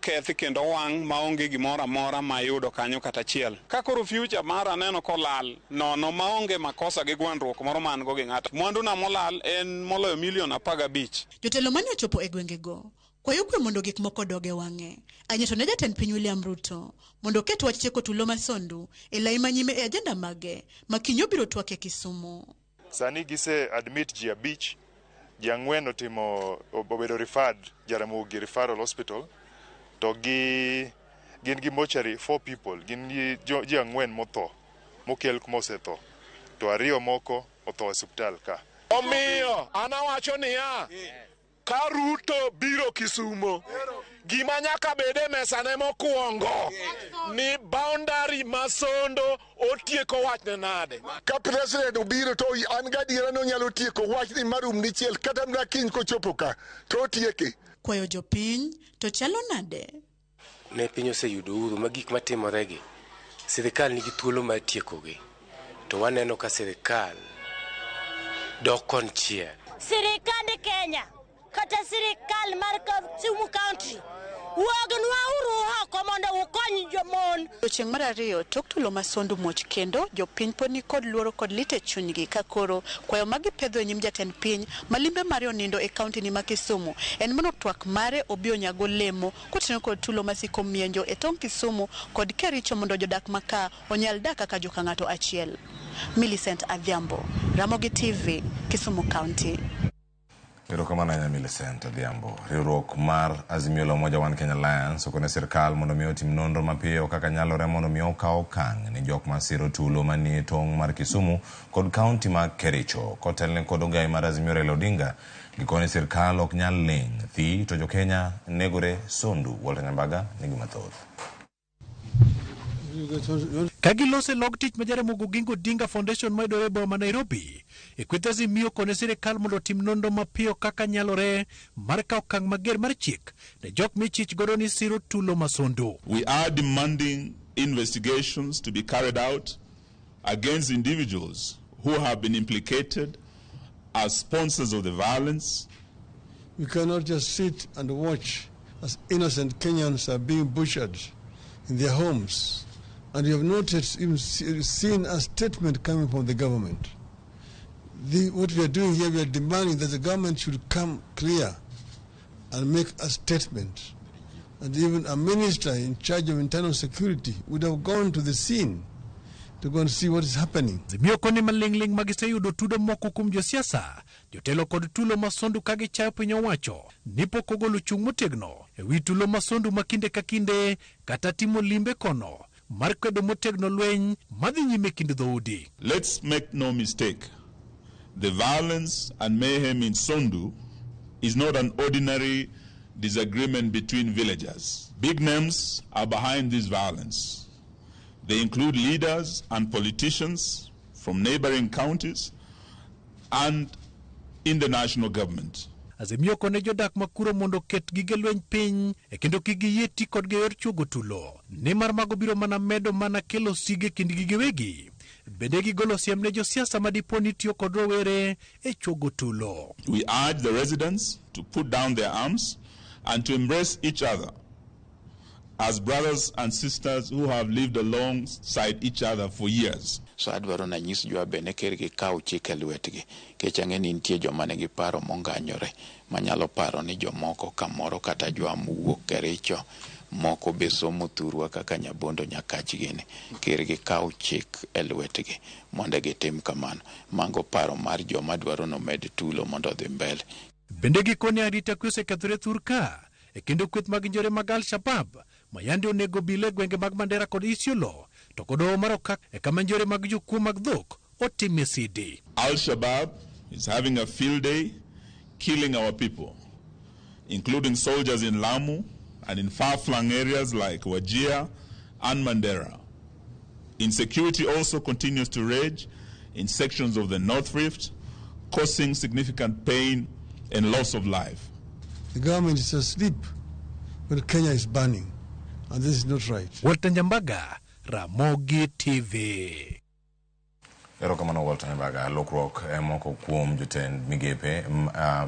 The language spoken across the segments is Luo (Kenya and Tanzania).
okethi kendo wang' maonge gimoro amora ma yudo kanyo kata achiel. Ka koro future mara neno kolal nono maonge makosa gi gwandruok moro man go gi ng'ato. Mwandu na molal en moloyo milion 15. Jotelo mane ochopo e gwengego kwayo kwe mondo gik moko doge wang'e. Anyeto ne jatend piny William Ruto mondo ket wach tieko tulo masondu e lai manyime e ajenda mage makinyo biro twak e Kisumu. Sani gise admit ji 5, ji 4 otimo obedo referred Ramogi Referral Hospital, to gin gi mortuary 4 people, gin ji 4 motho mokel mosetho, to 2 moko otho e hospital ka. Omiyo anawacho niya, ka Ruto biro Kisumu, gima nyaka bede mesane mokwongo ni boundary masondo otieko wachne nade. Ka president obiro to an gadiera no nyalo tieko wachni marum dichiel kata mna kiny kochopo ka to otieke. Kwayo jopiny to chalo nade? Ne piny oseyudo uru ma gik matimoregi sirikal nigi thuolo mar tiekogi, to waneno ka sirikal dok konchiel. Sirikand Kenya kata sirikal mar Kisumu County wagnwa uru oko mondo ukony jomon. Chieng' mar ariyo tok tulo masondu muoch kendo jopiny poni kod luoro kod lite chunygi ka koro kwayo magi pedho nyim jatend piny malimbe mare onindo e kaunti ni ma Kisumu en mono twak mare obio nyago lemo kotengo kod tulo masiko mienjo e tong' Kisumu kod Kericho mondo jodak maka onyal dak kaka joka ng'ato achiel. Millicent Adhiambo, Ramogi TV, Kisumu County. Erokamano Millicent Adhiambo. Riwruok mar Azimio la Umoja One Kenya Alliance okone sirkal mondo mi otim nonro mapiyo kaka nyalore mondo mi okaw okang' ni jok masiro tulo manie tong' mar Kisumu kod kaunti ma Kericho. Kotelne kod ogai mar Azimio Raila Odinga gikone sirkal ok nyal ling' thi to jo Kenya negore sondu. Walter Nyambaga nigi mathoth. Kagilose log tich majare Ramogi Odinga Foundation maidore boma Nairobi ekwete Azimio kone sirkal mondo tim nonro mapiyo kaka nyalore mar kaw okang' mager mar chik ne jok michich godo ni siro tulo masondu. We are demanding investigations to be carried out against individuals who have been implicated as sponsors of the violence. We cannot just sit and watch as innocent Kenyans are being butchered in their homes. And you have noted, even seen a statement coming from the government. What we are doing here, we are demanding that the government should come clear and make a statement. And even a minister in charge of internal security would have gone to the scene to go and see what is happening. Azimio koni malingling magiseyudo tudo moko kuom josiasa, jotelo kod tulo masondu kagi chayo piny owacho, nipo kogolo chung' motegno ewi tulo masondu makinde ka kinde kata timo limbe kono. Markedo motegno lweny madhi nyime kind dhoudi. Let's make no mistake. The violence and mayhem in Sondu is not an ordinary disagreement between villagers. Big names are behind this violence. They include leaders and politicians from neighboring counties and in the national government. Azimio kone jodak makuro mondo ket gige lweny piny e kendo kigiyeti kod geyor chugo tulo. Nimar mago biro mana medo mana kelo sige kind gigewegi. Bende gigolo siem ne josiasa madiponi tiyo kod rowere e chugo tulo. We urge the residents to put down their arms and to embrace each other as brothers and sisters who have lived alongside each other for years. So adwaro na nyis jwa bene kergi kaw chike lwetgi kech ang'eni nitie joma nigi paro monganyore manyalo paro ni jomoko kamoro kata jwa muwuok Kericho moko be somo thurwa kaka Nyabondo Nyakach gini kergi kaw chik e lwetgi mondo gitim kamano. Mango paro mar joma dwaro nomed tulo mondo dhi mbele. Bende gikone arita kwe osekethore thurka e kendo kweth mag njore mag Al-Shabab mayande onego bile gwenge mag Mandera kod Isiolo to kod Marokak e kama njore mag jokuo mag dhok otime sidi. Al-Shabaab is having a field day killing our people, including soldiers in Lamu and in far-flung areas like Wajir and Mandera. Insecurity also continues to rage in sections of the North Rift, causing significant pain and loss of life. The government is asleep when Kenya is burning, and this is not right. Walter Nyambaga, Ramogi TV. Erokamano Walter Nyambaga. Lokruok moko kuom jotend migepe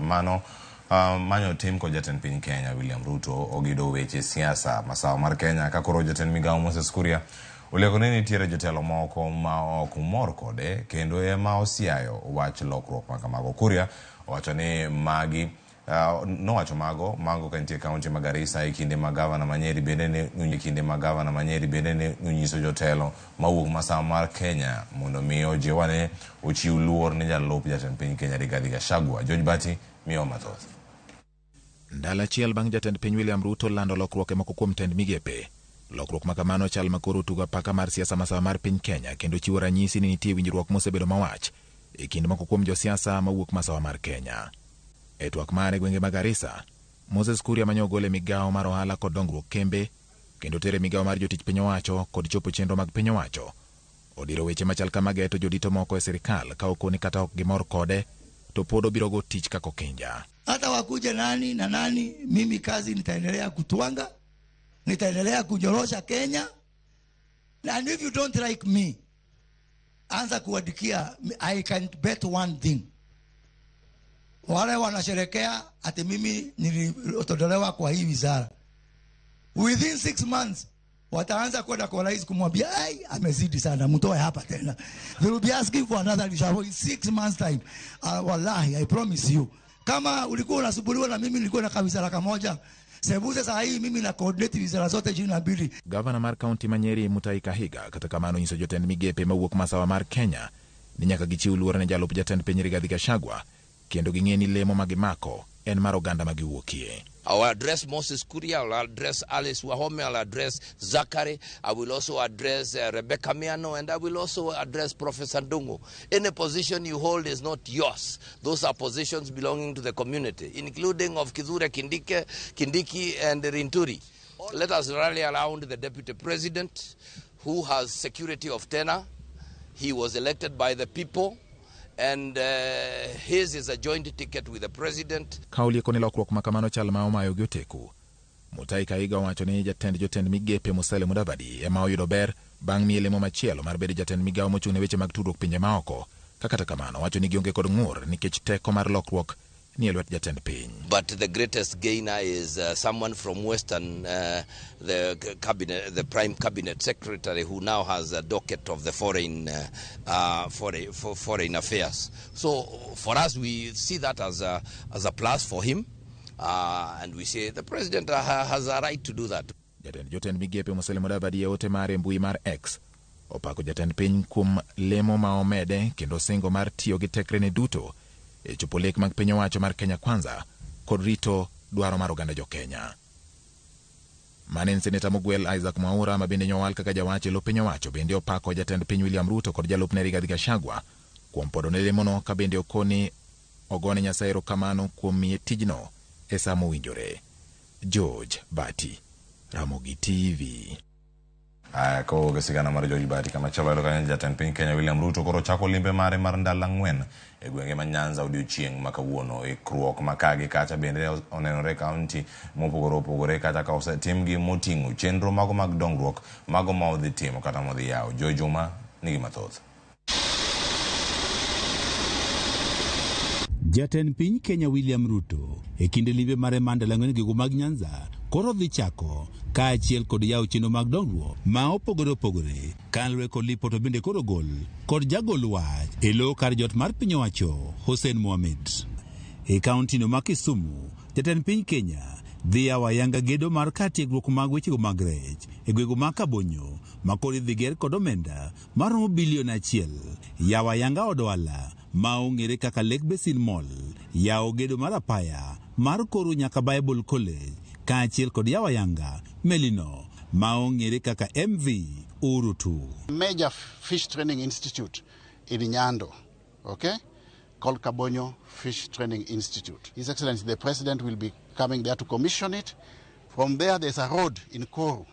mano manyo tim ko jatend piny Kenya William Ruto ogido weche siasa masawa mar Kenya ka koro jatend migawo Moses Kuria oleko ni nitiere jotelo moko ma ok mor kode kendo ema osiayo wach lokruok ma kamago. Kuria owacho ni magi nowacho mago ka nitie kaunti ma Garissa e kinde ma gavana Manyeri bende ne nyiso jotelo mawuok masawa mar Kenya mondo miyo jiwane ochiw luor ne jalup jatend piny Kenya Rigathi Gachagua. George Bati miyo mathoth. Ndalo achiel bang' jatend piny William Ruto lando lokruok moko kuom tend migepe. Lokruok ma kamano chal makoro tugo apaka mar siasa masawa mar piny Kenya kendo chiwo ranyisi ni nitie winjruok mosebedo mawach e kind moko kuom josiasa mawuok masawa mar Kenya. E twak mare gwenge mag Garissa, Moses Kuria manyo gole migawo mar ohala kod dongruok kembe kendo tere migawo mar jotich piny owacho kod chopo chenro mag piny owacho. Odiro weche machal kamageto jodito moko e sirikal ka okoni kata ok gimor kode to pod obiro go tich kako Kenya. Hata wakuje nani na nani, mimi kazi nitaendelea kutwanga, nitaendelea kunyorosha Kenya. And if you don't like me, anza kuadikia, I can bet one thing. Wale wanasherekea ati mimi nilitolewa kwa hii wizara. Within 6 months, wataanza kwenda kwa rais kumwambia, ai, amezidi sana, mtoe hapa tena. They will be asking for another reshuffle in 6 months time. Wallahi, I promise you. Kama ulikuwa unasubuliwa na mimi nilikuwa na kawizara kamoja, sebuze saa hii mimi na coordinate wizara zote 22. Governor mar County Manyeri Mutahi Kahiga kata kamano nyiso jotend migepe mawuok masawa mar Kenya ni nyaka gichiw luor ne jalup jatend piny Rigathi Gachagua kendo ging'eni lemo magimako en mar oganda magiwuokie. I will address Moses Kuria, I will address Alice Wahome, I will address Zachary, I will also address Rebecca Miano, and I will also address Professor Ndungu. Any position you hold is not yours. Those are positions belonging to the community, including of Kithure Kindiki and Rinturi. Let us rally around the Deputy President who has security of tenure. He was elected by the people. And his is a joint ticket with the president. Kauli koni lokruok makamano chal ma omayo gyoteku. Mutahi Kahiga wacho ni jotend migepe Musalia Mudavadi ema oyudo ber bang' mielemo machielo mar bedo jatend migawo mochung' ne weche mag tudruok pinje maoko. Kata kamano wacho ni gionge kod ng'ur nikech teko mar lokruok ni e lwet jatend piny. But the greatest gainer is someone from Western, the Prime Cabinet Secretary, who now has a docket of the foreign affairs. So for us, we see that as a plus for him, and we say the president has a right to do that. Jotend migepe Musalia Mudavadi ote mare mbui mar X opako jatend piny kuom lemo ma omede kendo singo mar tiyo gi tekrene duto e chopo lek mag piny owacho mar Kenya Kwanza kod rito dwaro mar oganda jo Kenya. Manen seneta Mogwel Isaac Mwaura ma bende nyowal kaka jawache lo piny owacho bende opako jatend piny William Ruto kod jalupne Rigathi Gachagua kuom podo ne lemono ka bende okoni ogone Nyasaye erokamano kuom miye tijno e sa mowinjore. George Bati, Ramogi TV. Ko gasigana mar George Bati kama chalo ka jatend piny Kenya William Ruto koro chako limbe mare mar ndalo 4 e gwenge ma Nyanza odiochieng' ma kawuono e kruok makagi kacha bende onenore kaunti mopogore kata ka osetim gi moting'o chenro mago mag dongruok mago ma odhi timo kata modhi yawo. Joy Juma nigi mathoth. Jatend piny Kenya William Ruto e kinde limbe mare mandala ng'wen gigo mag Nyanza koro dhi chako ka achiel kod yawo chenro mag dongruok ma opogore kanlwe kod lipo to bende koro gol kod jagol wach e lo kar jot mar piny owacho Hussein Mohamed. E kaunti no ma Kisumu, jatend piny Kenya dhi yawo ayanga gedo mar kar tiegruok mag weche mag rech e gwego ma Kabonyo ma koro dhi ger kod omenda mar $1 bilion. Yawo ayanga od ohala ma ong'ere kaka Lake Basin Mall, yawo gedo mar apaya mar koro nyaka Bible College ka achiel kod yawo ayanga melino ma ong'ere kaka MV Urutu. Major Fish Training Institute in Nyando, okay, called Kabonyo Fish Training Institute. His Excellency the President will be coming there to commission it. From there there's a road in Koru.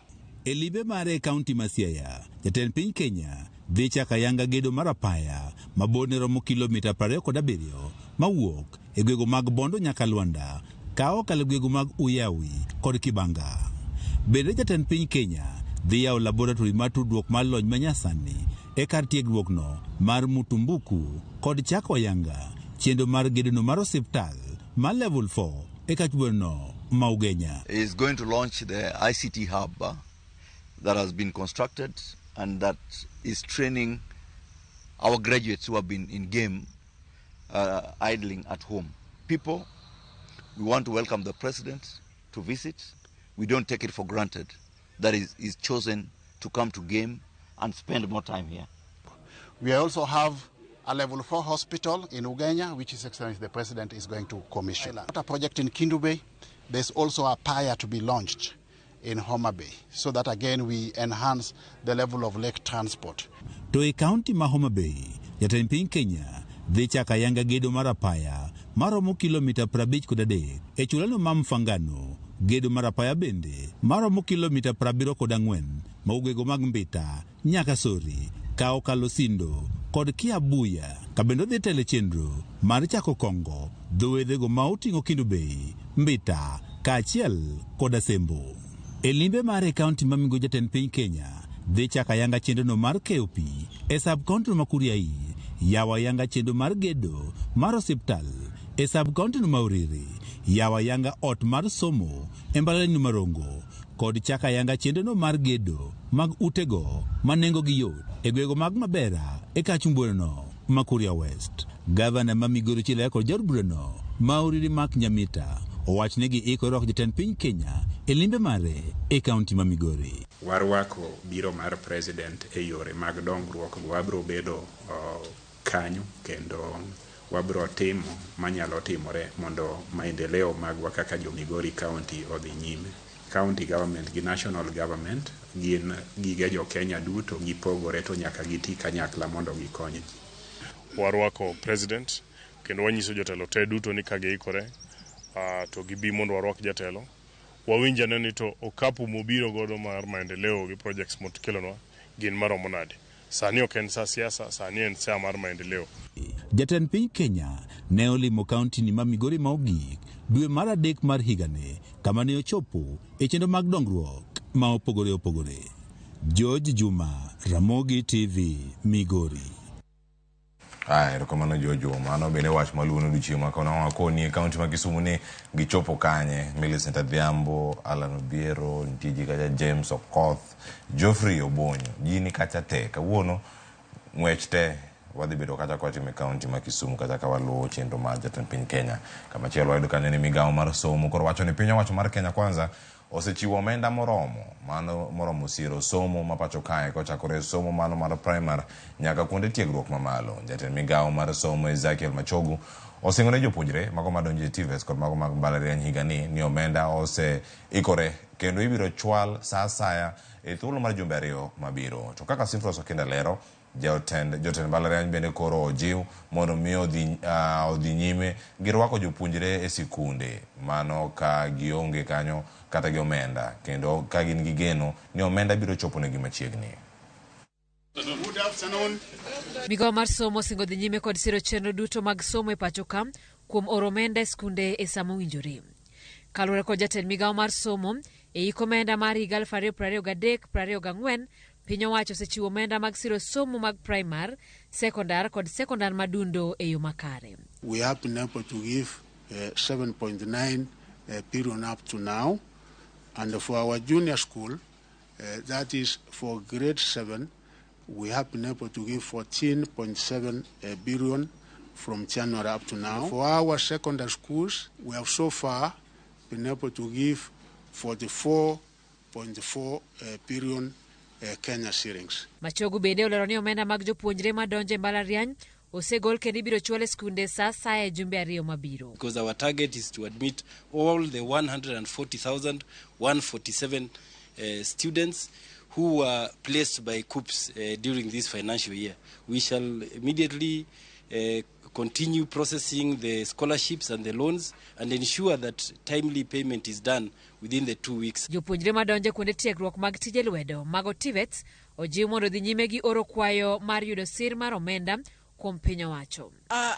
E limbe mare kaunti ma Siaya, jatend piny Kenya dhi chako ayanga gedo mar apaya ma borne romo kilomita 27 mawuok e gwego mag Bondo nyaka Lwanda ka okalo gwego mag Uyawi kod Kibanga. Bende jatend piny Kenya dhi yawo laboratory mar tudruok mar lony manyasani e kar tiegruok no mar Mutumbuku kod chako ayanga chenro mar gedono mar osiptal mar level 4 e kach buono ma Ugenya. Is going to launch the ICT hub that has been constructed and that is training our graduates who have been in game idling at home. People, we want to welcome the president to visit. We don't take it for granted that he's chosen to come to game and spend more time here. We also have a level 4 hospital in Ugenya, which His Excellency the President is going to commission. A project in Kindu Bay. There's also a pier to be launched in Homa Bay, so that again we enhance the level of lake transport. To e county ma Homa Bay, jatend piny Kenya dhi chaka yanga gedo mar apaya maromo kilomita 53 e chulano ma Mfangano. Gedo mar apaya bende maromo kilomita 74 ma ugego mag Mbita nyaka Sori, Kao Kalosindo kod Kiabuya. Kabendo dhi tele chenro mar chako kongo dhowedhego ma oting'o Kindu Bay, Mbita kaachiel kod Asembo. E limbe mare kaunti ma migo jatend piny Kenya dhi chaka yanga chenrono mar KOP e sub-county ma Kuriai, yawa yanga chenro mar gedo mar osiptal e sub-county ma Uriri, yawa yanga ot mar somo e mbalariany ma Rongo, kod chaka yanga chenrono mar gedo mag utego ma nengogi yot e gwego mag Mabera e kachumbuono ma Kuria West. Gavana ma Migori Chile kod jarubrano ma Uriri Mark Nyamita owachnegi iko rok jatend piny Kenya e limbe mare e kaunti ma Migori. Warwako biro mar president e yore mag dongruok, wabro bedo kanyo kendo wabro timo manyalo timore mondo maendeleo magwa kaka jo Migori County odhi nyime. County government gi national government gin gige jo Kenya duto gipogore to nyaka giti kanyakla mondo gikonye. Warwako president kendo wanyiso jotelo te duto ni kage ikore to gibi mondo warwak jatelo. Wawinjane ni to okapu mobiro godo mar maendeleo gi projects motikelonwa gin maromo nade. Sani ok en sa siasa, sani en sa mar maendeleo. Jatend piny Kenya ne olimo kaunti ni ma Migori ma ogik dwe mar 3 mar higani, kama ne ochopo e chenro mag dongruok ma opogore opogore. George Juma, Ramogi TV, Migori. Erokamano Jojo, mano bende wach maluwono odiochieng' ma kawuono wakoni e kaunti ma Kisumu ni gichopo kanye. Millicent Adhiambo, Alan Obiero, nitie ji kacha James Okoth, Geoffrey Obonyo, ji ni kacha te. Kawuono ng'wech te wadhi bedo kacha kwatimo e kaunti ma Kisumu kacha ka waluwo chenro mar jatend piny Kenya. Kamachielo wayudo kanyo ni migawo mar somo koro wacho ni piny owacho mar Kenya Kwanza osechiwo omenda moromo siro somo ma pacho kae kochakore somo mano mar primary nyaka kuonde tiegruok mamalo. Jatend migawo mar somo Ezekiel Machogu osingone jopuonjre mago madonjo e TVET kod mago mag mbalariany higani ni omenda oseikore kendo ibiro chwal sa asaya e thuolo mar jumbe 2 mabiro. To kaka Simfros Okinda lero, jotend mbalariany bende koro ojiw mondo miyo odhi nyime gi rwako jopuonjre e sikunde mano ka gionge kanyo kata gi omenda, kendo ka gin gi geno ni omenda biro chopo negi machiegni. Good afternoon. Migawo mar somo osingo dhi nyime kod siro chenro duto mag somo e pacho ka kuom oro omenda e skunde e sa mowinjore. Kaluwore kod jatend migawo mar somo e iko omenda mar higa 2023-2024, piny owacho osechiwo omenda mag siro somo mag primary, sekondar kod sekondar madundo e yo makare. We have been able to give 7.9 billion up to now, and for our junior school, that is for grade 7, we have been able to give 14.7 billion from January up to now. For our secondary schools, we have so far been able to give 44.4 billion Kenya shillings. Machogu bende olero ni omenda mag jopuonjre madonjo e mbalariany osegol kendo ibiro chwal e skunde sa asaya e jumbe 2 mabiro. Because our target is to admit all the 140,147 students who were placed by COOPs during this financial year. We shall immediately continue processing the scholarships and the loans and ensure that timely payment is done within the 2 weeks. Jopuonjre madonjo kuonde tiegruok mag tije lwedo mago TVET ojiw mondo dhi nyime gi oro kwayo mar yudo sir mar omenda kuom piny owacho.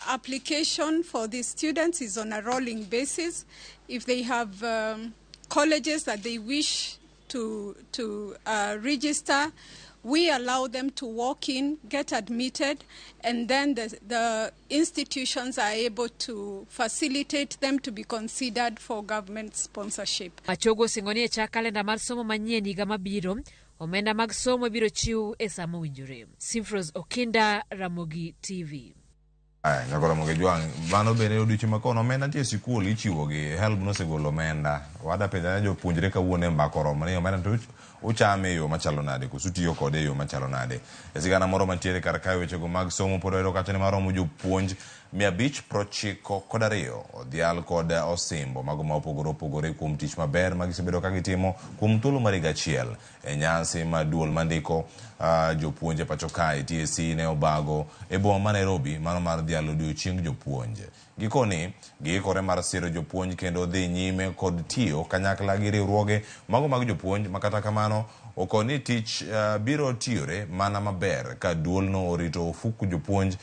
Application for the students is on a rolling basis. If they have colleges that they wish to register, we allow them to walk in, get admitted, and then the institutions are able to facilitate them to be considered for government sponsorship. Machogo singoni e chak kalenda mar somo manyien higa mabiro, omenda mag somo ibiro chiw e saa mowinjore. Simfros Okinda, Ramogi TV. Nyakora Mugejwang, bano bende odiochieng' makono omenda nitie sikul ichiwo gi HELB nosegolo omenda. Wada penja jopuonjre kawuono e mbako romo ni omenda to uchame yo machalo nade koso tiyo kode yo machalo nade. E sigana moro mantiere kar kae wechego mag somo pod oyudo kacha ni maromo jopuonj 592 odhial kod osimbo mago ma opogore opogore kuom tich maber magisebedo ka gitimo kuom thuolo mar higa achiel e nyasi maduol mandiko jopuonje pacho kae TSC ne obago e boma ma Nairobi mano mar dhialo odiochieng' jopuonje. Gikoni giikore mar siro jopuonj kendo dhi nyime kod tiyo kanyakla gi riwruoge mago mag jopuonj makata kamano okoni tich biro tiyore mana maber ka duolno orito ofuku jopuonj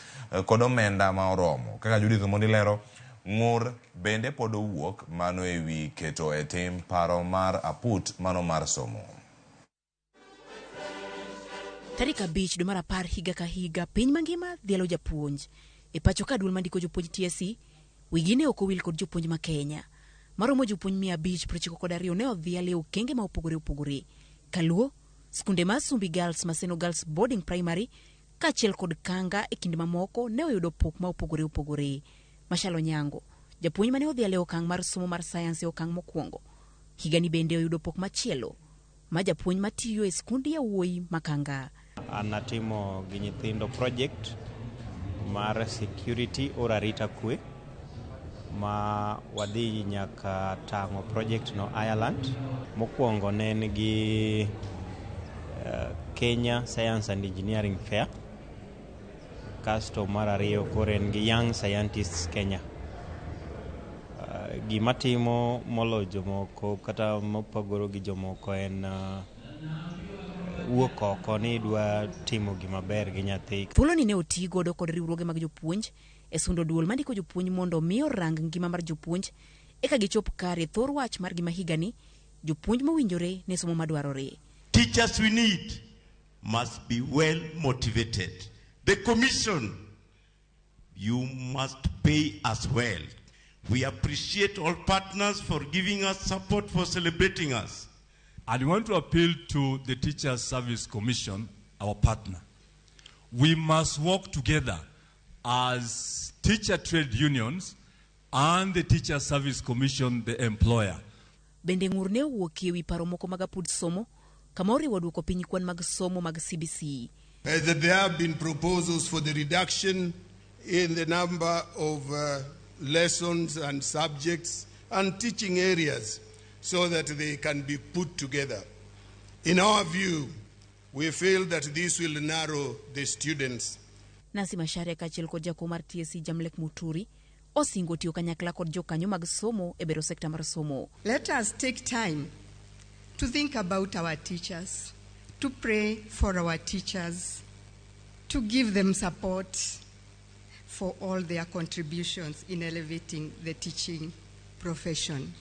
kod omenda ma oromo. Kaka Judith Omondi lero, ng'ur bende pod owuok mano e wi keto e tim paro mar aput mano mar somo. Tarik 5 dwe mar 10 higa ka higa piny mangima dhialo japuonj. E pacho ka duol mandiko jopuonj TSC wigine ok owil kod jopuonj ma Kenya. Maromo jopuonj 592 ne odhial e okenge ma opogore opogore. Kaluo, skunde ma Sumbi Girls, Maseno Girls Boarding Primary, kachiel kod Kanga e kinde mamoko ne oyudo pok ma opogore opogore. Mashalo Nyango, japuonj mane odhial e okang' mar somo mar science e okang' mokwongo. Higani bende oyudo pok machielo ma japuonj matiyo e skundi yawuoyi ma Kanga. Anatimo gi nyithindo project mar security or arita kwe ma wadhi nyaka tang'o project no Ireland. Mokwongo ne en gi Kenya Science and Engineering Fair, kasto mar ariyo koro en gi Young Scientists Kenya. Gima timo molo jomoko kata mopogoro gi jomoko en wuok oko ni dwa timo gima ber gi nyathi. Thuolo ni ne oti godo kod riwruoge mag jopuonj e sundo duol mandiko jopuonj mondo miyo rang ngima mar jopuonj eka gichop kare thor wach mar gima higani jopuonj mowinjore ne somo madwarore. Teachers we need must be well motivated. The commission, you must pay as well. We appreciate all partners for giving us support, for celebrating us. And we want to appeal to the Teachers Service Commission, our partner. We must work together as teacher trade unions and the Teacher Service Commission, the employer. Bende ngur ne wuokie wi paro moko mag apud somo kama oriwo duoko piny kwan mag somo mag CBC. That there have been proposals for the reduction in the number of lessons and subjects and teaching areas so that they can be put together. In our view, we feel that this will narrow the students. Nancy Macharia kachiel kod jakom mar TSC Jamlek Muturi osingo tiyo kanyakla kod jokanyo mag somo e bero sekta mar somo. Let us take time to think about our teachers, to pray for our teachers, to give them support for all their contributions in elevating the teaching profession.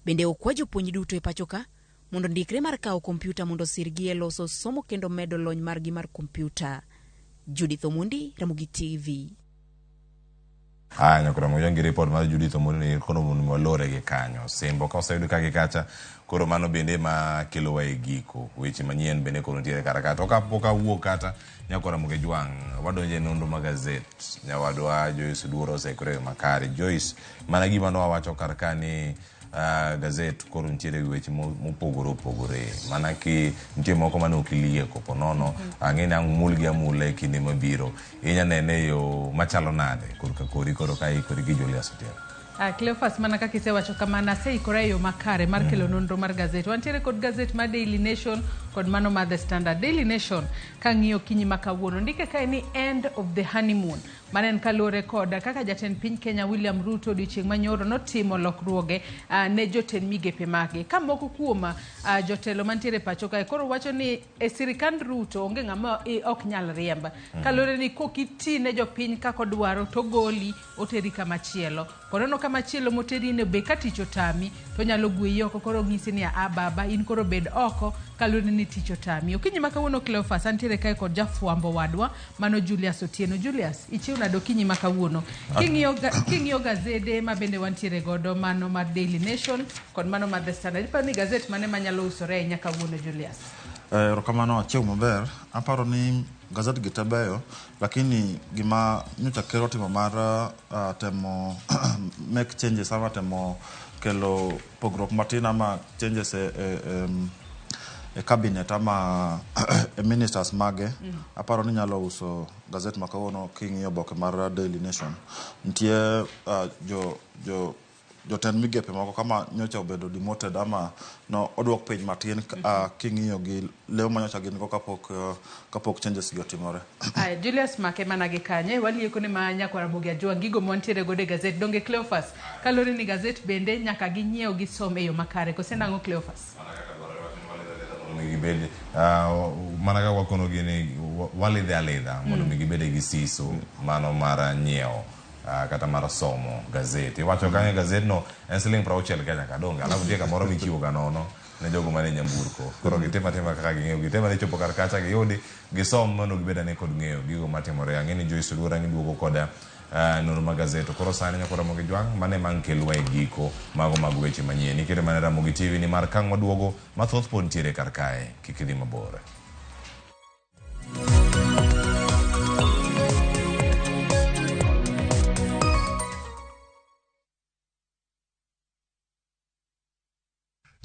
Bende okwa jopuonj duto e pachoka mondo ndikre mar kawo kompyuta mondo sirgi e loso somo kendo medo lony margi mar kompyuta. Judith Omondi, Ramogi TV. Nyakora Mugejwang gi report mar Judith Omondi ni kono mwalore gi kanyo. Simbo ka oseyudo kagi kacha koro mano bende ma kelo wa e giko. Weche manyien bende koro ntiere karakata. Okapoka wuok kata nyakora Mugejwang wadonje nonro magazet. Nyawadwa Joyce Duoro osekore makare. Joyce, mana gima no wawacho karakani gazet koro ntiere weche mopogore opogore. Mana ki ntie moko mane okilieko ponono ang'ene ang' mulgi amule kinde mabiro. Inya nene yo machalo nade koro ka ikori gi Julius Otieno. Cleophas mana kaka isewacho kamana se ikore yo makare mar kelo nonro mar gazet. Wantiere kod gazet mar Daily Nation kod mano mar The Standard. Daily Nation kang'iyo kinyi makawuono ndike kae ni end of the honeymoon manen kalore koda kaka jatend piny Kenya William Ruto odiochieng' manyoro notimo lokruoge ne jotend migepe mage. Ka moko kuom jotelo mantiere pacho kae koro wacho ni e sirikand Ruto onge ng'ama ok nyal riemba. Kalore ni kokiti ne jopiny kako dwaro to goli oteri kamachielo. Korono kamachielo moteri ne be katich otami to nyalo gweyi oko, koro ng'isi ni baba in koro bed oko kalore ni tich otami. Okinyi makawuono Cleophas antiere kae kod jafwambo wadwa mano Julius Otieno. Julius, ichiw nado okinyi makawuono. King'iyo gazede ma bende wantiere godo, mano mar Daily Nation kod mano mar The Standard. Ipani gazet mane manyalo usore ahinya kawuono Julius? Rokamano achiel maber. Aparo ni gazet gi tebeyo, lakini gima nyocha kero timo mar temo make changes ama temo kelo pogruok matin ama changes e cabinet ama ministers mage. Aparo ni nyalo uso gazet makawuono king'iyo boke mar Daily Nation. Nitie jotend migepe moko kama nyocha obedo demoted ama no odwok piny matin king'iyo gi leo manyocha gin go kapok changes gi otimore. Julius make manage kanye walieko ne manya kwa Ramogi ajua gigo montiere gode gazet donge Cleophas kalore ni gazet bende nyaka ginyiew gi some yo makare kosendango Cleophas migibede managa wakono gini walidhe alidha mondo migibede gi siso mano mara nyiew kata mar somo gazeti. Wacho kanyo gazet no en siling 60 Kenya kadonga alafu tie kamoro michiwo ga nono ne jogo mane nyamburko. Koro gitema kaka ging'eyo gitema ne chopo kar kacha giyudi gisom mondo gibeda ne kod ng'eyo gigo matimore. Ang'eni Joyce Odwora ni duogo koda nono magazeto. Koro sani nyako Ramogi Jwang' mane mang kelwa e giko mago mag weche manyien. Nikere mane Ramogi TV ni mar kang' waduogo mathoth pod ntiere kar kae kik idhi mabor.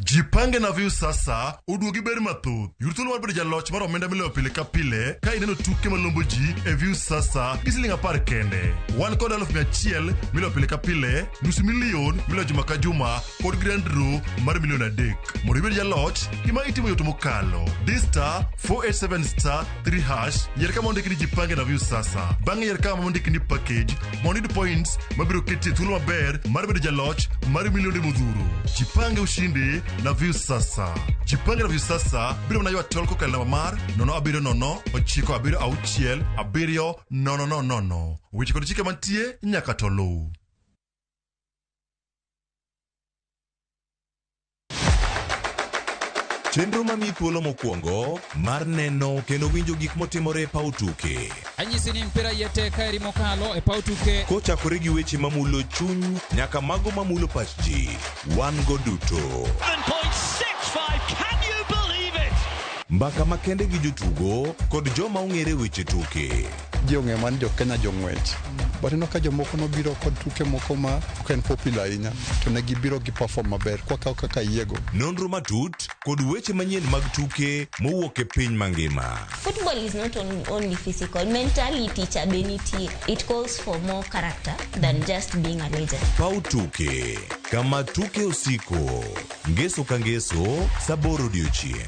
Jipange na view sasa uduogi ber mathoth. Yurthuolo mar bedo jaloch mar omenda miloyo pile ka pile ka ineno tuke malombo ji e view sasa gi siling 10 kende. Wan kod 100,000 miloyo pile ka pile, $500,000 miloyo juma ka juma kod grand draw mar $1,300,000. Mondo ibed jaloch, gima itimo yot mokalo. Dial *487*3# yier kama ondiki ni jipange na view sasa. Bang'e yier kama ondiki ni package mondo iyud points mabiro keti thuolo maber mar bedo jaloch mar milionde modhuro. Jipange ushindi na view sasa. Jipange na view sasa biro na ywa tol kokalo namba mar 07096670000. Weche kod chike mantie nyaka to luw. Chenro mami thuolo mokwongo mar neno kendo winjo gik motimore e paw tuke. Anyisi ni mpira yeteka eri mokalo e paw tuke. Kochakore gi weche mamulo chuny nyaka mago mamulo pach ji. Wan go duto. 7.65, can you believe it? Mbaka makende gi jotugo kod joma ong'ere weche tuke. Ji ong'e man jo Kenya jong'wech. But ino ka jomoko nobiro kod tuke moko ma ken popular ahinya to ne gibiro gi perform maber kaka yiego. Nonro matut kod weche manyien mag tuke mowuok e piny mangima. Football is not only physical, mentally teachability. It calls for more character than just being a legend. Pau tuke, kama tuke usiko, ngeso ka ngeso, saboro odiochieng'.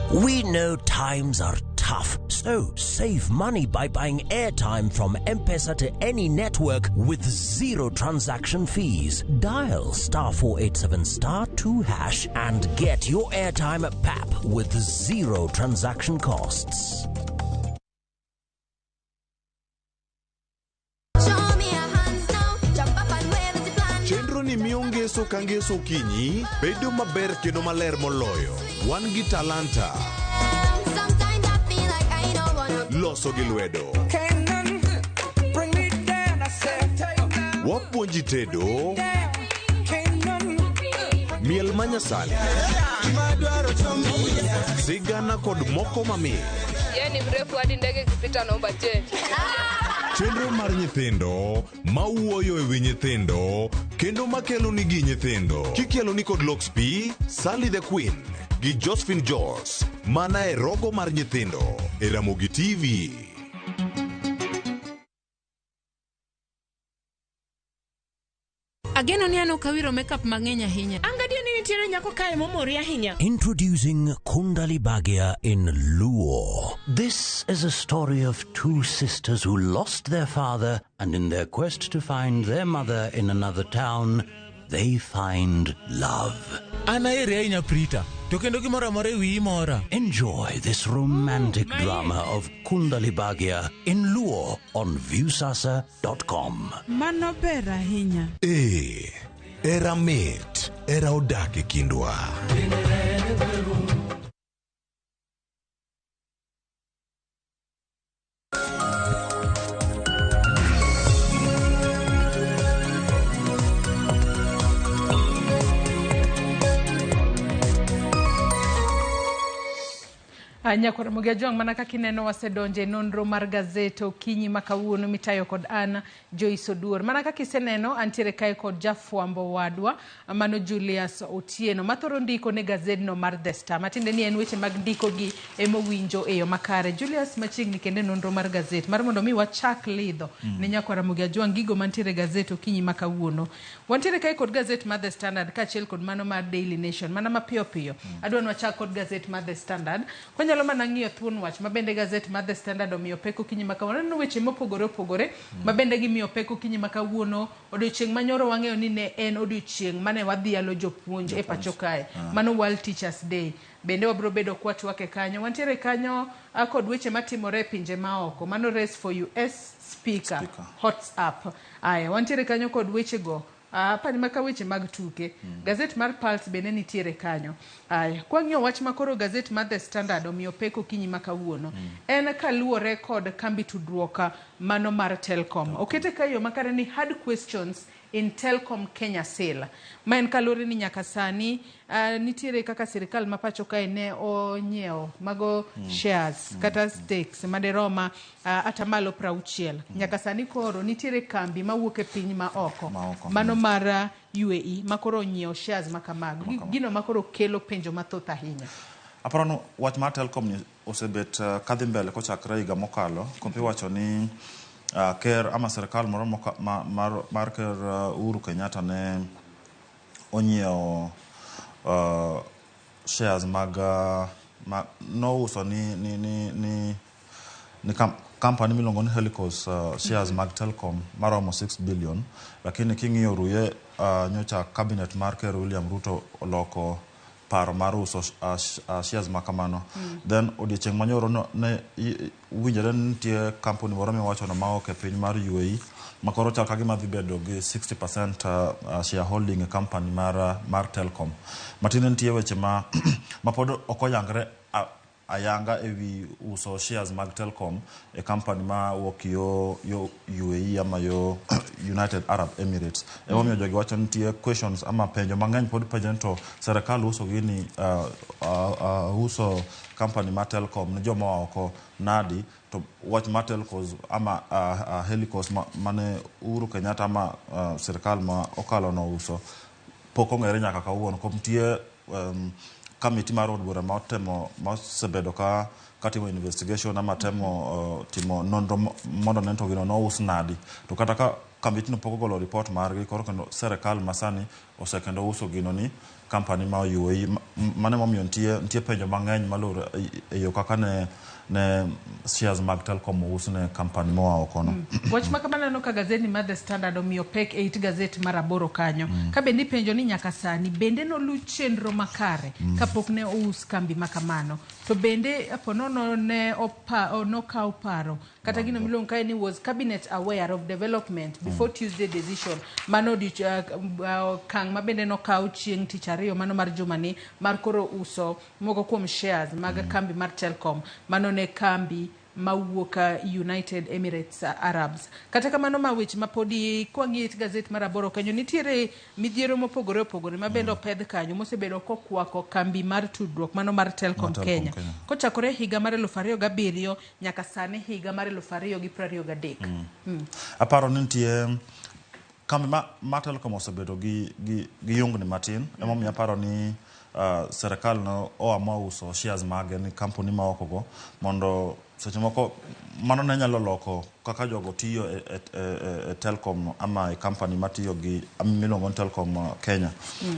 We know times are tough, so save money by buying airtime from M-Pesa to any network with zero transaction fees. Dial *487*2# and get your airtime PAP with zero transaction costs. Chenro ni miyo ngeso ka ngeso kinyi bedo maber kendo maler moloyo. Wan gi talanta loso gi lwedo. Wapuonji tedo miel manyasani, sigana kod moko mamit. Yeni mrefu hadi ndege kipita naomba change. Chenro mar nyithindo mawuoyo e wi nyithindo kendo makelo ni gi nyithindo. Kikelo ni kod Loxp, Sally the Queen gi Josephine George mana e rogo mar nyithindo e Ramogi TV. Ageno ni ano kawiro makeup mang'eny ahinya. Angadio ni nitiere nyako kae momori ahinya. Introducing Kundali Bagia in Luo. This is a story of two sisters who lost their father, and in their quest to find their mother in another town, they find love. Enjoy this romantic drama of Kundali Bagia in Luo on viewsasa.com. Mano ber ahinya. Era mit, era odake kindwa. Nyakora Ramogi mana kakineno wasedonje nonro mar gazeto kinyi makawuono mitayo kod Ana Joyce Oduor. Mana kakiseneno antiere kae kod jafwambo wadwa mano Julius Otieno mathoro ndiko ne gazetno mar The Star. Matinde ni en weche mag ndiko gi emowinjo eyo makare. Julius machiegni kende nonro mar gazet mar mondo mi wachak lidho ne nyakora Ramogi gigo mantiere gazeto kinyi makawuono. Wantiere kae kod gazet mar The Standard kachiel kod mano mar Daily Nation. Mana mapiyo piyo. Adwa nwachak kod gazet mar The Standard. Nyalo mana ng'iyo thuon wach mabende gazet mar The Standard omiyo peko kinyi makawuono. Neno weche mopogore opogore mabende gimiyo peko kinyi makawuono. Odiochieng' manyoro wang'eyo ni ne en odiochieng' mane wadhi yalo jopuonj e pacho kae. Mano World Teachers Day. Bende wabro bedo kwatwake kanyo. Wantiere kanyo kod weche matimore pinje maoko. Mano Race for US Speaker. Hot up. Aya, wantiere kanyo kod weche go. Pani maka weche mag tuke. Gazet mar Pulse bende nitiere kanyo. Aya, kwang'iyo wach makoro gazet mar The Standard omiyo peko kinyi makawuono. En kaluwore kod kambi tudruok mano mar Telkom. Okete kayo makare ni hard questions in Telkom Kenya sale. Ma en kalore ni nyaka sani nitiere kaka sirikal mapacho kae ne onyiewo mago shares kata stakes maderoma atamalo 60. Nyaka sani koro nitiere kambi mawuok e piny maoko. Mano mar UAE makoro onyiewo shares makamago. Gino makoro kelo penjo mathoth ahinya. Aparano wach mar Telkom ni osebet kadhi mbele kochakre higa mokalo. Kompi wacho ni ker ama serikal moro mar ker Uhuru Kenyatta ne onyiewo shares mag no uso ni company milongo ni Helicos shares mag Telkom maromo 6 billion, lakini king'iyo ruye nyocha cabinet mar ker William Ruto oloko paro mar uso shares makamano. Then odiochieng' manyoro ne winjore nitie company moro miwacho no maok e piny mar UAE makoro chal kagima dhi bedo gi 60% shareholding e company mar Telkom. Matine nitie weche mapod ok oyangre ayanga ewi uso shares mag Telkom e company ma wuok yo UAE ama yo United Arab Emirates. Emomiyo jogi wacho nitie questions ama penjo mang'eny pod penjo serikal uso gini uso company mar Telkom ne joma oko nadi to wach mar Telcos ama Helicos mane Uhuru Kenyatta ama serikal ma okalo no uso pok ong'ere nyaka kawuono. Komtie committee mar od bura mosebedo ka timo investigation ama timo nonro mondo ne to gino no us nadi to kata ka committee no pok ogolo report margi koro kendo serikal masani osekendo uso gino ni company ma UAE mane momiyo nitie penjo mang'eny malure e yo kaka ne shares mag Telkom us ne company moa okono. Wach makamano no ka gazeti mar The Standard omiyo pek e it gazet mar aboro kanyo. Ka bende penjo ni nyaka sani bende no lu chenro makare kapok ne us kambi makamano. To bende aponono ne okaw paro kata gino miluongo kae ni was cabinet aware of development before Tuesday decision. Mano kang mabende no kaw chieng' tich ariyo mano mar jumani mar koro uso moko kuom shares mag kambi mar Telkom. Mano ne kambi mawuoka United Emirates Arabs. Kata kamano maweche mapodi kwang'it gazet mar aboro kanyo nitiere midhiero mopogore opogore mabendo pedh kanyo mosebedo kokwako kambi mar tudruok mano mar Telkom Kenya. Kochakore higa mar 2007 nyaka sani higa mar 2023. Aparo ni nitie kambi mar Telkom osebedo gi yungni matin. Emomiyo aparo ni serikal no oamua uso shares mage ni company ma okogo mondo seche moko mano ne nyalo loko kaka jogo tiyo e Telcom ama e company matiyo gi miluongo ni Telcom Kenya.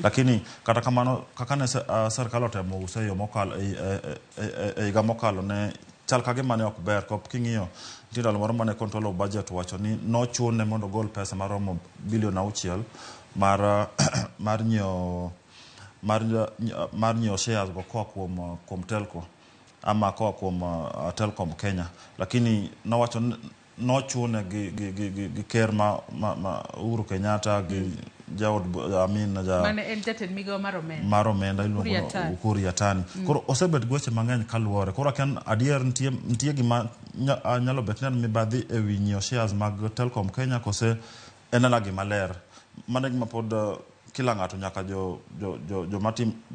Lakini kata kamano kaka ne serikal otemo use yo mokalo e higa mokalo ne chal ka gima ne ok ber kop king'iyo ndalo moro mane control of budget wacho ni nochune mondo gol pesa maromo bilion 6 mar nyiewo shares go koa kuom Telco ama koa kuom Telcom Kenya, lakini nowacho nochune gi ker ma Uhuru Kenyatta gi jaod mane en jatend migawo mar omenda iluongo Ukur Yatani. Koro osebet gweche mang'eny kaluwore. Koro ken adier nitie gima nyalo bet ni mibadhi e wi nyiewo shares mag Telcom Kenya kose en ala gima ler. Mane gima pod kila ng'ato nyaka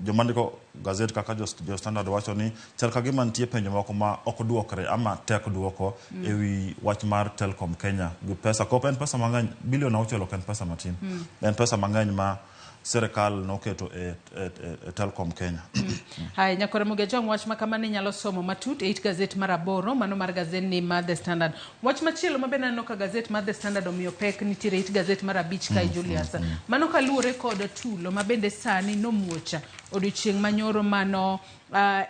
jomandiko gazet kaka jo Standard wacho ni chal ka gima nitie penjo moko ma ok duokre ama tek duoko e wi wach mar Telcom Kenya gi pesa kop en pesa mang'eny bilion 6 ok en pesa matin. En pesa mang'eny ma serikal noketo e Telcom Kenya. Hai nyakore mugejong wach makamani nyalo somo matut e gazet maraboro mano mar gazet ni mar The Standard. Wach machielo mabena no ka gazet mar The Standard omiyo pek nitiere it gazet mar Abich kai Julius. Mano kaluore kod tulo mabende sani nomuocha odiochieng' manyoro mano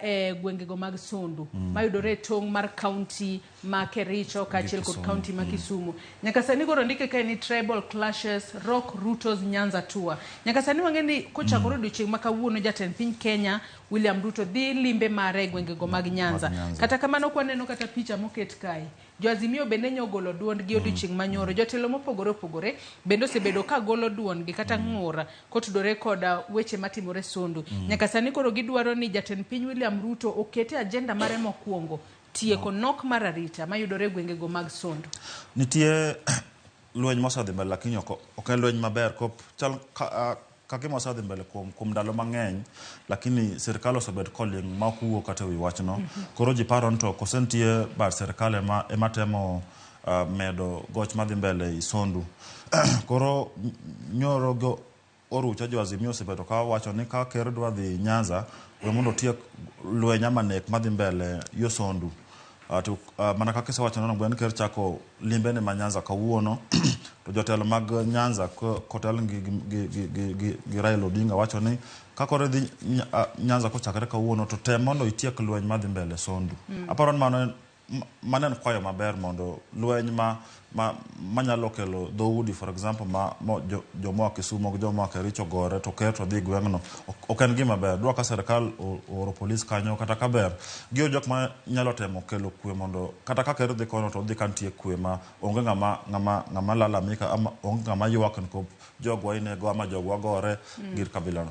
e gwengego mag Sondu mayudore tong' mar county ma Kericho kaachiel kod county ma Kisumu. Nyaka sani goro ndike kae ni tribal clashes rock Ruto's Nyanza tour. Nyaka sani wang'eni kochakore odiochieng' ma kawuono jatend piny Kenya William Ruto dhi limbe mare gwengego mag Nyanza. Kata kamano kwaneno kata picha moket kae jo Azimio bende nyogolo duondgi odiochieng' manyoro. Jotelo mopogore opogore bende osebedo ka golo duondgi kata ng'ura kotudore koda weche matimore Sondu. Nyaka sani koro gidwaro ni jatend piny William Ruto okete agenda mare mokwongo tieko nok mar arita mayudore gwengego mag Sondu. Nitie lweny mosadhi mbele lakini ok en lweny maber kop chal kagima osadhi mbele kuom ndalo mang'eny lakini serikal osebet koling ma okuwo kata wi wachno. Koro ji paro to kosentie bar serikal ema temo medo goch madhi mbele i Sondu. Koro nyoro go orucha jo Azimio osebedo ka wacho ni ka ker dwa dhi Nyanza mondo tiek lweny ama nek madhi mbele yo Sondu. Mana kaka sewacho nono gwen ker chako limbene ma Nyanza kawuono to jotelo mag Nyanza kotel gi Raila Odinga wacho ni kakore dhi Nyanza kochakore kawuono to tem mondo itiek lweny madhi mbele Sondu. Aparo ni mano en kwayo maber mondo lweny manyalo kelo dhoudi for example jomoa Kisumo gi jomoa Kericho gore to ker to dhi gweng'no ok en gima ber. Dwa ka serikal oro polis kanyo kata ka ber gio jok ma nyalo temo kelo kwe mondo kata ka ker dhi kono to dhi kantie kwe ma onge ng'ama lalamika ama onge ng'ama ywak nkop jogwa inego ama jogwa gore gir kabilano.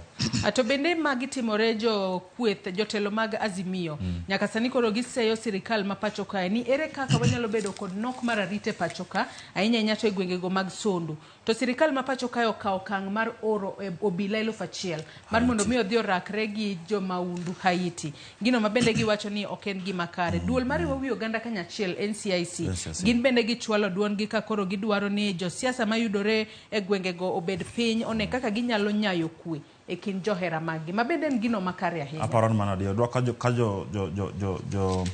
To bende magitimore jo kweth jotelo mag Azimio nyaka sani koro giseyo sirikal ma pacho kae ni ere kaka wanyalo bedo kod nok mar arite pacho ka ahinya nyato e gwengego mag Sondu. To sirikal ma pacho kae okawo okang' mar oro obila 1,000 mar mondo mi odhi orakre gi jo maundu Haiti. Gino mabende giwacho ni ok en gima kare. Duol mar wi oganda kanyachiel NCIC gin bende gichwalo duondgi ka koro gidwaro ni josiasa mayudore e gwengego obed piny one kaka ginyalo nyayo kwe e kind johera maggi mabende en gino makare ahinya. Aparo ni mana dio dwa ka jo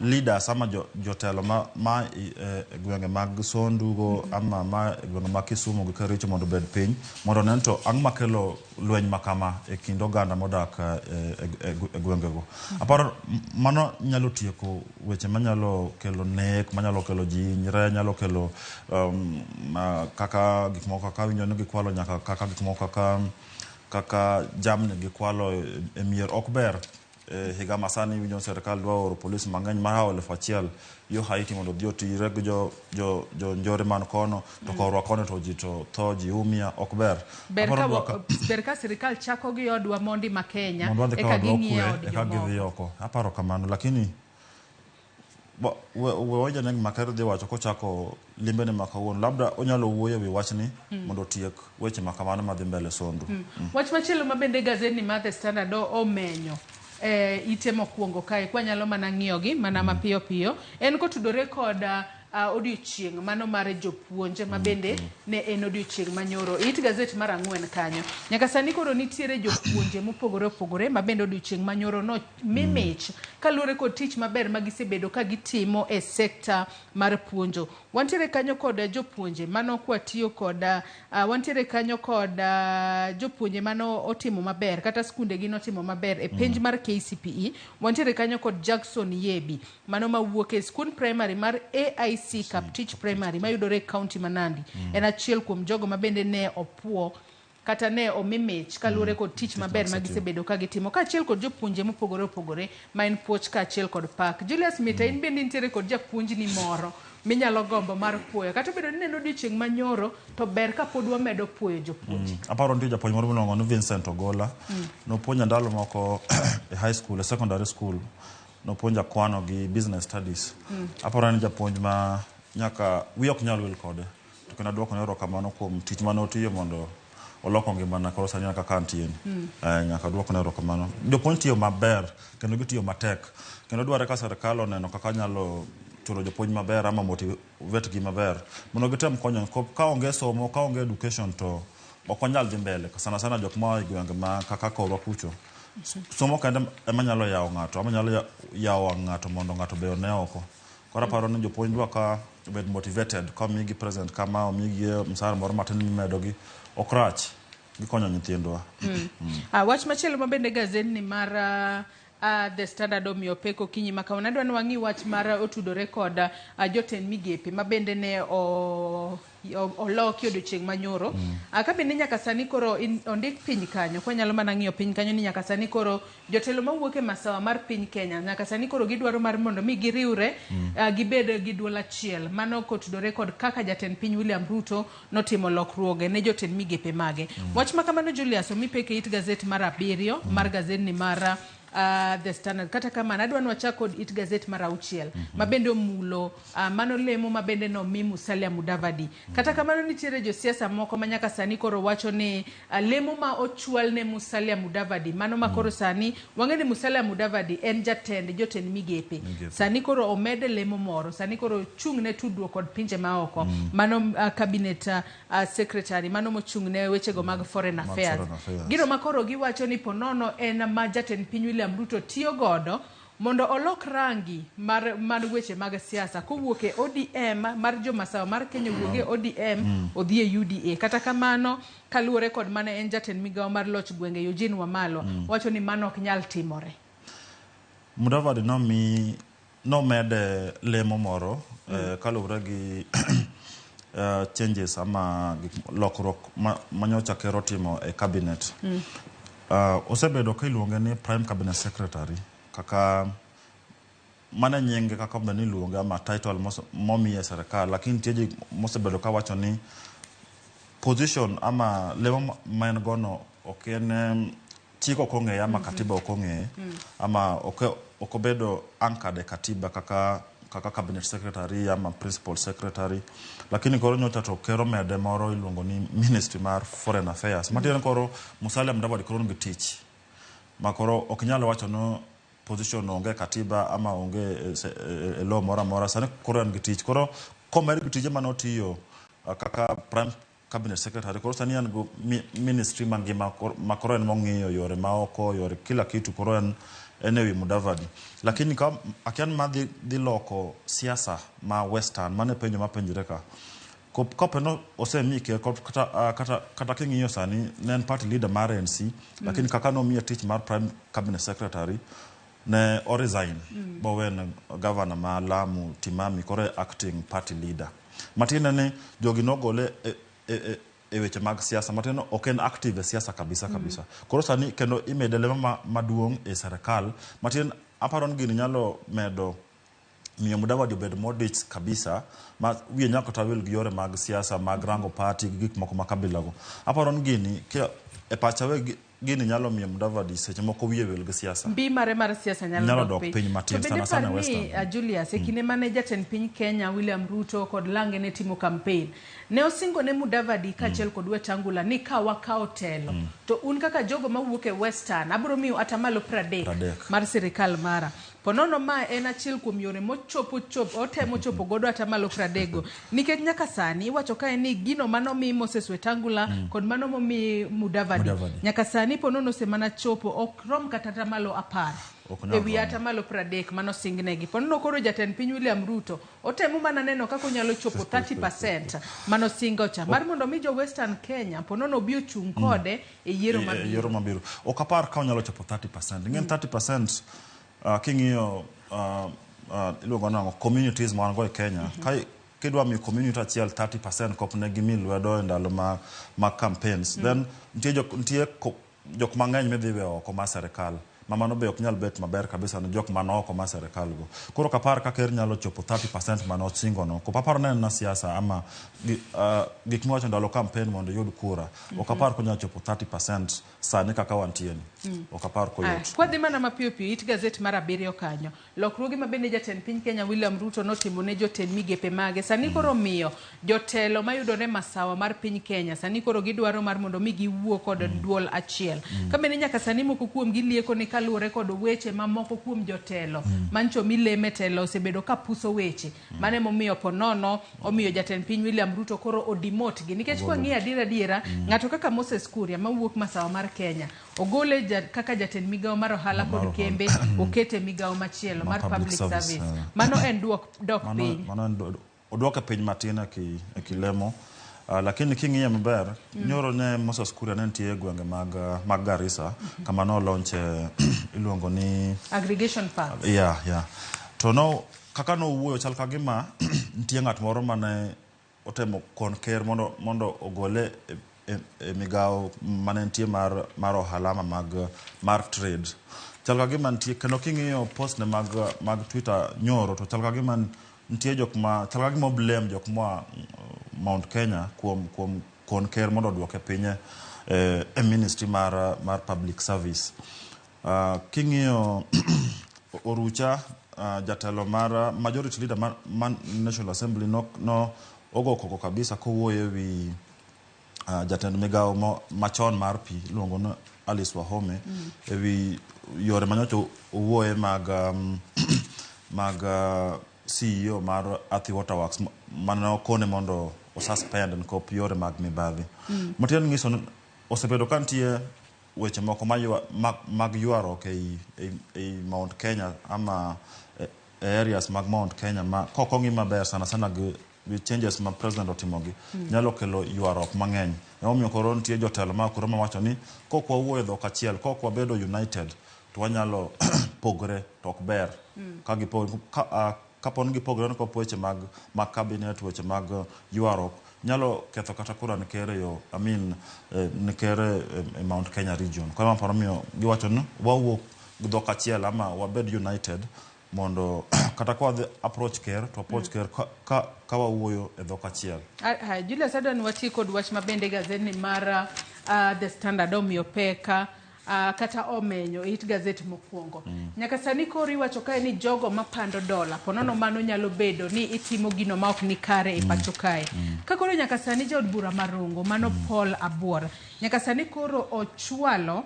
leaders ama jotelo ma gwenge mag Sondu go ama ma gwenge mag Kisumu gi Kericho mondo bed piny mondo nen to ang' makelo lweny makama e kind oganda modak e gwengego. Aparo mano nyalo tieko weche manyalo kelo nek manyalo kelo jinyre nyalo kelo kaka gik moko kaka winjo ni gikwalo nyaka kaka gik moko kaka jamni gikwalo e mier ok ber. Higa masani winjo serikal dwa oro polis mang'eny mar 1,000 yo Haiti mondo dhi otire gi jo njore man kono to korwa kono to ji to tho ji umia ok ber. Ber ka serikal chako gi odwa mondi ma Kenya eka ging'iyo od jomoko. Aparo kamano lakini wewaja neng makar dhi wacho kochako limbene makawuono labda onyalo wuoyo wi wachni mondo tiek weche makamano madhi mbele Sondu. Wach machielo mabende gazet ni mar The Standard omenyo ite mokwongo kae kwa nyalo mana ng'iyogi mana mapiyo piyo en kotudore kod odiochieng' mano mar jopuonje mabende ne en odiochieng' manyoro. It gazet mar 4 kanyo. Nyaka sani koro nitiere jopuonje mopogore opogore mabende odiochieng' manyoro no mimich kaluwore kod tich maber magisebedo ka gitimo e sekta mar puonjo. Wantiere kanyo kod jopuonje mano kwatiyo kod wantiere kanyo kod jopuonje mano otimo maber kata skunde gi notimo maber e penj mar KCPE. Wantiere kanyo kod Jackson Yebi mano mawuok e skul primary mar AIC Kaptich Primary mayudore e county Manandi. En achiel kuom jogo mabende ne opuo kata ne omimich kaluwore kod tich maber magisebedo ka gitimo kaachiel kod jopuonje mopogore opogore ma en puoch kaachiel kod pak. Julius Mita, in bende nitiere kod japuonjni moro minyalo gombo mar puoyo kata bedo ni neno odiochieng' manyoro to ber ka pod wamedo puoyo jopuonje. Aparo nitie japuonj moro miluongo ni Vincent Ogola nopuonja ndalo moko e high school, e secondary school, nopuonja kwano gi business studies. Aparo ni japuonj ma nyaka wi ok nyal wil kode to kendo duoko ne erokamano kuom tich mane otiyo mondo oloko ngimana koro sani nyaka kantie nyaka duoko ne erokamano. Jopuonj tiyo maber kendo gitiyo matek kendo dware ka sirkal oneno kaka nyalo chulo jopuonj maber ama motivate gi maber mondo gitem konyo ka onge somo, ka onge education to ok wanyal dhi mbele sana sana jok ma e gwenge ma kaka korwa kucho. Somo kende ema nyalo yawo ng'ato ama nyalo yawo ng'ato mondo ng'ato be one oko. Koro aparo ni jopuonj dwa ka bed motivated ka migi present kama omigi msara moro matin mimedogi ok rach gikonyo nyithindwa. Wach machielo mabende gazet ni mar The Standard omiyo peko kinyi maka wanadwa ni wang'i wach mar otudore kod jotend migepe mabende ne oloki odiochieng' manyoro. Kabende nyaka sani koro ondik piny kanyo kwa nyalo mana ng'iyo piny kanyo ni nyaka sani koro jotelo mawuok e masawa mar piny Kenya nyaka sani koro gidwaro mar mondo mi giriwre gibed gi duol achiel mano kotudore kod kaka jatend piny William Ruto notimo lokruoge ne jotend migepe mage. Wach makamano Julius omi peke it gazet mar 7 mar gazet ni mar The Standard. Kata kama nadwa ni wachak kod it gazet mar 6 mabende omulo mano lemo mabende no mi Musalia Mudavadi. Kata kamano nitiere josiasa moko manyaka sani koro wacho ni lemo ma ochwal ne Musalia Mudavadi mano makoro sani wang'e ni Musalia Mudavadi en jatend jotend migepe. Sani koro omede lemo moro sani koro chung' ne tudruok kod pinje maoko mano cabinet secretary mano mochung' ne wechego mag foreign affairs. Gino makoro giwacho ni ponono en ma jatend piny William Ruto tiyo godo mondo olok rangi mar weche mag siasa kowuok e ODM mar jomasawa mar Kenya wuoge ODM odhi e UDA. Kata kamano kaluwore kod mane en jatend migawo mar loch gwenge Eugene Wamalwa wacho ni mano ok nyal timore. Mudavadi nomede lemo moro kaluwore gi changes ama lokruok manyocha kero timo e cabinet. Osebedo ka iluonge ni Prime Cabinet Secretary kaka mana nyinge kaka beni iluonge ama title momiye serikal, lakini tieji mosebedo ka wacho ni position ama lemo maen gono ok en chiko kong'e ama katiba okong'e ama okobedo anchored e katiba kaka cabinet secretary ama principal secretary, lakini koro nyocha to kero mede moro iluongo ni Ministry mar Foreign Affairs. Matiende koro Musalia Mudavadi koro ngi tich makoro ok nyalo wacho no position onge katiba ama onge law mora sani koro en gi tich. Koro komer gi tije manotiyo kaka Prime Cabinet Secretary koro sani en go ministry mangima makoro en mong'iyo yore maoko yore kila kitu koro en enewi Mudavadi. Lakini ka akian madhi loko siasa ma western mane penjo mapenjire ka kopeno osemike kata king'iyo sani ne en party leader mar ANC lakini kaka nomiye tich mar Prime Cabinet Secretary ne resign bowen governor ma Lamu Timami kore acting party leader. Matine ne jogi nogole e weche mag siasa matino ok en active e siasa kabisa. Koro sani kendo imede lemo maduong' e serikal matin aparo ni gini nyalo medo miyo Mudavadi obed modich kabisa ma wiye nyako tawil gi yore mag siasa mag rango party gi gik moko makabilago. Aparo ni gini e pachawe gini nyalo miyo Mudavadi seche moko wiye wil gi siasa. Mbi mar siasa nyalo dok piny matin sana sana Western. Julius, kinde mane jatend piny Kenya William Ruto kod Lange ne timo campaign, ne osingo ne Mudavadi kachiel kod Wetangula ni ka wakao telo. To un kaka jogo mawuok e Western, abiro miyo atamalo 30 mar sirikal mara. Ponono ma en achiel kuom yore otemo chopo godo atamalo 30 nikech nyaka sani iwacho kae ni gino mano mi Moses Wetangula kod mano mi Mudavadi nyaka sani ponono semana chopo ok rom kata atamalo 10 ewi atamalo 30 mano singnegi. Ponono koro jatend piny William Ruto otemo mana neno kako nyalo chopo 30% mano singo cha mar mondo mi jo Western Kenya ponono bi ochung kode e yiero mabiro. Ok apar ka onyalo chopo 30%. Ng'en 30% king'iyo iluongo nang'o communities ma go e Kenya. Kidwa mi community achiel 30% kop ne gimi lwedo e ndalo ma campaigns. Then nitie jok mang'eny midhiwe oko ma serikal. Mamano be ok nyal bet maber kabisa ne jok mano oko ma serikal go. Koro kapar ka ker nyalo chopo 30% mano chingo no. Kopapar ne na siasa ama gik mwacho ndalo campaign mondo yud kura. Okapar ko nyalo chopo 30% sani kaka wantie ni. Okapar ko yot. Kwa dhima na mapiyo it gazet mara biriyo kanyo. Lokruoge mabende jatend piny Kenya William Ruto notimo ne jotend migepe mage. Sani koro miyo jotelo mayudore masawa mar piny Kenya. Sani koro gidwaro mar mondo mi giwuo kod duol achiel. Kamene nyaka sani moko kuom gilieko ni kaluwore kod weche mamoko kuom jotelo mancho mileme telo osebedo ka puso weche mane momiyo ponono omiyo jatend piny William Ruto koro odimot gi nikech kwa ng'iyo adiera ng'ato kaka Moses Kuria mawuok masawa mar Kenya ogole kaka jatend migawo mar ohala kod kembe okete migawo machielo mar public service. Mano en dok piny. Mano oduoka piny matin e kilemo. Lakini king'iyo maber nyoro ne Moses Kuria ne nitie gwenge mag Garissa kama no launch iluongo ni aggregation funds. Yeah. To no kaka no wuoyo chal ka gima nitie ng'at moro mane otemo kon ker mondo ogole e migawo mane nitie mar ohala mar trade. Chal ka gima nitie kendo king'iyo post ne mag Twitter nyoro to chal ka gima nitie chal ka gima blame jok ma Mount Kenya kuom kon ker mondo duoke pinye e ministry mar public service. King'iyo Orucha jatelo mar majority leader man National Assembly no ogo koko kabisa kowuoyo wi jatend migawo machon mar pi luongo no Alice Wahome ewi yore manyocho owuoye mag CEO mar Athi Waterworks mano kone mondo suspend nkop yore mag mibadhi. Motian ngiso osebedo kantie weche moko mag yuarok ei Mount Kenya ama areas mag Mount Kenya ma kokongi maber sana gi changes ma president otimogi nyalo kelo yuarok mang'eny. Omiyo koro nitie jotelo ma koro mawacho ni kokwa wuoyo dhok achiel kokwa bedo united to wanyalo pogre to ok ber ka kapon gipogre ko weche mag cabinet weche mag yuarok nyalo ketho kata kura ne kere yo ne kere e Mount Kenya region. Kwa ma paro miyo giwacho no wawuok dhok achiel ama wabed united mondo kata kwa approach ker to approach ker ka wawuoyo e dhok achiel. Julius Adan wati kod wach mabende gazeti mar The Standard omiyo peka kata omenyo it gazeti mokwongo. Nyaka sani kori wacho kae ni jogo mapando dola ponono mano nyalo bedo ni itimo gino ma ok ni kare e pacho kae. Ka koro nyaka sani jaod bura marungo mano Paul Abuora nyaka sani koro ochwalo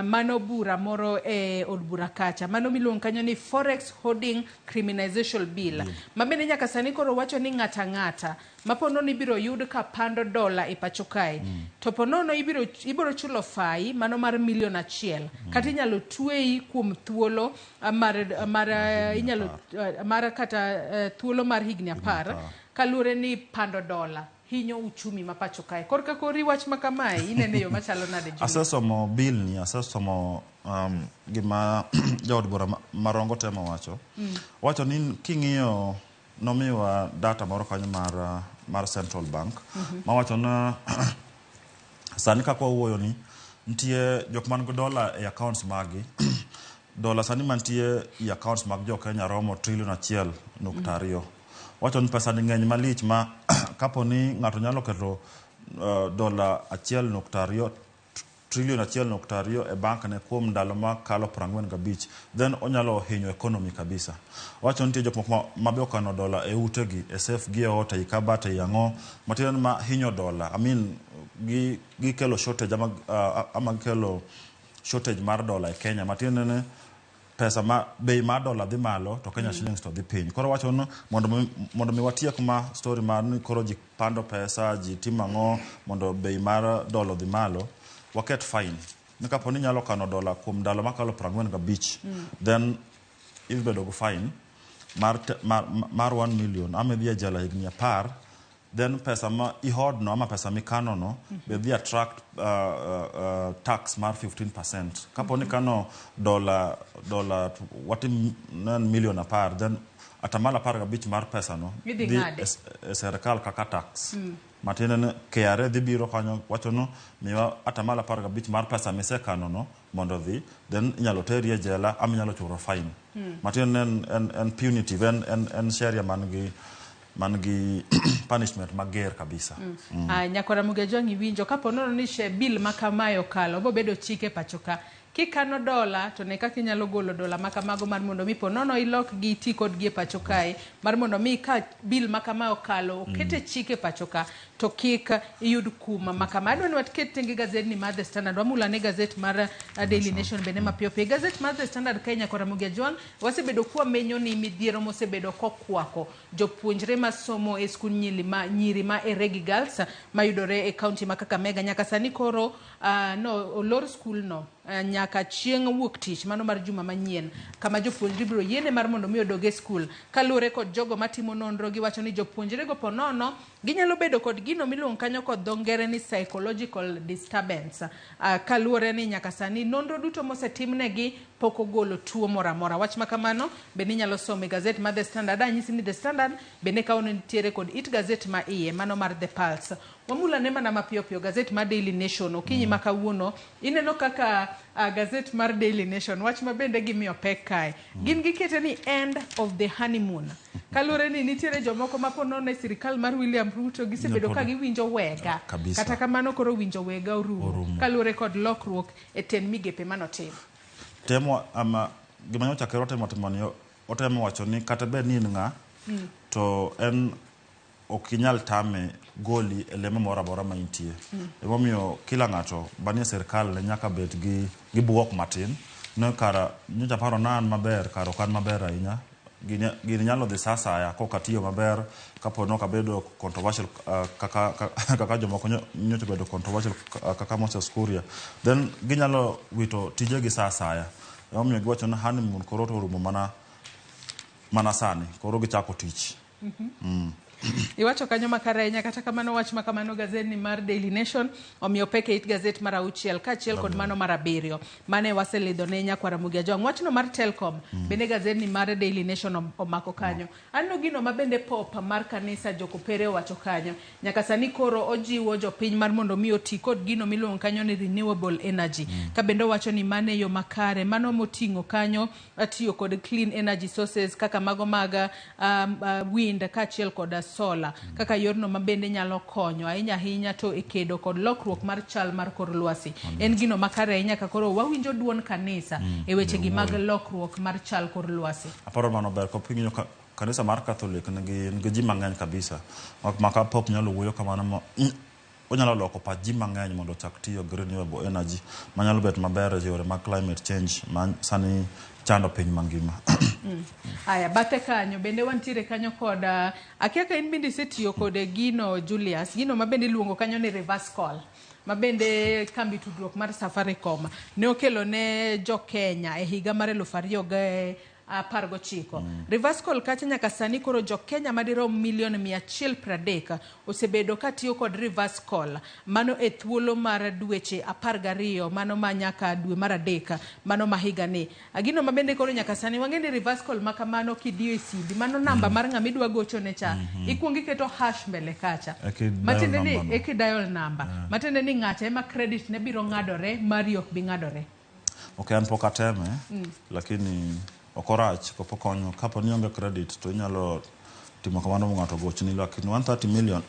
mano bura moro e od bura kacha mano miluongo kanyo ni Forex Holding Criminalization Bill mabende nyaka sani koro wacho ni ng'ata mapono ni biro yud ka pando dola e pacho kae to ponono ibiro chulo fai mano mar $1,000,000 kata inyalo twei kuom thuolo mar kata thuolo mar higni 10 kalure ni pando dola hinyo uchumi mapacho kae. Korka kori wach makamae inene yo machalo nade juu. Asesomo bill ni asesomo gima jaod bura marongo temo wacho ni king'iyo nomiwa data moro kanyo mar Central Bank mawacho na sani kako wuoyo ni nitie jok man go dola e accounts magi dola sani mantie e accounts mag jo Kenya romo $1.2 trillion. Wacho ni pesa ni ng'eny malich ma kapo ni ng'ato nyalo keto dola $1.2 trillion achiel nukta ariyo e bank ne kuom ndalo ma kalo 45, then onyalo hinyo economy kabisa. Wacho nitie jok moko mabe okano dola e utegi e safe gi e ot e kabata e yango matiende ma hinyo dola. I mean gi kelo shortage ama kelo shortage mar dola e Kenya matiende ne pesa ma bei mar dola dhi malo to Kenya shillings to dhi piny. Koro wacho no mondo mi watiek ma story mar ni koro ji pando pesa ji timo ang'o mondo bei mar dola dhi malo, waket fine. Ni kapo ni nyalo kano dola kuom ndalo makalo 45, then ibedo go fine mar 1 million ama dhi jela higni 10, then pesa ma ihodno ama pesa mikano no be dhi attract tax mar 15%. Kapo ni kano dola what million 10, then atamala 15 mar pesa no dhi serikal kaka tax. Matiende ne KRA dhi biro kanyo wacho no miwa atamala 15 mar pesa misekano no mondo dhi, then inyalo teri e jela ama inyalo chulo fine. Matiende en punitive en sheria mangi punishment mager kabisa. Nyakora Mugejongi winjo kapo nono ni she bill makamayo kalo bo bedo chike pachoka kikano dola to ne kaka inyalo golo dola makamago mar mondo mi po nono ilok gi ti kod gi pachokae mar mondo mi ka bill makamayo kalo kete chike pachoka to kik iyud kuma makama. Adwa ni watket tenge gazet ni mar The Standard wamula ne gazet mar Daily Nation bene mapiyo piyo. Gazet mar The Standard Kenya Kora Mugejon wasebedo kuwa menyo ni midhiero mosebedo kokwako jopuonjre masomo e skul nyiri ma Eregi Girls mayudore e county ma Kakamega nyaka sani koro olor skul no nyaka chieng' wuok tich mano mar juma manyien kama jopuonjre biro yiene mar mondo mi odoge skul. Kalure kod jogo matimo nonro giwacho ni jopuonjre go ponono ginyalo bedo kod gino miluongo kanyo kod dho ngere ni psychological disturbance. Kalure ni nyaka sani nonro duto mosetimnegi pok ogolo tuo moramora. Wach makamano be ninyalo somo e gazet mar The Standard. Anyisi ni The Standard bende kaono nitiere kod it gazet ma iye mano mar The Pulse. Wamula ne mana mapiyo piyo gazet mar Daily Nation okinyi makawuono ineno kaka gazet mar Daily Nation wach mabende gimiyo pek kae gin gikete ni end of the honeymoon. Kalure ni nitiere jomoko mapono ne sirikal mar William Ruto gisebedo ka giwinjo wega kata kamano koro winjo wega orumo kalure kod lokruok e ten migepe manotim. Temo ama gimanyo chakero temo otemo wacho ni kata be ni nga to en okinyal tame goli eleme mora ma intie. Emomiyo kila ng'ato banie serikal ne nyaka bet gi buok matin no kara nyocha paro nan maber karo kan maber ahinya gini nyalo dhi sasa ya ko katiyo maber kapo no kabedo controversial kaka jomoko nyocha bedo controversial kaka Moses Kuria, then ginyalo wito tije gi sasa ya. Emomiyo giwacho na honeymoon koro to rumo mana sani koro gichako tich. Iwacho kanyo makarenya kata kamano wach makamano gazet ni mar Daily Nation omiyo peke it gazet mar auchiel kachiel kod mano mar abiriyo mane waselidho ne Nyakwara Mugejongi. Wachno mar Telcom bende gazet ni mar Daily Nation omako kanyo. Anno gino mabende pop mar kanisa jokopere wacho kanyo nyaka sani koro ojiwo jopiny mar mondo mi oti kod gino miluongo kanyo ni renewable energy ka bende wacho ni mane yo makare mano moting'o kanyo atiyo kod clean energy sources kaka mago mag wind kachiel kod sola kaka yorno mabende nyalo konyo ahinya to ekedo kod lokruok mar chal mar kor lwasi. En gino makare ahinya ka koro wawinjo duon kanisa e weche gi mag lokruok mar chal kor lwasi. Aparo mano ber ko pinyo kanisa mar Catholic ngi ji mang'eny kabisa maka pop nyalo wuoyo kamano onyalo loko pa ji mang'eny mondo chak tiyo gi renewable energy manyalo bet maber e yore mag climate change sani chando piny mangima. Aya bathe kanyo bende wantiere kanyo kod akia ka in bende setiyo kod gino Julius gino mabende luongo kanyo ni reverse call mabende kambi tudruok mar Safaricom ne okelo ne jo Kenya e higa mar 2019. Reverse call kacha nyaka sani koro jo Kenya madirom milion 130 osebedo katiyo kod reverse call mano e thuolo mar dweche 12 mano ma nyaka dwe mar adek mano ma higa ni. Agino mabende koro nyaka sani wang'eni reverse call makamano kidiyo e simbi mano namba mar ng'ama idwa gocho ne cha ikuongo iketo hash mbele kacha matende ni dial number matende ni ng'ate ema credit ne biro ng'adore mari ok bi ng'adore. Okay, an pok ateme lakini okorach kopokonyo kapo ni onge credit to inyalo timo kamano mo ng'ato goch ni lakini 130 million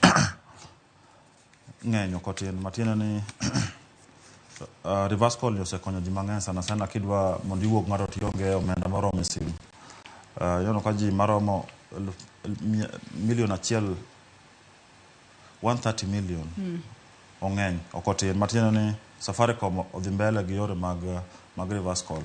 ng'enyo kotin matiene ni reverse call osekonyo ji mang'eny sana sana kidwa mondo iwuog ng'ato tionge omenda maromo e simu. Yono ka ji maromo milion achiel 130 million ong'eny okotin matiende ni Safaricom odhi mbele gi yore mag reverse call.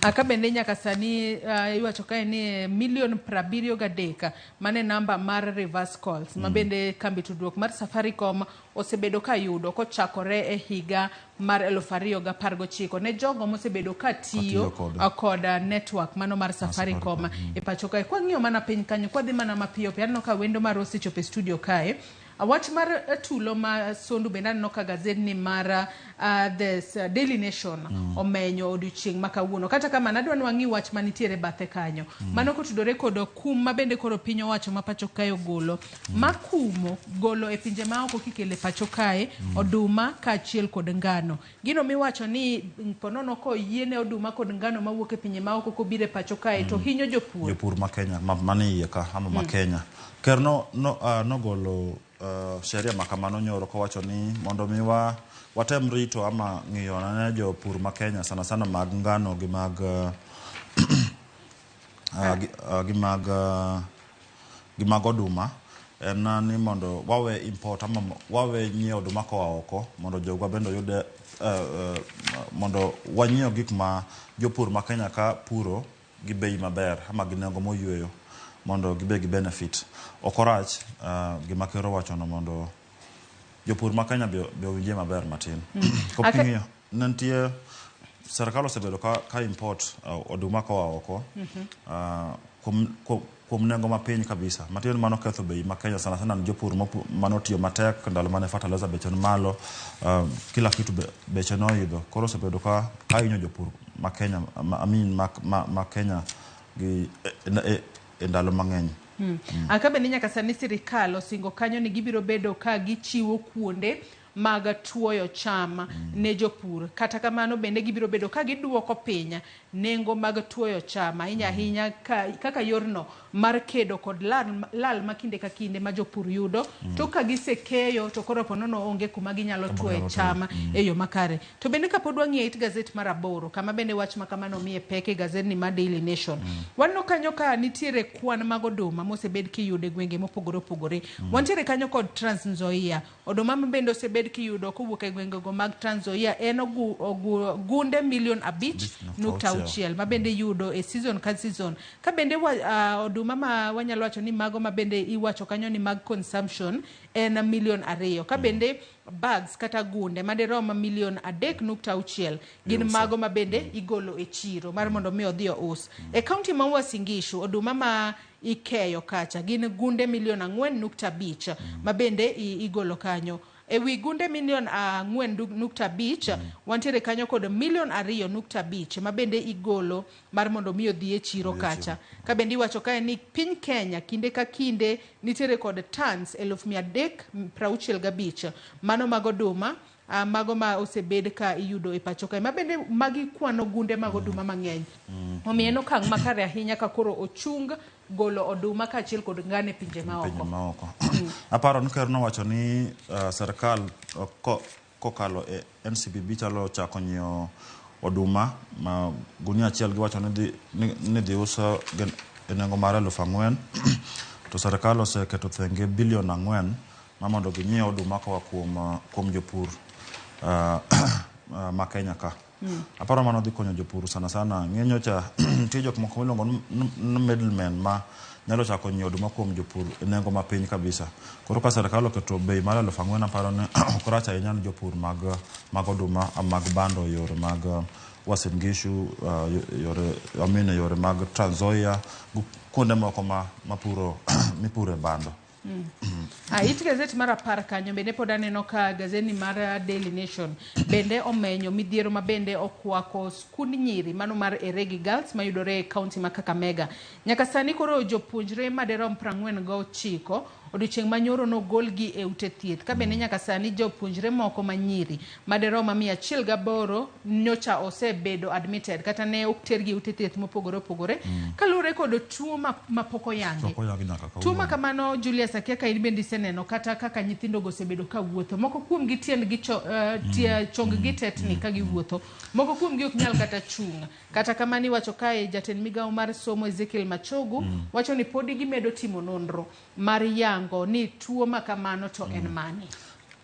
Aka bende nyaka sani iwacho kae ni milion 73 mane namba mar reverse calls ma bende kambi tudruok mar Safaricom osebedo ka yudo kochakore e higa mar 2019 ne jogo mosebedo ka tiyo koda network mano mar Safaricom e pacho kae. Kwa ng'iyo mana piny kanyo kwa dhi mana mapiyo piyo anno ka wendo mar Rosi chope studio kae. Wach mar tulo ma sondu benda no ka gazedni mar this Daily Nation omenyo odiochieng' makawuono kata kama nadwa nwangi wach manitiere bathe kanyo mano kotudore kod kum ma bende koro piny owacho ma pacho kae ogolo makumo golo e pinje ma oko kikele pacho kae oduma kaachiel kod ngano. Gino miwacho ni ponono ko yiene oduma kod ngano mawuok e pinje ma oko kobire pacho kae to hinyo jopur ma Kenya mani yeka ama ma Kenya. Ker no golo sheria makamano nyoro kowacho ni mondo miwa watem rito ama ng'iyo na jopur ma Kenya sana sana mag ngano gi mag oduma en ni mondo wawe import ama wawe nyiewo oduma koa oko mondo jogwa bendo yude mondo wanyiew gik ma jopur ma Kenya ka puro gi bei maber ama gi nengo moyweyo mondo gibe gi benefit. Okorach gima kero wacho no mondo jopur ma Kenya be owinje maber matin. Koping'io nantie serikal osebedo ka import oduma koa oko kuom nengo mapiny kabisa matin mano ketho bei ma Kenya sana sana jopur manotiyo matek ndalo mane fertilizer beche ni malo kila kitu beche no idho koro osebedo ka hinyo jopur ma Kenya ma Kenya gi ndalo mang'eny. Akabe ni nyaka sani sirikal osingo kanyo ni gibiro bedo ka gichiwo kuonde mag tuoyo cham ne jopur kata kamano bende gibiro bedo ka giduoko piny nengo mag tuoyo cham ahinya kaka yorno mar kedo kod lal makinde ka kinde ma jopur yudo to ka gisekeyo to koro ponono onge kuma ginyalo tuoyo cham e yo makare. To bende kapod wang'iyo it gazet mar 8 kama bende wach makamano mie peke gazedni mar Daily Nation wanno kanyo ka nitiere kwan mag oduma mosebed kiyude gwenge mopogore opogore wantiere kanyo kod Trans Nzoia oduma bende osebed kiyudo kowuok e gwengego mag Trans Nzoia en gunde milion 5.6 ma bende yudo e season ka season ka bende oduma ma wanyalo wacho ni mago ma bende iwacho kanyo ni mag consumption en milion 2 ka bende bags kata gunde madirom milion 3.6 gin mago ma bende igolo e chiro mar mondo mi odhi us e county ma Uasin Gishu oduma ma ikeyo kacha gin gunde milion 4.5 ma bende igolo kanyo e wi gunde milion 4.5 wantiere kanyo kod milion 2.5 ma bende igolo mar mondo mi odhi e chiro kacha ka bende iwacho kae ni piny Kenya kinde ka kinde nitiere kod tons 365 mano mag oduma mago ma osebed ka iyudo e pacho kae ma bende magi kwano gunde mag oduma mang'eny omiyo en okang' makare ahinya ka koro ochung golo oduma kaachiel kod ngano e pinje maoko. Aparo ni ker nowacho ni serikal kokalo e NCBB chalo chako nyiewo oduma ma gunia achiel giwacho ni dhi uso e nengo mar 4,000 to serikal oseketo thenge bilion 4 ma mondo ginyiew oduma koa kuom jopur ma Kenya ka. Aparo mano dhi konyo jopur sana sana ng'enyo cha tie jok moko miluongo ni middleman ma nyalo chako nyiewo oduma kuom jopur e nengo mapiny kabisa. Koro ka serikal oketo bei mar 4,000 aparo ni okoracha ahinya ni jopur mag oduma mag bando yore mag Uasin Gishu yore mag Trans Nzoia kuonde moko mipure bando. It gazet mar 10 kanyo bende pod aneno ka gazeti mar Daily Nation bende omenyo midhiero ma bende okwako skund nyiri mano mar Eregi Girls mayudore e county ma Kakamega. Nyaka sani koro jopuonjre maderom 49 odiochieng' manyoro nogolgi e ute thieth ka bende nyaka sani jopuonjre moko manyiri maderoma 108 nyocha osebedo admitted kata ne oktergi e ute thieth mopogore opogore kaluwore kod tuo mapok oyangi. Tuo ma kamano Julius akia ka in bende iseneno kata kaka nyithindo osebedo ka wuotho, moko kuom gi tiendgi chong gi tetni ka giwuotho, moko kuom gi ok nyal kata chung'. Kata kamano iwacho kae jatend migawo mar somo Ezekiel Machogu wacho ni podi gimedo timo nonro mar yango ni tuo ma kamano to en mane.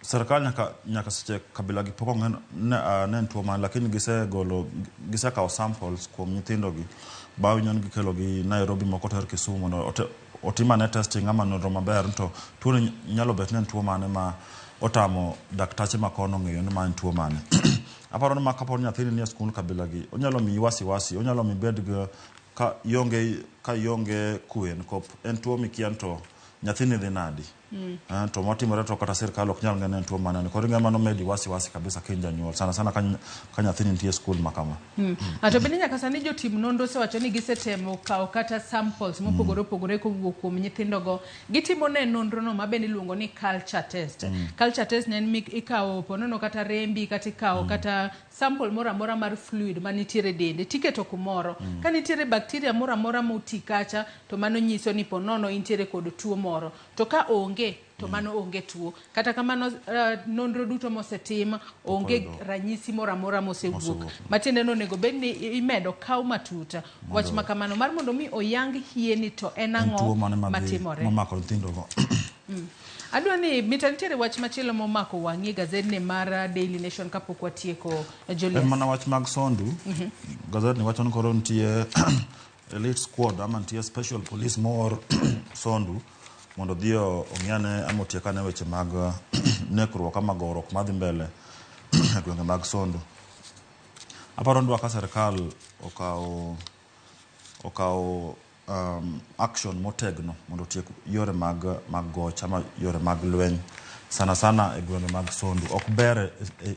Serikal nyaka seche kabila gi poko ne tuo man, lakini gisekawo samples kuom nyithindo gi bawo nyon gi kelo gi Nairobi moko ter Kisumu no otimane testing ama nonro maber to tuo nyalo bet ne tuo mane ma otamo daktache makono ng'eyo ni man tuo mane. Aparo ni makapo nyathini ni skul kabila gi onyalo mi wasi onyalo mi bed ka yonge kuen kop en tuo mikian to nyathini dhi nadi. To motimore to kata serikal ok nyal ng'ene tuo mane koro ng'ama no medi wasi kabisa kinja nyuol sana ka nyathini nitie skul makama. To bende nyaka sani jotim nonro osewacho ni gisetemo kawo kata samples mopogore opogore kowuok kuom nyithindo go. Gitimo ne nonro no mabende iluongo ni culture test. Culture test ne ikawo ponono kata rembi kata ikawo kata sample moro amora mar fluid manitiere dende tiketo kumoro. Ka nitiere bakteria moro amora moti kacha to mano nyiso ni ponono intiere kod tuo moro. To ka onge to mano onge tuo. Kata kamano nonro duto mosetim onge ranyisi moro amora mosewuok. Matiende no nego bed ni imedo kaw matuta wach makamano mar mondo mi oyang hieni to en ang'o matimore. Momako nyithindo go. Adwa ni mitantiere wach machielo momako wang'i gazedni mar Daily Nation kapok watieko Julius. Mana wach mag Sondu. Gazedni wacho ni koro nitie elite squad ama nitie special police more Sondu mondo dio ong'ane amotiekane weche mag nekruok ama gorok madhi mbele e gwenge mag Sondu. Aparo ndwa ka serikal okawo action motegno mondo tiek yore mag goch ama yore mag lweny sana e gwenge mag Sondu. Ok ber e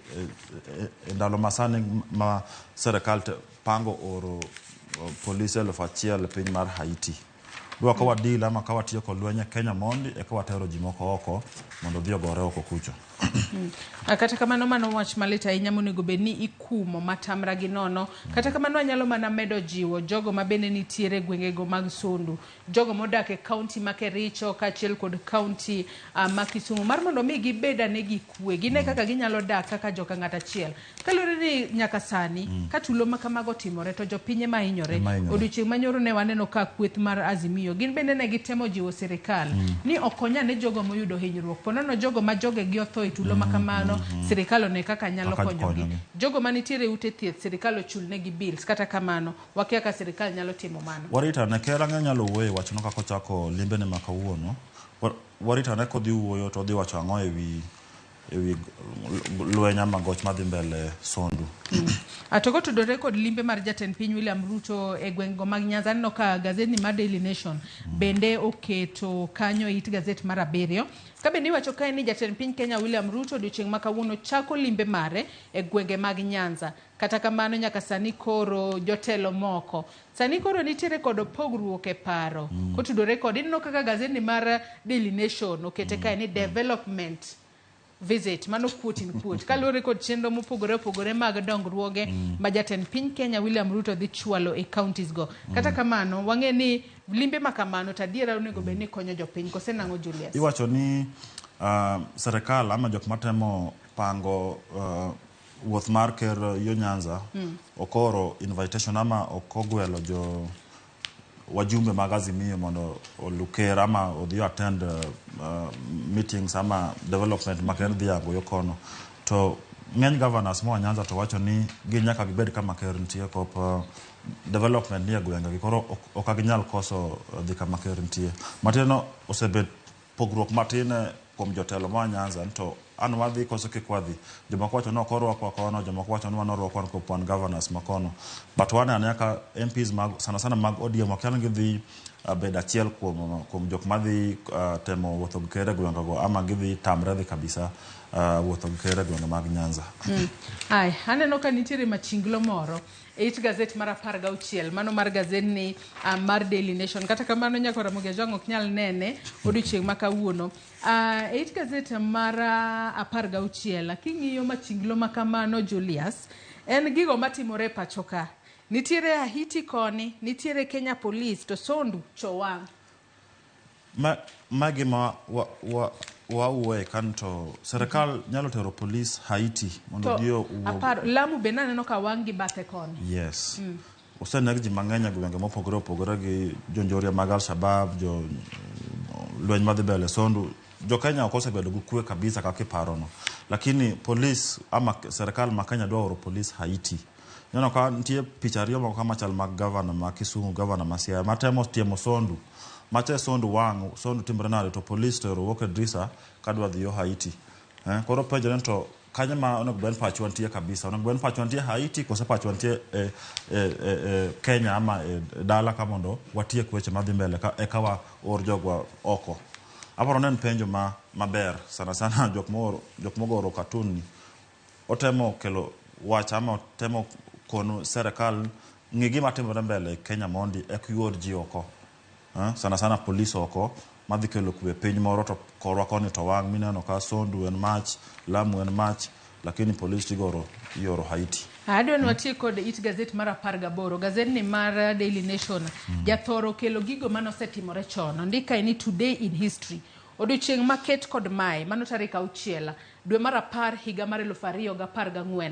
ndalo masani ma serikal pango oro polisi 1,000 e piny mar Haiti. Dwa ka wadila ama ka watiyo kod lweny Kenya mondi e ka watero ji moko oko mondo dhi ogore oko kucho. Kata kamano mano wach malit ahinya monego bed ni ikumo matamra gi nono. Kata kamano anyalo mana medo jiwo jogo mabende nitiere gwengego mag Sondu, jogo modak e kaunti ma Kericho kaachiel kod kaunti ma Kisumu mar mondo mi gibeda ne gikwe gine kaka ginyalo dak kaka joka ng'at achiel. Kalure ni nyaka sani ka tulo ma kamago timore to jopinye mahinyore. Odiochieng' manyoro ne waneno ka kweth mar Azimio gin bende ne gitemo jiwo serikal ni okonya ne jogo moyudo hinyruok. Ponono jogo ma joge gi otho tulo makamano serikal ne kaka nyalo konyogi. Jogo manitiere ute thieth serikal ochul negi bills kata kamano wakia ka serikal nyalo timo mano. Warita ne kera nyalo wuoye wacho no kako chako limbe ne makawuono. Warita ne kodhi wuoyo to dhi wacho ang'o ewi lwenya magoch madhi mbele Sondu. Atoko tudore kod limbe mar jatend piny William Ruto e gwengo mag Nyanza no ka gazeti mar Daily Nation bende oketo kanyo it gazet mar 7. Kabende iwacho kae ni jatend piny Kenya William Ruto odiochieng' makawuono chako limbe mare e gwenge mag Nyanza. Kata kamano nyaka sani koro jotelo moko sani koro nitiere kod pogruok e paro. Kotudore kod inno kaka gazeti mar Daily Nation okete kae ni development visit mano quote in quote kalore kod chenro mopogore opogore mag dongruoge ma jatend piny Kenya William Ruto dhi chwalo e counties go. Kata kamano wang'e ni limbe makamano tadiera onego bed ni konyo jopiny kose nang'o Julius. Iwacho ni serikal ama jok matemo pango wuoth mar ker yo Nyanza okoro invitation ama okogwelo jo wajumbe mag Azimio mondo oluker ama odhi attend meetings ama development maker dhiango yokono. To ng'eny governors mo Nyanza to wacho ni ginyaka gibed kama ker nitie kop development ni gwenge gi koro ok ginyal koso dhi kama ker nitie. Matino osebet pogruok matine kuom jotelo mo Nyanza to an wadhi koso kikwadhi joma kwacho no koro kwa kono joma kwacho no wanoro kwa kopon governors makono but wana anaka MPs mag sana mag ODM wakian gidhi bed achiel kuom jok madhi temo wuotho kere gwengago ama gidhi tamre dhi kabisa wuotho gi ker e gwenge mag Nyanza. Ai, aneno ka nitiere machinglo moro e it gazet mar 16 mano mar gazet ni mar Daily Nation. Kata kamano nyako Ramogi Tv ok nyal nene odiochieng' ma kawuono. E it gazet mar 16 king'iyo machinglo ma kamano Julius, en gigo matimore pacho ka. Nitiere Ahiti koni, nitiere Kenya Police to Sondu chowang'. Magi ma wauwe kanto serikal nyalo tero police Haiti mondo dio aparo Lamu be naneno ka wang' gi bathe koni. Yes. Oseneg ji mang'eny e gwenge mopogore opogore gi jonjoria mag Al-Shabaab, jo lweny madhi mbele Sondu. Jo Kenya ok osebedo gi kwe kabisa kaka iparono. Lakini police ama serikal ma Kenya dwa oro police Haiti. Neno ka nitie picha ariyo moko kama chal mag governor ma Kisumu, governor ma Siaya matemo tiemo Sondu. Mache Sondu wang', Sondu timbre nade to police to woke Drisa kadwa dhiyo Haiti. Koro penjo to kanye ma onego ben pacho nitie kabisa. Onego ben pacho nitie Haiti kose pacho nitie Kenya ama dala ka mondo watie weche madhi mbele ka ekawa or jogwa oko. Aparo nen penjo maber sana jok mogoro katuni. Otemo kelo wach ama otemo kono serikal ng'igi matimore mbele Kenya mondi ekuyod ji oko. Sana police oko madhi kelo kwe piny moro to korwa koni to wang' mineno ka Sondu en mach, Lamu en mach, lakini police tigoro ioro Haiti. Adwa watie kod it gazet mar 18 gazet ni mar Daily Nation jathoro kelo gigo manosetimore chon. Ndika ni Today in History. Odiochieng' maket kod Mai mano tarik 6 dwe mar 10 higa mar 2014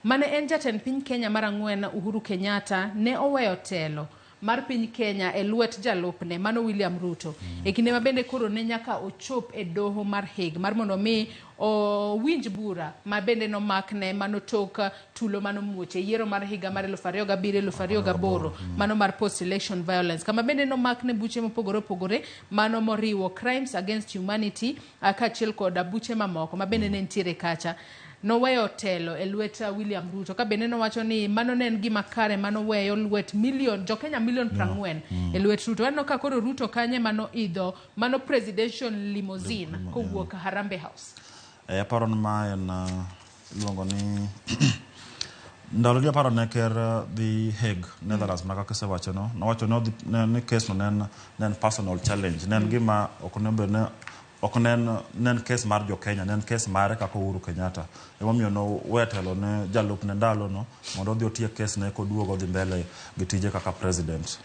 mane en jatend piny Kenya mar 4 Uhuru Kenyatta ne oweyo telo mar piny Kenya e lwet jalupne mano William Ruto. E kinde mabende koro ne nyaka ochop e doho mar Hague mar mondo mi winj bura mabende no makne mano tok tulo mano muoche yiero mar higa mar 2007-2008 mano mar post election violence. Kama bende no makne buche mopogore mano moriwo crimes against humanity kaachiel kod buche mamoko mabende ne ntiere kacha. No weyo telo e lwet William Ruto ka bende no wacho ni mano ne en gima kare mano weyo lwet jo Kenya million 40 e lwet Ruto. Ano ka koro Ruto kanye mano idho mano presidential limousine kowuok Harambee House. Aparo ma en luongo ni ndalo dia paro ne ker the Hague Netherlands maka kese wacho no wacho no ne case no nen personal challenge nen gima ok nen case mar jo Kenya nen case mare kako Uhuru Kenyatta emomiyo no wetelo ne jalup ne ndalo no mondo odhi otie case ne koduogo dhi mbele gi tije kaka president.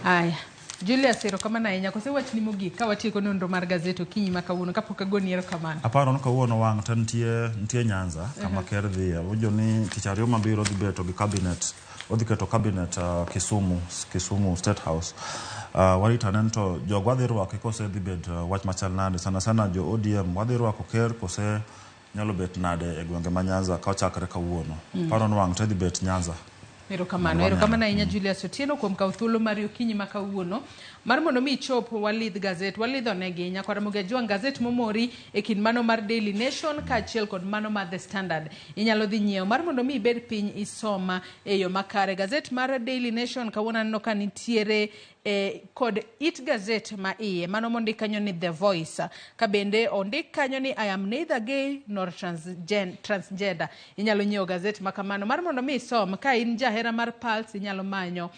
Aya Julius Sero kama na enya kose wach ni mogik ka watieko nonro mar gazeto kinyi makawuono kapok agoniero kamano. Aparo no kawuono wang' to nitie Nyanza kama ker dhie ojo ni tich ariyo mabiro dhi beto gi cabinet odhi keto cabinet Kisumu State House. Warita nento jog wadhi rwako kose dhi bet wach machal nade sana jo ODM wadhi rwako ker kose nyalo bet nade e gwenge ma Nyanza ka ochakre kawuono. Paro no wang' to dhi bet Nyanza. Ero kamano inya Julius Otieno kuom kaw thuolo mar okinyi makawuono mar mondo mi chop walidh gazet walidho negi nyako Ramogi Tv gazet momori e kin mano mar Daily Nation kaachiel kod mano mar The Standard. Inyalo dhi nyiewo mar mondo mi bed piny isoma e yo makare. Gazet mar Daily Nation kawuono no ka nitiere kod it gazet ma iye mano mondik kanyo ni The Voice ka bende ondik kanyo ni I am neither gay nor transgender. Inyalo nyiewo gazet makamano mar mondo mi isom ka in jahera mar Pulse inyalo manyo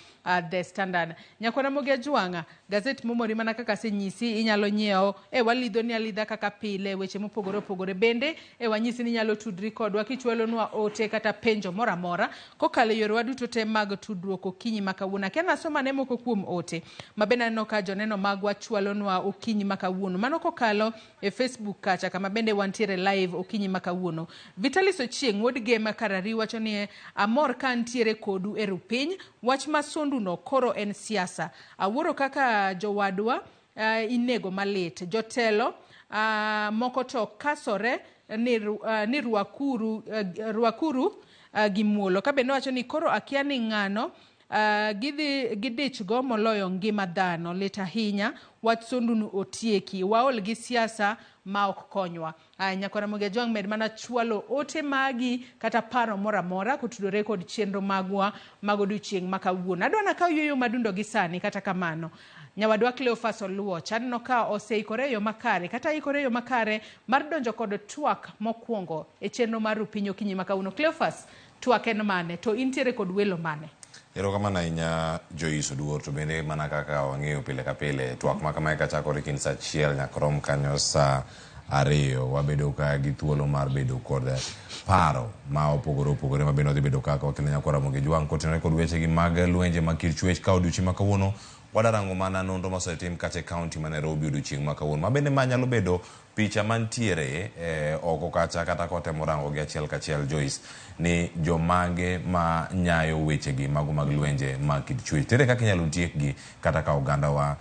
The Standard. Nyako Ramogi Tv gazet momori mana kaka senyisi inyalo nyiewo walidho ni alidha kaka pile weche mopogore bende wanyisi ni inyalo tudri kodwa kichwelonwa ote kata penjo moramora kokale yore waduto te mag tudruok okinyi makawuono kena soma ne moko kuom ote mabende no ka joneno magwa chwalonwa okinyi makawuono mano kokalo e Facebook kacha kama bende wantiere live okinyi makawuono. Vitalis Ochieng wod game karari wacho ni amor kan tiere kodu e rupiny wach ma Sondu no koro en siasa awuoro kaka jowadwa inego malit jotelo moko to kasore ni rwakuru gimuolo ka bende wacho ni koro akia ni ng'ano gidich go moloyo ngima dhano lit ahinya wach Sondu no otieki waol gi siasa ma ok konywa. Nyako Ramogi Tv med mana chwalo ote magi kata paro moramora kotudore kod chenro magwa magodiochieng' makawuono. Adwana ka yueyo madundo gi sani kata kamano nyawadwa Cleophas Oluo channo ka oseikore yo makare kata ikore yo makare mar donjo kod twak mokwongo e chenro mar Rupinyo Kinyi makauno. Cleophas, twak en mane to intiere kod welo mane? Erokamano ahinya Joyce Oduor, to bende mana kaka wang'eyo pile ka pile, twak ma kamae kachakore kind saa achiel nyaka rom kanyo saa 2 wabedo ka gi thuolo mar bedo kod paro ma opogore opogore ma bende odhi bedo kaka wakelo nyakwara Ramogi Jwang kotenore kod weche gi mag lwenje ma kir chwech ka odiochieng' ma kawuono wadarango mana nonro mosetim kata e kaunti ma Nairobi odiochieng' ma kawuono ma bende ma nyalo bedo picha mantiere oko kacha kata kotemo rango gi achiel kachiel Joyce ni jomage ma nyayo weche gi mago mag lwenje ma kir chwech tere kaka inyalo tiek gi kata ka oganda wa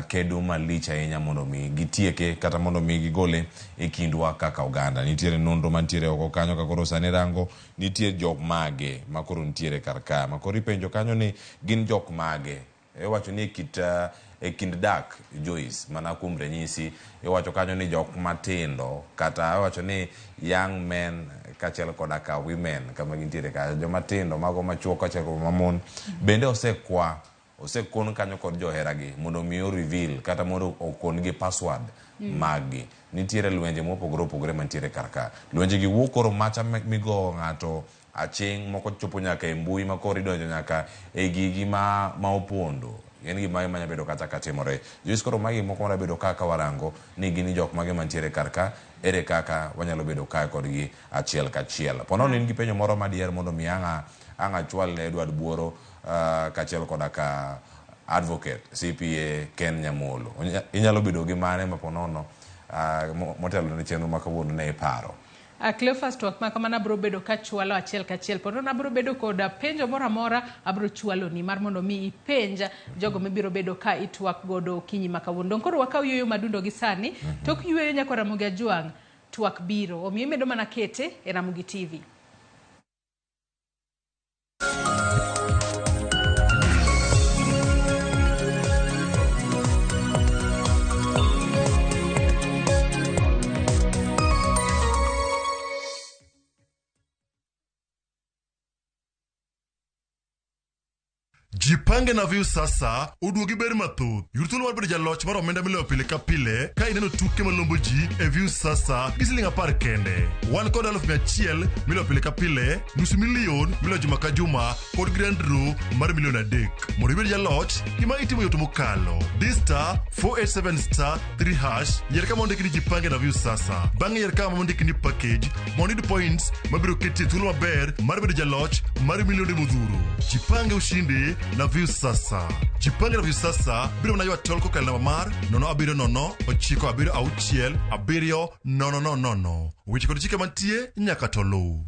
kedo malich ahinya mondo mi gitieke kata mondo mi gigole e kindwa kaka oganda. Nitiere nonro mantiere oko kanyo ka koro sani rango nitie jok mage ma koro nitiere karka ma koro ipenjo kanyo ni gin jok mage wacho ni kind dak Joyce mana kuom ranyisi wacho kanyo ni jok matindo kata wacho ni young men kachiel koda ka women kama gintiere ka joma tindo mago machuo kachiel kod mamon bende osekon kanyo kod joheragi mondo mi o reveal kata mondo okon gi password magi. Nitiere lwenje mopogore opogore mantiere karka. Lwenje gi wuok koro macha migo ng'ato aching' moko chopo nyaka e mbui ma koro idonjo nyaka e gigi ma opondo. En gima manya bedo kata katimore. Joyce koro magi moko mara bedo kaka warango ni gini jok mage mantiere karka ere kaka wanyalo bedo ka kod gi achiel kachiel. Ponono in gi penjo moro madier mondo mi anga chwal ne Edward Buoro kachiel koda ka advocate CPA Ken Nyamolo. Inyalo bedo gi mane ma ponono motelo ne chenro ma kawuono ne paro. Cleophas, twak ma kamana bro bedo ka chwalo achiel kachiel ponono abro bedo kod penjo moro amora abro chwalo ni mar mondo mi ipenja jogo mibiro bedo ka itwak godo Kinyi makawuono. Koro wakaw yueyo madundo gi sani tok yueyo nyaka Ramogi Jwang twak biro omiyo medo mana kete e Ramogi TV. Jipange na view sasa uduogi ber mathoth. Yurthuolo mar bedo jaloch mar omenda miloyo pile ka pile ka ineno tuke malombo ji e view sasa gi siling 10 kende. Wan kod 100,000 miloyo pile ka pile, $500,000 miloyo juma ka juma kod grand draw mar $1,300,000. Mondo ibed jaloch, gima itimo yot mokalo. Star 487 3# yier kama ondiki ni jipange na view sasa. Bang'e yier kama ondiki ni package mondo iyud points mabiro keti thuolo maber mar bedo jaloch mar milionde modhuro. Jipange ushindi na view sasa. Jipange na view sasa biro mna ywa tol kokal namba mar 070966700. Weche kod chike mantie nyaka tolu.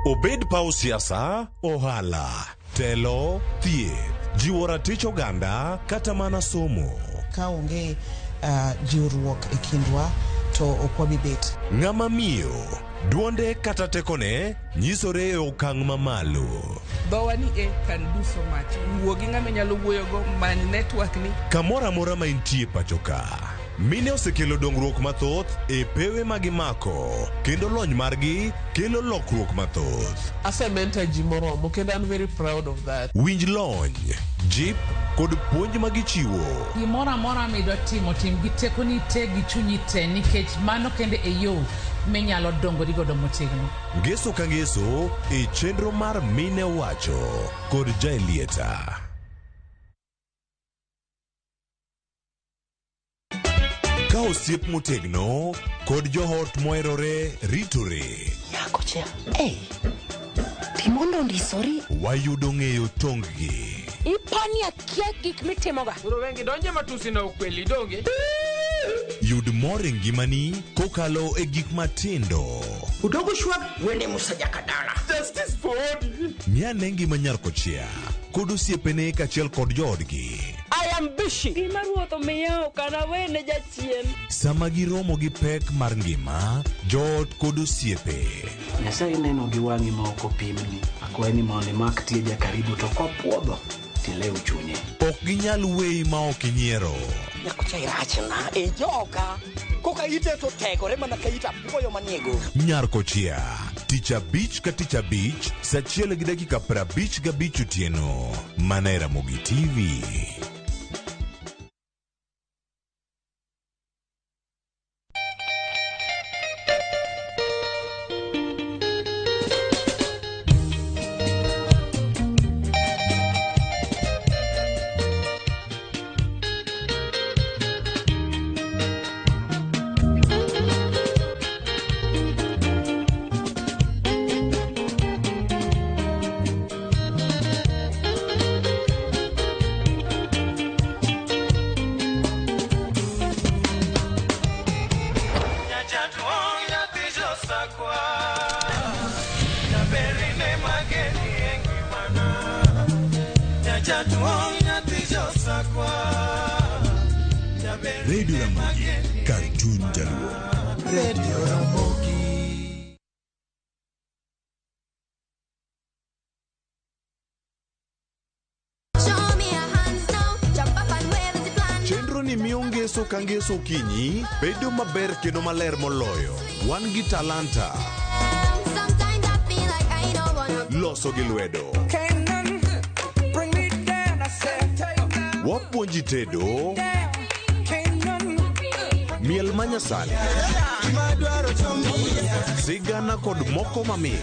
Obed pau siasa, ohala, telo, thieth, jiwo ratich oganda, kata mana somo. Ka onge jiwruok e kindwa to okwabi bet. Ng'ama miyo, duonde kata tekone, nyisore e okang' mamalo. Dhowa ni can do so much. Wuogi ng'ama nyalo wuoyogo man network ni. Kamora mora ma intie pachoka. Mine osekelo dongruok mathoth e pewe magimako kendo lony margi kelo lokruok mathoth. Asementa ji moromo kendo I'm very proud of that. Winj lony, jip kod puonj magichiwo. Gimoro amora midwa timo tim gi tekoni te gi chunyi te nikech mano kende e yo minyalo dongori godo motegno. Ngeso ka ngeso e chenro mar Mine Wacho kod Jaelieta. Ka osiep motegno kod johot moherore ritore. Yako chia. Timondo ndisori. Wayudo ng'eyo tonggi. Ipani akia gik mitimoga. Uro wengi donje matusi na ukweli donge. Yud mor e ngimani kokalo e gik matindo. Udogo shwag wende musaja kadala. Justice for all. Miane ngima nyar kochia kod osiepene kachiel kod joodgi. I am busy. Gima ruoth omiyo kana wene jachien. Sama giromo gi pek mar ngima, joot kod osiepe. Nyasaye neno gi wang'i ma ok opimni. Akwaye ni mondo imak tieja karibu to kopuodho tilew chunye. Ok ginyal weyi ma ok inyiero. Nyakucha irachna e joka. Koka ite to tegore mana ka ita puoyo maniego. Nyar Kochia, tich abich ka tich abich, saa 1:55 otieno. Mana e Ramogi TV. Radio Ramogi, Cartoon Jaluo. Radio Ramogi. Chenro ni miyo ngeso ka ngeso kinyi bedo maber kendo maler moloyo. Wan gi talanta. Loso gi lwedo. Wapuonji tedo. Miel manyasani. Sigana kod moko mamit.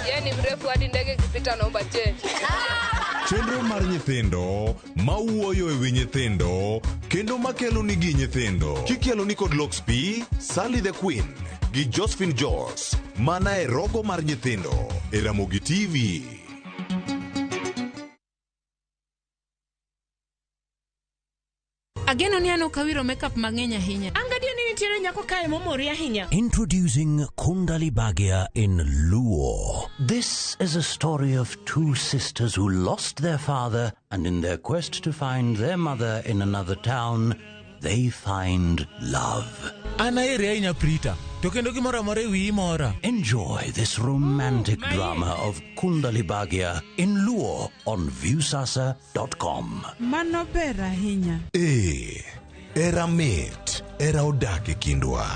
Yeye ni mrefu hadi ndege kipita naomba change. Chenro mar nyithindo mawuoyo e wi nyithindo kendo makelo ni gi nyithindo. Kikelo ni kod Loxp, Sally the Queen gi Josephine George. Mana e rogo mar nyithindo e Ramogi TV. Ageno ni ano kawiro makeup mang'eny ahinya. Angadio ni nitiere nyako kae momori ahinya. Introducing Kundali Bhagia in Luo. This is a story of two sisters who lost their father, and in their quest to find their mother in another town, they find love. Enjoy this romantic drama of Kundali Bhagia in Luo on viewsasa.com. Mano ber ahinya. Era mit, era odake kindwa.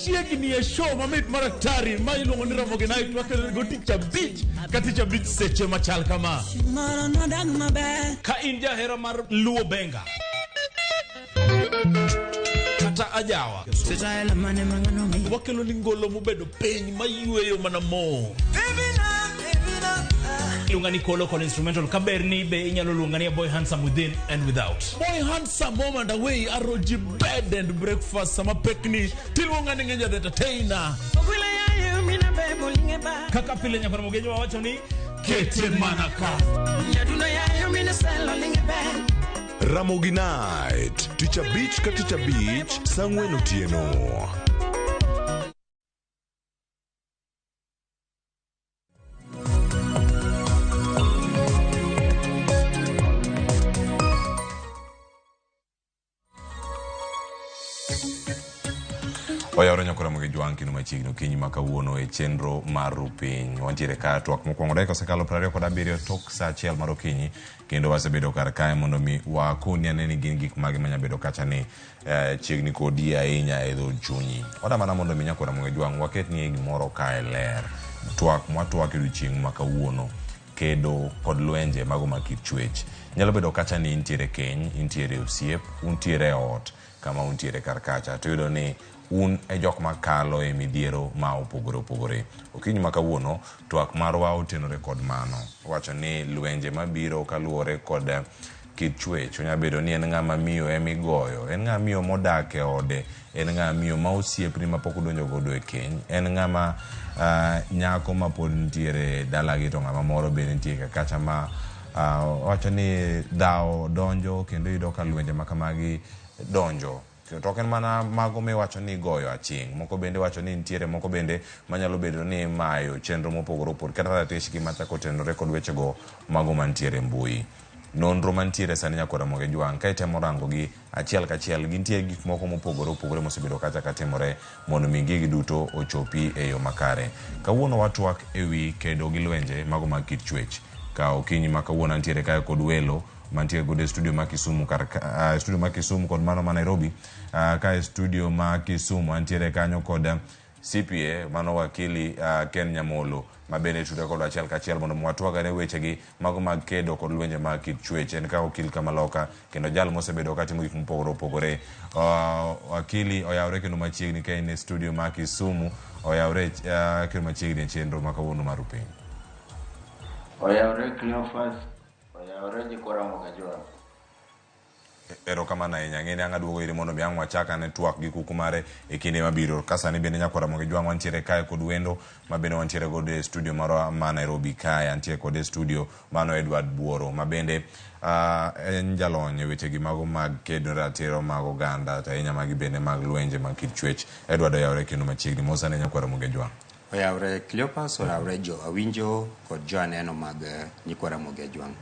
Chiegni e show mamit maraktari ma iluongo ni Ramogi Night wakelo go tich abich ka tich abich seche machal kama. Ka in jahera mar Luo Benga kata ajawa wakelo ni ngolo mobedo piny mayueyo mana mo. Lungani kolo kol instrumental kaberni be inyalo lungani Boy Handsome Within and Without. Boy Handsome moment away aroji bed and breakfast sama pekni tilungani ngenja the entertainer. Kaka pile nyakora mogenyo wacho ni kete manaka. Ramogi Night, Teacher Beach ka Teacher Beach, Sangwen otieno. Oyawre nyakora moge jwang kino machiegni kinyi makawuono e chenro mar rupiny. Wantiere ka twak mokwongo dakika osekalo 27 tok saa 1 mar okinyi kendo wasebedo kar kae mondo mi wakoni ane ni gin gik mage manya bedo kacha ni chiegni kodi ahinya e dho chunyi. Oda mana mondo mi nyakora moge jwang waket ni gimoro kae ler. Twak mwatwak e chieng' makawuono kedo kod lwenje mago makit chwech. Nyalo bedo kacha ni intiere keny, intiere osiep, untiere ot kama untiere kar kacha. Tuyudo ni un e jok makalo e midhiero ma opogore opogore. Okinyi makawuono twak marwa otenore kod mano. Wacho ni lwenje mabiro kaluwore kod kit chwech. Onya bedo ni en ng'ama miyo emigoyo, en ng'ama miyo modak e ode, en ng'ama miyo ma osiepni mapok odonjo godo e keny, en ng'ama nyako ma pod ntiere dalagi to ng'ama moro bende nitie kacha ma wacho ni dhao donjo kendo yudo ka lwenje makamagi donjo. token mana mago me wacho ni goyo aching moko bende wacho ni ntiere moko bende manyalo bedo ni mayo chenro mopogore opogore kata ratich gi machako tenore kod weche go mago mantiere mbui nonro mantiere sani nyakora Ramogi Jwang ka itemo rango gi achiel kachiel gintie gik moko mopogore opogore mosebedo kacha katimore mondo mi gigi duto ochopi e yo makare. Kawuono watwak ewi kedo gi lwenje mago mag kit chwech ka okinyi ma kawuono antiere kae kod welo mantiere kod studio ma Kisumu studio ma Kisumu kod mano ma Nairobi ka studio ma Kisumu antiere kanyo kod CPA mano wakili Ken Nyamolo mabende tude kod achiel kachiel mondo mwatwagane weche gi mago mag kedo kod lwenje mag kit chwech en ka okil Kamaloka kendo jal mosebedo katimo gik mopogore opogore wakili oyawre kendo machiegni ka in studio ma Kisumu oyawre kendo machiegni chenro ma kawuono mar piny oyawre Cleophas oyawre ji Ramogi Jwang erokamano ahinya ng'eni ang' aduogo iri mondo mi ang' wachaka ne twak gi kuku mare e kinde mabiro ka sani bende nyakwa Ramogi Jwang wantiere kae kod wendo ma bende wantiere kod studio maro ma Nairobi kae antiere kod studio mano Edward Buoro ma bende en jalony e weche gi mago mag kedo ratiro mag oganda to ahinya magi bende mag lwenje mag kit chwech. Edward oyawre kendo machiegni mosa ne nyakwa Ramogi Jwang oyawre Cleophas oyawre jo awinjo kod jo aneno mag nyikwa Ramogi Jwang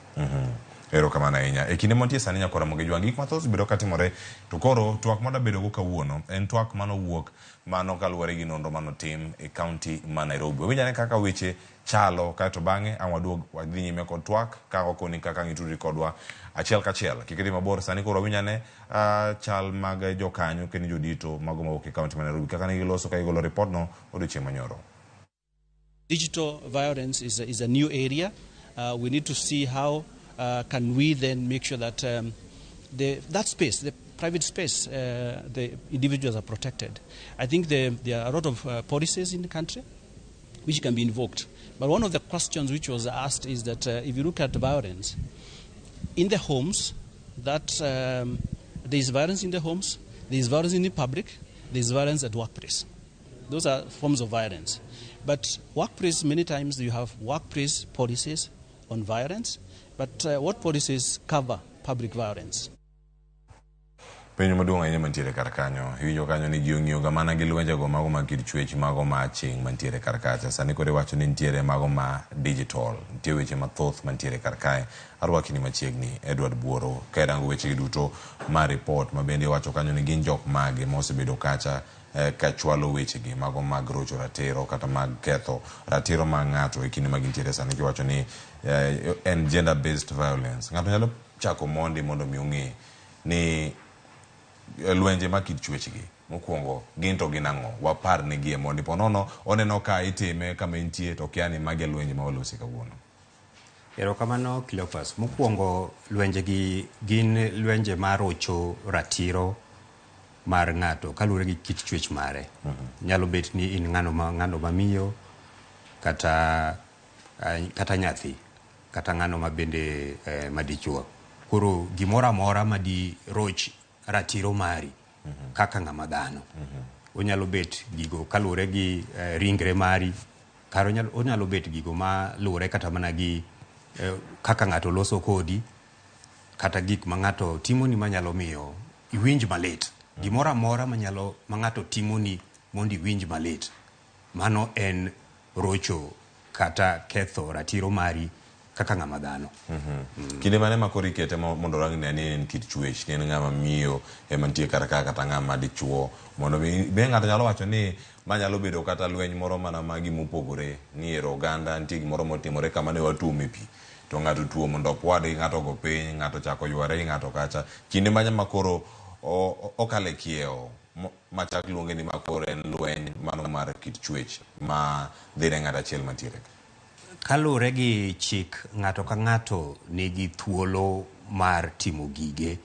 erokamano ahinya e kinde montie sani nyakwa Ramogi Jwang gik mathoth bedo katimore to koro twak moda bedo go kawuono en twak manowuok mano kaluwore gi nonro manotim e kaunti ma Nairobi. Winjane kaka weche chalo kaeto bang'e ang' waduog wadhi nyime kod twak ka wakoni kaka ng'itudri kodwa achiel kachiel kikidhi mabor sani koro winjane chal mag jokanyo kendo jodito mago mawuok e kaunti ma Nairobi kaka ne giloso ka gigolo report no odiochieng' manyoro. Digital violence is a new area. We need to see how can we then make sure that that space, the private space, the individuals are protected. I think there are a lot of policies in the country which can be invoked. But one of the questions which was asked is that if you look at the violence in the homes, that there is violence in the homes, there is violence in the public, there is violence at workplace. Those are forms of violence. But workplace, many times you have workplace policies on violence, but what policies cover public violence? Penyo maduong' ahinya mantiere kar kanyo iwinjo kanyo ni ji ong'iyo ga mana gi lwenje go mago mag kit chwech mago ma aching' mantiere kar kacha sani koro iwacho ni nitiere mago ma digital nitie weche mathoth mantiere kar kae arwaki ni machiegni Edward Buoro ka irango weche gi duto ma report ma bende iwacho kanyo ni gin jok mage mosebedo kacha ka chwalo weche gi mago mag rocho ratiro kata mag ketho ratiro mag ng'ato e kinde magintiere sani kiwacho ni en gender based violence. Ng'ato nyalo chako mondi mondo mi ong'e ni lwenje mag kit chwech gi mokwongo gin to gin ang'o wapar ne gie mondi ponono oneno ka itime kama intie to kia ni magi lwenje ma walosi kawuono. Erokamano Cleophas, mokwongo lwenje gi gin lwenje mar rocho ratiro mar ng'ato kaluwore gi kit chwech mare. Nyalo bet ni in ng'ano mamiyo kata nyathi kata ng'ano ma bende madichuo. Koro gimoro amora ma di roch ratiro mari kaka ng'ama dhano. Onyalo bet gigo kaluwore gi ringre mari karo onyalo bet gigo ma luwore kata mana gi kaka ng'ato loso kodi kata gik ma ng'ato timoni manyalo miyo iwinj malit. Gimoro amora ma ng'ato timoni mondo iwinj malit, mano en rocho kata ketho ratiro mari kaka ng'ama dhano. Kinde mane ma koro ikete mondo rang ne ni en kit chwech ni en ng'ama miyo ema nitie kar ka kata ng'ama dichuo mondo be ng'ato nyalo wacho ni manyalo bedo kata lweny moro mana magi mopogore ni ero oganda nitie gimoro motimore kama ne watuome pi to ng'ato tuo mondo opwadi ng'ato go piny ng'ato chako yware gi ng'ato kacha kinde manya ma koro okale kiewo machak luonge ni makoro en lweny mano mar kit chwech ma dhine ng'ato achiel mantiere. Kaluwore gi chik, ng'ato ka ng'ato nigi thuolo mar timo gige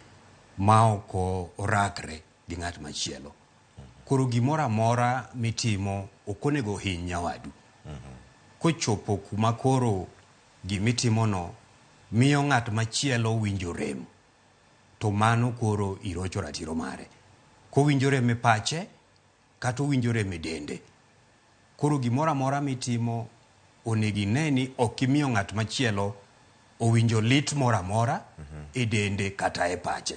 ma ok orakre gi ng'at machielo. Koro gimoro amora mitimo ok onego hiny nyawadu. Kochopo kuma koro gimitimono miyo ng'at machielo winjo rem, to mano koro irocho ratiro mare. Kowinjo rem e pache kata owinjo rem e dende. Koro gimoro amora mitimo onego ine ni ok imiyo ng'at machielo owinjo lit moro amora e dende kata e pache.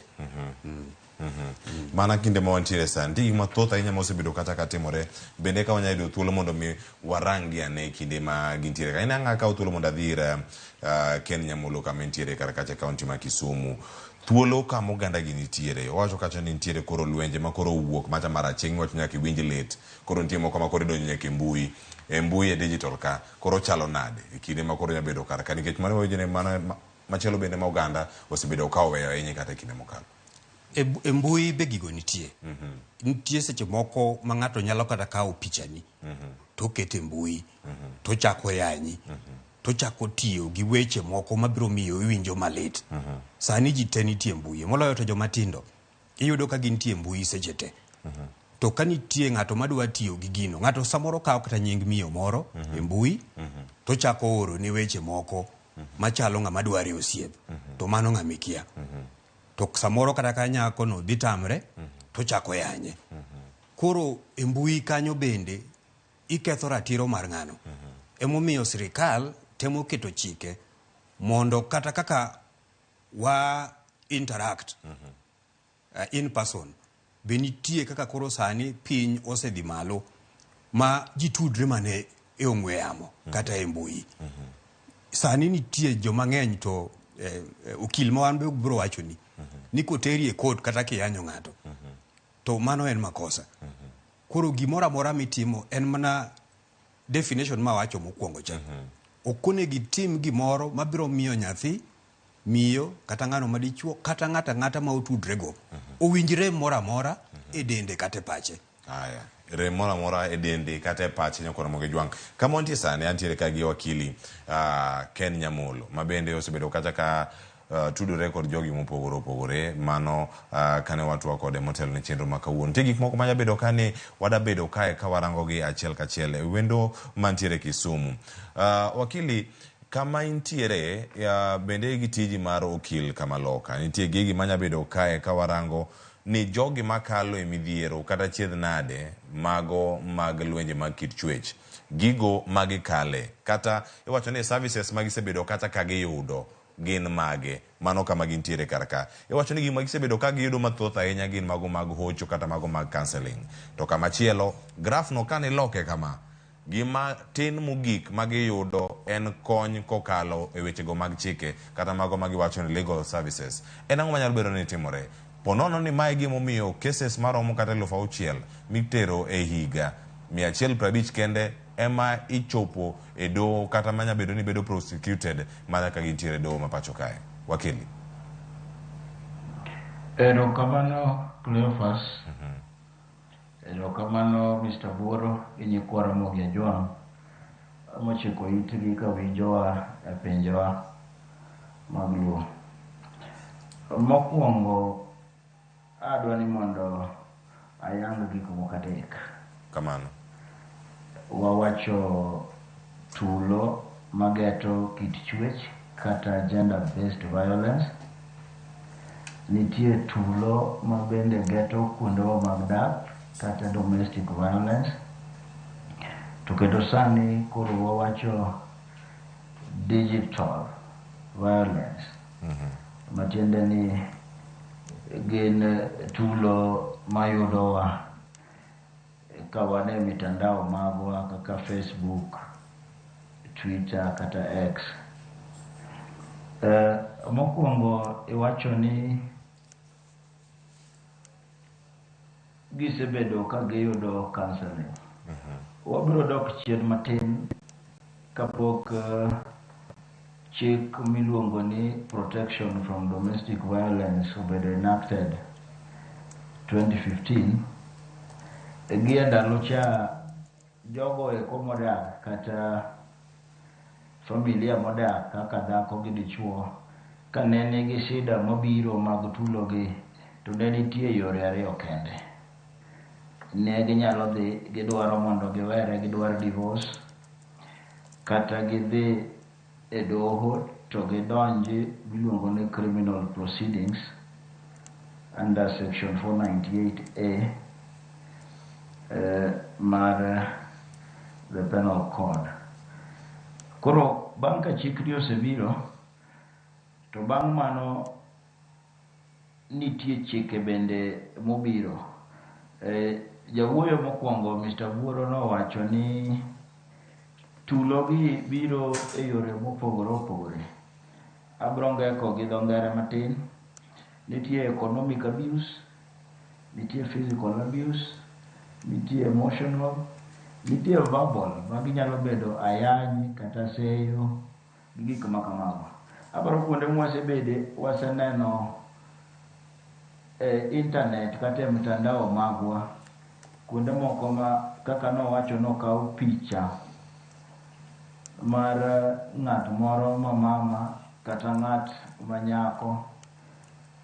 Mana kinde ma wantiere sani nitie gik mathoth ahinya ma osebedo kata ka timore. Bende ka wanyalo yudo thuolo mondo mi warangi ane kinde ma gintiere ka. In ang'a kawo thuolo mondo adhi ir Ken Nyamulo kama entiere kar kacha kaunti ma Kisumu. Thuolo kama oganda gi nitiere. Owacho kacha ni nitiere koro lwenje ma koro wuok macha mara chieng' wacho nyaka iwinj lit. Koro nitie moko ma koro idonjo nyaka e mbui e digital ka. Koro chalo nade e kinde ma koro nyabedo kar ka nikech mano wajene mana machielo bende ma oganda osebedo ka oweyo ahinya kata kinde mokalo. E mbui be gigo nitie. Nitie seche moko ma ng'ato nyalo kata kawo pichani to kete mbui to chako yanyi to chako tiyo gi weche moko mabiro miyo iwinjo malit. Sani ji te nitie mbui moloyo to joma tindo iyudo ka gintie mbui seche te. To ka nitie ng'ato madwa tiyo gi gino, ng'ato samoro kawo kata nying miyo moro e mbui to chako oro ni weche moko machalo ng'ama dware osiep to mano ng'amikia. To samoro kata ka nyako no dhi tamre to chako yanye. Koro e mbui kanyo bende iketho ratiro mar ng'ano. Emomiyo sirikal temo keto chike mondo kata kaka wa interact in person be nitie kaka koro sani piny osedhi malo ma ji tudre mane e ong'we yamo kata e mbui. Sani nitie joma ng'eny to okil ma wan be biro wacho ni koteri e court kata kiyanyo ng'ato to mano en makosa. Koro gimoro amora mitimo en mana definition ma wacho mokwongo cha. Okonego itim gimoro mabiro miyo nyathi, miyo kata ng'ano madichuo kata ng'ata ma otudre go owinjre moro amora e dende kata e pache. Aya, rem moro amora e dende kata e pache nyako Ramogi Jwang. Kama wantie sani antiere ka gi wakili Ken Nyamulo ma bende osebedo kata ka tudore kod jogi mopogore opogore mano kane watwa kode motelo ne chenro ma kawuono. Nitie gik moko manyabedo ka ni wadabedo kae ka warango gi achiel kachiel e wendo mantiere Kisumu. Wakili, kama intiere bende gi tiji mar okil kama loka. Nitie gigi manyabedo kae ka warango ni jogi makalo e midhiero kata chiedh nade mago mag lwenje mag kit chwech. Gigo magikale kata iwacho ni services magisebedo kata ka giyudo gin mage mano kama gintiere karka. Iwacho ni gima gisebedo ka giyudo mathoth ahinya gin mago mag hocho kata mago mag counseling. To kama chielo graph no kane loke kama gima tin mogik magiyudo en kony kokalo e wechego mag chike kata mago magiwacho ni legal services. En ang'o manyalo bedo ni timore? Ponono ni mae gimomiyo cases maromo kata 6,000 mitero e higa 150 kende ema ichopo e doho kata manya bedo ni bedo prosecuted mana ka gintiere doho mapacho kae. Wakili. Erokamano Cleophas. Erokamano Mr. Buoro inyikwa Ramogi Jwang mochiko itgi ka winjowa e pinjewa mag Luo. Mokwongo adwa ni mondo ayang gik moko adek. Kamano. Wawacho tulo mageto kit chwech kata gender based violence. Nitie tulo mabende geto kuondewa mag dak kata domestic violence. To kendo sani koro wawacho digital violence. Matiende ni gin tulo mayudowa kawane mitandao magwa kaka Facebook, Twitter kata X. Mokwongo iwacho ni gisebedo ka giyudo counseling. Wabiro dok chien matin kapok chik miluongo ni Protection from Domestic Violence obedo enacted 2015. Gi ndalo cha jogo eko modak kata familia modak kaka dhako gi dichuo ka ne nigi shida mabiro mag tulogi to ne nitie yore ariyo kende. Ne ginyalo dhi gidwaro mondo giwere, gidwaro divorce, kata gidhi e doho to gidonji miluongo ni criminal proceedings under section 498A mar the penal code. Koro bang' ka chikri osebiro to bang' mano nitie chike bende mobiro. Jawuoyo mokwongo Mr. Buoro nowacho ni tulogi biro e yore mopogore opogore. Abro ngeko gi dho ngere matin. Nitie economic abuse, nitie physical abuse, nitie emotional, nitie verbal, magi nyalo bedo ayany kata seyo gi gik makamago. Abro kuonde mwasebede waseneno internet kata e mtandao magwa kuonde moko ma kaka nowacho nokaw picha mar ng'at moro mama kata ng'at manyako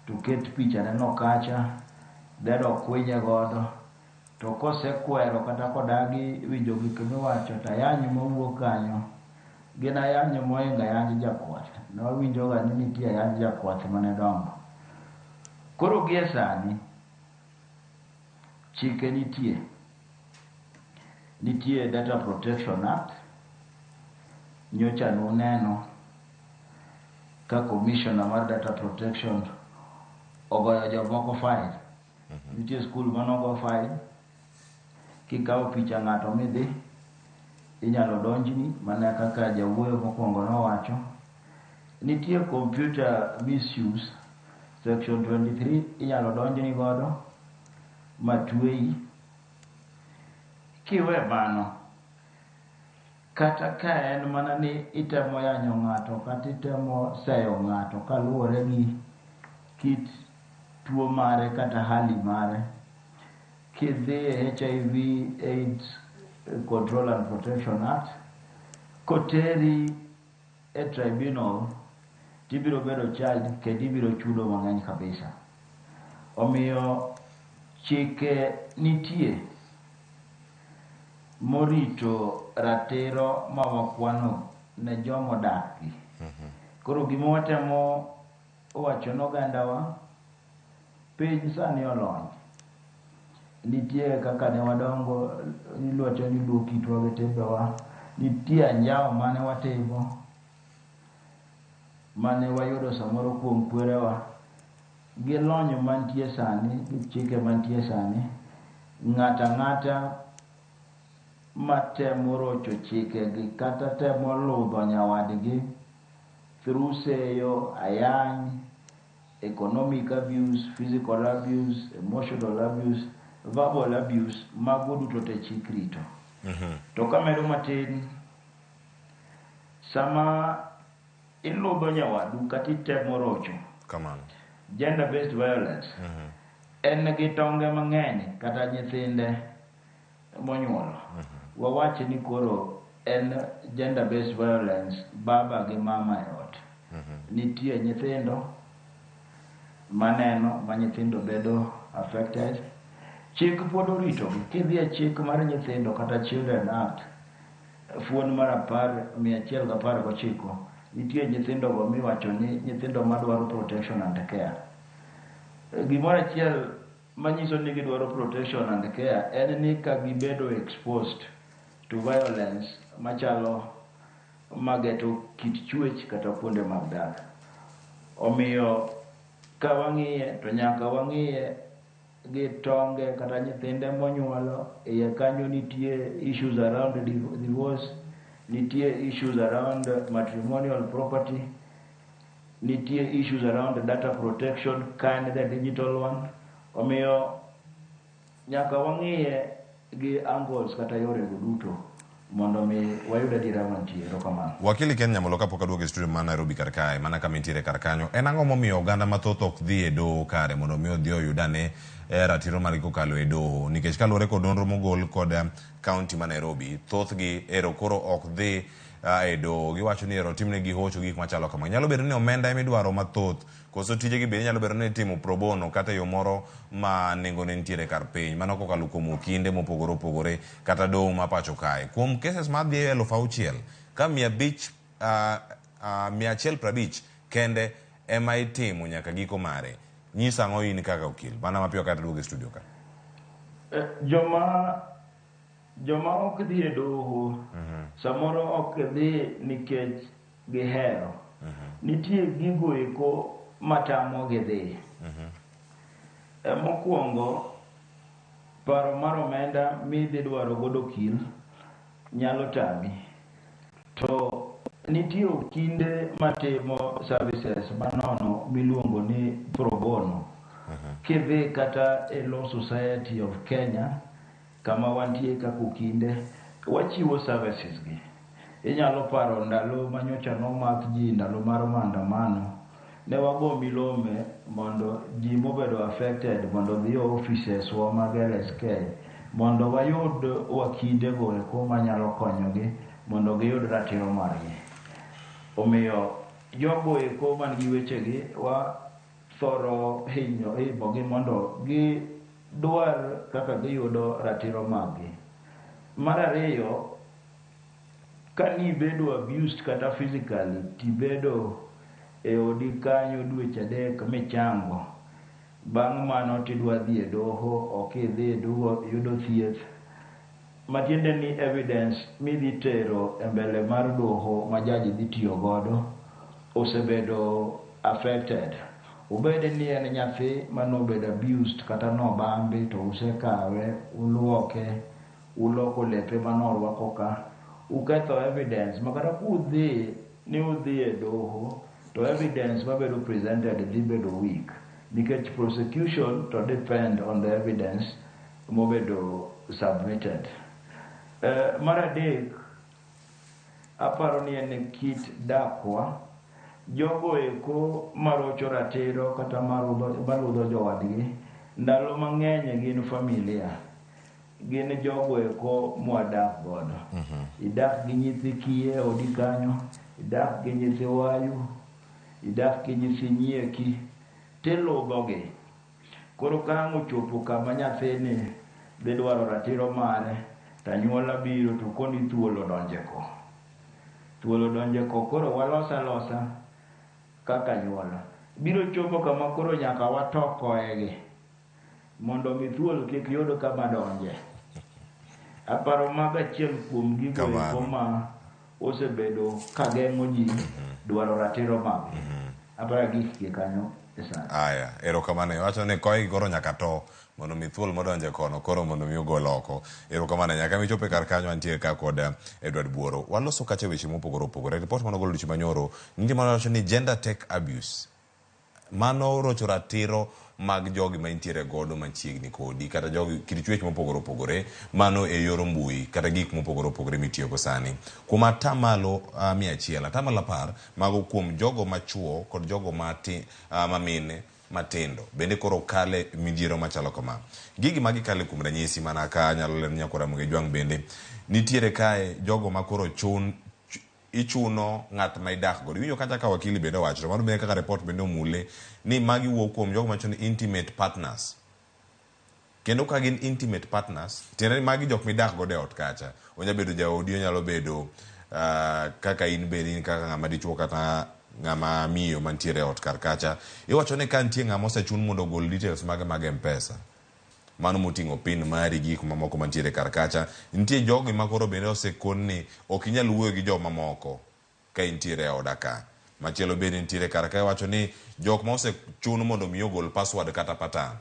to ket picha neno kacha dedo kwinye godo to kosekwero kata kodagi winjo gik miwacho to ayany mawuok kanyo gin ayany moingo ayany jakwath. Nawinjo ga ni nitie ayany jakwath mane dongo. Koro gie sani chike nitie Data Protection Act. Nyocha nuneno ka commissioner mar data protection ogoyo jomoko fine. Nitie skul manogo fine. Kikawo picha ng'ato midhi inyalo donjni mana kaka jawuoyo mokwongo nowacho. Nitie computer misuse section 23 inyalo donjni godo matweyi. Kiwe mano kata ka en mana ni itemo yanyo ng'ato kata itemo seyo ng'ato kaluwore gi kit tuo mare kata hali mare, kidhi HIV AIDS Control and Protection Act koteri e tribunal tibiro bedo charged kendo ibiro chudo mang'eny kabisa. Omiyo chike nitie morito ratiro mawakwano ne jomo daki. Koro gima watemo wacho n'ogandawa piny sani olony. Nitie kaka ne wadongo niluocho ni luo kitwa gi timbewa. Nitie anjao mane watimo mane wayudo samoro kuom kwerewa. Gi lony mantie sani gi chike mantie sani, ng'ata matemo rocho chikegi kata temo ludho nyawadgi through seyo, ayany, economic abuse, physical abuse, emotional abuse, verbal abuse, mago duto te chik rito. To kamedo matin, sama iludho nyawadu kata itemo rocho gender based violence, en gi tonge mang'eny kata nyithinde monyuolo. Wawach ni koro en gender based violence baba gi mama e ot. Nitie nyithindo maneno ma nyithindo bedo affected. Chik pod orito kidhi e chik mar nyithindo kata Children Act fuon mar 119 nitie nyithindo go miwacho ni nyithindo madwaro protection and care. Gimoro achiel manyiso ni gidwaro protection and care en ni ka gibedo exposed to violence machalo mageto kit chuech kata kuonde mag dak. Omiyo ka wang'iye to nyaka wang'iye gi tonge kata nyithinde monyuolo. Iye kanyo nitie issues around divorce, nitie issues around matrimonial property, nitie issues around data protection kind the digital one. Omiyo nyaka wang'iye gi angles kata yore duto mondo mi wayud adiera mantie. Erokamano. Wakili Ken Nyamolo kapok aduogo e studio ma Nairobi kar kae mana kama intiere kar kanyo, en ang'o momiyo oganda mathoth ok dhi e doho kare mondo mi odhi oyudane ratiro margi kokalo e doho? Nikech kaluwore kod nonro mogol kod kaunti ma Nairobi, thothgi ero koro ok dhi e doho. Giwacho ni ero timnegi hocho gik machalo kama. Nyalo bedo ni omenda emidwaro mathoth, koso tijegi bende nyalo bedo ni timo pro bono kata yo moro ma nengone nitiere kar piny, mano kokalo kuom okinde mopogore opogore kata doho ma pacho kae. Kuom cases madhi 6,000 ka 150 kende ema itimo nyaka giko mare, nyisa ang'o in kaka okil? Mana mapiyo kata duogo e studio ka. Joma ok dhi e doho samoro ok dhi nikech gihero. Nitie gigo eko matamo gidhi. Mokwongo paro mar omenda midhi dwaro godo kil nyalo tami. To nitie kinde matimo services manono miluongo ni pro bono. Kidhi kata e Law Society of Kenya kama wantie kako kinde wachiwo services gi. Inyalo paro ndalo manyocha nomak ji ndalo mar maandamano ne wago milome mondo ji mobedo affected mondo dhi offices wa mag LSK mondo wayud wakinde go eko manyalo konyogi mondo giyud ratiro margi. Omiyo jogo eko man gi wechegi wa thoro hinyogi mondo gidwar kaka giyudo ratiro margi. Mar ariyo, ka nibedo abused kata physically tibedo e odi kanyo dweche adek michango, bang' mano tidwa dhi e doho, ok idhi e doho yudo thieth, matiende ni evidence midhi tero e mbele mar doho ma jaji dhi tiyo godo osebedo affected. Ubede ni en nyathi manobedo abused kata nobambi to usekawe, uluoke, uloko lepe manorwako ka, uketho evidence makata kudhi ni udhi e doho to evidence mabedo presented dhi bedo weak nikech prosecution to depend on the evidence mobedo submitted. Mar adek, aparo ni en kit dakwa jogo eko marocho ratiro kata marudho jowadgi ndalo mang'eny gin familia, gin jogo eko mwadak godo. Idak gi nyithi kiye odi kanyo, idak gi nyithi wayu, idak gi nyithi nyieki, tiludhogi. Koro ka ang' ochopo kama nyathini dhi dwaro ratiro mare, tanyuola biro to koni thuolo donjeko. Thuolo donjeko koro walosa losa kaka nyuola. Biro chopo kama koro nyaka watokoegi mondo mi thuol kik yud kama donje. Aparo maga achiel kuom gigo eko ma osebedo kageng'o ji dwaro ratiro mag. Aparo gik kanyo esana. Aya, erokamano. Wacho ni koigi koro nyaka to mondo mi thuol modonje kono koro mondo mi ogol oko. Erokamano nyaka mi chope kar kanyo antie ka kod Edward Buoro. Waloso kache weche mopogore opogore. Report manogolo dweche manyoro nitie mana wacho ni gender tech abuse. Mano rocho ratiro mag jogi ma intiere godo machiegni kodi kata jogi kit chwech mopogore opogore mano e yor mbui kata gik mopogore opogore mitiyo go sani. Kuom atamalo 100, atamalo 10 mago kuom jogo machuo kod jogo mamine matindo bende koro kale midhiero machalo kama. Gigi magi kale kuom ranyisi mana ka nyalo ler nyakora Ramogi Jwang bende nitiere kae jogo makoro ichuno ng'at ma idak godo. Winjo kata ka wakili bende wacho mano bende kaka report bende omule ni magi wuok kuom jogo macho ni intimate partners. Kendo ka gin intimate partners tiende ni magi jok midak godo e ot kacha. Onya bedo jaodi, onyalo bedo kaka in bende in kaka ng'ama dichuo kata ng'ama miyo mantiere e ot kar kacha. Iwacho ni ka nitie ng'ama osechun mondo ogol details mag M-Pesa, mano moting'o pin mari gik mamoko mantiere kar kacha. Nitie jogi makoro bende osekon ni ok inyal wuoyo gi joma moko ka intiere e oda ka. Machielo bende nitiere kar ka wacho ni jok ma osechun mondo mi ogol password kata pattern.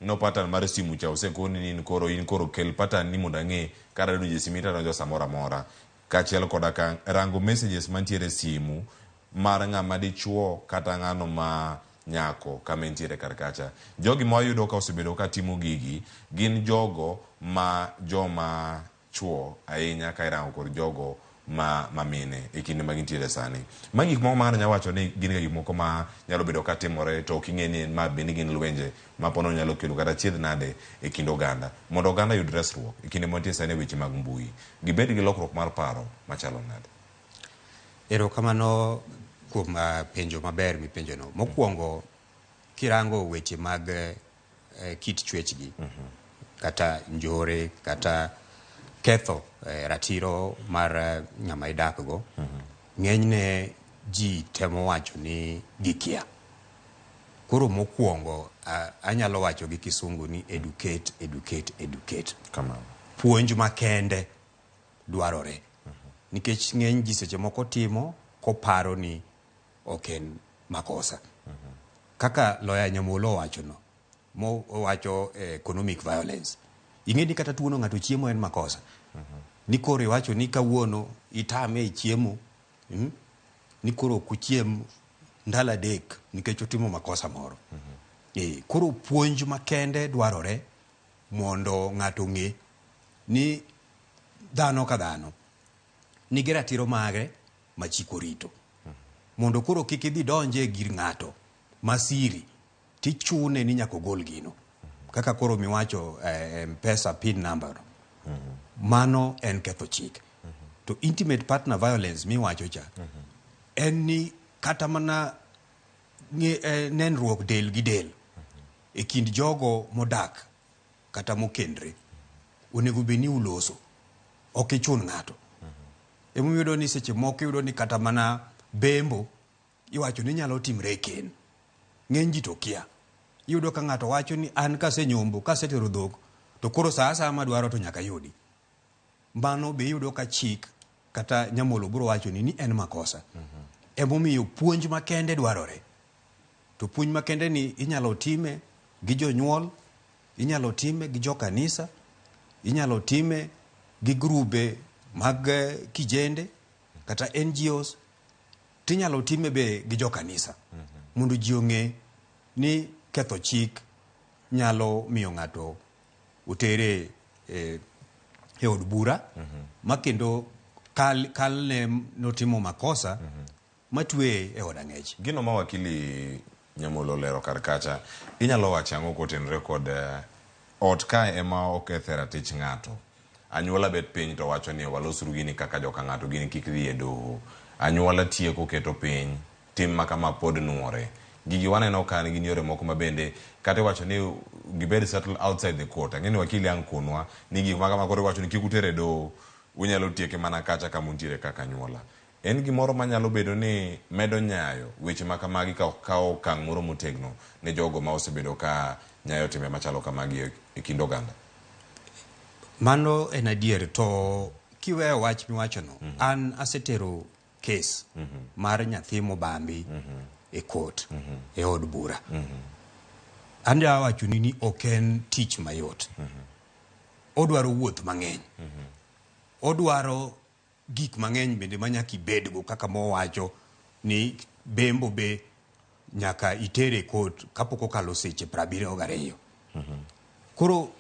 No pattern mar simu cha osekon ni in koro kel pattern ni mondo ang'e kara donjo simita donjo samora mora. Kachiel koda ka rango messages mantiere simu mar ng'ama dichuo kata ng'ano ma nyako kama intiere kar kacha. Jogi ma wayudo ka osebedo ka timo gigi gin jogo ma joma chuo ahinya ka irango kod jogo ma mine e kinde ma gintiere sani. Ma gik moko ma ng'ano nyalo wacho ni gin gik moko ma nyalo bedo ka timore to ok ing'e ni ma bende gin lwenje ma pono nyalo kelo kata chiedh nade e kind oganda mondo oganda yud resruok e kinde mantie sani e weche mag mbui. Gibed gi lokruok mar paro machalo nade. Erokamano kuom penjo maber mipenjono. Mokwongo kirango weche mag kit chwechgi kata njore kata ketho ratiro mar ng'ama idakgo, ng'enyne ji temo wacho ni gikia. Koro mokwongo anyalo wacho gi kisungu ni educate. Puonj makende dwarore. Nikech ng'eny ji seche moko timo koparo ni ok en makosa. Kaka loya Nyamulo wacho no, mo wacho economic violence. Ing'e ni kata tuono ng'ato chiemo en makosa. Ni koro iwacho ni kawuono itame chiemo, ni koro kuchiem ndalo adek nikech otimo makosa moro. Koro puonj makende dwarore mondo ng'ato ng'e ni dhano ka dhano nigi ratiro mage ma chik orito. Mondo koro kik idhi donje gir ng'ato masiri tichune ni nyaka ogol gino. Kaka koro miwacho M-Pesa PIN number. Mano en ketho chik. To intimate partner violence miwacho cha en ni kata mana nenruok del gi del e kind jogo modak kata mokendre onego bed ni uloso, ok ichun ng'ato. Emiyudo ni seche moko iyudo ni kata mana bembo iwacho ni nyalo timre ken. Ng'eny ji to kia. Iyudo ka ng'ato wacho ni an kasenyombo, kasetero dhok, to koro sa asaya madwaro to nyaka yudi. Mano be iyudo ka chik kata nyamolo biro wacho ni en makosa. Emomiyo puonj makende dwarore. To puonj makende ni inyalo time gi jonyuol, inyalo time gi jo kanisa, inyalo time gi grube mag kijende kata NGOs, tinyalo time be gi jo kanisa. Mondo ji ong'e ni ketho chik nyalo miyo ng'ato utere e od bura, ma kendo kal ne notimo makosa matwe e od ang'ech. Gino ma wakili Nyamolo lero kar kacha, inyalo wacho ang'o kotenre kod ot kae ema okethe ratich ng'ato. Anyuola bet piny to wacho ni walosru gini kaka joka ng'ato, gini kik dhi e doho. Anyuola tieko keto piny, tim makama pod nuore. Gigi waneno ka gin yore moko mabende kata wacho ni gibed settle outside the court. Ang'eni wakili ang' kunwa ni gik makama koro wacho ni kik utere doho, unyalo tieke mana kacha kama untiere kaka anyuola. En gimoro manyalo bedo ni medo nyayo weche makamagi kawo okang' moro motegno ne jogo ma osebedo ka nyayo timbe machalo kamagi e kind oganda. Mano en adier. To kiweyo wach miwachono, an asetero kes mar nyathi mobambi e court, e od bura. Anda wacho ni ok en tich mayot. Odwaro wuoth mang'eny. Odwaro gik mang'eny bende manyaka ibedgo, kaka mowacho ni bembo be nyaka itere court kapok okalo seche 72. Koro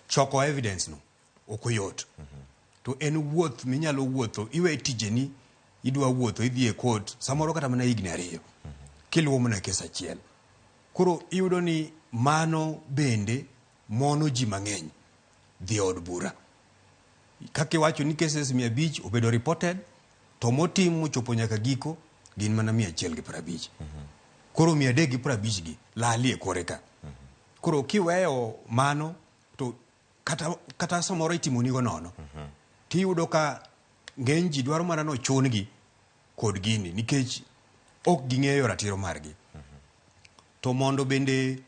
choko evidence no ok oyot. To en wuoth minyalo wuotho, iwe tijeni, idwa wuotho idhi e court samoro kata mana higni 2 kiluwo mana kes achiel. Koro iyudo ni mano bende mono ji mang'eny dhi od bura. Kaka iwacho ni cases 500 obedo reported, to motim mochopo nyaka giko gin mana 150. Koro 350 gi lali e kore ka. Koro kiweyo mano to kata samoro itimonigo nono. Tiyudo ka ng'eny ji dwaro mana no chungi kod gini nikech ok ging'eyo ratiro margi. To mondo bende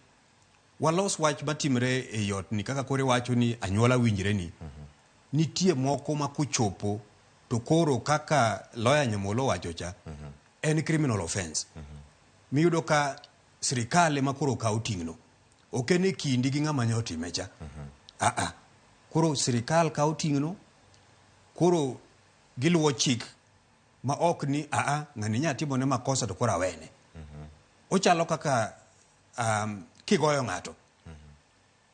walos wach matimre e yot ni kaka kore wacho ni anyuola winjre ni. Nitie moko ma kuchopo to koro kaka lawyer Nyamolo wacho cha en criminal offense. Miyudo ka sirikal ema koro kawo ting'no. Ok en e kindi gi ng'ama ne otime cha. Koro sirikal kawo ting'no, koro giluwo chik ma ok ni ng'ani nya timo ne makosa to koro awene. Ochalo kaka kigoyo ng'ato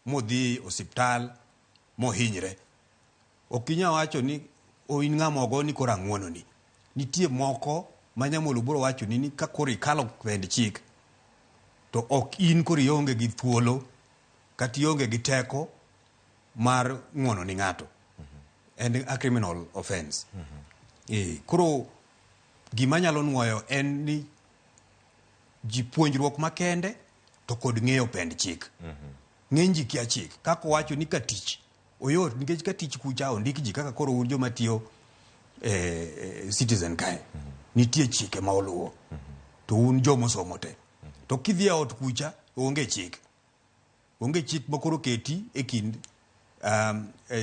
modhi osiptal mohinyre, ok inya wacho ni in ng'ama ogo ni koro ang'wono ni. Nitie moko ma Nyamolo biro wacho ni ka koro ikalo pend chik to ok in koro ionge gi thuolo kata ionge gi teko mar ng'wono ni ng'ato. En a criminal offense. Koro gima nyalo nuoyo en ni ji puonjruok makende to kod ng'eyo pend chik. Ng'eny ji kia chik. Kaka wacho ni ka tich oyot, nikech ka tich kucha ondik ji kaka koro un joma tiyo citizen kae. Nitie chike ma oluwo. To un joma somo te. To kidhi e ot kucha onge chik. Onge chik makoro keti e kind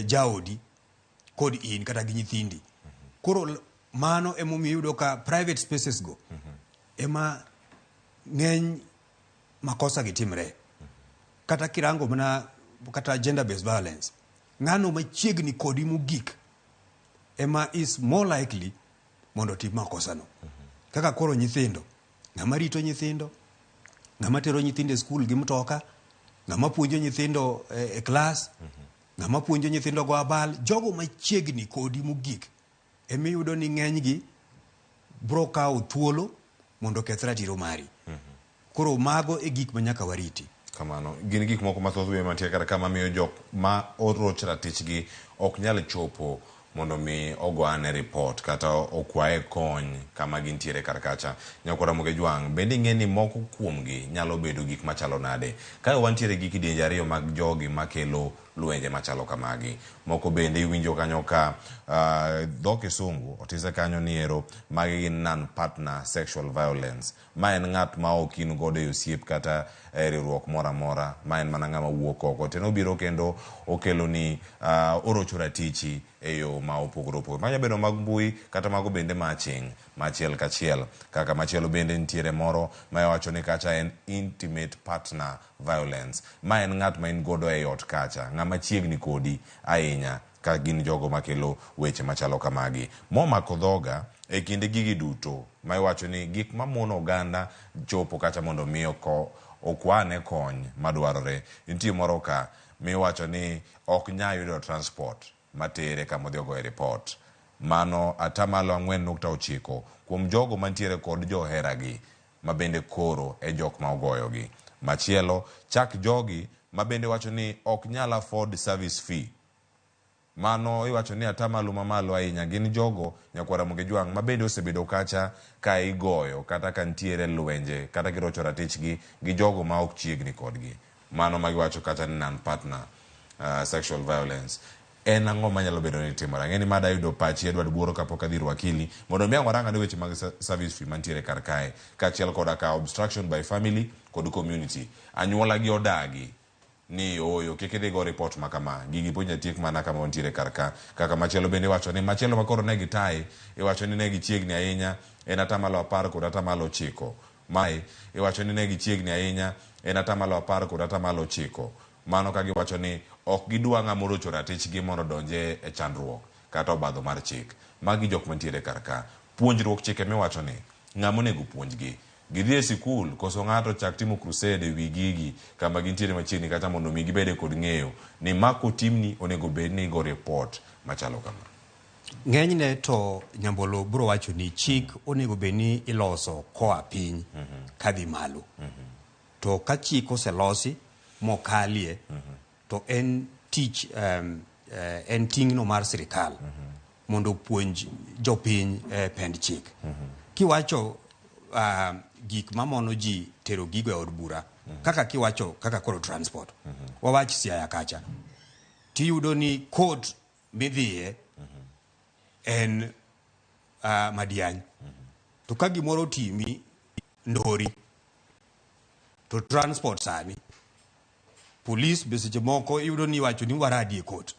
jaodi kod in kata gi nyithindi. Koro mano emomiyo yudo ka private spaces go ema ng'eny makosa gitimre. kata kirango mana kata gender based violence ng'ano machiegni kodi mogik ema is more likely mondo tim makosa no. Kaka koro nyithindo, ng'ama rito nyithindo, ng'ama tero nyithindo e skul gi mtoka, ng'ama puonjo nyithindo e klas, ng'ama puonjo nyithindo go abal, jogo machiegni kodi mogik ema iyudo ni ng'enygi bro kawo thuolo mondo keth ratiro mari. Koro mago e gik manyaka wariti. Kamano, gin gik moko mathoth be mantie kata kama miyo jok ma oroch ratichgi ok nyal chopo mondo mi ogoane report kata okwaye kony kama gintiere karkacha. Nyakora Ramogi Jwang, bende ing'e ni moko kuomgi nyalo bedo gik machalo nade? Kae wantiere gi kidienje ariyo mag jogi makelo lwenje machalo kamagi. Moko bende iwinjo kanyo ka dho Kisungu otise kanyo ni ero magi gin non-partner sexual violence. Ma en ng'at ma ok in godo e osiep kata riwruok moro amora, ma en mana ng'ama wuok oko. Teno biro kendo okelo ni orocho ratichi e yo ma opogore opogore. Manya bedo mag mbui kata mago bende maching machiel kachiel. Kaka machielo bende nitiere moro ma iwacho ni kacha en intimate partner violence. Ma en ng'at ma in godo e ot kacha, ng'ama chiegni kodi ahinya, ka gin jogo makelo weche machalo kamagi. Momako dhoga e kinde gigi duto ma iwacho ni gik mamono oganda chopo kacha mondo miyo okwane kony madwarore. Nitie moro ka miwacho ni ok nyal yudo transport matere kama odhi ogoye report. Mano atamalo 4.9 kuom jogo mantiere kod joheragi ma bende koro e jok ma ogoyogi. Machielo, chak jogi ma bende wacho ni ok nyal afford service fee. Mano iwacho ni atamalo mamalo ahinya gin jogo Nyakwa Ramogi Jwang ma bende osebedo kacha ka igoyo kata ka ntiere lwenje kata girocho ratichgi gi jogo ma ok chiegni kodgi. Mano ma giwacho kacha ni non-partner sexual violence. En ang'o manyalo bedo ni timore? Ang'e ni mada yudo pachi Edward Buoro kapok adhi wakili mondo mi ang'oranga ne weche mag service fee mantiere kar kae, kaachiel koda ka obstruction by family kod community. Anyuola gi odagi ni oyo kik idhi go report makama, gigi puonja tiek mana kama wantiere kar ka. Kaka machielo bende iwacho ni machielo makoro ne gitae, iwacho ni ne gichiegni ahinya en atamalo 10 kod atamalo 9. Mae iwacho ni ne gichiegni ahinya en atamalo 10 kod atamalo 9. Mano ka giwacho ni ok gidwa ng'ama orocho ratichgi mondo donje e chandruok kata obadho mar chik. Magi jok mantiere kar ka. Puonjruok chike miwacho ni ng'ama onego puonjgi. Gidhi e sikul koso ng'ato chak timo crusade wi gigi kama gintiere machiegni kata mondo mi gibede kod ng'eyo ni mako timni onego bed ni go report machalo kama. Ng'enyne to Nyambolo bro wacho ni chik onego bed ni iloso koa piny kadhi malo. To ka chik oselosi mokalie to en tich en ting'no mar sirikal mondo puonj jopiny pend chik. Kiwacho gik mamono ji tero gigo e od bura, kaka kiwacho kaka koro transport, wawach Siaya kacha, tiyudo ni court midhiye en Madiany, to ka gimoro timi Ndori, to transport sani police beseche moko iyudo ni wacho ni waradi e court.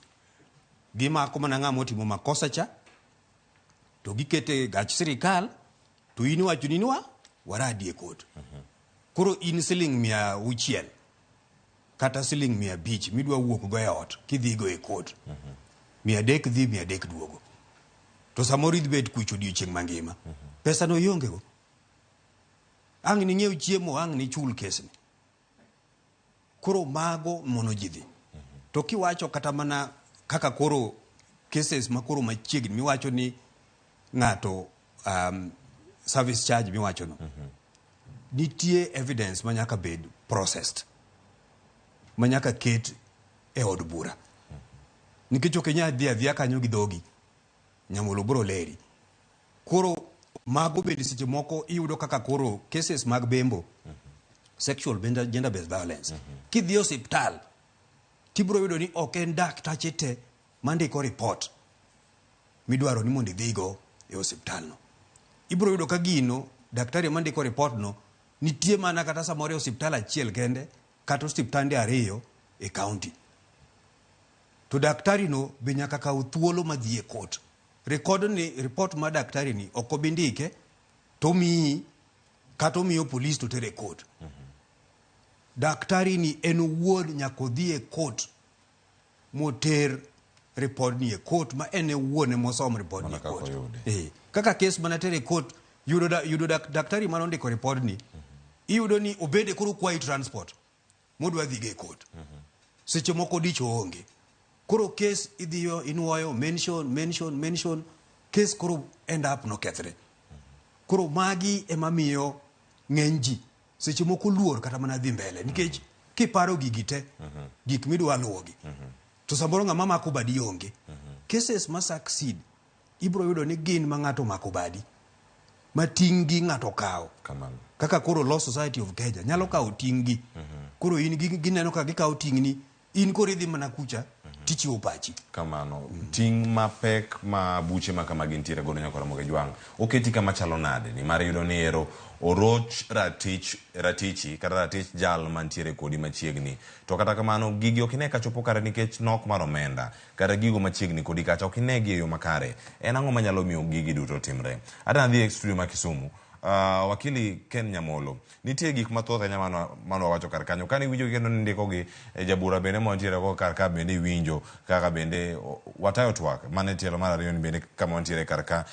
Gimako mana ng'ama otimo makosa cha to gikete gach sirikal to in wacho ni waradi e court. Koro in siling 600 kata siling 500 midwa wuok go e ot kidhi go e court. 300 dhi 300 duogo. To samoro idhi bet kucho odiochieng' mangima. Pesa no ionge go. Ang' ni ng'iew chiemo, ang' ni chul kesni. Koro mago mono jidhi. To kiwacho kata mana kaka koro cases makoro machiegni miwacho ni ng'ato service charge miwacho no. Nitie evidence manyaka bed processed. Manyaka ket e od bura. Nikech ok inyal dhi adhiya kanyo gi dhogi. Nyamolo bro leri. Koro mago bende seche moko iyudo kaka koro cases mag bembo, sexual gender based violence. Kidhi hospital tibro yudo ni ok en daktache te mandiko report midwaro ni mondo idhigo e hospital no. Ibro yudo ka gino daktari mandiko report no nitie mana kata samoro e hospital achiel kende kata hospitande 2 e county. To daktari no be nyaka kaw thuolo madhi e court. Report ma daktari ni ok obindike to miyi kata omiyo police to tere court. daktari ni en wuod nyaka dhi e court moter report ni e court ma en wuone mosom report ni e court. Kaka kes manatere e court yudo daktari manondiko report ni iyudo ni obede koro kwayi transport modwa dhi e court. Seche moko dicho onge. Koro kes idhiyo inwoyo mention kes koro end up no kethre. Koro magi emamiyo ng'eny ji seche moko luor kata mana dhi mbele nikech kiparo gigi te gik midwa luwogi to samoro ng'ama mako badi onge. Cases ma succeed ibro yudo ni gin ma ng'ato mako badi ma tinggi ng'ato kawo kaka koro Law Society of Kenya nyalo kawo tinggi koro in gineno ka gikawo tingni in koro idhi mana kucha tichiwo pachi kamano. Ting' mapek ma buche ma kama gintiere godo nyakora moge jwang' oketi kama chalo nade ni mar yudo ni ero oroch ratichi kata ratich jal mantiere kodi machiegni to kata kamano gigi okine kachopo kare nikech nok mar omenda kata gigo machiegni kodi kacha okine gi e yo makare. En ang'o manyalo miyo gigi duto timre? Ata nadhi e studio ma Kisumu wakili Ken Nyamolo nitie gik mathoth ahinya mano wacho kar kanyo kani winjo kendo ndiko gi jabura bende montiere go kar ka bende winjo kaka bende watayo twak mane tielo mar ariyo ni bende kama ontiere kar ka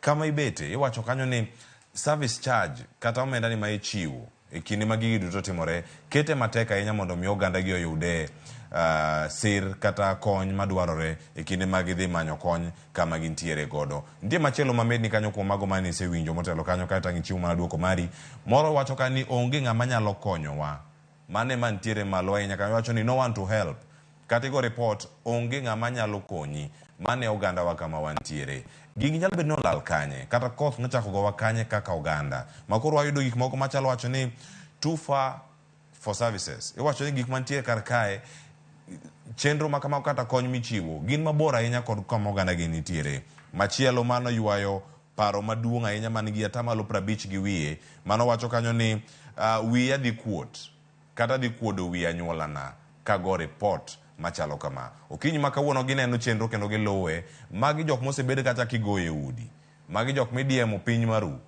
kama ibete iwacho kanyo ni service charge kata omenda ni ma ichiwo e kinde ma gigi duto timore kete matek ahinya mondo mi oganda gi oyude sir kata kony madwarore e kinde ma gidhi manyo kony kama gintiere godo. Nitie machielo mamed ni kanyo kuom mago mane isewinjo motelo kanyo kata ngichiwo mana duoko mari moro wacho ka ni onge ng'ama nyalo konyowa mane mantiere malo ahinya kanyo wacho ni no one to help kata igo report onge ng'ama nyalo konyi mane oganda wa kama wantiere. Gigi nyalo bedo nolal kanye kata koth nochako gowa kanye kaka oganda makoro wayudo gik moko machalo wacho ni too far for services. Iwacho ni gik mantiere kar kae chenro makama kata kony michiwo gin mabor ahinya kod kama oganda gi nitiere. Machielo mano ywayo paro maduong' ahinya man gi atamalo 50 gi wiye mano wacho kanyo ni wiya dhi kuot kata dhi kuodo wi anyuolana kago report machalo kama. Okinyi ma kawuono gineno chenro kendo giluwe magi jok mosebed kata kigoye udi magi jok midiemo piny maru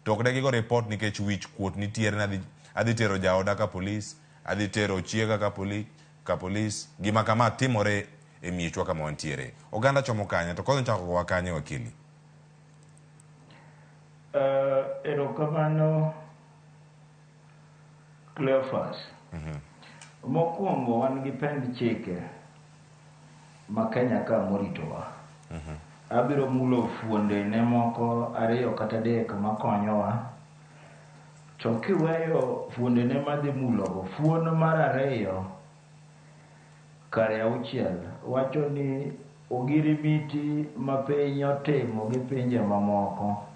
to ok de gigo report nikech wich kuot nitiere na adhi tero jaoda ka polis adhi tero chiega ka polis gima kama timore e miechwa kama wantiere. Oganda chomo kanye to kodhi chako gowa kanye wakili? Erokamano Cleophas. Mokwongo wan gi pend chike ma Kenya ka moritowa. Abiro mulo fuonde ne moko ariyo kata adek makonyowa. To kiweyo fuonde ne madhi mulogo, fuon mar ariyo kare auchiel wacho ni ogirimiti ma piny otimo gi pinje mamoko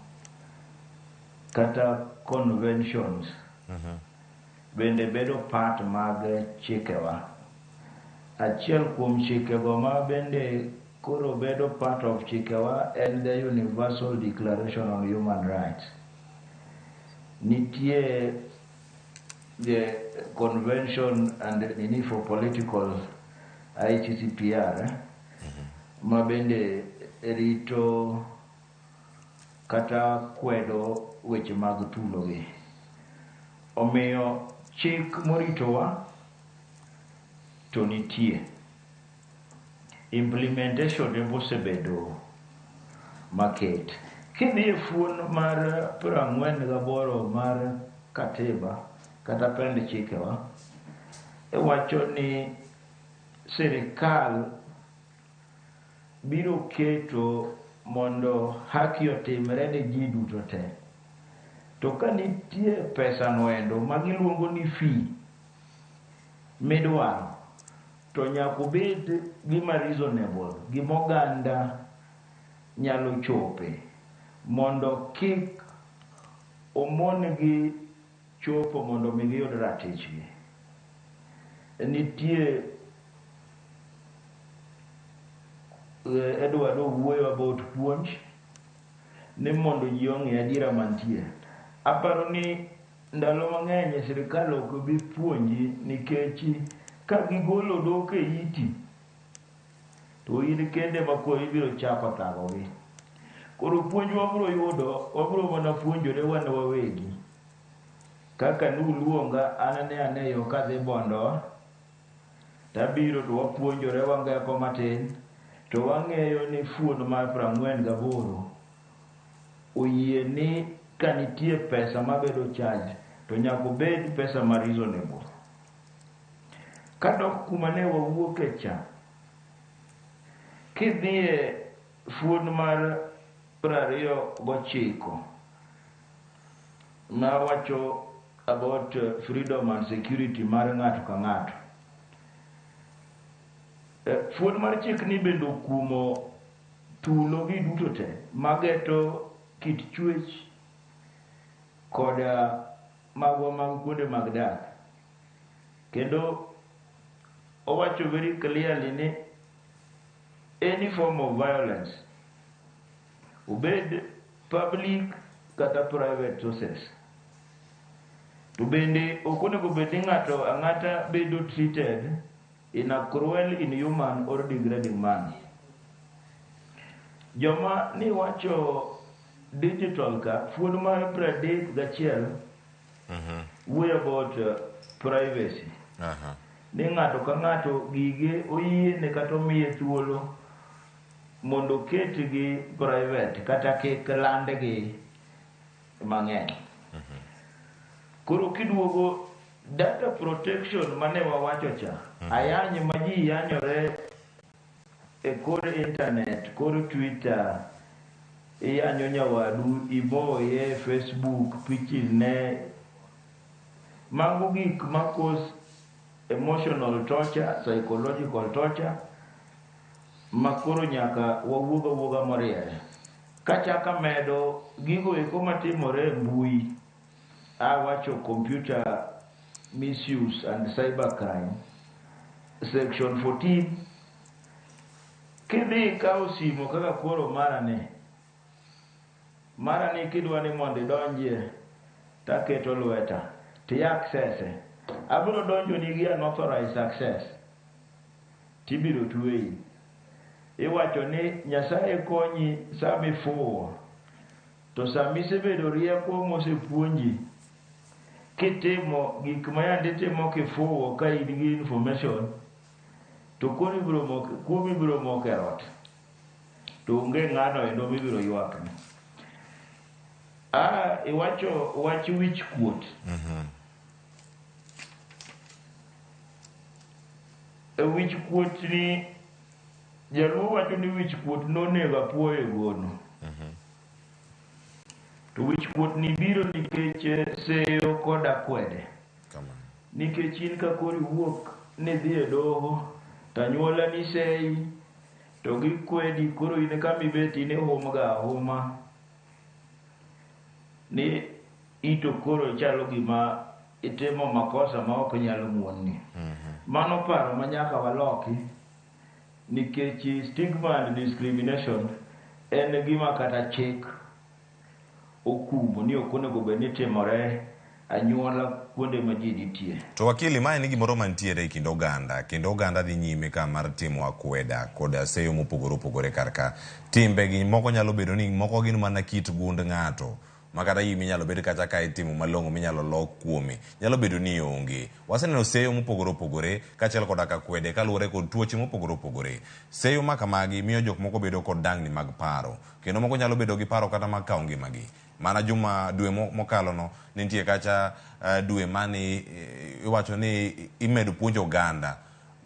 kata conventions bende bedo part mag chikewa. Achiel kuom chikego ma bende koro bedo part of chikewa en the Universal Declaration on Human Rights. Nitie the convention and the need for political ICCPR ma bende rito kata kwedo weche mag tulogi. Omiyo chik moritowa to nitie. Implementation osebedo maket. Kidhi e fuon mar 48 mar katiba kata pend chikewa wacho ni serikal biro keto mondo haki otimre ne ji duto te. To ka nitie pesa noendo magiluongo ni fee midwaro to nyaka obed gima reasonable gima oganda nyalo chope mondo kik omon gi chopo mondo mi giyud ratichgi. Nitie Edward owuoyo about puonj ni mondo ji ong'e adiera mantie. Aparo ni ndalo mang'eny sirikal ok bi puonji nikech ka gigolo dok e iti to in kende ma koro ibiro chako thagogi. Koro puonj wabiro yudo, wabiro mana puonjore wan wawegi kaka nuluonga ane yo kadhi Bondo, tabiro to wapuonjore wangeko matin, to wang'eyo ni fuon mar 48 oyie ni kanitie pesa mabedo charge to nyaka bed pesa ma reasonable. Kadok kuma ne wawuoke cha, kidhie fuon mar 29 ma wacho about freedom and security mar ng'ato ka ng'ato. Fuon mar chik ni bende okumo tulo gi duto te mageto kit chwech koda magwa mag kuonde mag dak. Kendo owacho very clearly ni any form of violence, obed public kata private sources, to bende okonego bed ni ng'ato ang'ata bedo treated in a cruel, inhuman or degrading manner. Joma ni wacho digital ka fuon mar 31 way about privacy. Ni ng'ato ka ng'ato gige oyie ne kata omiye thuolo mondo ketgi private kata kik landgi mang'eny. Koro kiduogo data protection mane wawacho cha, ayany ma ji yanyore e kor internet, kor Twitter, iyanyo nyawadu, iboye Facebook, pichine, mago gik ma cause emotional torture, psychological torture, makoro nyaka wawuoga moriere. Kachaka medo gigo eko matimore mbui, awacho computer misuse and cybercrime, section 14, kidhi kao simo kaka koro marane kidwa ni mondo idonjie taketo lweta ti access abiro donjo ni gi unauthorized access tibiro tweyi. Iwacho ni Nyasaye konyi sami fuwo, to sami sebedo rieko mosepuonji kitimo gik ma yande timo kifuwo ka in gi information, to kuomi biro moke rot, to onge ng'ano endo mibiro ywakni. Iwacho wach wich kuot. Wich kuot ni jaluo wacho ni wich kuot nonego apuoyo gono. To wich kuot ni biro nikech seyo koda kwede. Nikech in ka kori wuok ni dhi e doho, tanyuola ni seyi, to gi kwedi koro in kami beti ni huma. Ni ito koro chalo gima itimo makosa ma ok nyalo muonni. Mano paro ma nyaka waloki, nikech stigma and discrimination en gima kata chik okumo ni ok onego bed ni timore anyuola kuonde ma ji nitie. To wakili, mae ni gimoro mantiere e kind oganda, kendo oganda dhi nyime ka mar timo akweda kod seyo mopogore opogore karka timbegi. Moko nyalo bedo ni moko gin mana kit gund ng'ato makata yimi nyalo bedo kata ka itimo malong'o minyalo lok kuome, nyalo bedo ni onge. Waseneno seyo mopogore opogore kachiel koda ka kwede kaluwore kod tuoche mopogore opogore. Seyo ma kamagi miyo jok moko bedo kod dangni mag paro, kendo moko nyalo bedo gi paro kata mag kawo ngimagi. Mana dwe mokalo no nitie kacha dwe mane iwacho ni imedo puonjo oganda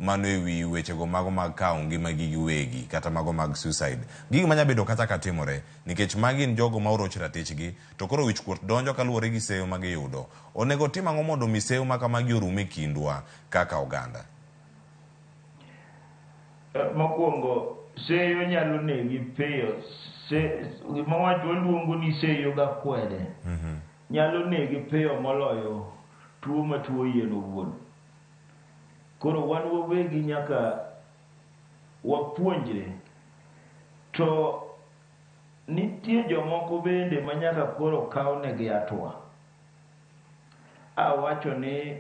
mano ewi wechego mago mag kawo ngimagi giwegi kata mago mag suicide. Gigi manya bedo kata katimore nikech magi gin jogo ma oroch ratichgi, to koro wich kuot donjo kaluwore gi seyo ma giyudo. Onego tim ang'o mondo mi seyo ma kamagi orum e kindwa kaka oganda? Mokwongo, seyo nyalo negi piyo. Gima wacho luongo ni seyo ga kwede nyalo negi piyo moloyo tuo ma tuo yien owuon. Koro wan wawegi nyaka wapuonjre. To nitie jomoko bende ma nyaka koro kaw negi atwa. Awacho ni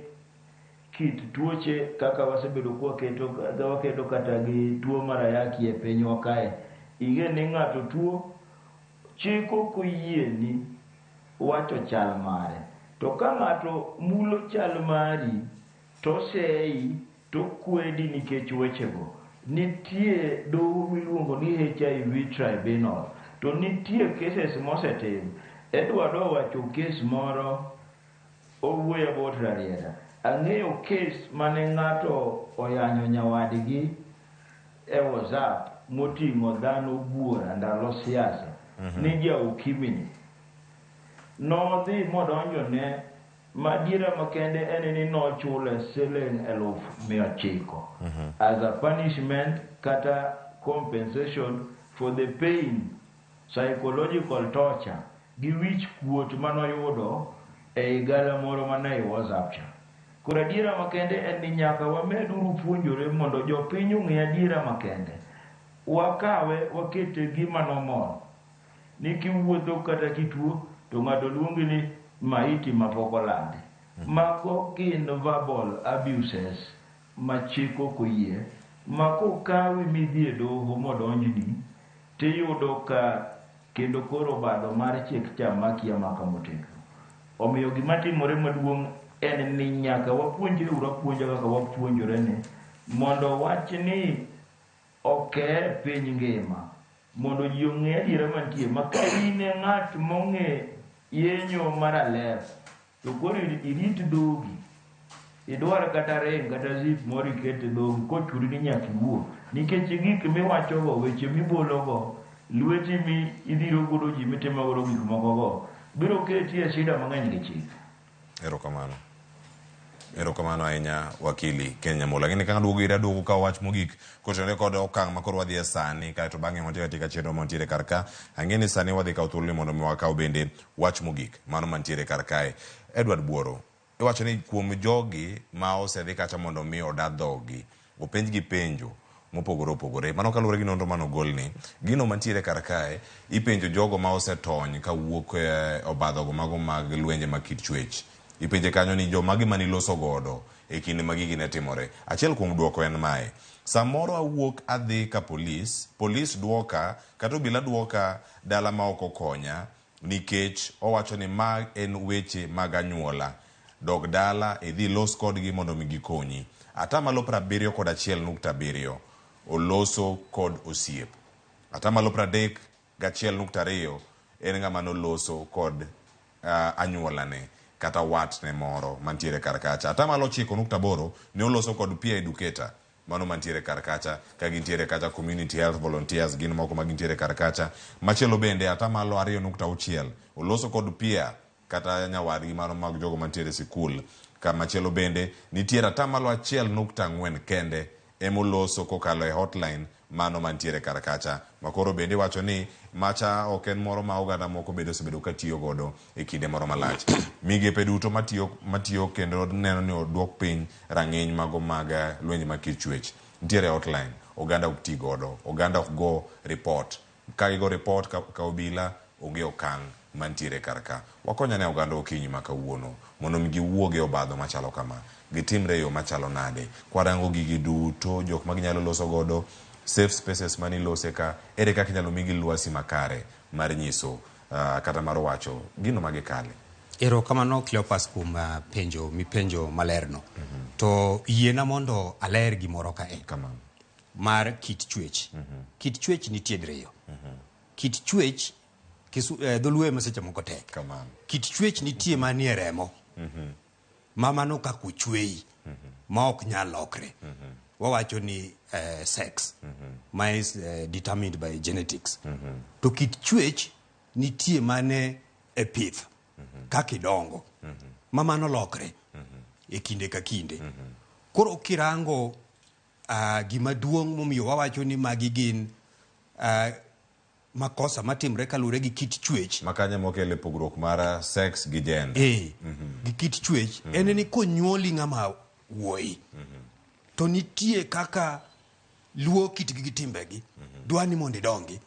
kit tuoche kaka wasebedo waketo kata gi tuo mar ayaki e pinywa kae, ing'e ni ng'ato tuo chiko koyieni wacho chal mare, to ka ng'ato mulo chal mari to sei to kwedi nikech wechego. Nitie doho miluongo ni HIV tribunal, to nitie cases mosetim. Edward owacho kes moro owuoyo about rarieda. Ang'eyo kes mane ng'ato oyanyo nyawadgi e WhatsApp moting'o dhano buora ndalo siasa ni ja ukimini. Nodhi modonjone madiera makende en ni nochule Sh9,900 as a punishment kata compensation for the pain, psychological torture gi wich kuot manoyudo e igala moro mana e WhatsApp cha. Koro adiera makende en ni nyaka wameduru puonjore mondo jopiny ong'e adiera makende. Wakawe wakete gima nomor. Ni kiwuotho kata kituo to ng'ato luongi ni maiti mapok olandi. Mago gin verbal abuses machiko koyie. Makokawi midhi e doho modonjni tiyudo ka kendo koro bado mar chik cha makia maka motegno. Omiyo gima timore maduong' en ni nyaka wapuonjre kaka wapuonjore ni mondo wach ni oke piny ngima mondo ji ong'e adiera mantie ma ka in e ng'at mong'e yenyo mar aler to koro irit dhogi idwar kata ring kata zip moro iket e dhogi kochuri ni nyaka iwuo nikech gik miwachogo weche mibologo lweti mi idhiro godo ji mitimo godo gik mokogo biro keti e shida mang'eny gi chik. Erokamano ahinya wakili Kenya Mola. Lakini kanga duogo ira duogo ka wach mogik kotenore kod okang' makoro wadhi e sani kaeto bang'e wantiere katika chenro mantiere kar ka. Ang'eni sani wadhi kawo thuolo mondo mi wakaw bende wach mogik mano mantiere kar kae. Edward Buoro, iwacho ni kuom jogi ma osedhi kacha mondo mi oda dhogi openj gi penjo mopogore opogore. Mano kaluwore gi nonro mano golni gino mantiere kar kae ipenjo jogo ma osetony kawuok obadhogo mago mag lwenje mag kit chwech. Ipenje kanyo ni jomagi mani loso godo e kinde ma gigi ne timore. Achiel kuom duoko en mae. Samoro awuok adhi ka polis duoka kata obila duoka dala ma ok okonya nikech owacho ni ma en weche mag anyuola. Dog dala idhi los kodgi mondo mi gikonyi. Atamalo 71.7 oloso kod osiep. Atamalo 31.2 en ng'ama noloso kod anyuolane kata wat ne moro mantiere kar kacha. Atamalo 9.8 ne oloso kod peer educator mano mantiere kar kacha ka gintiere kacha community health volunteers gin moko ma gintiere kar kacha. Machielo bende atamalo 2.6 oloso kod peer kata nyawadgi mano mag jogo mantiere sikul. Ka machielo bende nitiere atamalo 1.4 kende emoloso kokalo e hotline mano mantiere kar kacha. Makoro bende wacho ni macha ok en moro ma oganda moko sebedo ka tiyo godo e kinde moro malach. Migepe duto matiyo kendo neno ni oduok piny rang'iny mago mag lwenje mag kit chwech. Nitiere hotline, oganda ok ti godo, oganda ok go report. Ka gigo report ka obila onge okang' mantiere kar ka. Wakonyane oganda okinyi ma kawuono mondo mi giwuoge obadho machalo kama. Gitimre yo machalo nade. Kwarango gigi duto jok ma ginyalo loso godo safe spaces mani lose ka ere kaka inyalo migi lwasi makare mar nyiso kata mar wacho gino magikale. Erokamano Cleopas kuom penjo mipenjo malerno. To yiena mondo aler gimoro ka kamano mar kit chwech. Kit chwech nitie driyo. Kit chwech dholuo ema seche moko tek. Kit chwech nitie manie remo. Mamano kako chweyi ma ok nyal lokre. Wawacho ni sex ma is determined by genetics. To kit chwech nitie mane e pith kakidongo mamano lokre e kinde ka kinde. Koro kirango gima duong' momiyo wawacho ni magi gin makosa matimre kalure gi kit chwech makanya mokele pogruok mar sex gi gender. Gi kit chwech en ni konyuoli ng'ama wuoyi to nitie kaka luo kitgi gi timbegi dwani mondo idongi.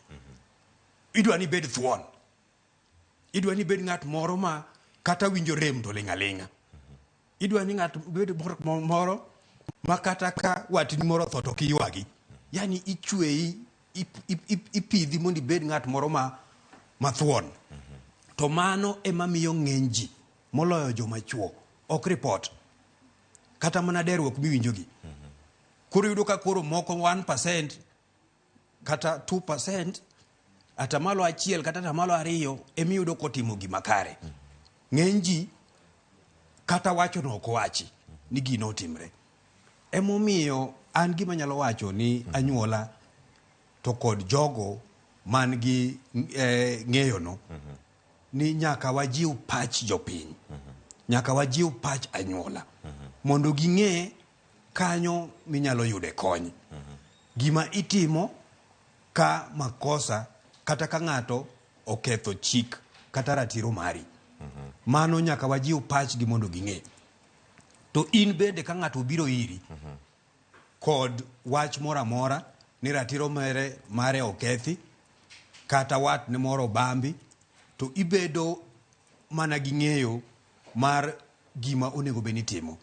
Idwani bed thuon, idwani bed ng'at moro ma kata winjo rem to ling'aling'a. Idwani ng'at bed moro ma kata ka watni moro tho to kiywagi. Yani ichweyi ipidhi mondo ibed ng'at moro ma thuon. To mano ema miyo ng'eny ji moloyo joma chuo ok report kata mana derruok miwinjogi. Koro yudo ka koro moko 1% kata 2%, atamalo achiel kata atamalo ariyo emiyudo kotimo gima kare. Ng'eny ji kata wacho no ok wachi ni gino otimre. Emomiyo an gima nyalo wacho ni anyuola to kod jogo man gi ng'eyo no ni nyaka wajiw pach jopiny, nyaka wajiw pach anyuola mondo ging'e kanyo minyalo yude kony. Gima itimo ka makosa kata ka ng'ato oketho chik kata ratiro mari, mano nyaka wajiw pachgi mondo ging'e. To in bende ka ng'ato biro iri kod wach moro amora ni ratiro mare okethi kata wat ne moro bambi, to ibedo mana gi ng'eyo mar gima onego beni timo,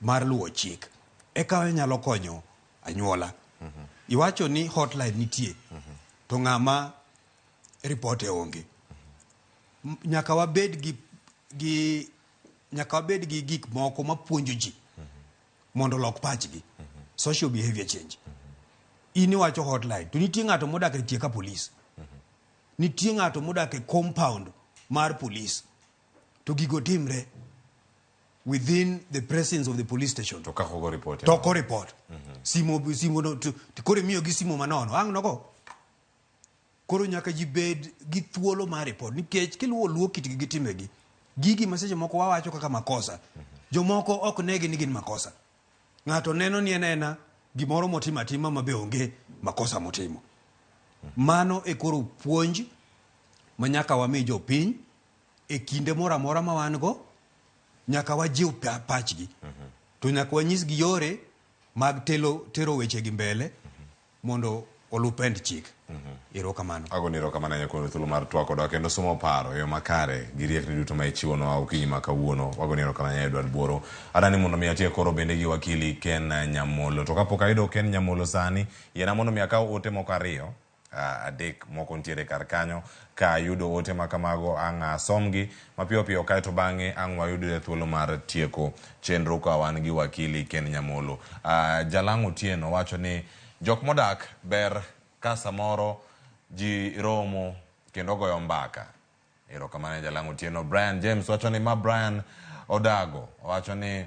mar luwo chik. Eka nyalo konyo anyuola. Iwacho ni hotline nitie, to ng'ama ripote onge. Nyaka wabed gi gik moko mapuonjo ji mondo lok pachgi. Social behavior change. In iwacho hotline, to nitie ng'ato modak e tie ka police. Nitie ng'ato modak e compound mar police. To gigo timre within the presence of the police station. To kako report. To ko report. Simo no to kore miyo gi simo manono. Ang noko. Koro nyaka ji bed gi thuolo mar report. Nikech kiluwo kitgi gi timegi, gigi maseche moko wawacho kaka makosa. Jomoko ok negi ni gin makosa. Ng'ato neno ni enena gimoro motimo atima mabe onge makosa motimo. Mano e koro puonj manyaka wami jopiny e kinde moro amora ma wan go, nyaka wajiw pachgi. To nyaka wanyisgi yore mag tero weche gi mbele mondo olupend chik. Erokamano. Agoni erokamano nyakone thuolo mar twako dwa kendo somo paro yo makare gi riekni duto ma ichiwonwa okinyi ma kawuono. Agoni erokamano Edward Buoro. Adani mondo mi atie koro bende gi wakili Ken Nyamolo. To kapok ayudo Ken Nyamolo sani, yiena mondo mi akaw ote moko ariyo, adek moko ntiere kar kanyo. Ka ayudo ote ma kamago ang' asomgi mapiyo piyo, kae to bang'e ang' wayudre thuolo mar tieko chenro ka wan gi wakili Ken Nyamolo. Jalang' Otieno wacho ni jok modak ber ka samoro ji romo kendo goyo mbaka. Erokamano Jalang' Otieno. Brian James wacho ni ma Brian Odago wacho ni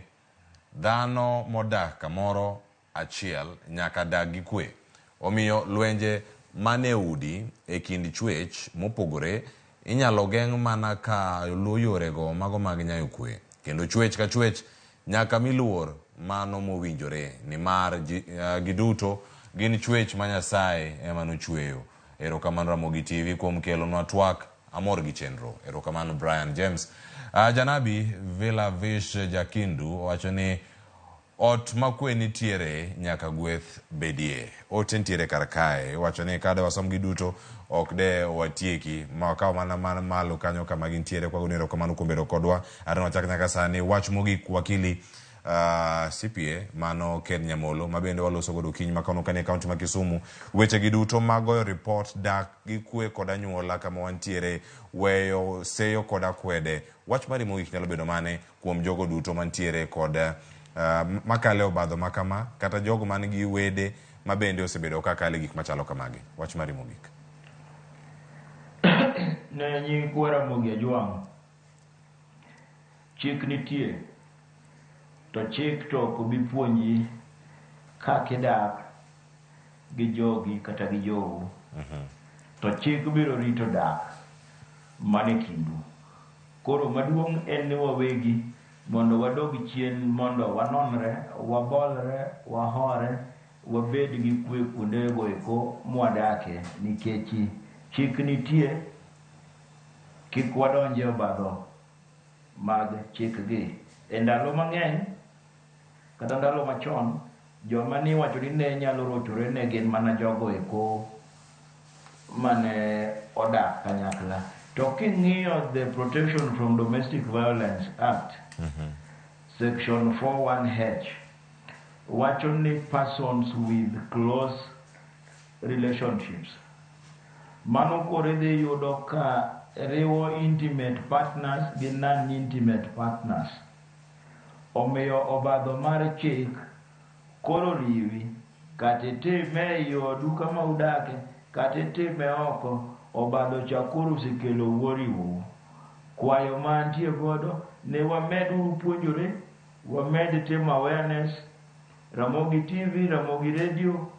dhano modak kamoro achiel nyaka dag gi kwe. Omiyo lwenje mane udi e kind chwech mopogore inyalo geng' mana ka luwo yorego mago mag nyayo kwe. Kendo chwech ka chwech nyaka miluor mano mowinjore, ni mar giduto gin chwech ma Nyasaye ema nochweyo. Erokamano Ramogi TV kuom kelonwa twak amor gi chenro. Erokamano Brian James. Janabi Villa Vish Jakindu wacho ni ot makwe nitiere nyaka gweth bedie. Ote nitiere kar kae. Wacho ni kada wasom gi duto ok de watieki. Makaw mana malo kanyo kama gintiere. Kwa gunero kamano kuom bedo kodwa. Arino wachak nyaka sani. Wach mogik wakili CPA mano Ken Nyamolo mabende waloso godo kiny makano kane kaunti ma Kisumu. Weche gi duto magoyo report dak gi kwe kod anyuola kama wantiere, weyo seyo kod akwede. Wach mari mogik nyalo bedo mane kuom jogo duto mantiere kod makale obadho makama, kata jogo man gi wede mabende osebedo kakale gik machalo kamagi. Wach mari mogik. Ne nyi kwara mogi ajwang'. Chik nitie. To chik to kubi puonji kakidak gi jogi kata gi jogu. To chik biro rito dak mane kindu. Koro maduong' en ni wawegi mondo wadog chien, mondo wanonre, wabolre, wahore, wabed gi kwe kuonde go eko mwadake, nikech chik nitie, kik wadonje obadho mag chik gi. E ndalo mang'eny kata ndalo machon, joma ni wacho ni ne nyalo rochore ne gin mana jogo eko mane odak kanyakla. To king'iyo the Protection from Domestic Violence Act, Section 41H, wacho ni persons with close relationships. Mano kore dhi yudo ka riwo intimate partners gi non-intimate partners. Omiyo obadho mar chik koro riwi kata itime e odu kama udake kata itime oko, obadho chakoro osekelo wuoriwo. Kwayo mantie godo ne wamed puonjore, wamed timo awareness. Ramogi TV, Ramogi Radio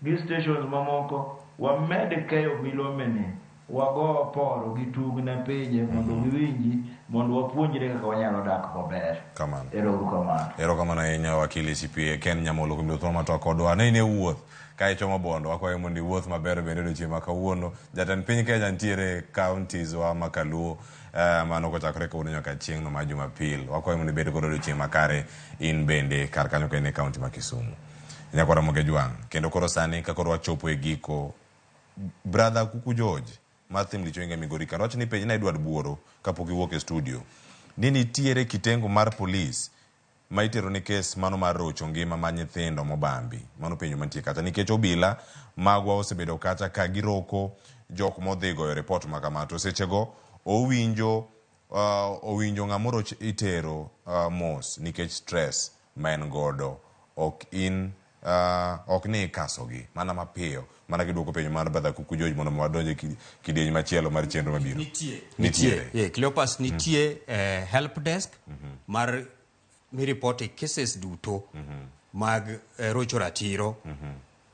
gi stations mamoko wamed keyo milomene, wago poro gi tugne pinye mondo giwinji, mondo wapuonjre kaka wanyalo dak maber. Kamano. Erokamano ahinya wakili CPA Ken Nyamolo kuom thuolo matwa kodwa ne wuoth ka ichomo bondo wakwayo mondo iwuoth maber bende odiochieng' ma kawuono. Jatend piny Kenya nitiere counties wa makaluo mano kochakore kawuono nyaka chieng' no ma Jumapil. Wakwayo mondo ibed kod odiochieng' makare in bende kar kanyo ka in e kaunti ma Kisumu. Nyakwa Ramogi Jwang' kendo koro sani ka koro wachopo e giko, brother Kuku George Martin Lichwenga Migori kar wach ni penj na Edward Buoro kapok iwuok e studio ni nitiere kitengo mar polis ma itero ni kes mano mar rocho ngima ma nyithindo mobambi. Mano penjo mantie kata nikech obila magwa osebedo kata ka giroko jok modhi goyo report makama to sechego owinjo ng'amoro itero mos nikech stress ma en godo, ok ni kasogi mana mapiyo mana kiduoko penjo mar brother Kuku George mondo wadonje kidieny machielo mar chenro mabiro. Nitie Cleopas nitie help desk mar mi report cases duto mag rocho ratiro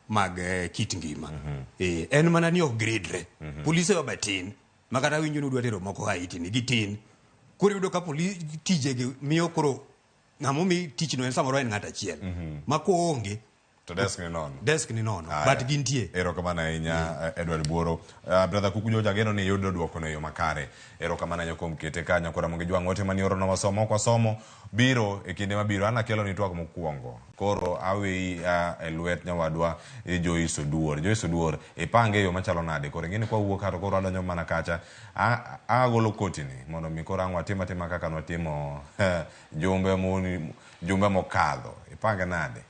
mag kit ngima. En mana ni ok gridre. Polise wa batin makata winjo ni dwa tero moko Haiti ni gitin. Koro yudo ka polisi tijegi miyo koro ng'amo mi tich no en samoro en ng'ata achiel. Ma ko onge to desk ni nono but gintie. Erokamano ahinya Edward Buoro. Brother Kuku George ageno ni yudo duoko no yo makare. Erokamano ahinya kuom kete kanyo. Kora Ramogi Jwang' ote mani orono wasomo kwa somo biro e kinde mabiro. Ana kelo ni twak mokwongo koro awi e lwet nyawadwa Joyce Oduor ipange yo machalo nade koro ngini kwa wuok kata koro adonjo mana kacha agolo kotini mondo mi koro ang'wa tima kaka nwatimo jumbe mokadho ipange nade.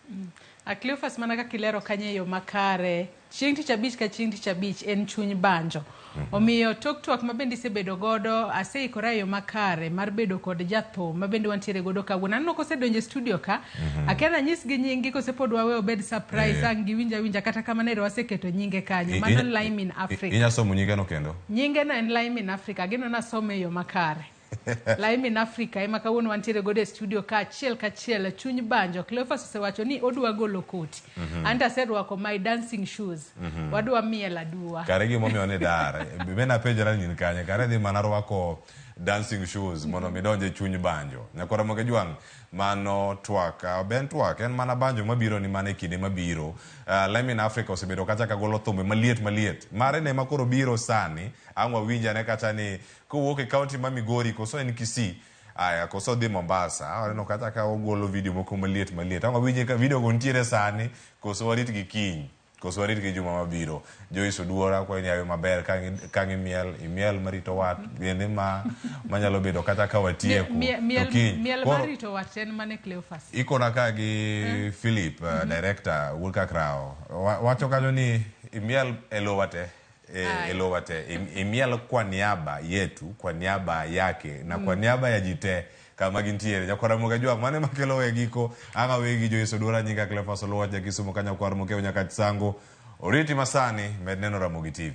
Cleophas mana kaka ilero kanye yo makare, chieng' tich abich ka chieng' tich abich en chuny banjo. Omiyo tok twak mabende isebedo godo aseikora yo makare mar bedo kod jatho mabende wantiere godo kawuono. Aneno kosedonjo e studio ka, akiana nyis gi nyingi kosepod wawe obed surprise ang giwinja kata kamano ero waseketo nyinge kanyo. Mano Lime in Africa. Inya somo nyinge no kendo? Nyinge no en Lime in Africa. Ageno na some yo makare. Lime in Africa ema kawuono wantiere godo e studio ka achiel chuny banjo. Cleophas osewacho ni odwa golo koti. Anta aserwako my dancing shoes. Wadwa miel aduwa. Kare gimomiyo ne dar. Bena penjara nyin kanye kare dhi mana rwako dancing shoes mondo mi donje chuny banjo. Nyakwa Ramogi Jwang' mano twak ben twak en mana banjo mabiro ni mana kinde mabiro. Lime in Africa osebedo kacha ka golo thumbe maliet mare ne makoro biro sani ang'wa winja ne kata ni kowuok e county ma Migori koso en Kisii koso dhi Mombasa aneno kata ka ogolo video moko maliet ang'wa winje ka video go ntiere sani koso warit gi kiny koso warit gi juma mabiro. Joyce Oduor kwa ni ayo maber kangi miel marito wat bende manyalo bedo kata ka watie ko miel marito wat en mane Cleophas ikona ka gi Philip director Wulka Krao wacho kanyo ni miel elowate imiel kwa niaba yetu, kwa niaba yake na kwa niaba ya jite kama gintiere. Nyakwa Ramogi Jwang' mane makelo we giko anga wegi Joyce Oduor nyinga Cleophas Oluoch ja Kisumu kanya kwa Ramogi nyaka Tsango oriti masani med neno Ramogi TV.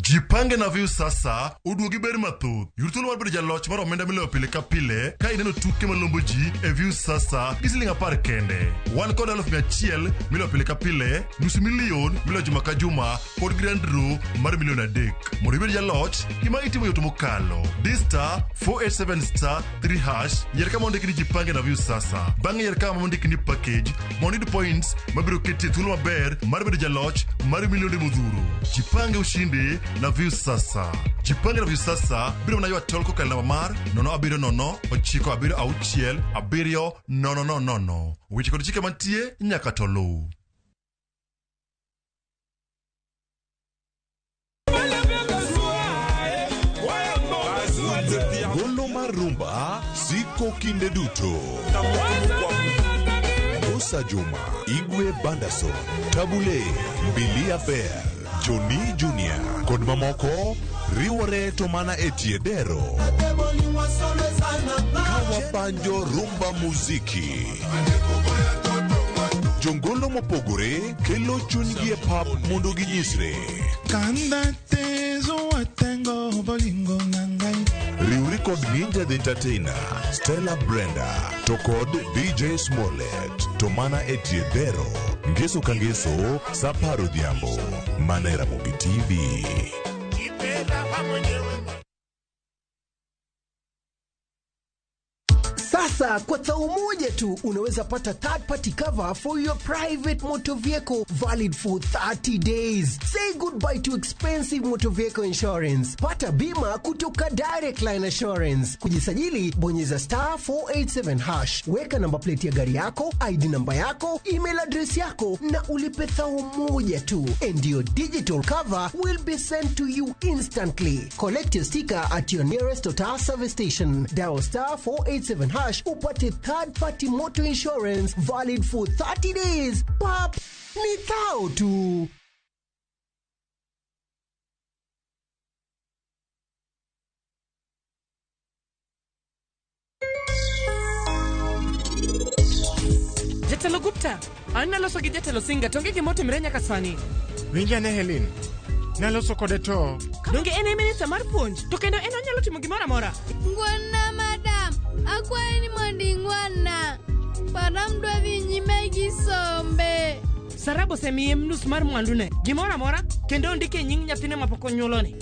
Jipange na view sasa uduogi ber mathoth. Yurthuolo mar bedo jaloch mar omenda miloyo pile ka pile ka ineno tuke malombo ji e view sasa gi siling 10 kende. Wan kod 100,000 miloyo pile ka pile, $500,000 miloyo juma ka juma kod grand draw mar $1,300,000. Mondo ibed jaloch gima itimo yot mokalo. Dista 487*3# yier kama ondiki ni jipange na view sasa. Bang'e yier kama ondiki ni package mondo iyud points mabiro keti thuolo maber mar bedo jaloch mar milionde modhuro. Jipange ushindi na view sasa. Jipange na view sasa biro mana ywa tol kokal namba mar 070966700. Weche kod chike mantie nyaka to luw. Gono mar mar rumba siko kinde duto. Musa Juma, Igwe Banderson, Tabule, Mbilia Bell, Johnny Junior, kod mamoko riwore to mana etiedero. Kawapanjo rumba muziki. Jongolo mopogore kelo chunygi e pap mondo ginyisre. Kanda tezo watengo bolingo nangai. Riuri kod Ninja the Entertainer, Stella Brenda, to kod DJ Smollett, to mana etiedero. Ngeso kangeso, saparo diambo, mana Ramogi TV. Sasa kwa thao moja tu unaweza pata third party cover for your private motor vehicle valid for 30 days. Say goodbye to expensive motor vehicle insurance. Pata bima kutoka Direct Line Assurance. Kujisajili bonyeza *487#. Weka namba plate ya gari yako, ID namba yako, email address yako na ulipe thao moja tu. And your digital cover will be sent to you instantly. Collect your sticker at your nearest Total service station. Dial *487# upate third party motor insurance valid for 30 days. Pap, ni thao tu. Jatelo Gupta, anna loso gi jatelo Singa tonge gi moto mrenya kasani. Winja ne Helen. Naloso kode to. Donge ene minister mar puonj, to kendo eno nyalo timo gimora mora. Ngwana madam, akwaye ni mondi ngwana. Param dwa dhi nyime gi sombe. Sarabo semiye nus mar mwandune. Gimora mora kendo ndike nying nyathine mapoko nyuolone.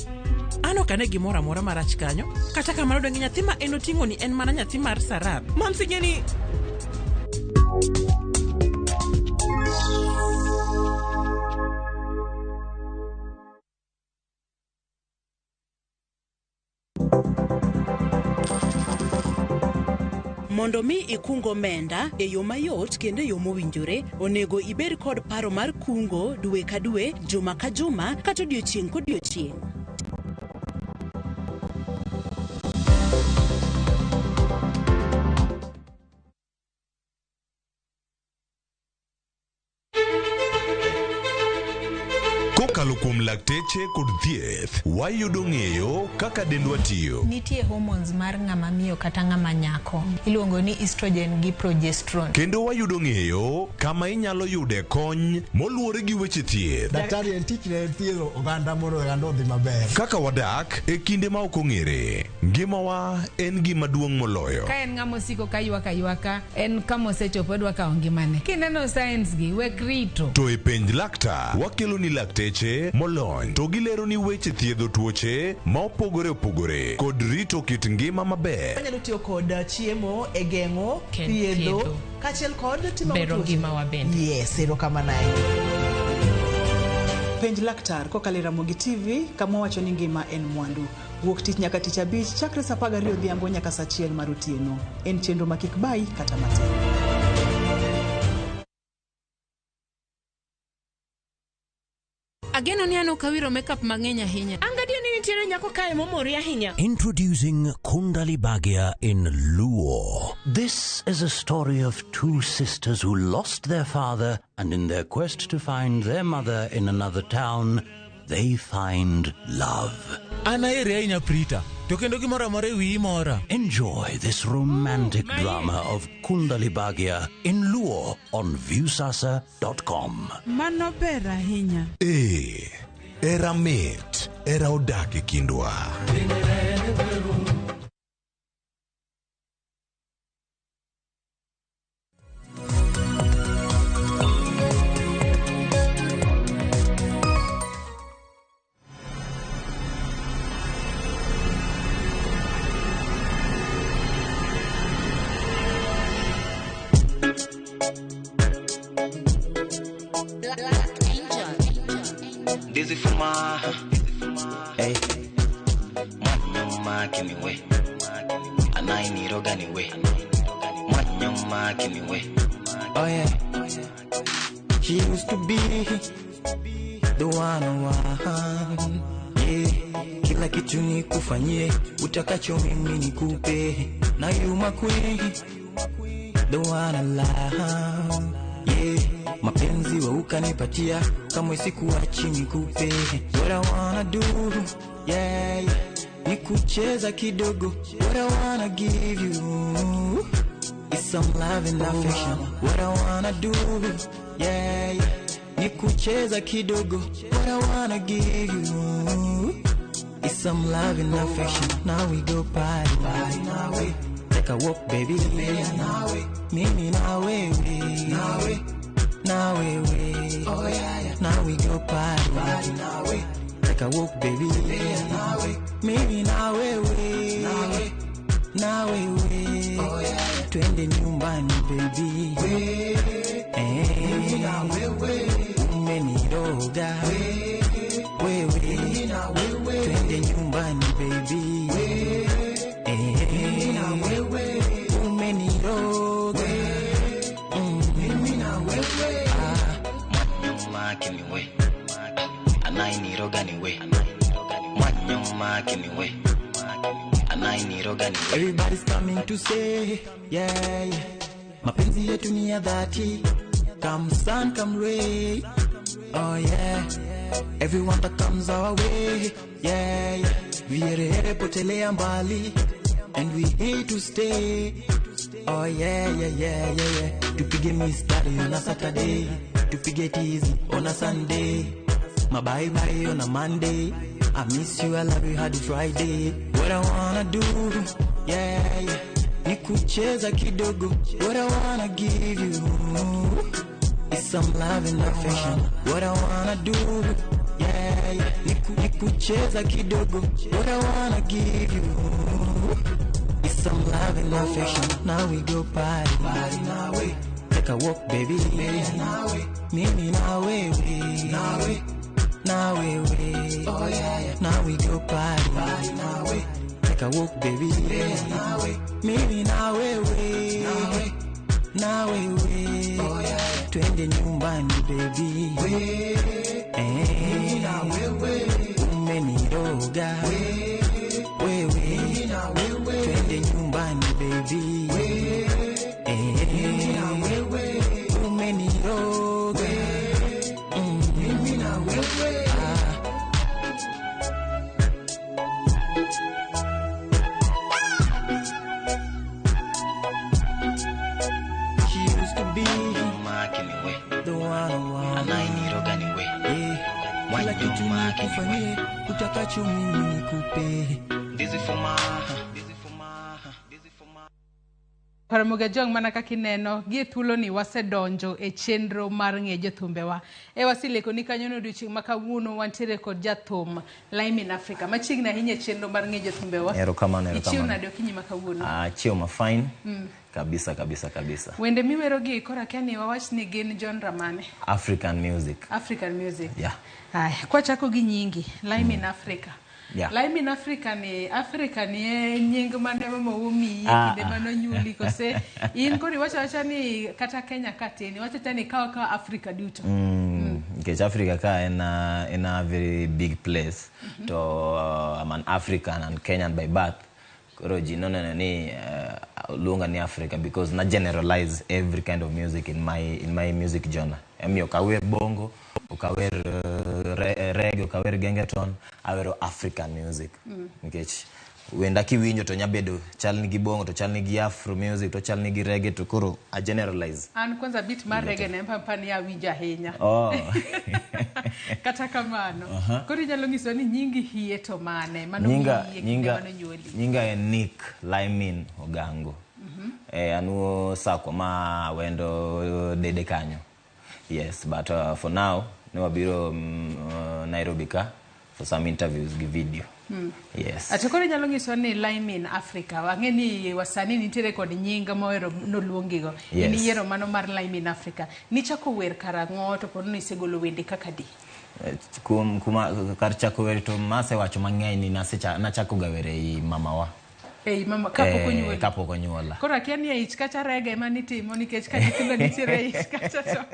Ano kane gimora mora marach kanyo, kata kamano donge nyathi ma eno tingo ni en mana nyathi mar Sarab. Mamsi geni Mondo mi ikungo menda e yo mayot kendo yo mowinjore, onego ibed kod paro mar kungo dwe ka dwe, juma ka juma, kata odiochieng' kodiochieng'. Kokalo kuom lakteche kod thieth, wayudo ng'eyo kaka dendwa tiyo. Nitie hormones mar ng'ama miyo kata ng'ama nyako. Iluongo ni estrogen gi progesterone. Kendo wayudo ng'eyo kama inyalo yude kony moluwore gi weche thieth. Daktari en tich ne thiedho oganda mondo oganda odhi maber. Kaka wadak e kinde ma ok ong'ere, ngimawa en gima duong' moloyo. Ka en ng'ama osiko ka ywaka, en kama osechopo dwa kawo ngimane. Kineno science gi wek rito. To e penj laktar, wakelo ni lakteche molony to gilero ni weche thiedho tuoche ma opogore opogore kod rito kit ngima maber. Anyalo tiyo kod chiemo e geng'o thiedho kachiel kod timo bero ngima wa bende. Yes, erokamano. Penj laktar kokalo Ramogi TV kama wacho ni ngima en mwandu. Wuok tich nyaka tich abich chakre saa 12 odhiambo nyaka saa 1 mar otieno. En chenro makik bai kata matin. Ageno ni ano kawiro makeup mang'eny ahinya. Angadio ni nitiere nyako kae momori ahinya. Introducing Kundali Bhagia in Luo. This is a story of two sisters who lost their father, and in their quest to find their mother in another town, they find love. Anaere ahinya Prita. To kendo gimoro amora wi mora. Enjoy this romantic drama of Kundali Bhagia in Luo on viewsasa.com. Mano ber ahinya. Era mit, era odak e kindwa. Dizzy for my hey, Manyama give me way, and I need organic way. Manyama give me way. Oh yeah, she used to be the one. Yeah, she kila kitu nikufanyie, utakacho mimi nikupe. Now you my queen, the one I love, yeah. Mapenzi wa ukanipatia, kama sikuachi nikupe. What I wanna do, yeah, yeah. Nikucheza kidogo, what I wanna give you is some love and affection. What I wanna do, yeah, yeah. Nikucheza kidogo, what I wanna give you is some love and affection. Now we go party, party now we take a walk, baby. Mimi na wewe, now we, oh yeah, yeah. Now we go party, party now we take a walk, baby. Mimi na wewe, now we, oh yeah, yeah. Twende nyumbani, baby. Mimi na wewe, umeniroga wewe, twende nyumbani, baby. Mimi na wewe, umeniroga. Mimi na wewe, Mwanyoma kiniwe, anainiroga niwe. Mwanyoma kiniwe, anainiroga niwe. Everybody's coming to say, yeah, yeah. Mapenzi yetu ni ya dhati. Come sun, come rain, oh yeah. Everyone that comes our way, yeah, yeah. Viere potelea mbali, and we here to stay. Oh yeah, yeah, yeah, yeah, yeah. Tupige mistari on a Saturday, tupige teasy on a Sunday. My bye bye on a Monday. I miss you, I love you, had it Friday. What I wanna do, yeah, yeah. Nikucheza kidogo, what I wanna give you is some love and affection. What I wanna do, yeah, yeah. Nikucheza kidogo, what I wanna give you is some love and affection. Now we go party, party now we take a walk, baby. Mimi na wewe, now we, oh yeah, yeah. Now we go party, party now we take a walk, baby. Mimi na wewe, now we, oh yeah. Twende nyumbani, baby. Mimi na wewe, umeniroga wewe, twende nyumbani, baby. Mimi na wewe, umeniroga. Mimi na wewe, she used to be the one I want. Anainiroga niwe, kila kitu nikufanyie, utakacho mimi nikupe. This is for my Paramoga jong mana kakineno gi thulo ni wasedonjo e chenro mar ng'e jothumbewa. E wasileko ni kanyo no duchi makawuono wantiere kod jathum Lime in Africa. Machiegni ahinya chenro mar ng'e jothumbewa. Erokamano. Ichiwo nade okinyi makawuono? Chiwo ma fine. Kabisa. Wende miwero gi kora kani wawach ni gin genre mane? African music. Yeah. Hai, kwa chako gi nyingi Lime in Africa. Yeah. Lime in Africa ni nying mane mama umi kinde mano nyuli kose in kori wacha ni kata Kenya kateni wacha tani kawa Africa duto. Because Africa ka in a very big place. To I'm an African and Kenyan by birth. Koroji no ni lunga ni Africa because na generalize every kind of music in my music genre. Emi okawer bongo, okawer reggae, okawer gengeton, awero African music. Nikech wenda kiwinjo to nyabedo chalni gi bongo to chalni gi afro music to chalni gi reggae to koro a generalize. An kwanza beat mar reggae ne mpani ya wija henya. Kata kamano. Kori nyalo ngiso ni nyingi hie to mane mano nyinga e Nick Lymin Ogango. Anuo sako ma wendo dede kanyo. Yes, but for now ne wabiro Nairobi ka for some interviews gi video. Yes. Atakore nyalo ngiso ni Lime in Africa. Wangeni wasani nitiere kod nyinga moero no luongigo. Yes. Ni yero mano mar Lime in Africa. Ni chako wer karango to pono ni segolo wende kaka di. Kuma kar chako wer to mase wacho mang'eny ni na chako gawere I mamawa. Mama kapoko nyuola. Kora kiani ya ichkacha reggae manitimo nikech ka nyithindo nitiere ichkacha to.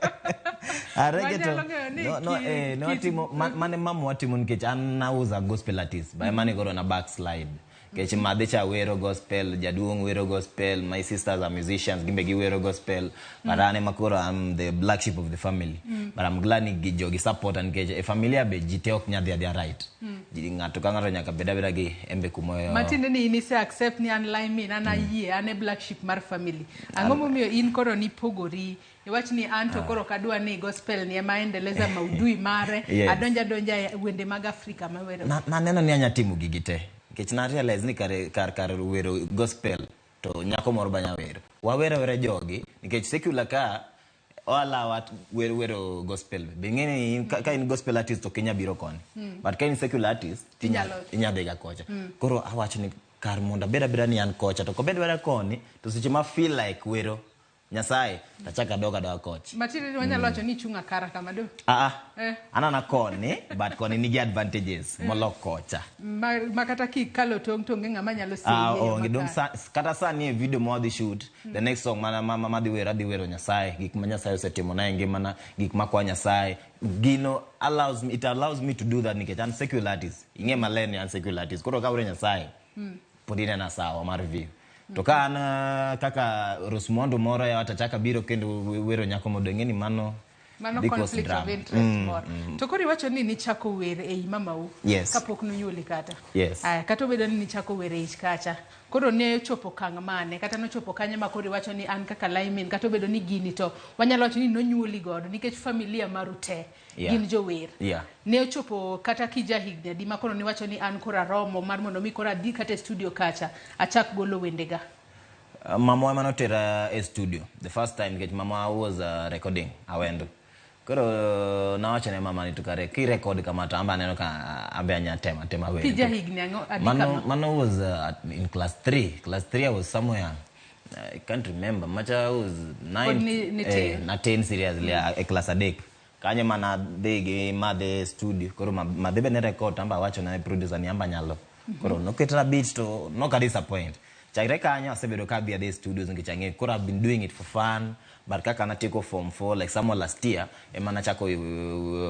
mane mamu watimo nikech an nauza gospel artist by mane goro na backslide kech madhicha wero gospel, jaduong wero gospel, my sisters are musicians, gimbe gi wero gospel, but ane makoro I'm the black sheep of the family. But I'm glad ni jogi support and kech familia be jite ok nyadhi they are right. Ngato ka ngato nyaka beda gi embe kumoyo. Matinde ni ini se accept ni online me na yie ane black sheep mar family. Angomo miyo in koro ni pogori iwach ni anto koro kadwa ni gospel ni ema endeleza maudhui mare adonja wende mag Afrika mawero. Na neno ni anyatimu gigite. Kech na realize ni kar wero gospel to nyako moro banya wero. Wawere jogi nikech secular ka wala wat wero gospel. Bingeni ka in gospel artist to Kenya biro koni. But ka in secular artist inyadega kocha. Koro awach ni kar monda beda ni an kocha to ko beda koni to seche ma feel like wero Nyasaye tachaka doga coach. Matiri wanyalo wacho ni chunga kara kama do. Anana koni but koni nigi advantages molok kocha. Makata ki kalo tong ngama nyalo see. Ngidong kata sani video mo di shoot. The next song mama di wero Nyasaye gik ma Nyasaye osetimo na ngimana gik makwa Nyasaye. Gino it allows me to do that nikech an secular artist. Inge maleni an secular artist. Koro ka wero Nyasaye. Podine na sawa mar review. Toka ana kaka Rosmondo moro ya watachaka biro kendo wero nyako modengeni mano conflict of interest more. Tokori wacho ni chako were e mama u. Yes. Kapok nuyuli kata. Yes. Kato bedo ni chako were ichkacha. Koro ne chopo kang mane kata no chopo kanye makori wacho ni an kaka laimin kato bedo ni gini to wanyalo wacho ni nonyuli godo nikech familia marute. Gin jo wer. Ne chopo kata kija higni di makoro ni wacho ni an kora romo mar mondo mi kora di kata studio kacha achak golo wendega. Mama manotera e studio. The first time get mama was recording awendo. Koro na wacha ne mama nitukare ki record kama tamba neno ka ambe anya tema we. Kija higni adika. Mano was in class 3. Class 3 I was somewhere. I can't remember. Macha was 9 na 10 seriously a class adek. Kanye mana dege made studio. Koro madebe ne record tamba wacho na producer ni amba nyalo. Koro no ketara beat to no ka disappoint. Chagre kanya asebedo ka bia the studios ngichange. Koro I've been doing it for fun. But kaka na take off form 4 like someone last year emana chako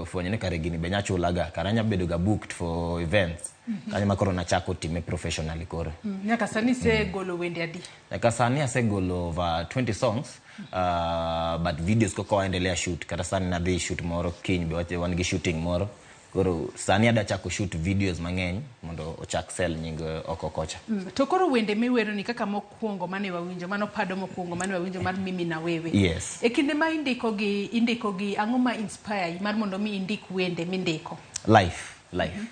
fonyene karegini benyacho laga karanya bedo ga booked for events kanya makoro na chako time professionally koro nyaka sani se golo wende adi nyaka sani ase golo over 20 songs but videos ko endelea shoot kata sani na they shoot moro kiny be wache wangi shooting moro koro sani ada chako shoot videos mangeny mondo ochak sell nying oko kocha to koro wende miwero ni kaka mokuongo mane wawinjo mano pado mokuongo mane wawinjo mar mimi na wewe yes e kinde ma indiko gi ang'o ma inspire mar mondo mi indik wende mindiko life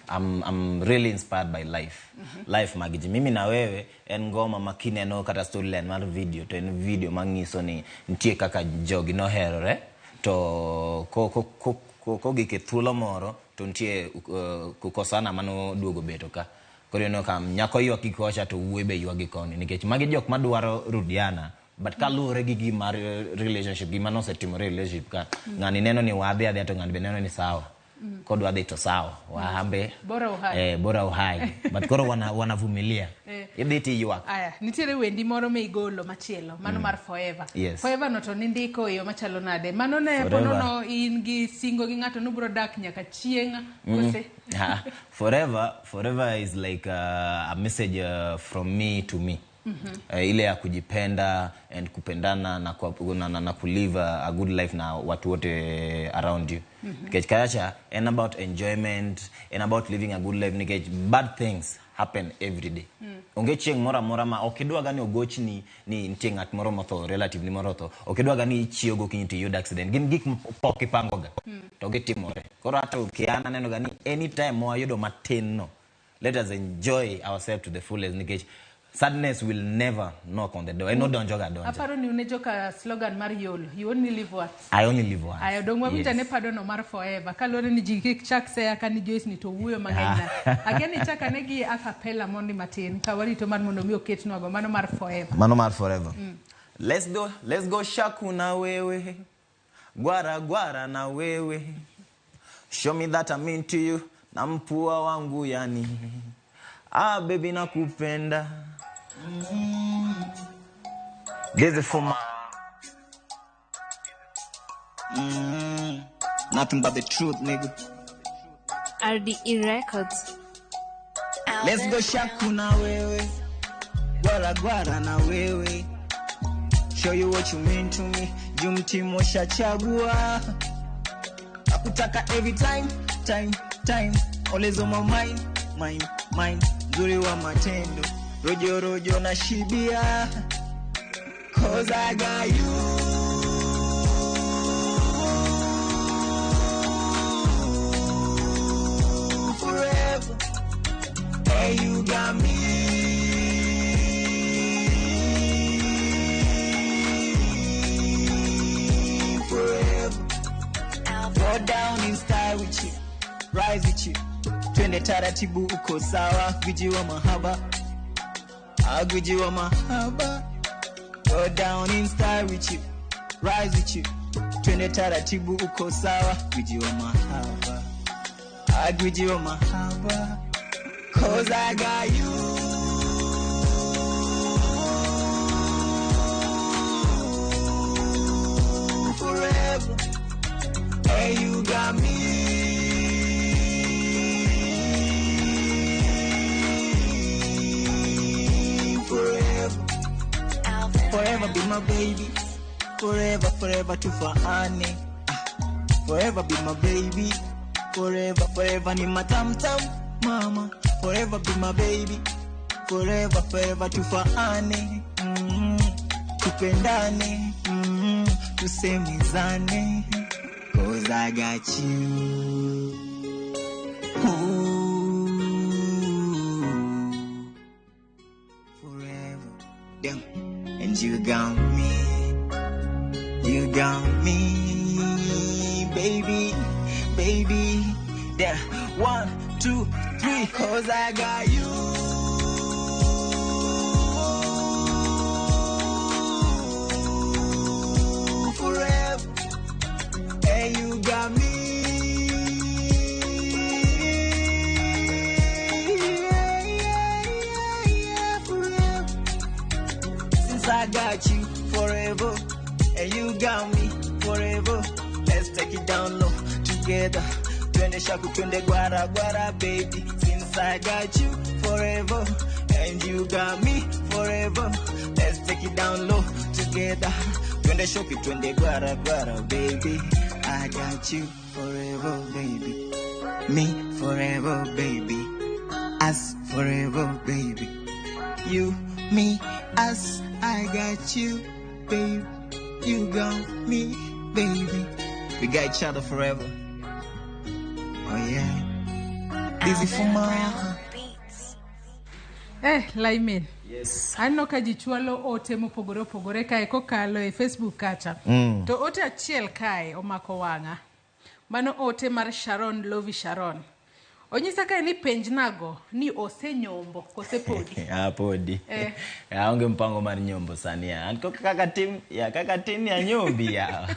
I'm really inspired by life life magiji mimi na wewe en ngoma makine no kata storyline mar video to en video mangiso ni ntie kaka jogi no herore to ko gike thuolo moro to ntie kukosana mano duogo beto ka koro no kam nyako yo kikocha to wuebe ywagi koni nikech magi jok madwaro rudiana but kalure gi mar relationship gi mano setimo relationship ka ngani neno ni wadhi to ngani be neno ni sawa kodwa dhi to sawa waambe bora uhai but koro wanavumilia iditi ywak aya nitiere wendi moro me igolo machielo mano mar forever forever no to nindiko yo machalo nade mano ne ponono in gi singo gi ngato no bro dak nyaka chienga kose forever is like a message from me to me ile ya kujipenda and kupendana na kulive a good life na watu wote around you Kacha and about enjoyment and about living a good life nikech bad things happen every day ongechieng mora ma okidwa gani ogochi ni ntingat moro motho relative ni moro tho okidwa gani chiogo kinti yud accident gin gik poki pangoga to gitimore koro hata ukiana neno gani anytime mo ayudo matin no let us enjoy ourselves to the fullest nikech sadness will never knock on the door. I know don't joga don't. Aparo ni unejoka slogan mar yolo. You only live once. I only live once. Ayo dongwa mita ne pado no mar forever. Kalore ni jikik chak se akani Joyce ni to wuyo mangena. Ageni chaka negi a cappella mondi matin. Kawari to man mondo mi oket no mano mar forever. Mano mar forever. Let's go shaku na wewe. Gwara na wewe. Show me that I mean to you. Na mpua wangu yani. Baby nakupenda. This is for my Nothing but the truth, nigga. RDE Records. Let's go shaku na wewe. Gwara gwara na wewe. Show you what you mean to me. Jumtimo shachagua. Nakutaka every time. Always on my mind. Zuri wa matendo. Rojo na shibia. Cause I got you. Forever. Hey, you got me. Forever. Go down in style with you. Rise with you. Twende taratibu uko sawa. Gwiji wa mahaba. Gwiji wa mahaba. Go down in style with you. Rise with you. Twende taratibu uko sawa. Gwiji wa mahaba. Gwiji wa mahaba. Cause I got you. Forever. Hey, you got me. Forever be my baby. Forever tufaane. Forever be my baby. Forever ni matamtam mama. Forever be my baby. Forever tufaane. Tupendane. Tusemezane. Cause I got you. Forever. Damn. And you got me, baby, yeah, 1, 2, 3, cause I got you. Forever, hey, you got me. I got you forever, and you got me forever. Let's take it down low together. Twende shaku, twende gwara gwara, baby. Since I got you forever, and you got me forever. Let's take it down low together. Twende shoki, twende gwara gwara, baby. I got you forever, baby. Me forever, baby. Us forever, baby. You, me, us. I got you, babe. You got me, baby. We got each other forever. Oh yeah. Busy for my Lyman. Yes. Anno ka jichwalo ote mopogore kae kokalo e Facebook kacha. To ote achiel kae omako wanga. Mano ote mar Sharon Lovi Sharon. Onyisa ka ni penj nago ni osenyombo kose podi. Podi. Aonge mpango mar nyombo sani ya. Anko kaka tim ya nyombi ya.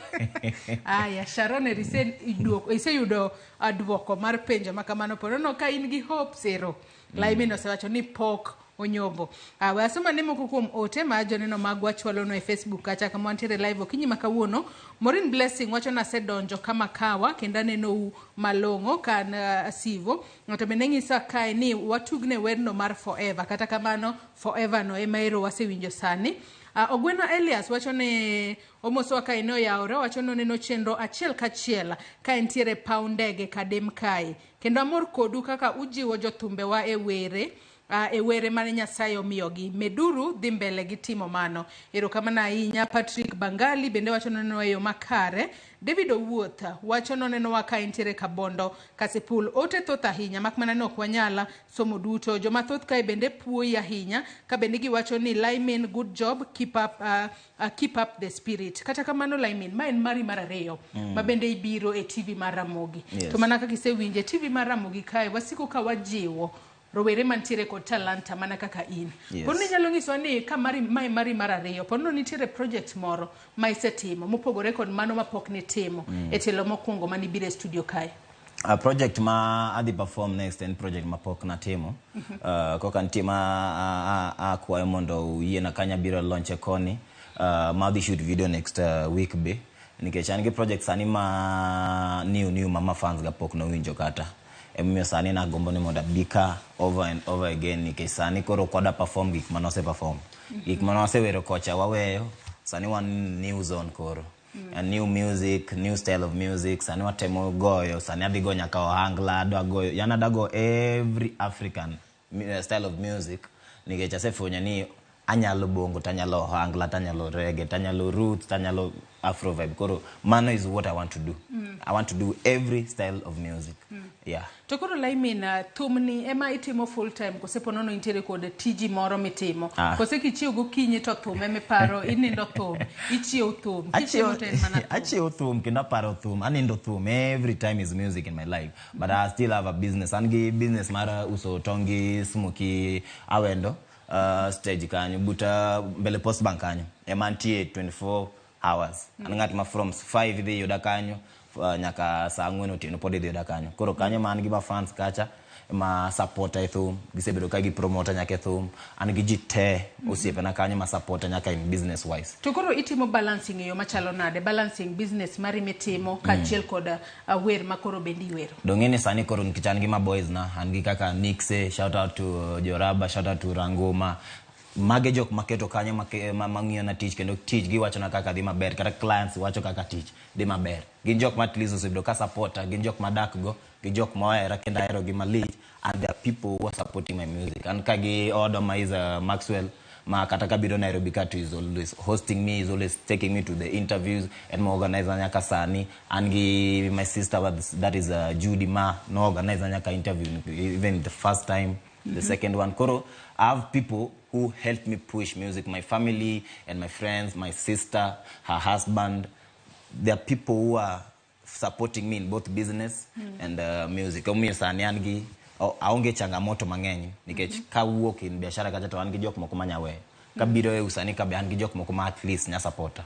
Ya Sharon ise yudo adwoko mar penjo makamano porono ka in gi hope zero. Lyman osewacho ni pok onyombo. Wasoma nemo kukum ote ma joneno magwa chwalo no e Facebook kacha kama wantiere live okinyi makawuono. Morin Blessing wacho na sedonjo kama kawa kenda neno malongo kan sivo. Ngato menengisa kae ni watugne werno mar forever. Kata kamano forever no emaero wasewinjo sani. Ogweno Elias wacho ne omoso ka ino ya ora wacho no neno chenro achiel kachiel ka entiere paundege kadem kai. Kendo amor kodu kaka ujiwo jothumbe wa e were mane Nyasaye omiyogi. Meduru dhi mbele gi timo mano. Erokamano ahinya. Patrick Bangali bende wacho neno eyo makare. David Owuotha wacho neno waka entiere Kabondo Kasipul. Ote thoth ahinya mak mana nok wanyala somo duto. Joma thoth kae bende puoyi ahinya ka bende giwacho ni Lyman, good job, keep up the spirit. Kata kamano Lyman ma en mari mar ariyo ma bende ibiro e TV mar Ramogi. To mana kaka isewinje TV mar Ramogi kae wasiko ka wajiwo rowere mantiere kod talanta mana kaka in. Pono nyalo nyiso ni ka mari mar ariyo pono nitiere project moro ma isetimo mopogore kod mano mapok ni timo e telo mokwongo mani bire studio kai. A project ma adi perform next and project ma pok na timo. Koka ntima kwa mondo yena kanya biro launch koni. Ma di shoot video next week be. nikech an gi project sani ma new mama fans ga pok no winjo kata emiyo sani na gombo ni moda bika over and over again nikech sani koro kwada perform gik manose perform gik manose wero kocha waweyo sani one new zone koro a new music, new style of music, sani watemo goyo, sani adigo nyaka ohangla, goyo, yana dago every African style of music. Nige chase funya ni anyalo bongo, tanyalo ohangla, tanyalo reggae, tanyalo roots, tanyalo afro vibe. Koro, mano is what I want to do. I want to do every style of music. Yeah. Tokoro laimina thumni ema itimo full time kose ponono intere kode tiji moro mitimo. Kose kichio gokinyi to thum eme paro inindo thum. Ichio thum. Achio thum kenda paro thum. Anindo thum. Every time is music in my life. But I still have a business. Angi business mara uso tongi smoky awendo stage kanyo buta mbele post bank kanyo. Emantie 24 hours. Anangati ma from 5 the yoda kanyo. Nyaka saa ngweno otieno pod idhi yoda kanyo. Koro kanyo man gi ma fans kacha ma supporta e thum, gisebedo ka gi promoter nyaka e thum, an gi jite osiepe na kanyo ma supporta nyaka in business wise. To koro itimo balancing e yo machalo nade, balancing business mari mitimo kachiel koda wer makoro bendi wero. Dongeni sani koro nikichan gi ma boys na, an gi kaka Nixe, shout out to Joraba, shout out to Rangoma, mage jok maketo kanyo mang'iyo na tich kendo tich gi wacho na kaka dhi maber kata clients wacho kaka tich dhi maber gin jok ma at least osebedo ka supporta gin jok madak go gin jok mohera kendo ahero gi malich and there are people who are supporting my music and kagi order ma is Maxwell ma kata kabiro Nairobi katu is always hosting me, is always taking me to the interviews and mo organize nyaka sani and gi my sister that is Judy ma no organize nyaka interview even the first time the second one. Koro, I have people who help me push music. My family and my friends, my sister, her husband. There are people who are supporting me in both business and music. Omi sani angi aonge changamoto mangenyo. Nikech ka wuok in biashara kacha to angi jok moko manyawe. Kabiro e usani ka be angi jok moko ma at least nya supporta.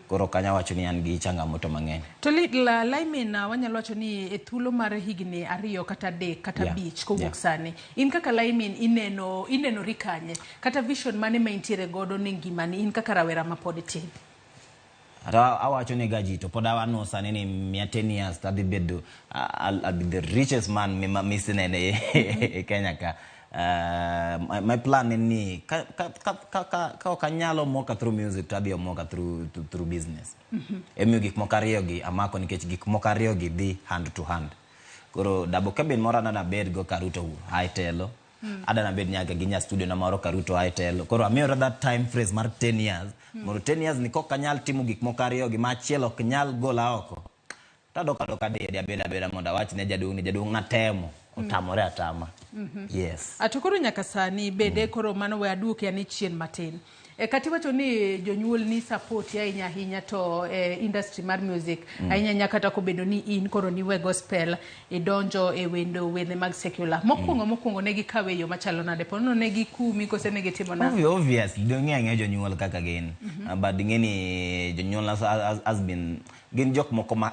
Koro kanya wacho ni angi changamoto mangenyo. To la laimina wanyalo wacho ni e thuolo mar higni ariyo kata dek kata beach ko wuok sani. In kaka laimin ineno rikanye kata vision mane ma intiere godo ne ngimani in kaka rawera ma pod tin. Ata awacho ne gaji to pod awano sani ni 10 years tadi bedo I'll be the richest man missing in Kenya ka. My plan ni ka kanyalo moka through music tadi moka through business. Emi gik mokariyo gi amako nikech gik mokariyo gi di hand to hand. Koro dabo kabin mora na bed go karuto haitelo. Ada na bed nyaga ginya studio na maro karuto haitelo. Koro amiora that time phrase mar 10 years. Moro 10 years niko kanyal timu gik mokariyo gi machielo kanyal gola oko. Tadoka de abeda monda wachi ne jadung na temo. Utamore atama. Yes. Atukuru nyaka sani bede koro mano we aduke ani chien matin. Kati wacho ni jonyuol ni support ya hinya to industry mar music ainya nyaka ta kobedo ni in koro ni we gospel donjo e wendo wende mag secular mokwongo ne gi kawe yo machalo nade pono ne gi kumi kose ne gi timo na obvious donge jonyuol kaka gin but ngeni jonyuol has been gin jok moko ma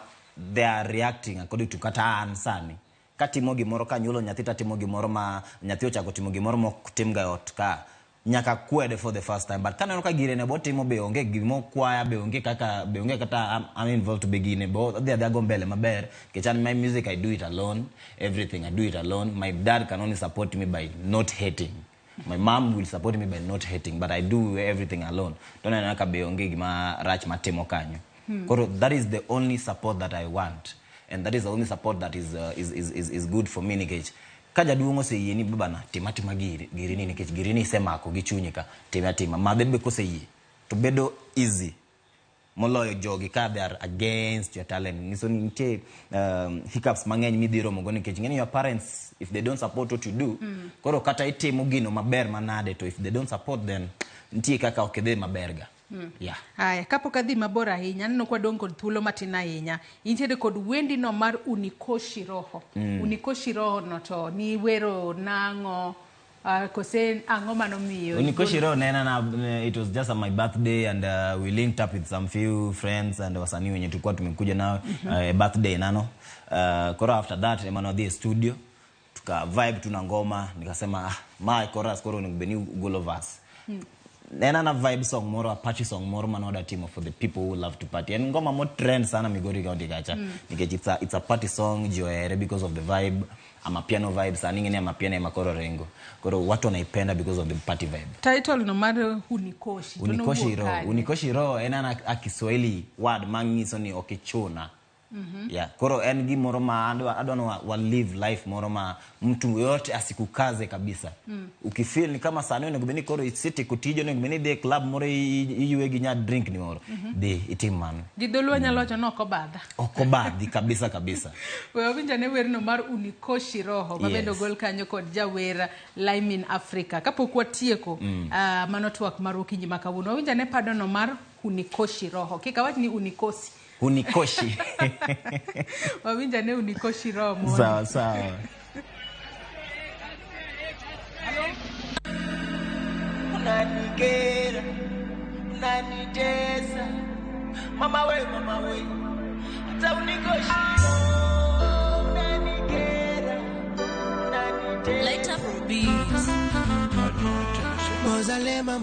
they are reacting according to kata ansani katimo gimoro ka nyuolo nyathi tatimo gimoro ma nyathi ochako timo gimoro mok timga ot ka nyaka kwede for the first time but kaneno ka girene botimo be onge gimo kwaya be onge kata I'm involved to begin but they go mbele maber kechan my music I do it alone, everything I do it alone. My dad can only support me by not hating. My mom will support me by not hating, but I do everything alone. Don't know ka be onge gima rach matimo kanyo. Koro that is the only support that I want. And that is the only support that is good for me nikech kaja duongo se yeni babana timatima girini nikech girini semako gichunyika timatima mabebe ko se yi to bedo easy moloyo jogi ka they are against your talent niso nite hiccups mangeny midhiro mogo nikech ngeni your parents if they don't support what you do koro kata itimo gino maber manade to if they don't support then ntie kaka okede maberga. Yeah. Haya, kapo kadhi mabora hinya, nino kwa dongo thulo matina hinya. Intiede kod wendi no mar unikoshi roho. Unikoshi roho no to, ni wero nango, kose ango mano miyo. Unikoshi roho nena na, it was just my birthday and we linked up with some few friends and wasanii wenye tulikuwa tumekuja nao birthday nano. Kora after that, emano the studio, tuka vibe tuna ngoma, nikasema, my chorus koro nikubeni Ugolovas. nena na vibe song moro, a party song moro manoda team for the people who love to party. And ngoma mo trend sana Migori County kacha. It's a party song joere because of the vibe. Ama piano vibes, aningine ama piano ya makoro rengo. Koro watu wanaipenda because of the party vibe. Title no matter Unikoshi. Unikoshi ro ena na Kiswahili word mangiso ni okichuna. Yeah, koro engi moroma I don't know what live life moroma mtu yote asikukaze kabisa. Ukifeel ni kama sana ni gubeni koro city kutijo ni gubeni de club moro iwe ginya drink ni moro. De itiman. Gidolwa nyalocho no kobadha. Okobadhi kabisa. Wewe winja ne wer no mar Unikoshi roho mabedo gol kanyo kod jawera Lime in Africa. Kapokwa tieko manotwak marukinyi makawuno. Winja ne pado no mar Unikoshi roho. Kikawat ni Unikosi. Unikoshi. Wawinja ne Unikoshi roho mwana. Sawa. Unanikera, unanitesa, mama we, hata Unikoshi roho, unanikera, unanitesa. Light up beats. Mozalema,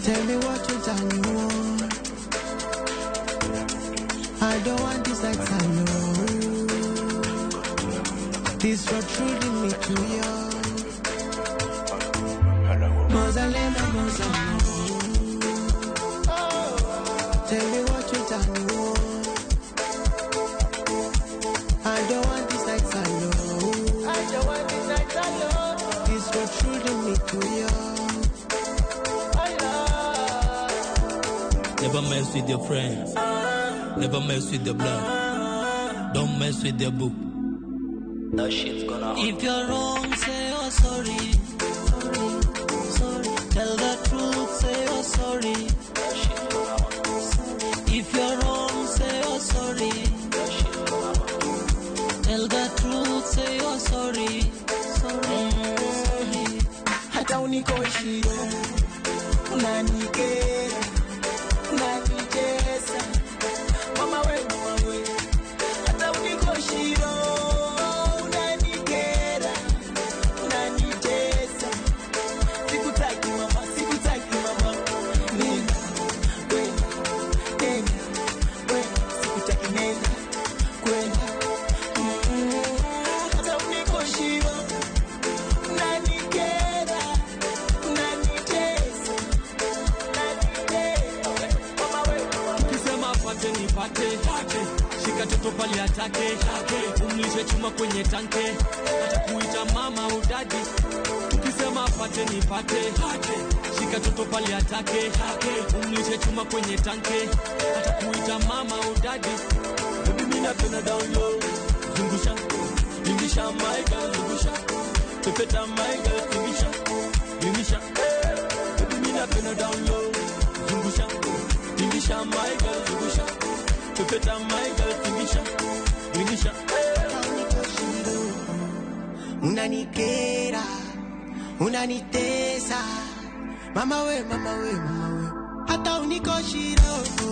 tell me what you want. I don't want this like I know. This road truly me too young. Mozalema. Tell me what you want. I don't want this like I know. This road truly me too young. Never mess with your friends. Never mess with the blood. Don't mess with the book. That shit's gonna hurt. If you're wrong, say you're sorry. Tell the truth, say you're sorry. That shit's gonna hurt. If you're wrong, say you're sorry. That shit's gonna hurt. Tell the truth, say you're sorry. Hata Unikoshi unanikera, unanitesa, mama we, hata Unikoshi unanikera, unanitesa, sikutaki mama, nenda, sikutaki nenda, kwenda, hata Unikoshi unanikera, unanitesa, Nipate, shika toto pali atake, umlishe chuma kwenye tanke, hata kuita mama udadi. Tukisema pate nipate, shika toto pali atake, umlishe chuma kwenye tanke, hata kuita mama udadi. Baby mimi napenda down low, zungusha, ingisha my girl, zungusha, pepeta my girl, ingisha, baby mimi napenda down low, zungusha, ingisha my girl, zungusha. Pepeta my girl, tingisha. Unanikera, unanitesa, mama we, hata Unikoshi roho,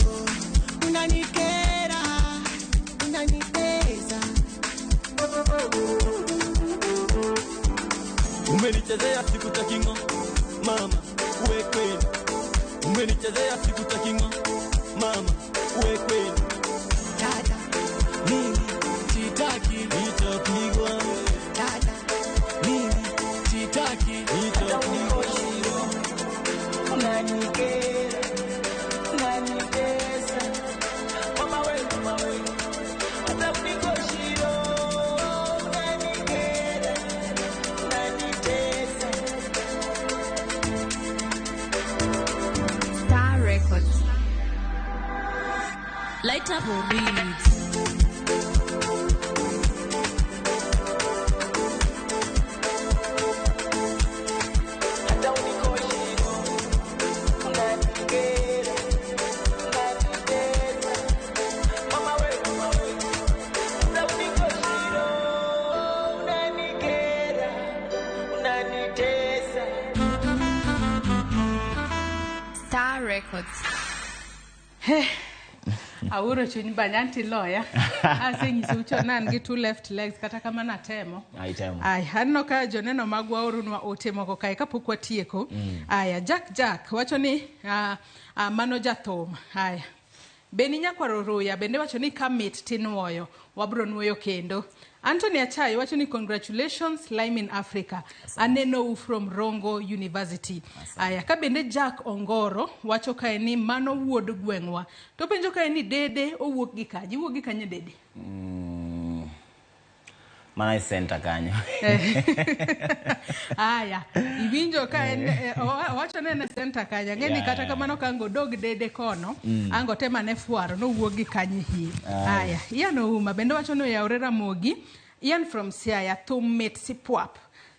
unanikera, unanitesa. Umenichezea sikutaki ngo, mama uwe kweli. Umenichezea sikutaki ngo, mama uwe kweli. Dada, mimi sitaki nitapigwa. Dada, mimi sitaki nitapigwa. Unanikera, unanitesa, mama we, hata Unikoshi unanikera, unanitesa. Star Records. Light up beats. Star Records. Auro chuni banyanti lawyer. Asenyiso uchonan gi 2 left legs kata kama natemo. Ai hanno ka joneno magwa orunwa otemo ko kai kapok watieko. Aya Jack wacho ni mano jathum. Aya Beni nyakwaro roya bende wacho ni kamit tinwoyo wabro nwoyo kendo. Anthony Achai wacho ni congratulations Lime in Africa. Aneno from Rongo University. Aya ka bende Jack Ongoro wacho kae ni mano wuod gwengwa. To penjo kae ni dede owuok gi kaji, wuok gi kanye dede? Mana center kanyo. Aya, iwinjo ka wacho ne center kanya. Ngeni kata kamano kango dog dede kono, ango tema ne fuaro no wuok gi kanye hi. Aya, yano uma bende wacho no yaure Ramogi. Ian from Siaya, thummit sipwap.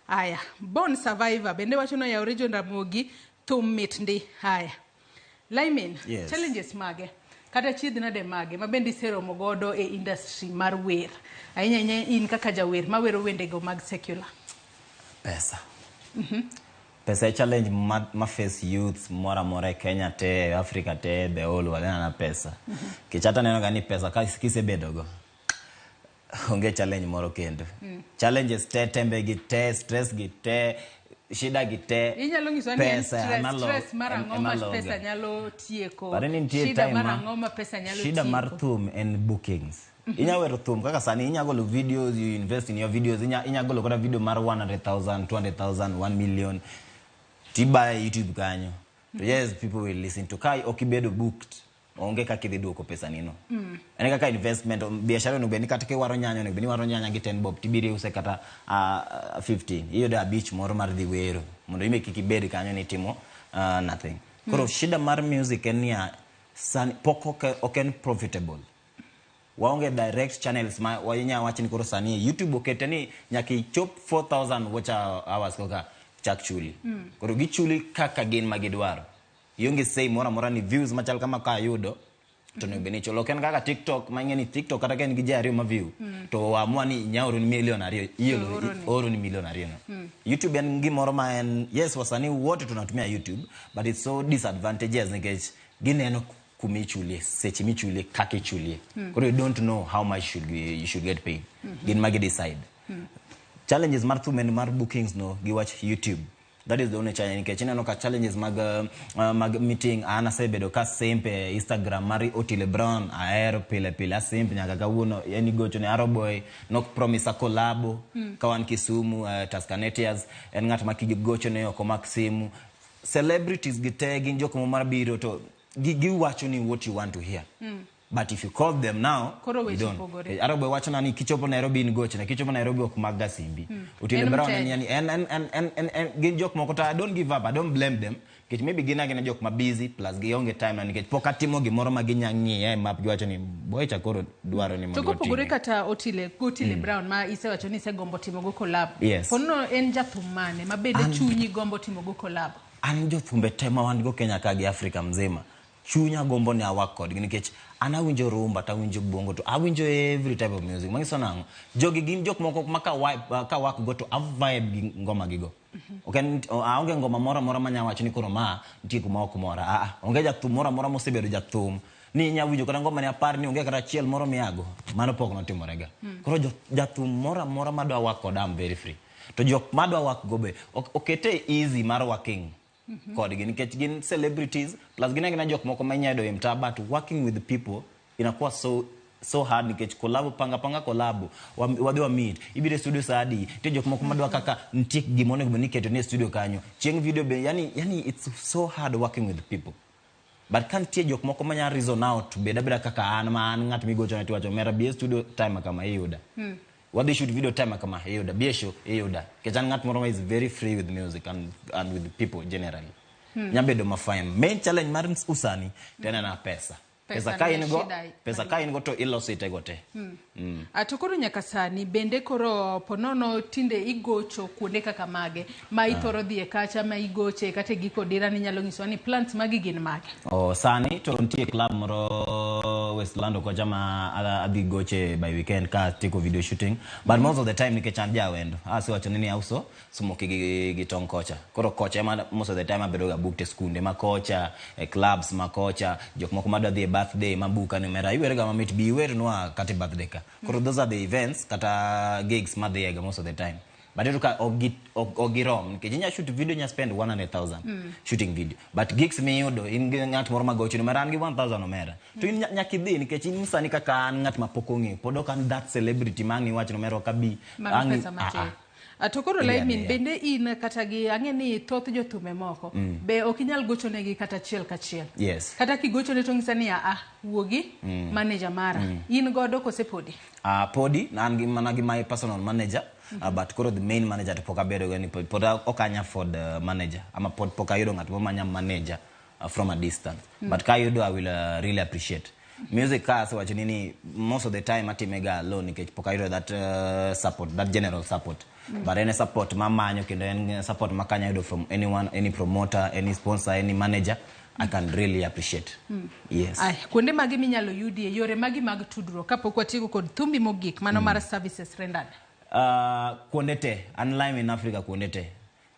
Aya, Born Survivor bende wacho no yaure John Ramogi, thummit ndi. Aya. Laimin, challenges mage. Kata chidna de mage mabendi sero mogodo e industry mar wer. Ainya in kaka jawer mawero wende go mag secular. Pesa. Pesa challenge ma face youth mora Kenya te, Africa te, the whole world na pesa. Kichata neno gani pesa kise bedogo. Onge challenge moro kendo. Challenges te tembe gite, stress gite, shida gite. Inyalo ngiso ni stress mara ngoma pesa nyalo tieko. Shida mara ngoma pesa nyalo tieko. Shida mar thum and bookings. Inya wero thum kaka sani inya golo videos, you invest in your videos, inya golo kota video mar 100,000, 200,000, 1 million. Tiba YouTube kanyo. Yes, people will listen to kai okibedo booked. Onge kaka idhi duoko pesa nino. Ene kaka investment biashara no beni kata ke waro nyanya no beni waro nyanya gi 10 bob tibiri use kata 15. Iyo da beach moro mar dhi wero. Mondo ime kikibedi kanyo ni timo nothing. Koro shida mar music en ya poko oken profitable. Waonge direct channels ma wanya wachini koro sani YouTube okete ni nyaki chop 4,000 watch hours koka chak chuli. Koro gichuli kaka gin magidwaro. Yonge say mora ni views machal kama ka yudo to ne benicho loken kaka TikTok mangeni TikTok kata ken gijari ma view to amua ni nyaoro ni million ariyo hiyo oro ni million ariyo YouTube en gimoro ma en yes wasani wote tunatumia YouTube but it's so disadvantageous because gineno kumichulie sechi michulie kake chulie because you don't know how much you should get paid gin magi decide challenges mar thum and mar bookings no gi watch YouTube. That is the only challenge. Kechina no ka challenges mag meeting ana sebedo ka sempe Instagram mari Otile Brown aero pile sempe nyaga kawuno yani gocho ne Aroboy nok promise collabo kawan Kisumu Tascanetias en ngat makigi gocho ne oko Maximu celebrities gitegi njoko mar biro to gi wacho ni what you want to hear. But if you call them now, you don't. Aroboy wacho nani kichopo Nairobi ni goche na kichopo Nairobi okumaga simbi. Utile Brown yani and gin jok moko ta don't give up, I don't blame them. Kich maybe gina gina jok ma busy plus gionge time and kich pokatimo gimoro maginya ngi map giwacho ni boy chakoro dwaro ni mondo. Toko kata Otile Brown ma ise wacho ni se gombo timo go collab. Yes. Pono en jathumane mabede chunyi gombo timo go collab. An jothumbe tema wan go Kenya kagi Africa mzima. Chunya gombo ni awak kod nikech ana winjo rumba ta winjo bongo to awinjo every type of music mangiso nango jogi gin jok moko maka wak go to a vibe ngoma gigo okay aonge ngoma mora manya wacho ni koro ma ntie kuma ok mora onge jathum mora mosebedo jathum ni nya winjo kata ngoma ni apar ni onge kata chiel moro miago mano pok notimorega koro jathum mora madwa wak kod am very free to jok madwa wak go be okete easy mar working kod gin nikech gin celebrities plus gina jok moko manyedo mta but working with the people inakuwa so hard nikech collab panga collab wadhi wa meet ibire studio saadi te jok moko madwa kaka ntik gimone niketo ne studio kanyo chieng video be yani it's so hard working with the people but can't tie jok moko manya reason out beda kaka an ngat migocho na tiwacho mera be studio time kama hiyoda what they should video time kama hiyoda biesho hiyoda kechan ngat moro is very free with music and with the people generally nyabedo mafine main challenge mar usani tena na pesa ka in go to ilosite gote atokoro nyaka sani bende koro ponono tinde igocho kuonde kaka mage ma ithoro dhie kacha ma igoche kata giko dira ni nyalo nyiso ni plants magi gin mage sani to ntie club moro West Lando ko jama abi goche by weekend ka tiko video shooting but most of the time nikechanja wendo asi wacho nini auso sumoki gitong kocha koro kocha most of the time abedo ga book te skunde ma kocha clubs ma kocha jok moko madwa dhi birthday mabuka ni mera iwere ga mamit bi wer no kati birthday ka koro those are the events kata gigs madhiega most of the time but it ogirom kejinya shoot video nya spend 100,000 shooting video but gigs me yudo in ngat moro magochi no mera ngi 1,000 omera to in nyakidhi nikech in sani kaka ngat mapokongi podo kan that celebrity mangi wach no mero kabi angi atokoro laimin bende in kata gi angeni thoth jotume moko be okinyal gocho negi kata chiel ka chiel yes kata kigocho ne tongisani wuogi manager mara in godo kosepodi podi nan gi managi my personal manager but koro the main manager to poka bedo gani poda okanya for the manager ama pod poka yudo ngat manya manager from a distance but kayudo I will really appreciate music cars wacho nini most of the time atimega alone nikech poka yudo that support that general support but any support mamanyo kendo any support makanya yudo from anyone, any promoter, any sponsor, any manager I can really appreciate. Yes. Ay, kuonde magi minyalo yudi yore magi mag tudro kapok watigo kod thumbi mogik mano mar services rendered. Kuonde te online in Africa kuonde te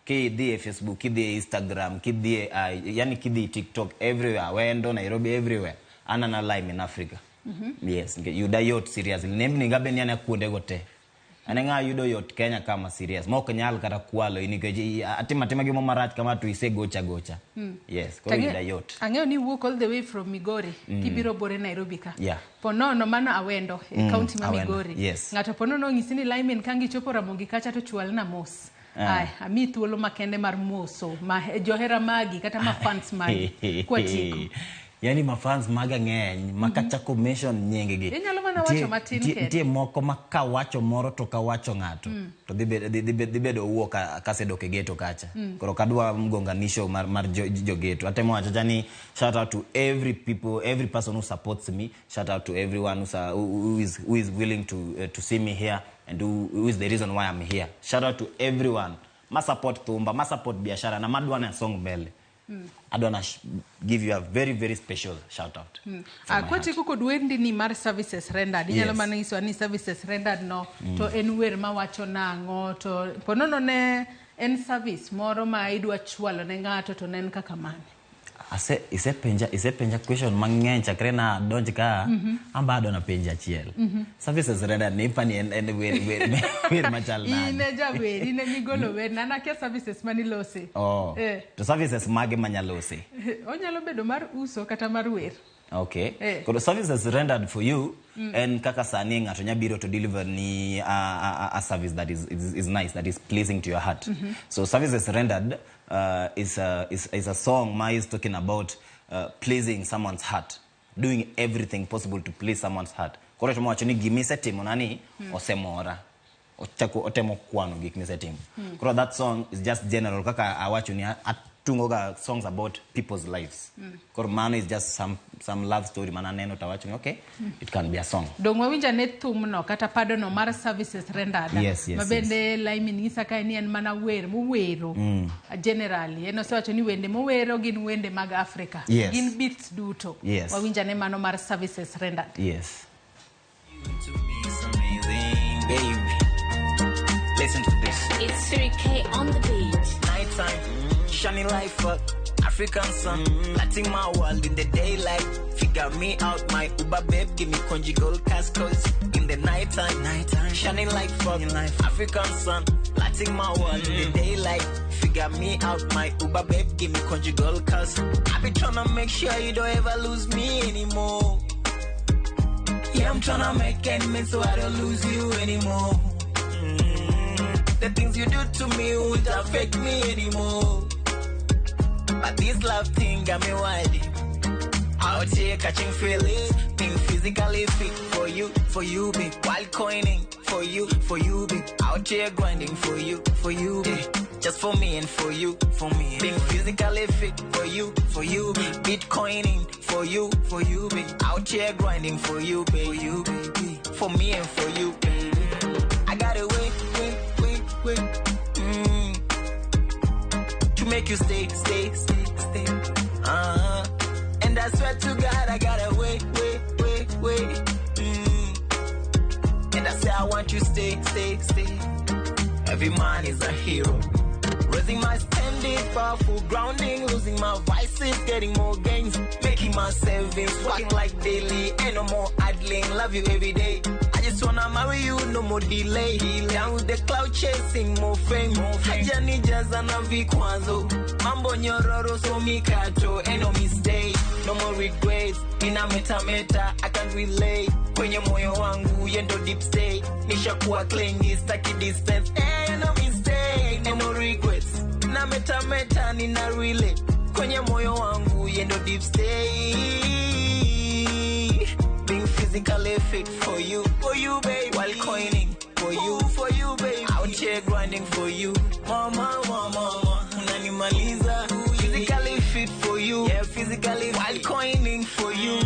kidhi Facebook, kidhi Instagram, kidhi yani kidhi TikTok, everywhere wendo Nairobi, everywhere ana live in Africa. Yes, you da yot seriously name ni gabe ni ana kuonde gote anenga yudo yot Kenya kama serious moko nyal kata kwalo inikeji atima gimo marach kama tu ise gocha yes ko yuda yot angeo ni walk all the way from Migori kibiro bore Nairobi ka yeah ponono mano awendo county ma Migori yes. Ngato ponono ngisini lineman kangi chopo Ramogi kacha to chwal na mos ay ami thuolo makende mar moso ma johera magi kata ma fans magi kwa tiko yani mafans maga ngeny makachako mention nyenge gi inyalo mana wacho matin kende tie moko makawacho moro to kawacho ngato to dibedo wuok kasedoke geto kacha koro kadwa mgonganisho mar jogeto atemo wacho jani shout out to every person who supports me, shout out to everyone who is willing to see me here and who is the reason why I'm here. Shout out to everyone ma support Tumba, ma support biashara na madwa na song mbele. I don't give you a very, very special shout out. Kwati kuko duendi ni mar services rendered. Inyalo mana iso ni services rendered no to enwer ma wacho nango to ponono ne en service moro ma idwa chwalo ne ngato to nen kaka mane. Ise penja question mang'eny chakre na donj ka ambado na penja chiel. Services rendered ni pani en wer machal na. Ine jawer ine migolo wer nana ke services mani lose. To services mage manyalose. Onyalo bedo mar uso kata mar wer. Okay. Because services rendered for you and kaka sani ngato nyabiro to deliver ni a service that is nice, that is pleasing to your heart. So services rendered is a song Ma is talking about pleasing someone's heart, doing everything possible to please someone's heart. Koro tomo wacho ni gimise timo nani osemora. Ochako otemo kwano gik mise timo. Koro that song is just general kaka awacho ni tungoga songs about people's lives. Koro mano is just some love story mana neno tawacho okay, it can be a song. Dongwa winja ne thumno kata padono mar services rendered. Yes. Mabende laimin isa ka ni en mana wer muwero generally. Eno se wacho ni wende muwero gin wende mag Africa. Gin beats duto. Wawinja ne mano mar services rendered. Yes. To me it's amazing, baby. Listen to this. It's 3K on the beat. Nighttime, shining life up, African sun, lighting my world in the daylight. Figure me out, my Uber babe, give me conjugal cascos. In the nighttime, shining life up, African sun, lighting my world in the daylight. Figure me out, my Uber babe, give me conjugal cause I be tryna make sure you don't ever lose me anymore. Yeah, I'm tryna make ends meet so I don't lose you anymore. The things you do to me won't affect me anymore. But this love thing got me wild. Out here catching feelings, being physically fit for you, babe. While coining for you, babe. Out here grinding for you, babe. Just for me and for you, being physically fit for you, babe. Bitcoining for you, babe. Out here grinding for you, babe. For me and for you, babe. I gotta wait. To make you stay. And I swear to God, I gotta wait. next day. Every man is a hero. Raising my standard, powerful grounding, losing my vices, getting more gains, making my savings, working like daily, ain't no more idling, love you every day. I just wanna marry you, no more delay. Down with the cloud chasing, more fame. Haja nijaza na vikwazo, mambo nyororo so mikato, ain't no mistake, no more regrets. Ina meta, I can relate. Kwenye moyo wangu, yendo deep stay. Nishakuwa clingy, staki distance, ain't no mistake, no regrets. Na meta, nina relate. Kwenye moyo wangu, yendo deep stay. Being physically fit for you, babe. While coining for you, babe. Out here grinding for you, mama. Unanimaliza. Physically fit for you, yeah, physically. While coining for you,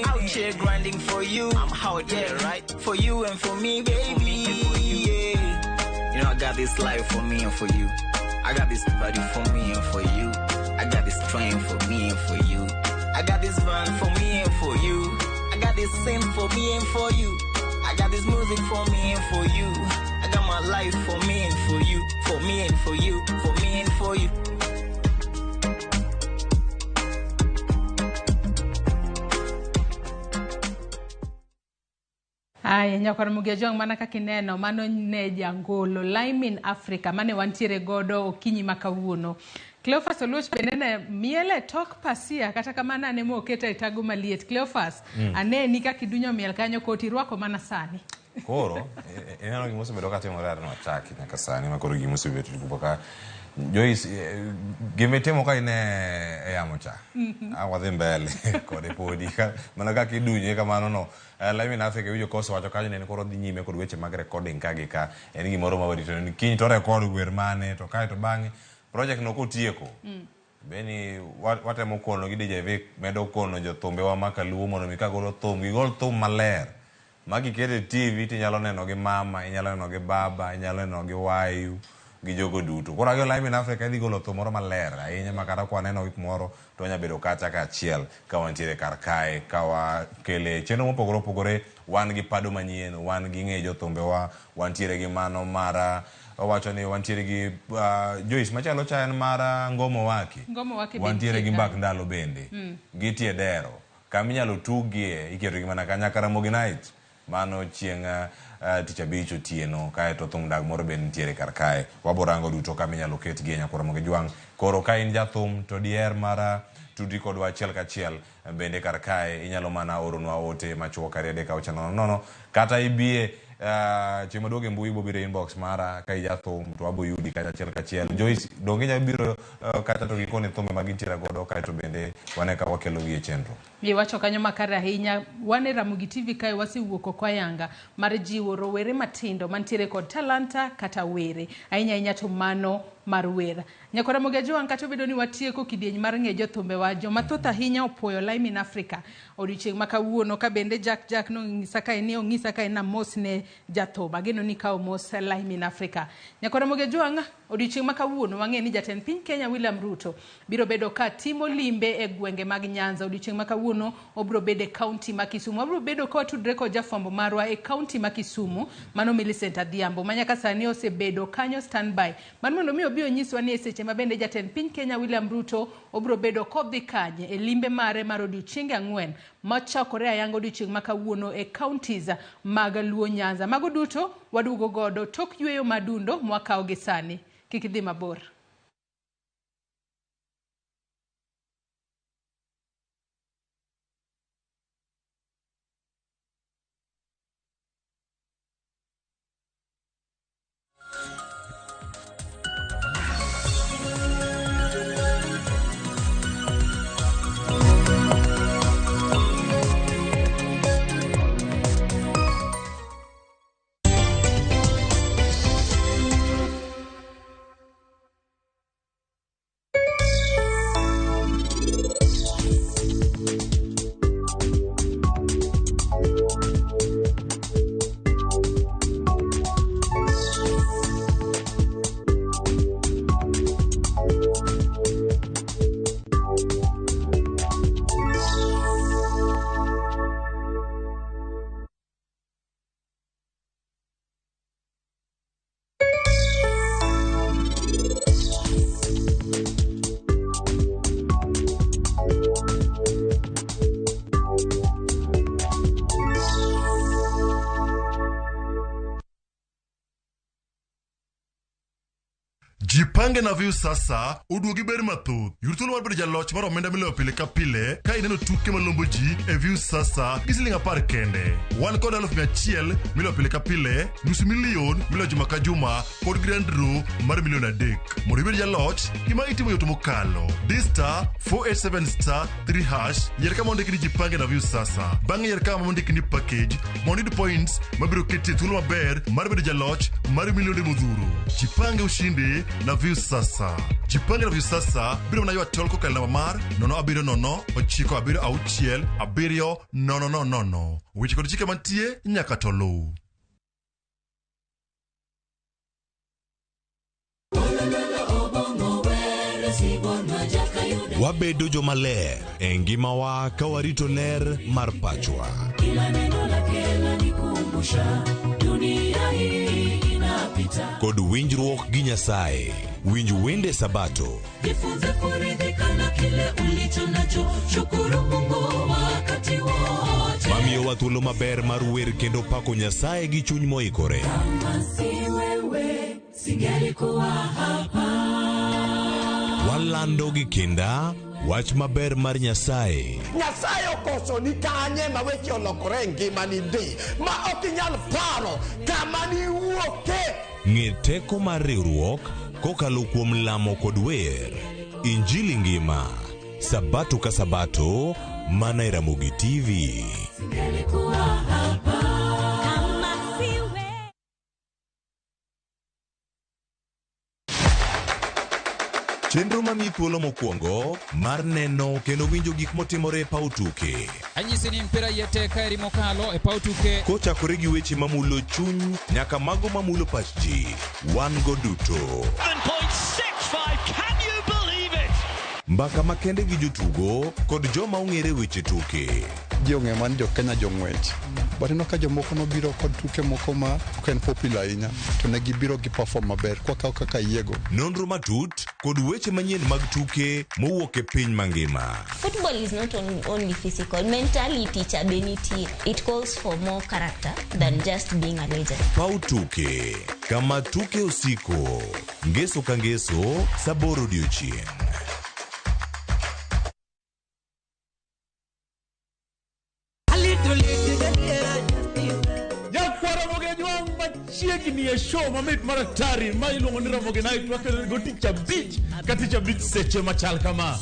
out here grinding for you. I'm out there, right? For you and for me, baby. Yeah. You know I got this life for me and for you. I got this body for me and for you. I got this train for me and for you. I got this van for me and for you. I got this scene for me and for you. I got this music for me and for you. I got my life for me and for you. For me and for you. For me and for you. Aya, nyakwa Ramogi Jong mana kakineno mano ne jangolo Lime in Africa mane wantiere godo okinyi makawuono. Cleophas Oluoch benene miele tok pasia kata kamana ne mo keta itagu maliet. Cleophas ane nika kidunyo miel kanyo koti rwako mana sani. Koro eneno gimose bedo katimore ar no chaki nyaka sani makoro gimose bedo kuboka Joyce gimetemo ka ine yamo cha awadhi mbele kode podi mana ka kidunye kamano no Lime in Africa wijo koso wacho kanyo ne koro dhi nyime kod weche mag recording kagi ka en gimoro mawarito ni kiny to record wer mane to kae to bang'e project no kotieko beni watemo kono gi DJ medo kono jothumbe wa makaluo mondo mi kagolo thum gigol thum maler magi kete TV tinyalo neno gi mama, inyalo neno gi baba, inyalo neno gi wayu gi jogo duto. Koro agio Lime in Africa idhi golo thum moro maler ahinya makata kwa neno gik moro to nya bedo kacha ka achiel ka wantiere kar kae ka wakele chenro mopogore opogore. Wan gi pado manyien, wan gi ng'e jothumbe wa, wantiere gi mano mara wacho ni wantiere gi Joyce machalo cha en mara ngomo waki wantiere gi mbak ndalo bende gitie dero kaminyalo tugie iketo gi mana kanyaka Ramogi Night mano chieng' tich abich otieno kae to thum dag moro bende nitiere kar kae waborango duto kaminyalo ket gi nyakwa Ramogi Jwang. Koro ka in jathum to dier mara tudi kodwa achiel kachiel bende kar kae inyalo mana oronwa ote machuo kariede ka ochano nono kata ibie chieng' maduoge mbui bobiro inbox mara ka ijathum to abo yudi kata achiel kachiel. Joyce donge nya biro kata to gikone thumbe magintiere godo kae to bende wane ka wakelo gi e chenro. Wacho kanyo makare ahinya wane Ramogi TV kae wasewuoko kwa yanga mar jiwo rowere matindo mantiere kod talanta kata were ahinya to mano mar wera. Nyakwa Ramogi Jwang kata bedo ni watieko kidieny mar ng'e jothumbe wa joma thoth ahinya opuoyo Lime in Africa odiochieng' makawuono ka bende Jack no ng'isa ka ni ong'isa ka na mos ne jathum ageno ni ka mos Lime in Africa. Nyakwa Ramogi Jwang odiochieng' makawuono wang'e ni jatend piny Kenya William Ruto biro bedo ka timo limbe e gwenge mag Nyanza. Odiochieng' makawuono obro bede county ma Kisumu, obro bedo ka tudre ko jafwambo marwa e county ma Kisumu mano Millicent Adhiambo manyaka sani osebedo kanyo standby man mondo mi obiro nyiswa ni seche ma bende jatend piny Kenya William Ruto obro bedo kodhi kanye e limbe mare mar odiochienge 4 machakore ayanga odiochieng' makawuono e counties mag Luo Nyanza. Mago duto wadugo godo tok yweyo madundo mwakao gi sani. Kik idhi mabor. Jipange na view sasa uduogi ber mathoth. Yur thuolo mar bedo jaloch mar omenda miloyo pile ka pile ka ineno tuke malombo ji e view sasa gi siling 10 kende. Wan kod 100,000 miloyo pile ka pile, $500,000 miloyo juma ka juma kod grand draw mar $1,300,000. Mondo ibed jaloch, gima itimo yot mokalo. Star 487*3# yier kama ondiki ni jipange na view sasa. Bang'e yier kama ondiki ni package mondo iyud points mabiro keti thuolo maber mar bedo jaloch mar milionde modhuro. Jipange ushindi na view sasa. Jipange na view sasa biro mana ywa tol kokalo namba mar 070966700. Weche kod chike mantie nyaka to luw. Wabedo jomaler e ngimawa ka warito ler mar pachwa. Kila neno lake lanikumbusha dunia hii inapita. Kod winjruok gi Nyasaye, winj wende Sabato. Jifunze kuridhika na kile ulicho nacho, shukuru Mungu wakati wote. Mamiyo wa thuolo maber mar wer kendo pako Nyasaye gi chuny moikore. Kama si wewe singelikuwa hapa. Walando gi kinda wach maber mar Nyasaye. Nyasaye okoso ni kanye ma weche olokore ngima ni dhi ma ok inyal paro kama ni wuoke. Ng'e teko mar riwruok kokalo kuom lamo kod wer. Injili ngima, Sabato ka Sabato, mana Ramogi TV. Singelikuwa hapa. Chenro mami thuolo mokwongo mar neno kendo winjo gik motimore e paw tuke. Anyisi ni mpira yeteka eri mokalo e paw tuke. Kochakore gi weche mamulo chuny nyaka mago mamulo pach ji. Wan go duto. 7.65, can you believe it? Mbaka makende gi jotugo kod joma ong'ere weche tuke. Ji ong'e man jo Kenya jong'wech. But ino ka jomoko nobiro kod tuke moko ma ok en popular ahinya to ne gibiro gi perform maber kwakaw kaka yiego. Nonro matut kod weche manyien mag tuke mowuok e piny mangima. Football is not only physical, mentality cha beniti. It calls for more character than just being a legend. Pau tuke, kama tuke usiko, ngeso ka ngeso, saboro odiochieng'. Chiegni e show mamit maraktari ma iluongo ni Ramogi Night wakelo go tich abich ka tich abich seche machal kama.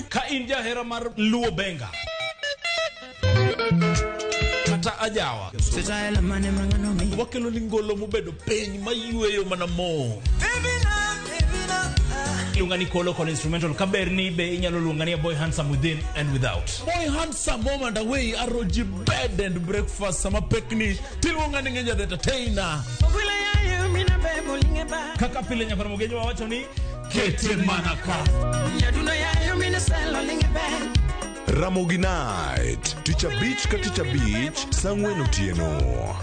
Ka in jahera mar luo benga kata ajawa wakelo ni ngolo mobedo piny mayueyo mana mo. Lunga ni kolo kol instrumental kaber ni be inyalo lunga ni Boy Handsome Within and Without. Boy Handsome moment away aroji bed and breakfast sama pekni tilunga ni ngeja the entertainer. Kaka pile nya Ramogi wacho ni kete manaka. Ramogi Night, Teacher Beach ka Teacher Beach, Sang'wen otieno.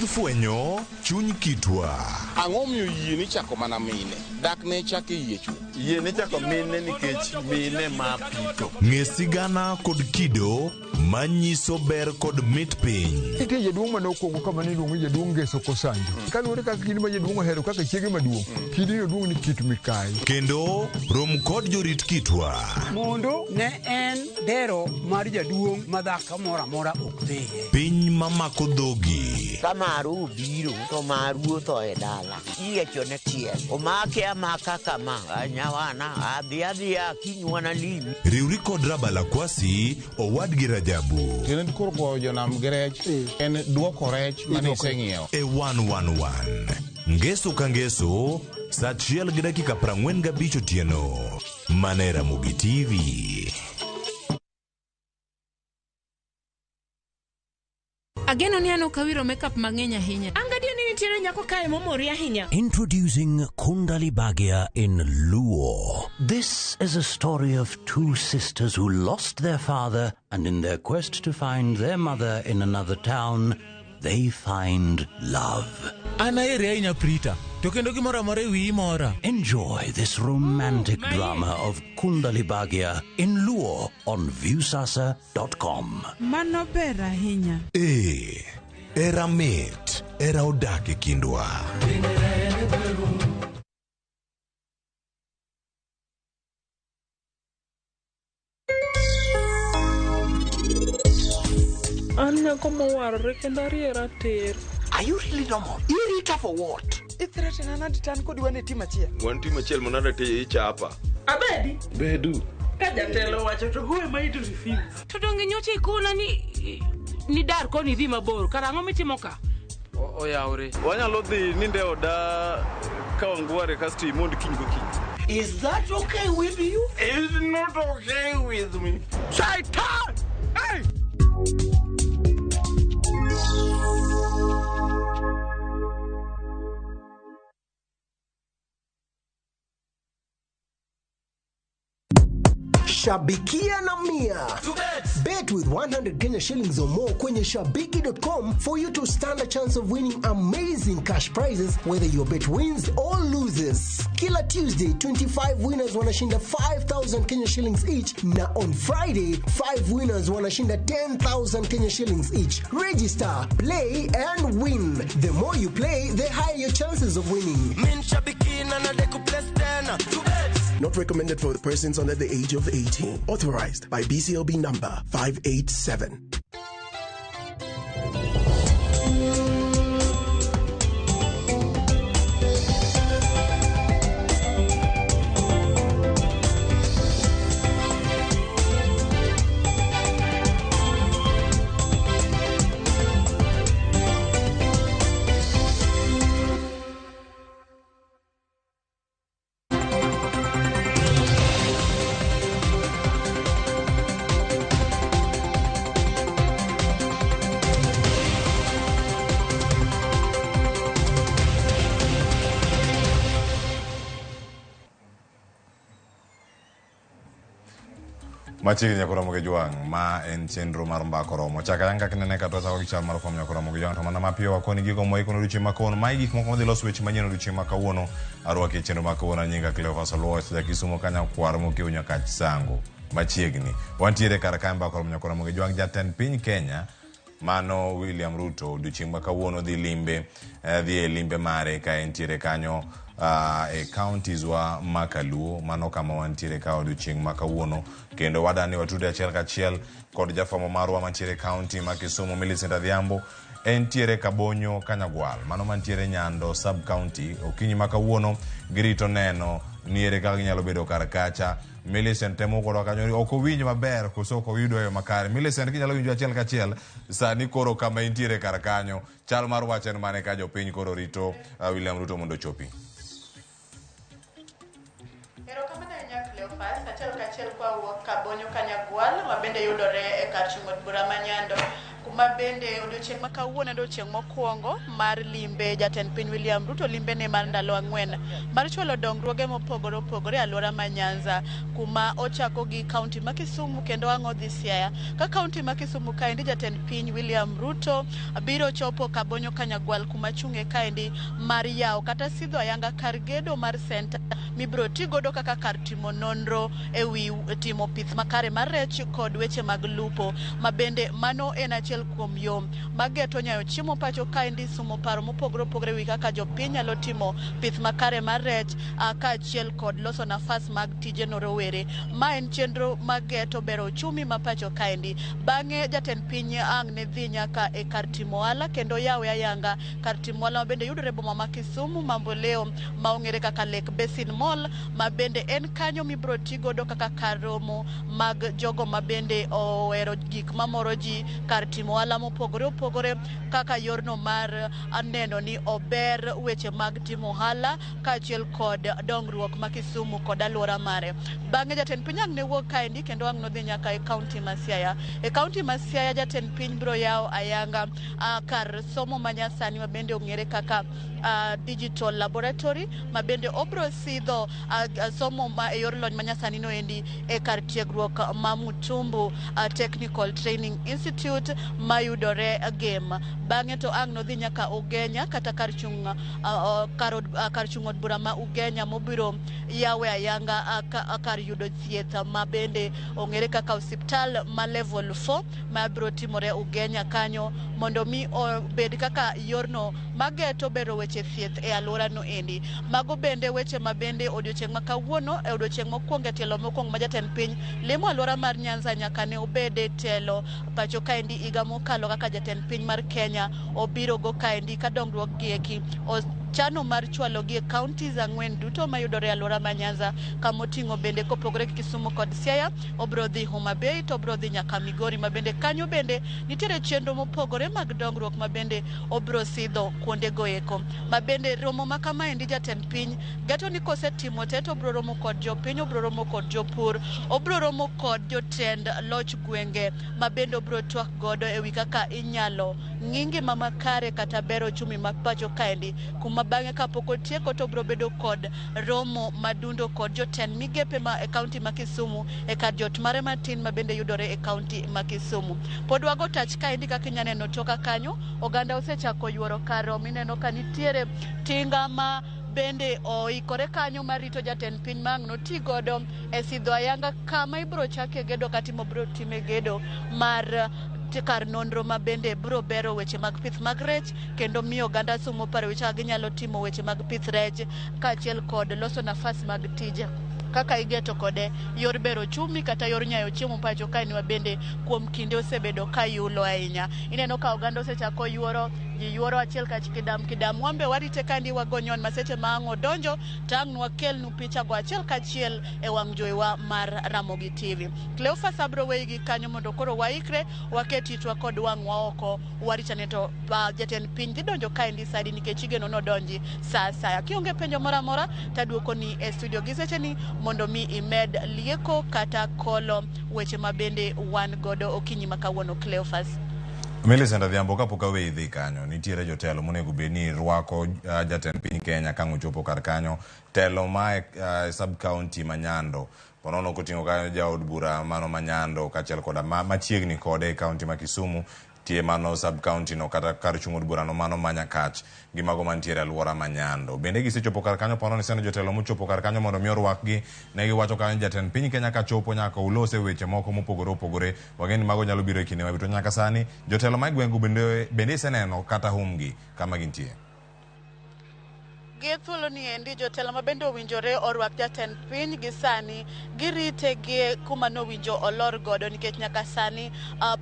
Fuenyo chuny kitwa. Ang'o miyo yie ni chako mana mine? Dak ne chake yie chuo. Yie ni chako mine nikech mine ma pito. Ng'e sigana kod kido manyiso ber kod mit piny. Nitie jaduong' manokwongo kama niluongo jaduong' Ngeso Kosanjo. Kaluwore kaka kidi ma jaduong' ohero kaka chiege maduong'. Kidi jaduong' ni Kit Mikai. Kendo rom kod jorit kitwa. Mondo ne en dero mar jaduong' madhaka mora mora ok dhiye. Piny mamako dhogi. Kamaru biro to maru to e dala. Iecho ne tiel. Omake amaka kama anyawana adhiadhia kinywana limi. Riuri kod Rabala Kwasi owad gi Rajabu. Kendo koro go jonam grech en duoko rech mane iseng'iewo. E 111. Ngeso ka ngeso saa 1:45 otieno. Mana Ramogi TV. Ageno ni ano kawiro makeup mang'eny ahinya. Angadio ni nitiere nyako kae momori ahinya. Introducing Kundali Bagia in Luo. This is a story of two sisters who lost their father, and in their quest to find their mother in another town, they find love. Anaere ahinya Prita. To kendo gimoro amora ewi mora. Enjoy this romantic drama of Kundali Bagia in Luo on viewsasa.com. Mano ber ahinya. Era mit, era odak e kindwa. Anna como warre kendo ariera ter. Are you really normal? Irita for what? Ithreaten an aditan kod wan e tim achiel. Wan tim achiel monada te ichapa. Abedi? Bedu. Ka jatelo wacho to who am I to refuse? To donge nyocha ikona ni dar koni dhi mabor. Kara ang'o mitimo ka? Oyawre. Wanyalo dhi ninde oda ka wangware kasto imond kiny gokinyi. Is that okay with you? It's not okay with me. Shaitan! Hey! Shabikia na Mia. Bet with 100 Kenya shillings or more kwenye shabiki.com for you to stand a chance of winning amazing cash prizes whether your bet wins or loses. Kila Tuesday, 25 winners wanashinda 5,000 Kenya shillings each, na on Friday, 5 winners wanashinda 10,000 Kenya shillings each. Register, play and win. The more you play, the higher your chances of winning. Not recommended for the persons under the age of 18. Authorized by BCLB number 587. Machiegni nyakoro Ramogi Jwang' ma en chenro mar mbako romo. Chaka yanga kinene kata chako gichal mar fom nyakoro Ramogi Jwang' to mana mapiyo wakoni gigo moikono odiochieng' ma kawuono. Mai gik moko madhi loso weche manyien odiochieng' ma kawuono. Arwaki chenro ma kawuono nyinga Cleophas Oluoch Jakisumo Kanyakwar mokiw nyaka Chisango. Machiegni wantiere kar kae mbako romo nyakoro Ramogi Jwang'. Jatend piny Kenya mano William Ruto odiochieng' ma kawuono dhi e limbe mare ka entiere kanyo e counties wa Makaluo, mano kama wantiere ka odiochieng' ma kawuono, kendo wadani watude achiel kachiel kod jafamo marwa mantiere county ma Kisumu Millicent Adhiambo. Entiere Kabonyo Kanyagwal, mano mantiere Nyando sub county. Okinyi ma kawuono girito neno niere kaka ginyalo bedo kar kacha. Millicent temo kodwa kanyo ok owinj maber koso ok oyudo yo makare. Millicent kinyalo winjo achiel kachiel sani koro kama entiere kar kanyo chal mar wach en mane ka jopiny koro rito William Ruto mondo chopi. Cleophas, achiel kwa wuok Kabonyo Kanyagwal mabende yudore e kar chung' od bura ma Nyando, kuma bende odiochieng' ma kawuono odiochieng' mokwongo mar limbe jatend piny William Ruto, limbe ne mar ndalo 4 mar chwalo dongruoge mopogore opogore alwora ma Nyanza, kuma ochako gi kaunti ma Kisumu kendo wang'o dhi Siaya. Ka kaunti ma Kisumu kaendi jatend piny William Ruto biro chopo Kabonyo Kanyagwal kuma chung'e kaendi mar yawo kata sidho ayanga kar gedo mar center mibro tigodo kaka kar timo nonro ewi timo pith makare mar rech kod weche mag lupo, mabende mano en achiel kuom yo mageto nyayo chiemo pacho kaendi, sumo paro mopogore opogore wi kaka jopiny nyalo timo pith makare mar rech ka achiel kod loso nafas mag tije no rowere. Ma en chenro mageto bero uchumi ma pacho kaendi. Bang'e jatend piny ang' ne dhi nyaka e kar timo ohala kendo yawe ayanga kar timo ohala mabende yudore boma ma Kisumu Mamboleo ma ong'ere kaka Lake Basin Mall, mabende en kanyo mibro tigodo kaka kar romo mag jogo mabende ohero gik mamoro ji, kar timo ohala mopogore opogore kaka yorno mar neno ni ober weche mag timo ohala kaachiel kod dongruok ma Kisumu kod alwora mare. Bang'e jatend piny ang' ne wuok kaendi kendo ang' nodhi nyaka e kaunti ma Siaya. E kaunti ma Siaya jatend piny biro yawo ayanga kar somo manyasani mabende ong'ere kaka digital laboratory, mabende obro sidho somo ma e yor lony manyasani no endi e kar tiegruok ma Mutumbu Technical Training Institute, mayudore game. Bang'e to ang' nodhi nyaka Ugenya kata kar chung od bura ma Ugenya mobiro yawe ayanga kar yudo thieth ma bende ong'ere kaka osiptal ma level 4 ma biro timore Ugenya kanyo mondo mi obed kaka yorno mageto bero weche thieth e alwora no endi. Mago bende weche ma bende odiochieng' ma kawuono e odiochieng' mokwongo e tielo mokwongo ma jatend piny limo alwora mar Nyanza nyaka ne obede telo pacho kaendi higa mokalo kaka jatend piny mar Kenya obiro go kaendi ka dongruok gieki chano mar chwalo gi counties ang'wen duto mayudore alwora ma Nyanza kamoting'o bende kopogore gi Kisumu kod Siaya obro dhi Homa Bay to obro dhi nyaka Migori ma bende kanyo bende nitiere chenro mopogore mag dongruok ma bende obro sidho kuonde goeko ma bende romo ma kama endi jatend piny gato ni kosetimo te to obro romo kod jopiny obro romo kod jopur obro romo kod jotend loch gwenge ma bende obro twak godo ewi kaka inyalo ng'ingi mama kare kata bero chumi ma pacho kaendi kuma bang'e kapok otieko to bro bedo kod romo madundo kod jotend migepe ma e kaunti ma Kisumu e kar jot mare matin ma bende yudore e kaunti ma Kisumu. Pod wago tach kaendi kaka inya neno toka kanyo oganda osechako yuoro karo mineno ka nitiere tinga ma bende oikore kanyo marito jatend piny mang' noti godo e sidho ayanga kama ibro chake gedo katimo bro time gedo mar kar nonro ma bende bro bero weche mag pith mag rech kendo miyo oganda somo paro weche ginyalo timo weche mag pith rech kaachiel kod loso nafas mag tije kaka igeto kode yor bero chumi kata yor nyayo chiemo pacho kae ni bende kuom kinde osebedo ka yulo ahinya. Ineno ka oganda osechako yuoro yuoro achiel kach kidam wambe warite kandi wagonyon maseche ma ang' odonjo tang' nwa kelnu picha go achiel kachiel e wang' joywa mar Ramogi TV. Cleophas abro wegi kanyo mondo koro waikre waketi twa kod wang'wa oko waritane to jatend piny dhi donjo kaendi sadi nikech igeno nodonji sa kionge penjo mora mora taduoko ni e studio gi seche ni mondo mi imed lieko kata kolo weche ma bende wan godo okinyi makawuono Cleophas. Millicent Adhiambo kapok awe idhi kanyo nitiere jotelo monego bed ni rwako jatend piny Kenya ka ochopo kar kanyo telo ma sub county ma Nyando ponono koting'o kanyo jaod bura mano ma Nyando kaachiel koda machiegni kode county ma Kisumu tie mano sub county no kata kar chung od bura no mano ma Nyakach gi mago mantiere alwora ma Nyando bende gisechopo kar kanyo ponono seno jotelo mochopo kar kanyo mondo mi orwakgi ne giwacho kanyo jatend piny Kenya ka chopo nyaka ulose weche moko mopogore opogore wageni mago nyalo biro e kinde mabiro nyaka sani jotelo mag gweng'u bende iseneno kata humgi kama gintie Gethulo ni endi jotelo ma bende owinjore orwak jatend piny gi sani girite gi kuma no winjo olor godo nikech nyaka sani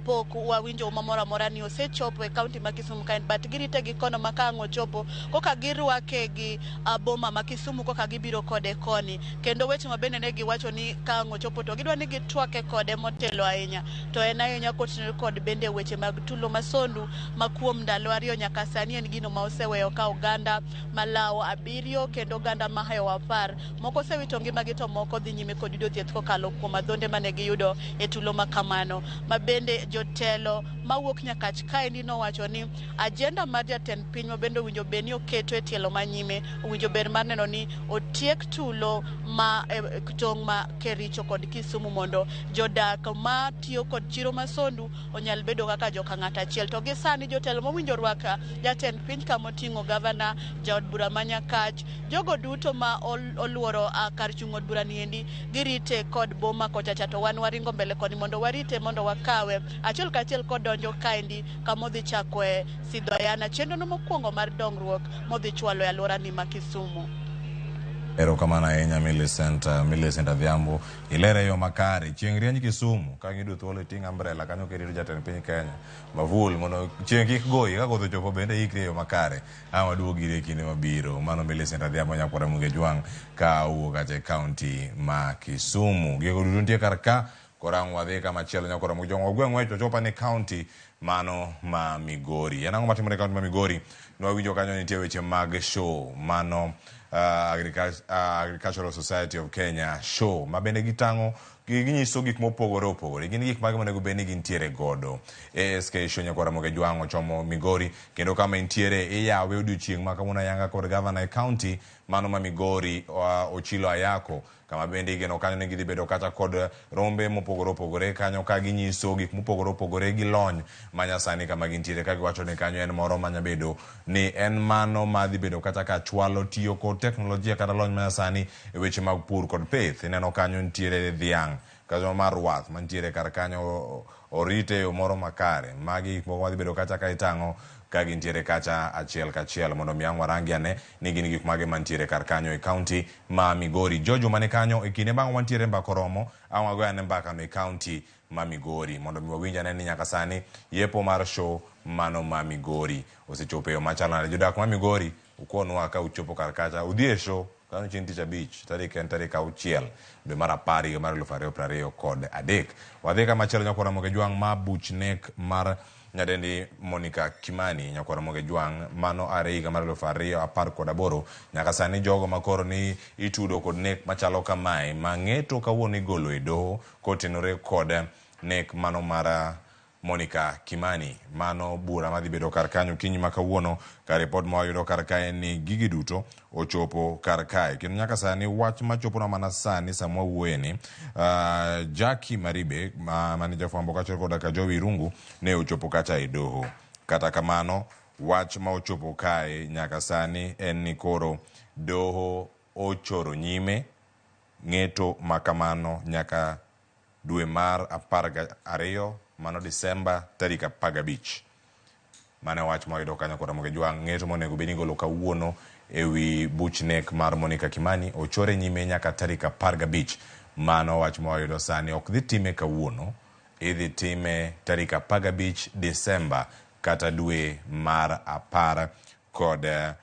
pok wawinjo mamora mora ni osechopo e kaunti ma Kisumu kaen but girite gi kono makango chopo koka girwake gi boma ma Kisumu koka gibiro kode koni kendo weche ma bende ne giwacho ni kango chopo to gidwa ni gitwake kode motelo ahinya to en ahinya kotinore kod bende weche mag tulo masondu makuom ndalo ariyo nyaka sani en gino ma oseweyo ka oganda malawo abiriyo kendo ganda mahayo wapar moko sewito ngimagi to moko dhi nyime kod yudo thieth kokalo kuom adhonde mane giyudo e tulo makamano ma bende jotelo mawuok Nyakach kaendi nowacho ni ajenda mar jatend piny ma bende owinjo bed ni oketo e tielo manyime owinjo ber mar neno ni otiek tulo ma tong' ma Kericho kod Kisumu mondo jodak ma tiyo kod chiro masondu onyal bedo kaka joka ng'at achiel to gi sani jotelo mowinjo rwaka jatend piny kamoting'o gavana jaod bura ma Nyakach jogo duto ma oluoro kar chung od bura niendi girite kod boma kochacha to wan waringo mbele koni mondo warite mondo wakawe achiel kachiel kodonjo kaendi kamodhi chako e sidho yana chenro no mokwongo mar dongruok modhi chwalo e alwora ni ma Kisumu. Erokamano ahinya Millicent Adhiambo ilere yo makare chieng' rieny Kisumu ka gidu thuolo ting' umbrella kanyo kerito jatend piny Kenya mavul mondo chieng' kik goyi ka koth ochopo bende ikri yo makare waduogi e kinde mabiro mano Millicent Adhiambo nyakwara muge jwang' ka owuok ache county ma Kisumu gigo duto nitie kar ka korang' wadhi kama chielo nyakwara muge jwang' gweng' wecho chopa ne county mano ma Migori en ang'o matimore county ma Migori nwawinjo kanyo nitie weche mag show mano Agricultural Society of Kenya show mabende gitango ginyiso gik mopogore opogore. Gin gik mage monego bed ni gintiere godo. ASK show nyakora Ramogi Jwang chomo Migori kendo kama intiere iyawe odiochieng' ma kawuono ayanga kod governor e county mano ma Migori Ochilo Ayako kama bende igeno kanyo ne gidhi bedo kata kod rombe mopogore opogore kanyo ka ginyiso gik mopogore opogore gi lony manyasani kama gintiere ka giwacho ni kanyo en moro manyabedo ni en mano madhi bedo kata ka chwalo tiyo kod teknolojia kata lony manyasani e weche mag pur kod pith. Ineno kanyo ntiere dhiang' kazo mar wath mantiere kar kanyo orite yo moro makare magi gik moko madhi bedo kata ka itang'o ka gintiere kacha achiel kachiel mondo mi ang'warangi ane ni gin gik mage mantiere kar kanyo e county ma Migori. Jojo mane kanyo e kinde bang' wantiere mbako romo ang'wago ane mbaka no e county ma Migori mondo mi wawinj ane ni nyaka sani yepo mar show mano ma Migori osechopo yo machalo nade. Jodak ma Migori ukonwa ka uchopo kar kacha udhi e show kano chieng' tich abich tarik 6 dwe mar 10 higa mar 2023. Wadhi kama chielo nyakora Ramogi Jwang ma buchnek mar nyadendi Monica Kimani nyakora Ramogi Jwang mano are higa mar 2018 nyaka sani jogo makoro ni itudo kod nek machalo kamae ma ng'eto kawuono igolo e doho kotenore kod nek mano mar Monica Kimani. Mano bura madhi bedo kar kanyo kinyi ma kawuono ka report ma wayudo kar kae ni gigi duto ochopo kar kae kendo nyaka sani wach machopo na mana sani samwa wueni Jackie Maribe mani jafwambo kachiel koda ka Jowi Rungu ne ochopo kacha e doho. Kata kamano wach ma ochopo kae nyaka sani en ni koro doho ochoro nyime ng'eto makamano nyaka dwe mar 12 mano Disemba tarik 15. Mane wach ma wayudo kanyo kod Ramogi Jwang ng'eto monego bed ni golo kawuono ewi buchnek mar Monica Kimani ochore nyime nyaka tarik 15. Mano wach ma wayudo sani ok dhi time kawuono, idhi time tarik 15 Disemba kata dwe mar 12.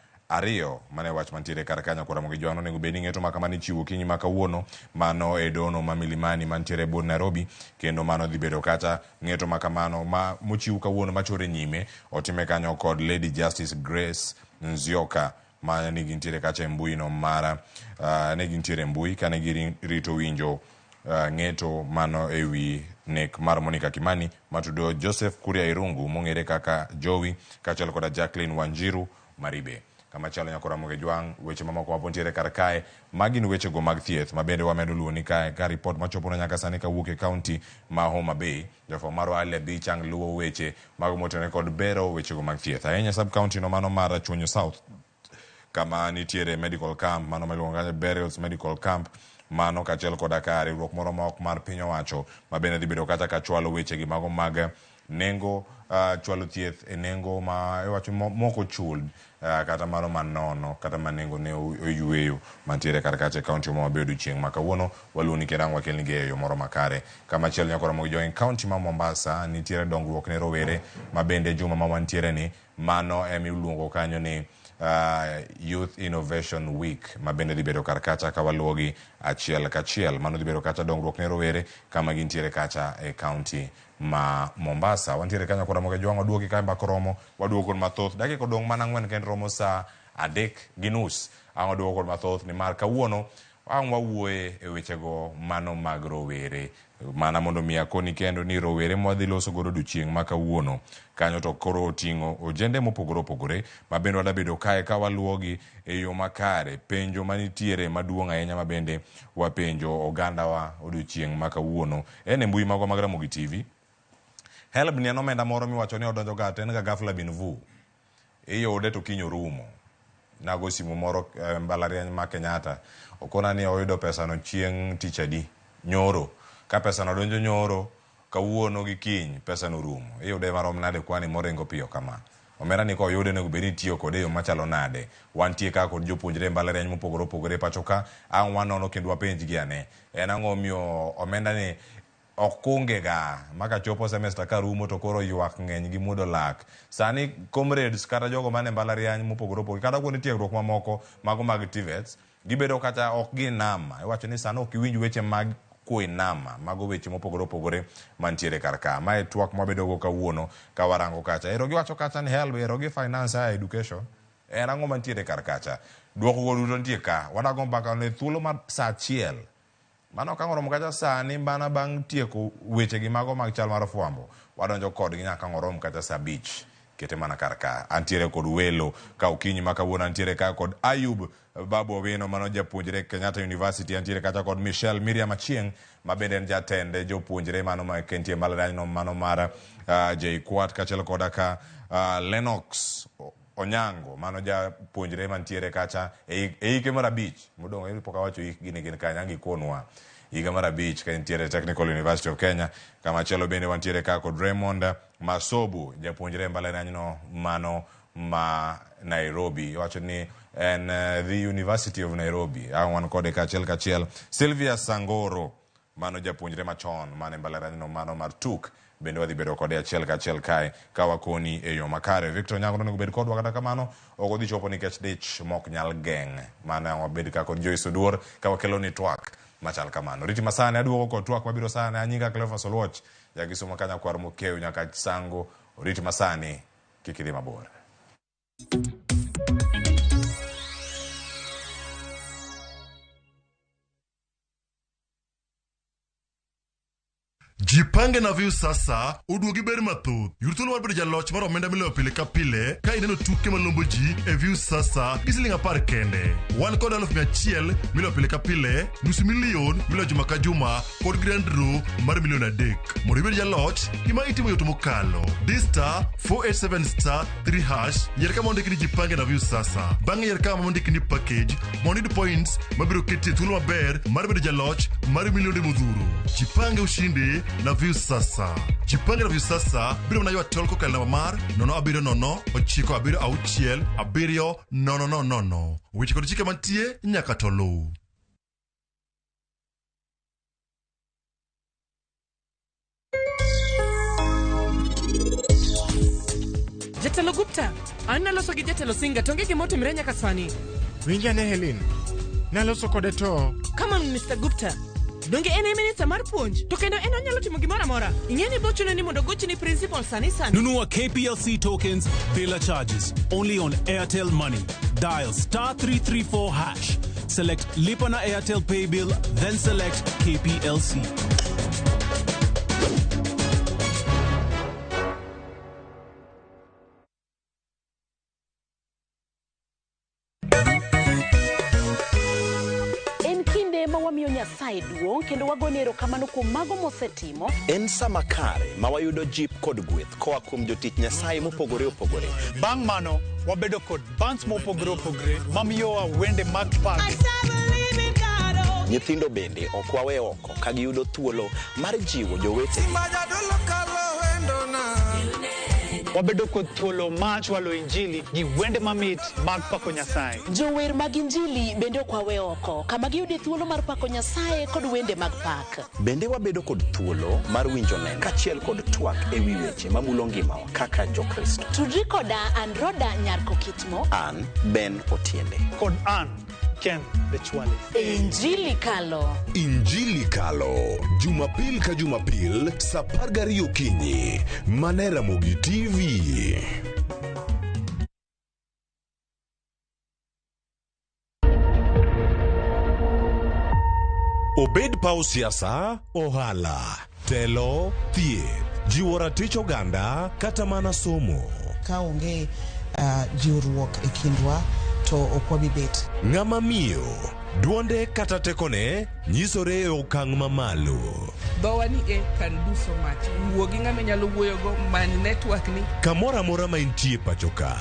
Mane wach mantiere kar kanyo kod Ramogi Jwang onego bed ni ng'eto ma kamani chiwo kinyi ma kawuono mano e dono ma Milimani mantiere bor Nairobi kendo mano dhi bedo kata ng'eto ma kamano ma mochiw kawuono machore nyime otime kanyo kod Lady Justice Grace Nzioka ma ne gintiere kacha e mbui no mara ne gintiere mbui kane girito winjo ng'eto mano ewi nek mar Monica Kimani matudo Joseph Kuria Irungu mong'ere kaka Jowi kachiel koda Jacqueline Wanjiru Maribe. Kama chalo nyakora Ramogi Jwang weche mamoko mapontiere kar kae magin weche go mag thieth mabende wamedo luoni kae ka report machopo na nyaka sani kawuok e county ma Homa Bay. Jafo maro Ale Bichang luwo weche mag motene kod bero weche go mag thieth ahinya sub county no mano mar Chuonyo South kama nitiere medical camp mano miluongo ni Burials Medical Camp mano kachiel koda ka riwruok moro ma ok mar piny owacho mabende dhi bedo kata ka chwalo weche gi mago mag nengo chwalo thieth e nengo ma iwacho moko chul kata mano manono kata manengo ne oyueyo mantiere kar kacha county ma wabedo chieng' ma kawuono waluoni kerang wakelni geyo moro makare. Kama chiel nyakora Ramogi Jwang county ma Mombasa nitiere dongruok ne rowere mabende juma ma wantiere ni mano emiluongo kanyo ni Youth Innovation Week mabende dhi bedo kar kacha ka waluogi achiel kachiel. Mano dhi bedo kacha dongruok ne rowere kama gintiere kacha e county ma Mombasa. Wantiere kanyo kod Ramogi Jwang waduogi kae mbako romo waduogo kod mathoth dakika odong' mana 4 kendo romo saa 3:30 ang' waduogo kod mathoth ni mar kawuono ang' wawuoye e wechego mano mag rowere mana mondo mi akoni kendo ni rowere mwadhi loso godo odiochieng' ma kawuono kanyo to koro oting'o ojende mopogore opogore mabende wadabedo kae ka waluogi e yo makare penjo manitiere maduong' ahinya mabende wapenjo oganda wa odiochieng' ma kawuono en e mbui magwa mag Ramogi TV. Helb ni anomenda moro miwacho ni odonjo ga ten ga ghafla bin vu iyude to kinyo rumo nago simu moro mbalariany ma Kenyatta okona ni oyudo pesa no chieng' tich adi nyoro ka pesa no donjo nyoro kawuono gi kiny pesa no rumo iyude marom nade kwani moringo piyo kama omera ni ko yude nego beni tiyo kode yo machalo nade wantie ka kod jopuonjre mbalariany mopogore opogore pacho ka ang' wanono kendo wapenj gi ane en ang'o miyo omenda ni okunge ga maka chopo semester ka rumo to koro ywak ng'eny gi mudo lak sani comrades kata jogo mane mbalariany mopogore opogore kata kuonde tiegruok mamoko mago mag TVETs gibedo kata ok ginama iwacho ni sani ok iwinj weche mag kuinama mago weche mopogore opogore mantiere kar ka mae twak mabedo go kawuono ka warango kacha ero giwacho kacha ni help ero gi finance education en ang'o mantiere kar kacha Duoko go duto nitie ka. Wadago mbaka ne thuolo mar saa achiel. Mano ka ng'oro kacha sani bana bang' tieko weche gi mago mag chal mar fwambo. Wadonjo kodgi nyaka ng'oro kacha saa 5. Kete mana kar ka. Antiere kod welo ka okinyi ma kawuono antiere ka kod Ayub Babu Owino mano japuonjre Kenyatta University, antiere kacha kod Michelle Miriam Achieng ma bende en jatende jopuonjre mano ma kentie mbalariany no mano mar JKUAT kachiel koda ka Lennox Onyango mano japuonjre mantiere kacha e hike mar 5 modong' e pok awacho hik gin kanya gikonwa higa mar 5 ka ntiere Technical University of Kenya. Kama chelo bende wantiere ka kod Raymond Masobu japuonjre mbalariany no mano ma Nairobi, wacho ni en the University of Nairobi. Wan kode kachiel Sylvia Sangoro mano japuonjre machon mane mbalariany no mano mar TUK bende wadhi bedo kode achiel kae ka wakoni e yo makare. Victor Nyango no bed kodwa kata kamano ok odhi chopo nikech dich mok nyal geng'. Mana wabed ka kod Joyce Oduor ka wakelo ni twak machal kamano. Riti masane aduogo kod twak wabiro sane anyinga Cleophas Oluoch jagisoma kanya kwar mokeo nyaka sango. Riti masane kikidhi mabor. Jipange na view sasa uduogi ber mathoth. Yurthuolo mar bedo jaloch mar omenda miloyo pile ka pile ka ineno tuke malombo ji e view sasa gi siling 10 kende. Wan kod 100,000 miloyo pile ka pile, $500,000 miloyo juma ka juma kod grand draw mar $1,300,000. Mondo ibed jaloch, gima itimo yot mokalo. Dister 487*3# yier kama ondiki ni jipange na view sasa. Bang'e yier kama ondiki ni package mondo iyud points mabiro ketie thuolo maber mar bedo jaloch mar milionde modhuro. Jipange ushindi na view sasa. Jipange na view sasa biro mna ywa tol kokal namba mar 070966700. Weche kod chike mantie nyaka tolu. Jatelo Gupta, an naloso gi jatelo Singa tonge gima otimre nyaka sani. Winja ne Helen, naloso kode to. Come on Mr. Gupta. Donge en minister mar puonj to kendo en onyalo timo gimoro amora. Ing'eni bochuno ni mondo gochni principal sani. Nunua KPLC tokens bila charges only on Airtel Money. Dial *334#. Select Lipa na Airtel Pay Bill, then select KPLC. Nyasaye duong' kendo wagonero kamano kuom mago mosetimo. En sama kare ma wayudo jip kod gweth koa kuom jotich Nyasaye mopogore opogore. Bang' mano wabedo kod bands mopogore opogore mamiyowa wende mag pak. Nyithindo bende ok wawe oko ka giyudo thuolo mar jiwo jowete. Wabedo kod thuolo mar chwalo injili gi wende mamit mag pako Nyasaye. Jower mag injili bende ok wawe oko kama giyude thuolo mar pako Nyasaye kod wende mag pak. Bende wabedo kod thuolo mar winjo neno kachiel kod twak ewi weche mamulo ngimawa kaka jokristo. Tudri koda an Roda Nyarko Kitmo. An Ben Otiende. Kod an Ken the Chwale. Injili Kalo. Injili Kalo. Jumapil ka Jumapil, saa 12 okinyi. Mane Ramogi TV. Obed pau siasa, ohala, telo, thieth, jiwo ratich oganda, kata mana somo. Kaonge jiwruok e kindwa to okwabi bet. Ng'ama miyo, duonde kata tekone, nyisore e okang' mamalo. Dhowa ni e kan duso mach. Wuogi ng'ama nyalo wuoyogo man network ni. Kamora mora ma intie pachoka.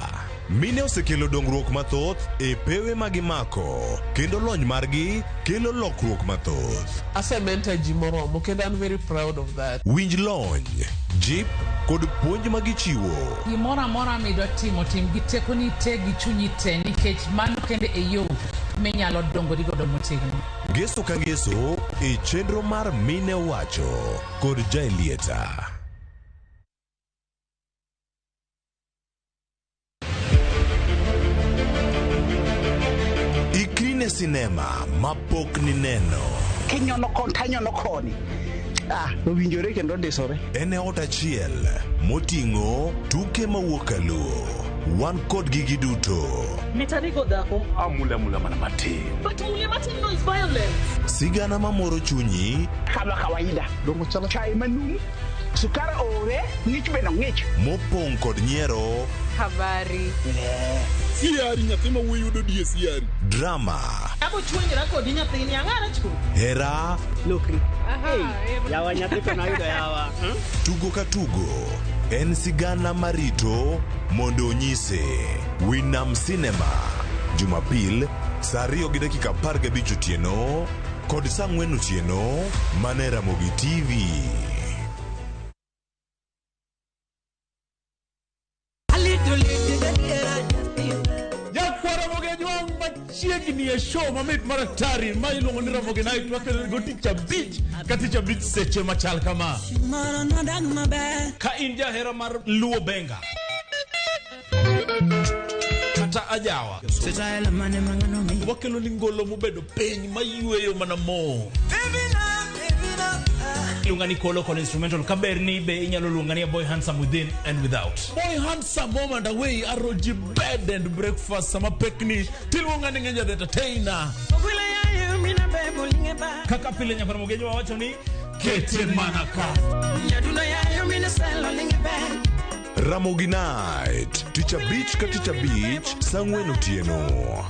Mine osekelo dongruok mathoth e pewe magimako, kendo lony margi kelo lokruok mathoth. Asementa ji moromo kendo I'm very proud of that. Winj lony, jip kod puonj magichiwo. Gimoro amora midwa timo tim gi tekoni te gi chunyi te nikech mano kende e yo minyalo dongori godo motegno. Geso ka geso e chenro mar Mine Wacho kod Jaelieta. Ikrine sinema mapok ni neno. Kinyono kontanyono koni. Owinjore kendo disore. Ene ot achiel moting'o tuke mawuok Luo. wan kod gigi duto. Mitanigo dhako amula mana matin. But mule matin no is violence. Sigana mamoro chunyi kama kawaida. Dongo chala chai manum. Sukara ore, ngich beno ngich. Mopong kod nyiero. Habari. Siari nyathi ma wuoyi yudo die siari. Drama. Abo chwenjra kod nyathini ang'ara chko. Hera. Lokri. Hey, yawa nyathi to nayudo yawa. Tugo ka tugo. En sigana marito mondo onyise. Winam Cinema. Jumapil, saa 2:15 otieno kod saa 4 otieno mane Ramogi TV. Chiegni e show mamit maraktari ma iluongo ni Ramogi Night wakelo go tich abich katich abich seche machal kama. Ka in jahera mar luo benga kata ajawa wakelo ni ngolo mobedo piny mayueyo mana mo Lungani kolo kol instrumental kaberni be inyalo lungani Boy Handsome Within and Without. Boy Handsome moment away aroji bed and breakfast sama pekni tilungani ngenja the entertainer. Kaka pile nya Ramogi wacho ni kete manaka. Ramogi Night, Teacher Beach ka Teacher Beach, saa 4 otieno.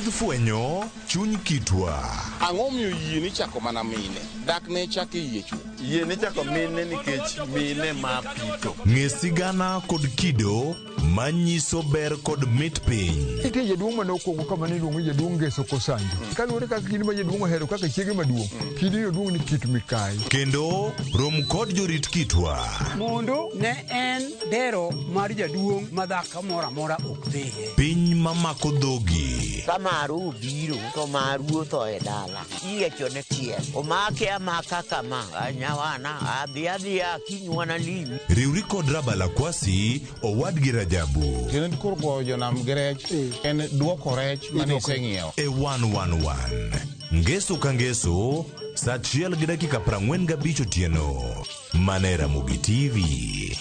Fuenyo chuny kitwa. Ang'o miyo yie ni chako mana mine dak ne chako yie chuo yie ni chako mine nikech mine ma pito. Ng'e sigana kod kido manyiso ber kod mit piny. Nitie jaduong' mane okuongo kama ne iluongo jaduong' Ngeso Kosanjo. Kaluwore kaka kidi ma jaduong' ohero kaka chiege maduong', kidi jaduong' ni Kit Mikai. Kendo rom kod jorit kitwa. Mondo ne en dero mar jaduong' madhako moro amora ok dhiye. Piny mamako dhogi. Kamaru biro to maru to e dala. Iyiecho ne tiel. Omake amaka kama anyawana adhiadhia kinywana limi. Riwri kod Rabala Kwasi owadgi Rajabu. Kendo kor go jonam grech en duoko rech mane iseng'iewo. E 111. Ngeso ka ngeso saa 1:45 otieno. Mane Ramogi TV.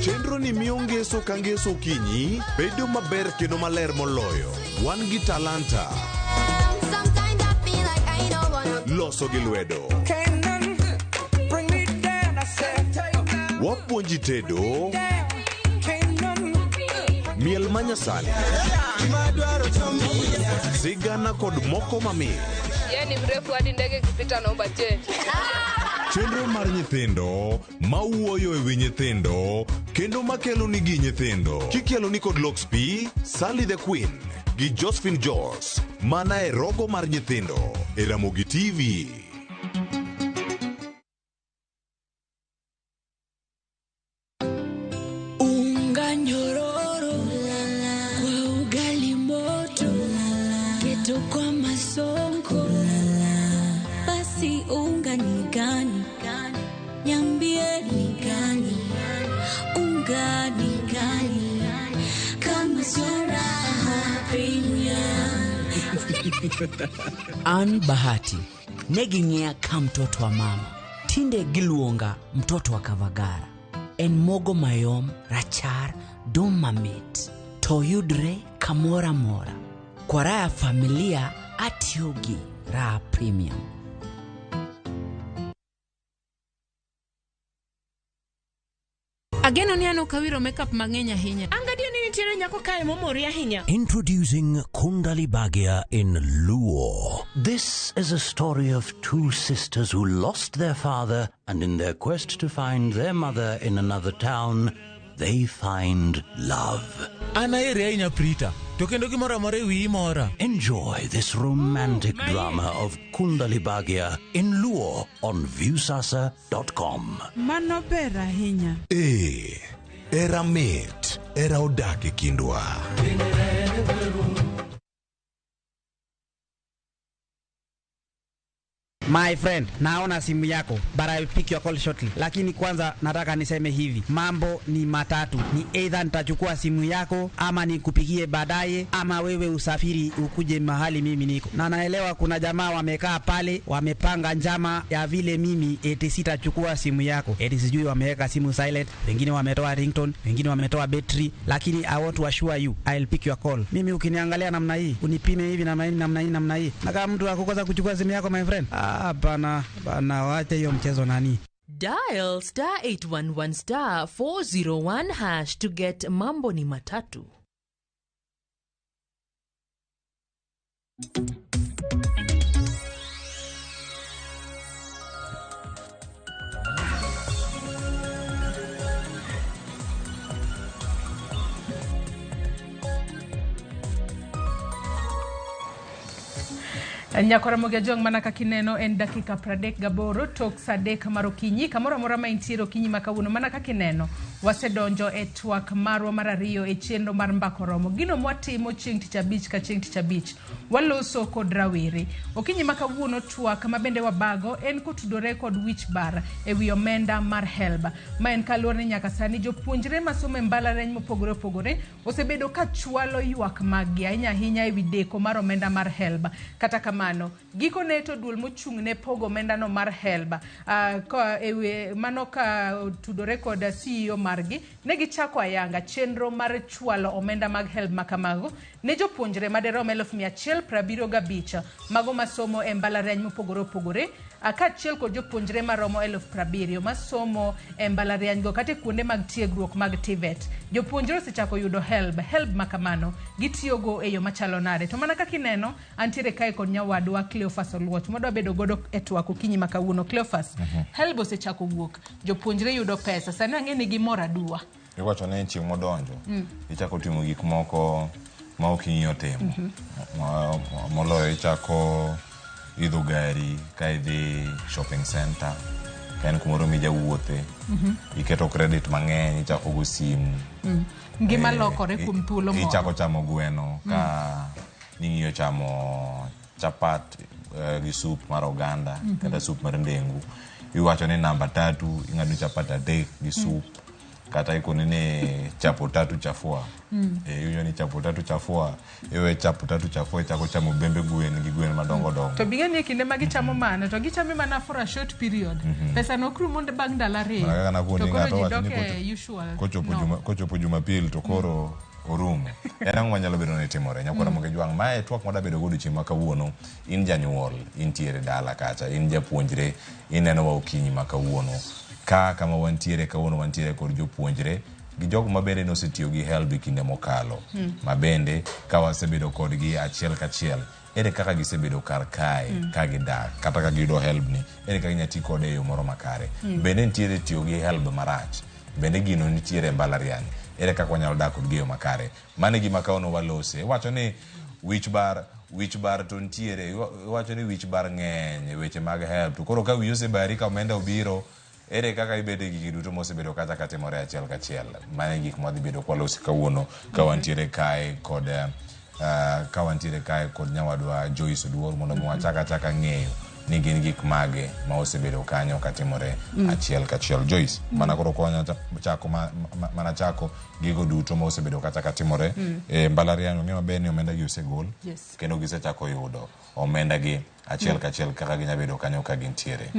Chenro ni miyo ngeso ka ngeso kinyi bedo maber kendo maler moloyo. Wan gi talanta. Loso gi lwedo. Wapuonji tedo. Miel manyasani. Sigana kod moko mamit. Yeye ni mrefu hadi ndege kipita naomba change. Chenro mar nyithindo mawuoyo e wi nyithindo kendo makelo ni gi nyithindo. Kikelo ni kod Loxp, Sally the Queen gi Josephine George. Mana e rogo mar nyithindo e Ramogi TV. Unga nyororo kwa ugali moto keto kwa masongo basi unga ni gani niambie ni gani unga ni gani kama sio raha pinya. An Bahati neging'ea ka mtoto wa mama tinde giluonga mtoto wa Kavagara. En mogo mayom rachar dum mamit to yudre kamora mora kwa raha familia atiogi raha premium. Ageno ni ano kawiro makeup mang'eny ahinya. Angadio ni nitiere nyako kae momori ahinya. Introducing Kundali Bagia in Luo. This is a story of two sisters who lost their father, and in their quest to find their mother in another town, they find love. Enjoy this romantic drama of Kundali Bagia in Luo on viewsasa.com. Mano ber ahinya. Era mit, era odake kindwa. My friend, naona simu yako, but I will pick your call shortly. Lakini kwanza nataka niseme hivi, mambo ni matatu. Ni either nitachukua simu yako ama nikupigie baadaye ama wewe usafiri ukuje mahali mimi niko. Na naelewa kuna jamaa wamekaa pale, wamepanga njama ya vile mimi eti sitachukua simu yako. Eti sijui wameweka simu silent, wengine wametoa ringtone, wengine wametoa battery, lakini I want to assure you, I'll pick your call. Mimi ukiniangalia namna hii, unipime hivi namna hii. Na kama mtu akukosa kuchukua simu yako my friend, bana wacha hiyo mchezo nani. Dial *811 401# to get mambo ni matatu. Nyakora moga jong manaka kineno en dakika pradek gaboro tok sadek marokinyi kamora mora maintiero kinyi makawuno manaka kineno wasedonjo e twak marwa marariyo e chenro mar mbakoromo gino mwatimo chieng' tich abich ka chieng' tich abich waloso kod rawere okinyi makawuno twak mabende wabago en kotudore kod wich bar e wi omenda mar helba ma en kaluwore nyaka sani jopuonjre masomo e mbalariany mopogore opogore osebedo ka chwalo ywak maggi ahinya e wi deko mar omenda mar helba kata kamano giko ne to duol mochung' ne pogo omenda no mar helba mano ka tudore kod CEO margi ne gichako ayanga chenro mar chwalo omenda mag helb makamago ne jopuonjre maderom 175 mago masomo e mbalariany mopogore opogore akachiel kod jopuonjre maromo 70,000 masomo e mbalariany go kata kuonde mag tiegruok mag TVET. Jopuonjre osechako yudo helb makamano gitiyogo e yo machalo nade. To mana kaka ineno antiere kae kod nyawadwa Cleophas Oluoch modwa bedo godo e twak okinyi makawuono. Cleophas, helb osechako wuok, jopuonjre yudo pesa, sani ang'e ni gimoro adua. Iwacho ne chieng' modonjo, ichako timo gik moko ma ok ing'iyo timo. Moloyo ichako idho gari ka idhi shopping center, ka en kumoro mijawuothe, iketo credit mang'eny, ichako go simu. Ngima lokore kuom thuolo moro. Ichako chamo gweno ka ning'iyo chamo chapat gi soup mar oganda, kata soup mar ndengu. Iwacho ni namba 3 ing'ado chapat 3 gi soup. Kata ikoni ni chapo 3 chafua. Hiyo ni chapo 3 chafua. Ewe chapo 3 chafua chako chamo bembe gwen gi gwen madongo dongo. To bigani kinde magi chamo mana to gichame mana for a short period. Pesa no kru monde bang dalare. To koro jidoke usual. Kochopo Jumapil to koro orumo. Ena ng'wanyalo bedo ne timore. Nyakora moge jwang mae twak moda bedo godo chieng' makawuono. In janyuol, intiere dala kacha, in japuonjre, ineno wa okinyi makawuono. Kama wantiere kawuono wantiere kod jopuonjre gi jogo mabende nosetiyo gi helb kinde mokalo. Mabende ka wasebedo kodgi achiel kachiel, ere kaka gisebedo kar kae ka gidak kata ka giyudo helb ni, ere kaka inyalo ti kode e yo moro makare. Bende nitiere tiyo gi helb marach, bende gino nitiere mbalariany, ere kaka wanyalo dak kod giyo makare. Mane gima kaono walose. Wacho ni wich bar to nitiere, wacho ni wich bar ng'eny weche mag helb. To koro ka wiyi osebari ka omenda obiro, ere kaka ibede gigi duto mosebedo kata katimore achiel kachiel. Mane gik modhi bedo kwalosi kawuono ka wantiere kae kod nyawadwa Joyce Oduor mondo mwachaka ng'eyo ni gin gik mage ma osebedo kanyo katimore achiel kachiel. Joyce, mana koro konya chako gigo duto ma osebedo kata katimore e mbalariany ng'eyo maber ni omenda gi osegol kendo gisechako yudo omenda gi achiel kachiel kaka ginyabedo kanyo ka gintiere.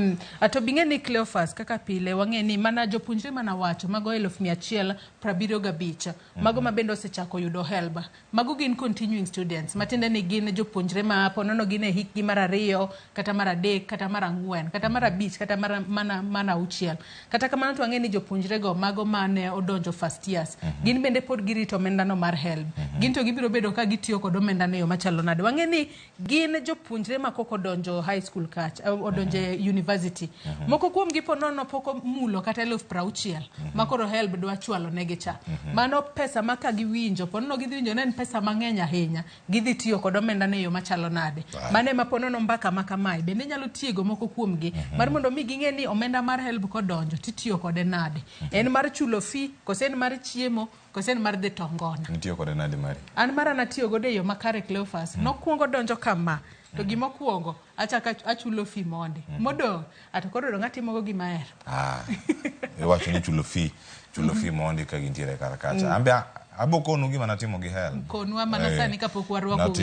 Ato bing'e ni Cleophas kaka pile wang'e ni mana jopuonjre mana wacho mago 175 mago mabende osechako yudo helba. Mago gin continuing students, matiende ni gin jopuonjre ma ponono gin e hikgi mar 2 kata mar 3 kata mar 4 kata mar 5 kata mana 6. Kata kamano to wang'e ni jopuonjre go mago mane odonjo first years gin bende pod girito omenda no mar helb. Gin to gibiro bedo ka gitiyo kod omenda no yo machalo nade. Wang'e ni gin jopuonjre ma koko odonjo high school kacha, odonje university. Moko kuom gipo nono poko mulo kata 60,000 makoro helb dwa chwalo negi cha. Mano pesa maka giwinjo, ponono giwinjo ne en pesa mang'eny ahinya, gidhi tiyo kod omenda ne yo machalo nade. Mane ma ponono mbaka makamae bende nyalo tiego moko kuom gi mar mondo mi ging'e ni omenda mar helb kodonjo titiyo kode nade. En mar chulo fee, kose en mar chiemo, kose en mar dhi tongona. Nitiyo kode nade mari? An mara natiyo godo e yo makare Cleophas. Nokuongo donjo kama to gimo kuongo achulo fi mondi modong atokoro dong atimo gima ahero iwacho ni chulo fi mondi ka gintiere kar kacha ambe abokonu gima natimo gi hell konwa mana sani kapok warwako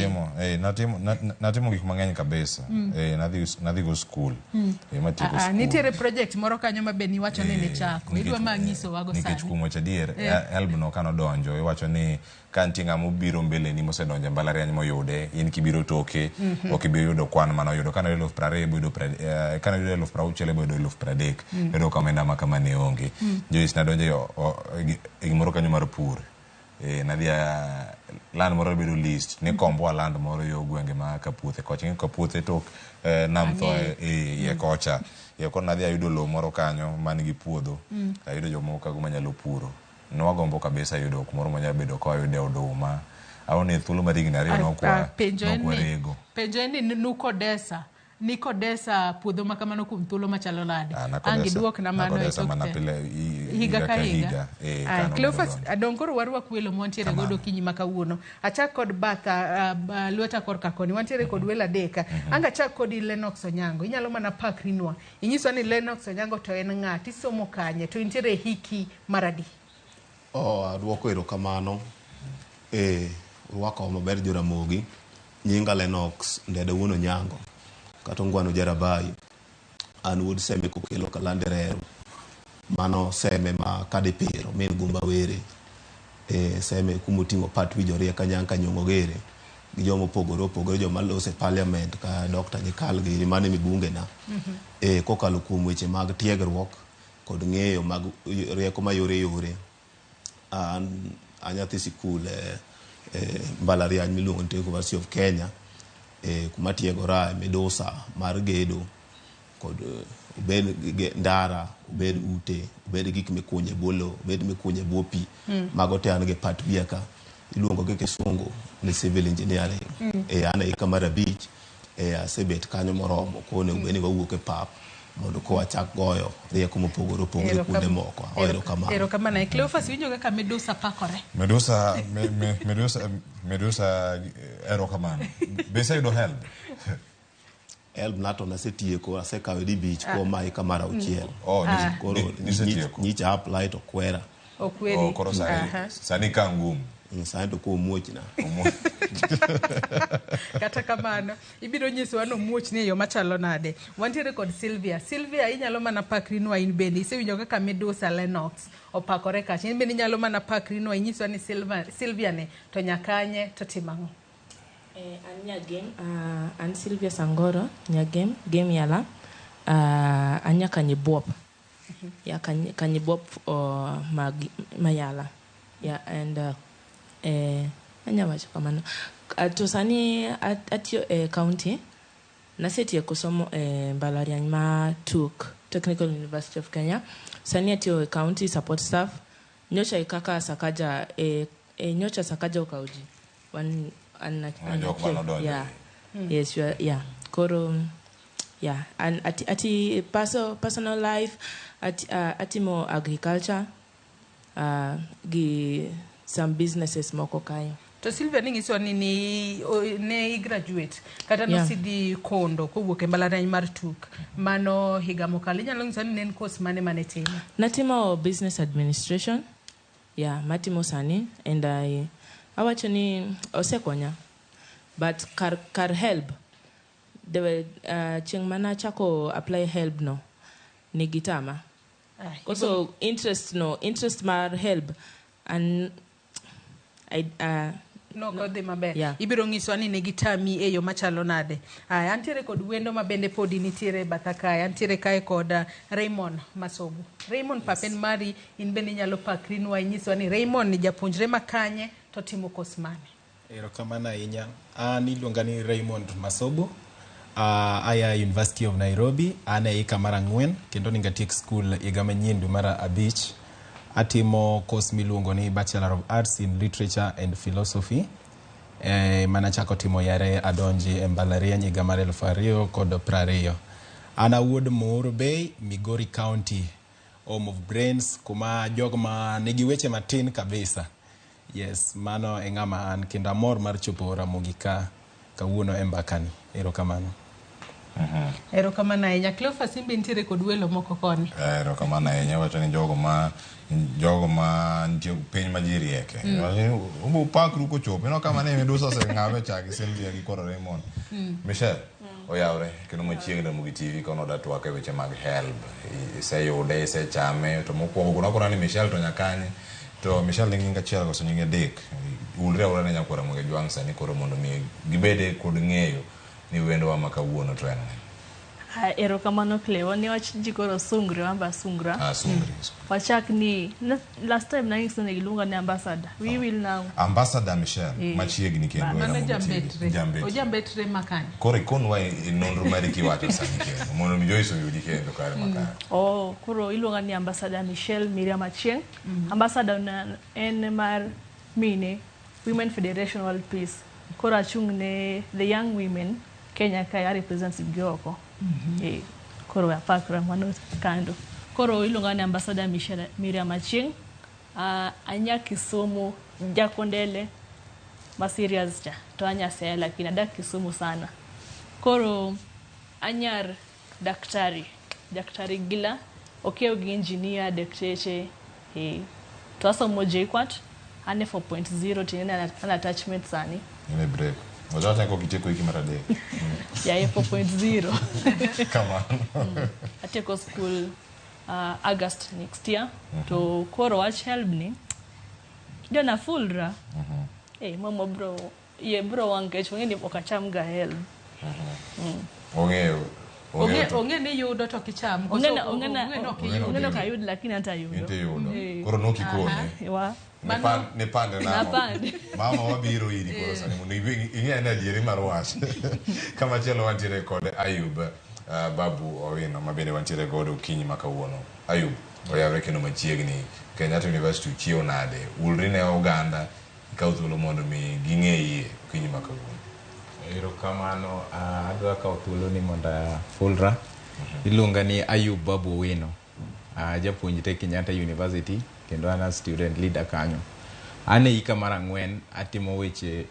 natimo gik mang'eny kabisa nadhi go school matieko school nitiere project moro kanyo mabeni iwacho ni ne chako idwa manyiso wago sani nikech kuom weche adier helb no kanodonjo iwacho ni ka nitie ng'ama obiro mbele ni mosedonjo mbalariany moyude in kibiro toke ok ibiro yudo kwan manoyudo kana yudo 20 kana yudo 60 boyudo 30 yudo kamenda makama ne onge jois nadonjo gimoro kanyo mar pur nadia land moro bedo list ne kombo land moro yo gwenge ma Kapuothe kocha Kapuothe tok nam tho ye kocha ye kon nadia yudo lo moro kanyo man gi puodho ayudo jomoko go manyalo puro no wagombo kabisa yudo kumoro manyalo bedo ko yude oduma aone thuolo marignari no kwa rego penjo ni Nikodesa puodho makamano kum thuolo machalo nade angi duok na mano e higa ka higa Cleophas adonkoro warwa kwelo montiere godo kinyi makawuono achak kod batha lweta kor kakoni wantiere kod wela deka anga chak kod Lennox Onyango inyalo mana pakrinwa inyiso ni Lennox Onyango to en ng'ati somo kanye to intiere hiki maradi aduoko erokamano urwako maber Joramogi nyinga Lennox Ndede Wuon Onyango katongwano Jarabai an wuod seme kokelo kalanderero mano seme ma kadipiro min gumba were seme kumotingo pat wijorie kanyanka nyongogere gi jomo pogoro joma lose parliament ka Dr. Nyikal gi mane mibunge na kokalo kuom weche mag tiegruok kod ng'eyo mag rieko mayore an anyathi sikul mbalariany miluongo ni University of Kenya kuma tiegora medosa mar gedo kod ubed ndara ubed ute ubed gik mikunye bolo ubed mikunye bopi mago te an ge pat biaka iluongo ge kisungu ni civil engineering ana Kamara Beach asebet kanyo moromo kone ubeni wawuok e pap mondo ko achak goyo rieko mopogore kuonde moko erokamano Cleophas winjo kaka Medusa pakore Medusa erokamano bese yudo help nato nasetieko asekawe di beach ko mai Kamara uchiel nyicha apply to kwera okweri koro sani kangum sani to ko muoch na kata kamano ibiro nyiso ano muoch ni yo machalo nade wantiere kod Sylvia inyalo mana pakrinwa in bende isewinjo kaka Medusa Lennox opakore kacha in bende inyalo mana pakrinwa inyiso ni Sylvia ne to nyakanye to timango an nyagem an Sylvia Sangoro nyagem yala anya kanyibwop ya kanyibwop mayala and anya wacho kamano to sani atio county nasetieko somo mbalariany ma Technical University of Kenya sani atio county support staff nyocha kaka Sakaja nyocha Sakaja ukauji one yes yeah koro yeah and ati personal life atimo agriculture gi some businesses moko kayo to Sylvia ningiso ni ne graduate kata no sidi kondo kowuok e mbalariany mar Tuk mano higa mokalo inyalo nyiso ni nen course mane timo natimo business administration matimo sani and awacho ni osekonya but kar help they were chieng mana chako apply help no nigitama also interest mar help and no godhi maber ibiro ngiswa ni negitami eyo machalo nade antiere kod wendo mabende podi nitiere bataka antiere kae kod Raymond Masogu Raymond papen mari in bende nyalo pakrinwa inyiswa ni Raymond ni japuonjre makanye to timo course mane erokamano ahinya an iluonga ni Raymond Masobu aya University of Nairobi ana hika mara 4 kendo ningatiek school higa manyien dwe mar abich atimo course miluongo ni Bachelor of Arts in Literature and Philosophy mana chako timo yare adonji e mbalariany higa mar 2020 ana wuod Mooro Bay Migori County home of brains kuma jogma nigi weche matin kabisa yes mano ng'ama an kendo amor mar chopo Ramogi ka kawuono embakani. Erokamano. Erokamano ahinya. Cleophas Simbe nitiere kod welo moko koni. Erokamano ahinya, wacho ni jogo ma nitie piny ma ji rieke. Ubu pakru kochopo. Ino kama ne Medusa oseng'awe chagi Sylvia gi koro Raymond. Michelle, oyawre kendo machiegni Ramogi TV kono da twak e weche mag HELB. Iseyude, isechame, to mokwongo kuna ni Michelle to nyakanye. To Michelle ni nyinga chiel koso nyinga dek. Ulre ne nyakwara Ramogi Jwang' sani koro mondo mi gibede kod ng'eyo ni wendo wa makawuono to en. Erokamano Cleo, ni wach ji koro sungre wamba sungra. Sungri. Wachak ni last time na ing'so ne giluonga ni ambassador. We will now. Ambassador Michelle, machiegni kendo Mano jambetre. O jambetre makani. Koro ikonwa nonro mari kiwacho sani kendo. Mondo mi Joyce oyudi kendo kare makare. Koro iluonga ni ambassador Michelle Miriam Achieng'. Ambassador en mar mine Women Federation World Peace. Koro achung' ne the young women Kenya Kai represents Gioko. Koro apakra mano kando. Koro ilonga ni ambassador Michelle Miriam Achieng'. Anya Kisumu jakondele ma serious cha. To anya saya lakini ada Kisumu sana. Koro anyar daktari gila okeo gi engineer dekteche to aso moje kwat ane 4.0 tena an attachment sani. Ine break. Wajata ko kiteko iki mara de. Ya 4.0. Come on. Ateko school August next year. To koro watch help ni. Dona fullra. Mama bro. Ye bro wangech wengine okachamga help. Onge ni yudo to kicham. Onge kayud lakini hata yudo. Inte yudo. Koro no kikone. Wa. Ne pande na. Mama wabiro iri koro sani mundo ing'e na diere mar wach. Kama chelo wantiere kod Ayub Babu Owino mabende wantiere godo Okinyi makawuono. Ayub oyawre kendo machiegni Kenyatta University chiewo nade. Ulri ne oganda ikaw thuolo mondo mi ging'eye Okinyi makawuono. Erokamano, adwa kawo thuolo ni mondo fulra. Iluonga ni Ayub Babu Owino. Japuonjre Kenyatta University kendo ana student leader kanyo. Ane hika mar 4 atimo weche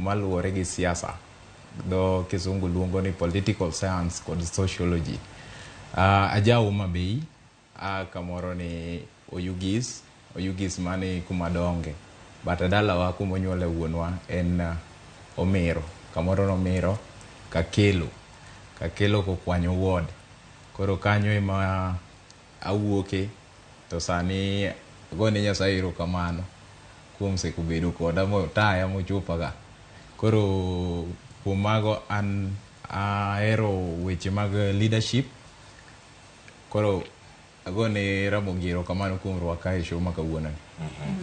maluwore gi siasa. Do kisungu luongo ni political science kod sociology. Ajawo Mabei, kamoro ni Oyugis mani kumadonge. Bata dalawa kumonyuole wuonwa en Omero. Kamoro no Omero, Kakelo kokwanyo ward. Koro kanyo ema awuoke. To sani gone Nyasaye erokamano kuom sekubedo koda taya mochopaga. Koro kuom mago an ahero weche mag leadership. Koro agone Ramogi erokamano kuom rwaka e show makawuono.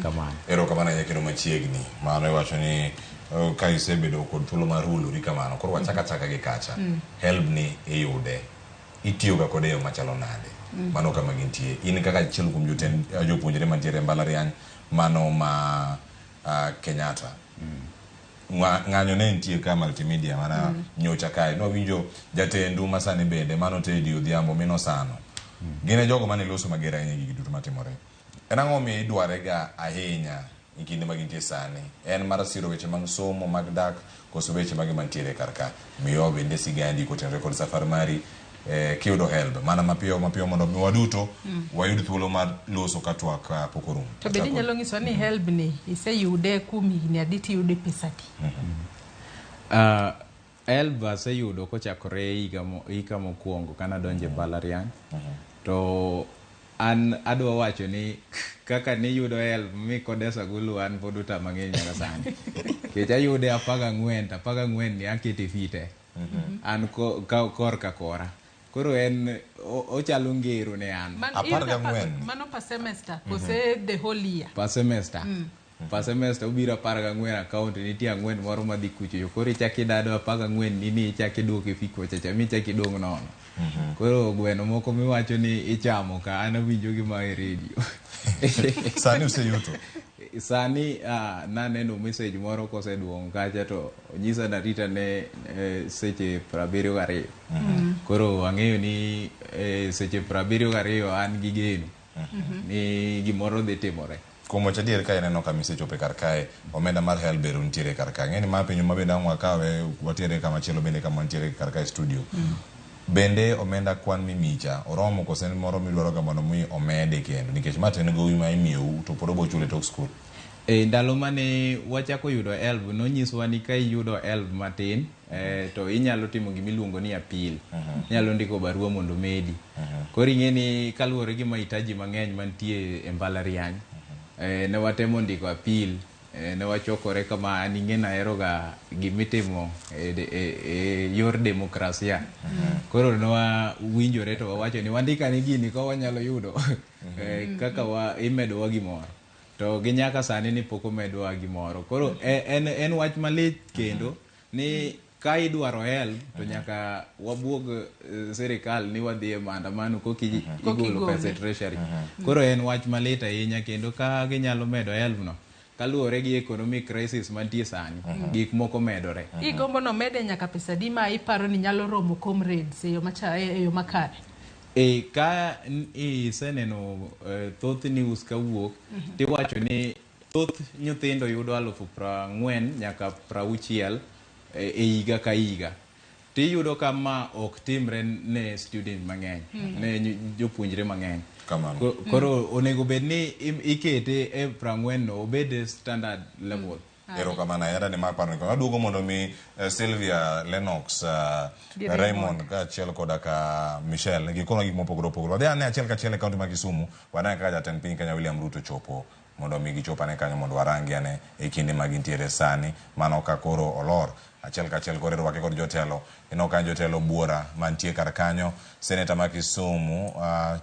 Kamano. Erokamano ya kendo machiegni. Mano iwacho ni ka isebedo kod thuolo mar hulori kamano. Koro wachaka gi kacha. Help ni iyude. Itiyoga kode yo machalo nade. Mano kama gintie. In kaka achiel kuom jopuonjre mantiere mbalariany mano ma Kenyatta. Ng'anyo ne nitie ka multimedia mana nyocha kae. No winjo jatendu masani bende mano Teddy Odhiambo mino sano. Gine jogo mane loso mager ahinya gi duto matimore. En ang'o mi idwarega ahinya ikinde magintie sani? En mar siro weche mag somo mag dak koso weche mag mantiere karka miyo bende sigandi kotenre kod safar mari kiyudo help mana mapiyo mondo mi waduto wayud thuolo mar loso katwak pokorum. To bende nyalo nyiso ni help ni iseyude kuom higni adi tiyude pesadi? Help aseyudo kochakore higa mokwongo kana donje mbalariany. To an adwa wacho ni kaka ni yudo help mi kodesa gulu an pod utama ng'eyo nyaka sani. Kech ayude 14 ni akete fite. An korka kora. Koro en ochalo ngero ne an. 14. Mano per semester kose the whole year? Per semester. Per semester ubiro 14 account nitie 4 moro madhi kucho. Koro ichaki dado 14 nini ichaki duoke fiko chacha mi chaki dong nono. Koro gweno moko miwacho ni ichamo ka an awinjo gima e radio. Sani useyuto? Sani naneno message moro koseduong kacha to nyisa na rita ne seche 72. Koro ang'eyo ni seche 72 an gi geno ni gimoro dhi timore. Kuom chadier ka ineno ka misechope kar kae omenda mar hel bero nitiere kar kae ng'eni ma pinyu mabende ang' wakawe watiere kama chielo bende kama nitiere kar kae studio bende omenda kwan mimicha oromo kose moro midwaro ga mondo mi omede kendo nikech ma to en gowi ma imiyou to pod obochule tok skul. Ndalo mane wachako yudo help nonyiswa ni ka iyudo help matin to inyalo timo gimiluongo ni appeal. Inyalo ndiko barua mondo medi. Koro ing'eni kaluwore gi mahitaji mang'eny mantie e mbalariany ne watemo ndiko appeal ne wachokore kama ning'ena ahero ga gimitimo e yor demokrasia. Koro winjore to wawacho ni wandika ni gini ka wanyalo yudo kaka imedowa gimoro. To ginyaka sani ni pok omedwa gimoro. Koro en wach malit kendo ni ka idwaro help to nyaka wabuog serikal ni wadhi e maandamano koki igolo pesa e treasury. Koro en wach malit ahinya kendo ka ginyalo medo help no kaluwore gi economic crisis mantie sani gik moko medore. Igombo no mede nyaka pesa di ma iparo ni nyalo romo comrades e yo makare. Ka iseneno thoth news kawuok tiwacho ni thoth nyithindo yudo 40,000 nyaka 60,000 e higa ka higa. Tiyudo kama ok timre ne student mang'eny, ne jopuonjre mang'eny. Koro onego bed ni ikete e 40 no obed standard level. Erokamano ayada ni maparo ni aduogo mondo mi Sylvia Lennox Raymond ka achiel koda ka Michelle gikono gik mopogore opogore. Wadhi ane achiel ka achiel e kaunti ma Kisumu wadane kaka jatend piny Kenya William Ruto chopo mondo mi gichopane kanyo mondo warangi ane e kinde ma gintiere sani mano ka koro olor achiel ka achiel koro rwake kod jotelo ino kan jotelo buora mantie kar kanyo seneta ma Kisumu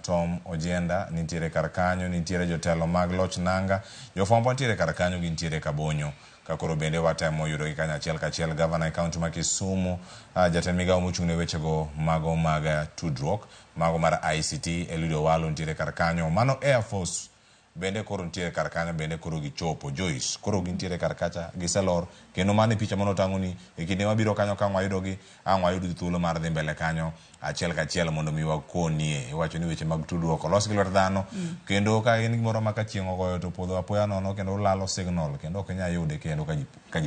Tom Ojienda nitiere kar kanyo nitiere jotelo mag loch nanga jofwambo nitiere kar kanyo gintiere Kabonyo kakoro bende watemo yudo gi kanyo achiel ka achiel gavana e kaunti ma Kisumu jatend migawo mochung'ne wechego mago mag tudruok mago mar ICT Eliud Owalo nitiere kar kanyo mano Air Force bende koro nitiere kar kanyo bende koro gichopo Joyce koro gintiere kar kacha giselor kendo mane picha mano tang'oni e kinde mabiro kanyo ka wayudogi wayud thuolo mar dhi mbele kanyo achiel ka achiel mondo mi wakonie iwacho ni weche mag tudruok olos gi lwet dhano kendo ka en gimoro ma ka chieng' ogoyo to podho apoya nono kendo lalo signal kendo ok inyal yude kendo ka ji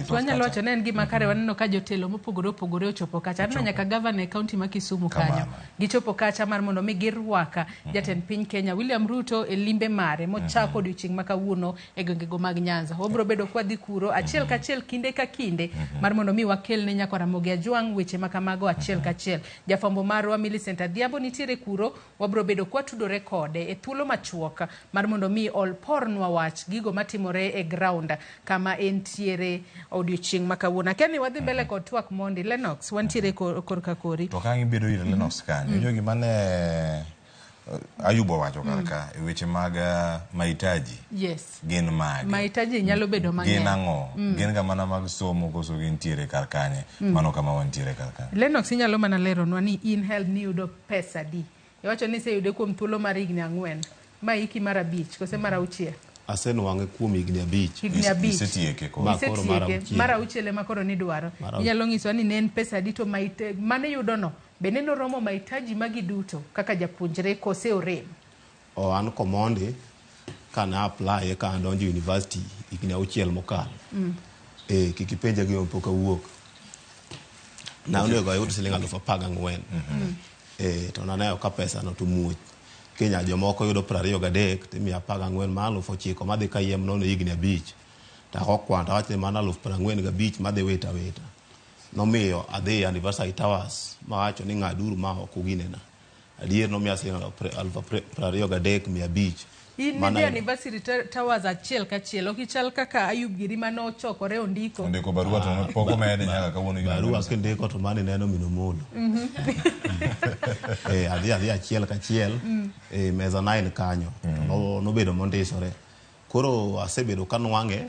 wanyalo wacho ne en gima kare waneno ka jotelo mopogore opogore ochopo kacha aneno nyaka gavana e kaunti ma Kisumu kanyo gichopo kacha mar mondo mi girwaka jatend piny Kenya William Ruto e limbe mare mochako odiochieng' ma kawuono e gwengego mag Nyanza wabro bedo kwa dhi kuro achiel ka achiel kinde ka kinde mar mondo mi wakel ne nyako Ramogi Ajwang' weche makamago achiel ka achiel jafwambo marwa Millicent Adhiambo nitiere kuro wabro bedo kwa tudore kode e thuolo machuok mar mondo mi olpornwa wach gigo matimore e ground kama entiere odiochieng' ma kawuono keni wadhi mbele kod twak mondi Lennox wantiere korka kori to ka gibedo ir Lennox kanyo jogi mane Ayubo wacho karka e weche mag mahitaji gin mag mahitaji nyalo bedo mang'eny gin ang'o gin ga mana mag somo koso gintiere kar kanye mano kama wantiere kar kanye Lennox inyalo mana leronwa ni in help ni yudo pesa di iwacho ni se yude kuom thuolo mar higni 4 ma iki mar 5 kose mar 6 asenwang'e kuom higni 5 isetieke mar 6 ema koro ni dwaro inyalo ng'iswa ni ne en pesa di to mane yudo no bende noromo mahitaji magi duto kaka japuonjre kose orem an komondi kana apply ka andonjo university higni 6 mokalo kik ipenja gi pok awuok na onego ayud siling 14,000 to naneno ka pesa no to muoch Kenya jomoko yudo 23 to miya 14 ma 9,000 madhi ka yiem nono higni 5 to okwanta wachne mana 45,000 madhi wita nomiyo adhi Anniversary Towers mawacho ni ng'aduru ma ok uginena adier nomiya siling 23,500 in ne Anniversary Towers achiel ka achiel okichal kaka Ayub Giri mano ochokore ondiko barua to pok omede nyaka kawuono barua kindiko to mane neno minomolo adhi achiel ka achiel meza 9 kanyo nobedo mondisore koro asebedo kanwang'e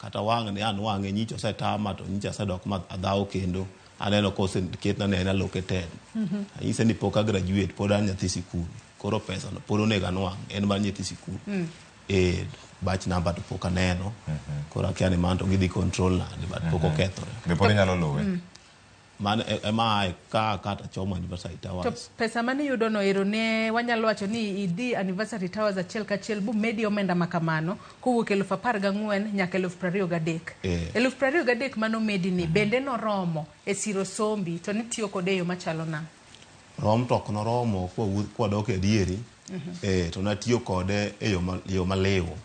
kata wang' ne anwang'e nyicho setama to nyicha sedok ma adhaw kendo aneno kose ketna ne na located anyise ni pok graduate pod an nyathi sikul koro pesa no pod onego anwang' en mar nyathi sikul batch number to pok aneno koro akia ni man to gidhi control nade but pok okethore be pod inyalo luwe man ema ka kata chomo anniversary To towers. pesa mane yudo no ero ne wanyalo wacho ni idi anniversary towers achiel kachiel bu medi omenda makamano kowuok 14,000 nyaka 23,000. 23,000 mano medi ni bende noromo e siro sombi to nitiyo kode yo machalo na. Rom tok no romo kwa dok e dieri. To natiyo kode e yo malewo.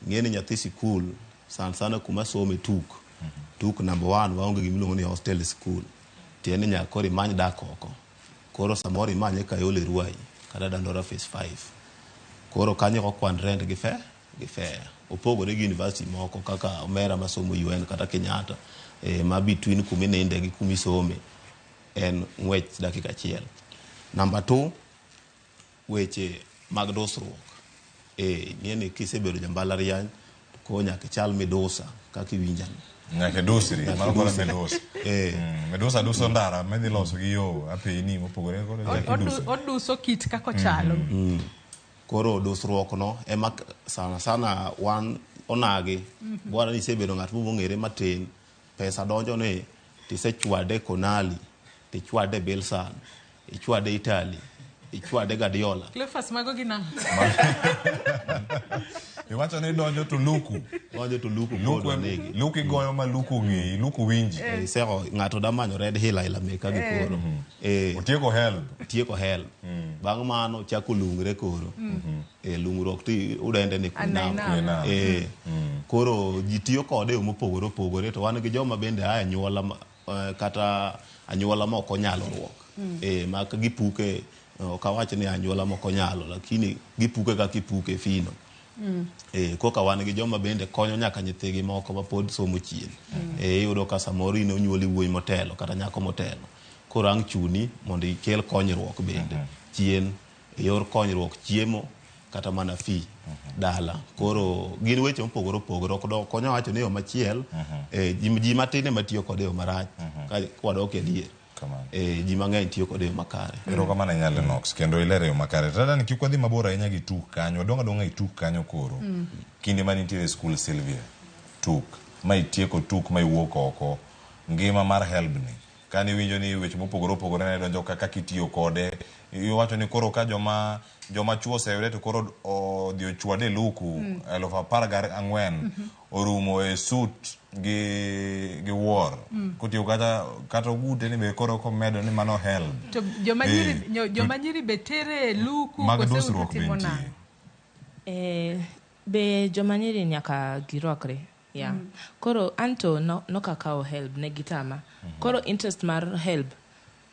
Ng'eni nyathi sikul sana kuma some tuk number 1 waonge gimiluongo ni hostel school. Tieni nyaka imany dak oko. Koro samoro imanye Kayole Ruai kata Dandora phase 5. Koro kanyo okwan rent gi fare. Opogore gi university moko kaka Omera masomo UN kata Kenyatta ma between kuma ininde gi kuma isome en ng'wech dakika achiel. Number 2, weche mag dosruok. Ng'eni kisebedo jambalariany ko nyaka chal midusa kaka iwinjan. Nyaka dosri, mano kora medusa. Medusa duso ndara, medhi loso gi yo apeni mopogore koro nyaka duso. Oduso kit kako chalo. Koro dosruok no ema sana wan onagi. Bwana ni sebedo ng'at mong'ere matin, pesa donjo ne tisechwade Konali, tichwade Belsan, ichwade Italy, ichwade Guardiola. Clefas mago gina. Iwacho ni donjo to luku. Donjo to luku. Luku goyo ma luku ng'i, luku winji. Seko ng'ato da manyo Red Hill ila meka gi koro. Tieko help. Bang' mano chako lungre koro. Lungruok ti udende ni kunam. Koro ji tiyo kode mopogore opogore to wan gi joma bende anyuola kata anyuola ma ok onyalo ruok. Ma gipuke kawacho ni anyuola ma ok onyalo lakini gipuke ka kipuke fino. Koka wan gi joma bende konyo nyaka nyithigi moko ma pod somo chien. Iyudo ka samoro ino nyuoli wuoyi motelo kata nyako motelo. Koro ang' chuni mondo ikel konyruok bende chien yor konyruok chiemo kata mana fi dala. Koro gin weche mopogore opogore ok konyo wacho ni yo machiel ji matine matiyo kode yo marach ka wadok e dier. Ji mang'eny tiyo kode yo makare. Ero kamano nyalo Nox kendo ilere yo makare. Tada ni kik wadhi mabor ahinya gi tuk kanyo. Donga i tuk kanyo koro. Kinde mane nitiere school Sylvia. Tuk. Ma itieko tuk ma iwuok oko. Ngima mar help ni. Kani winjo ni weche mopogore opogore ne donjo kaka kitiyo kode. Iwacho ni koro ka joma chuo oseyude to koro odhi ochwade luku 14,000 orumo e suit gi war. Kutiyo kata ogute ni be koro komedo ni mano help. To joma nyiri betere luku kose utimona. Be joma nyiri nyaka girwakre. Yeah. Koro anto no kakao help ne gitama. Koro interest mar help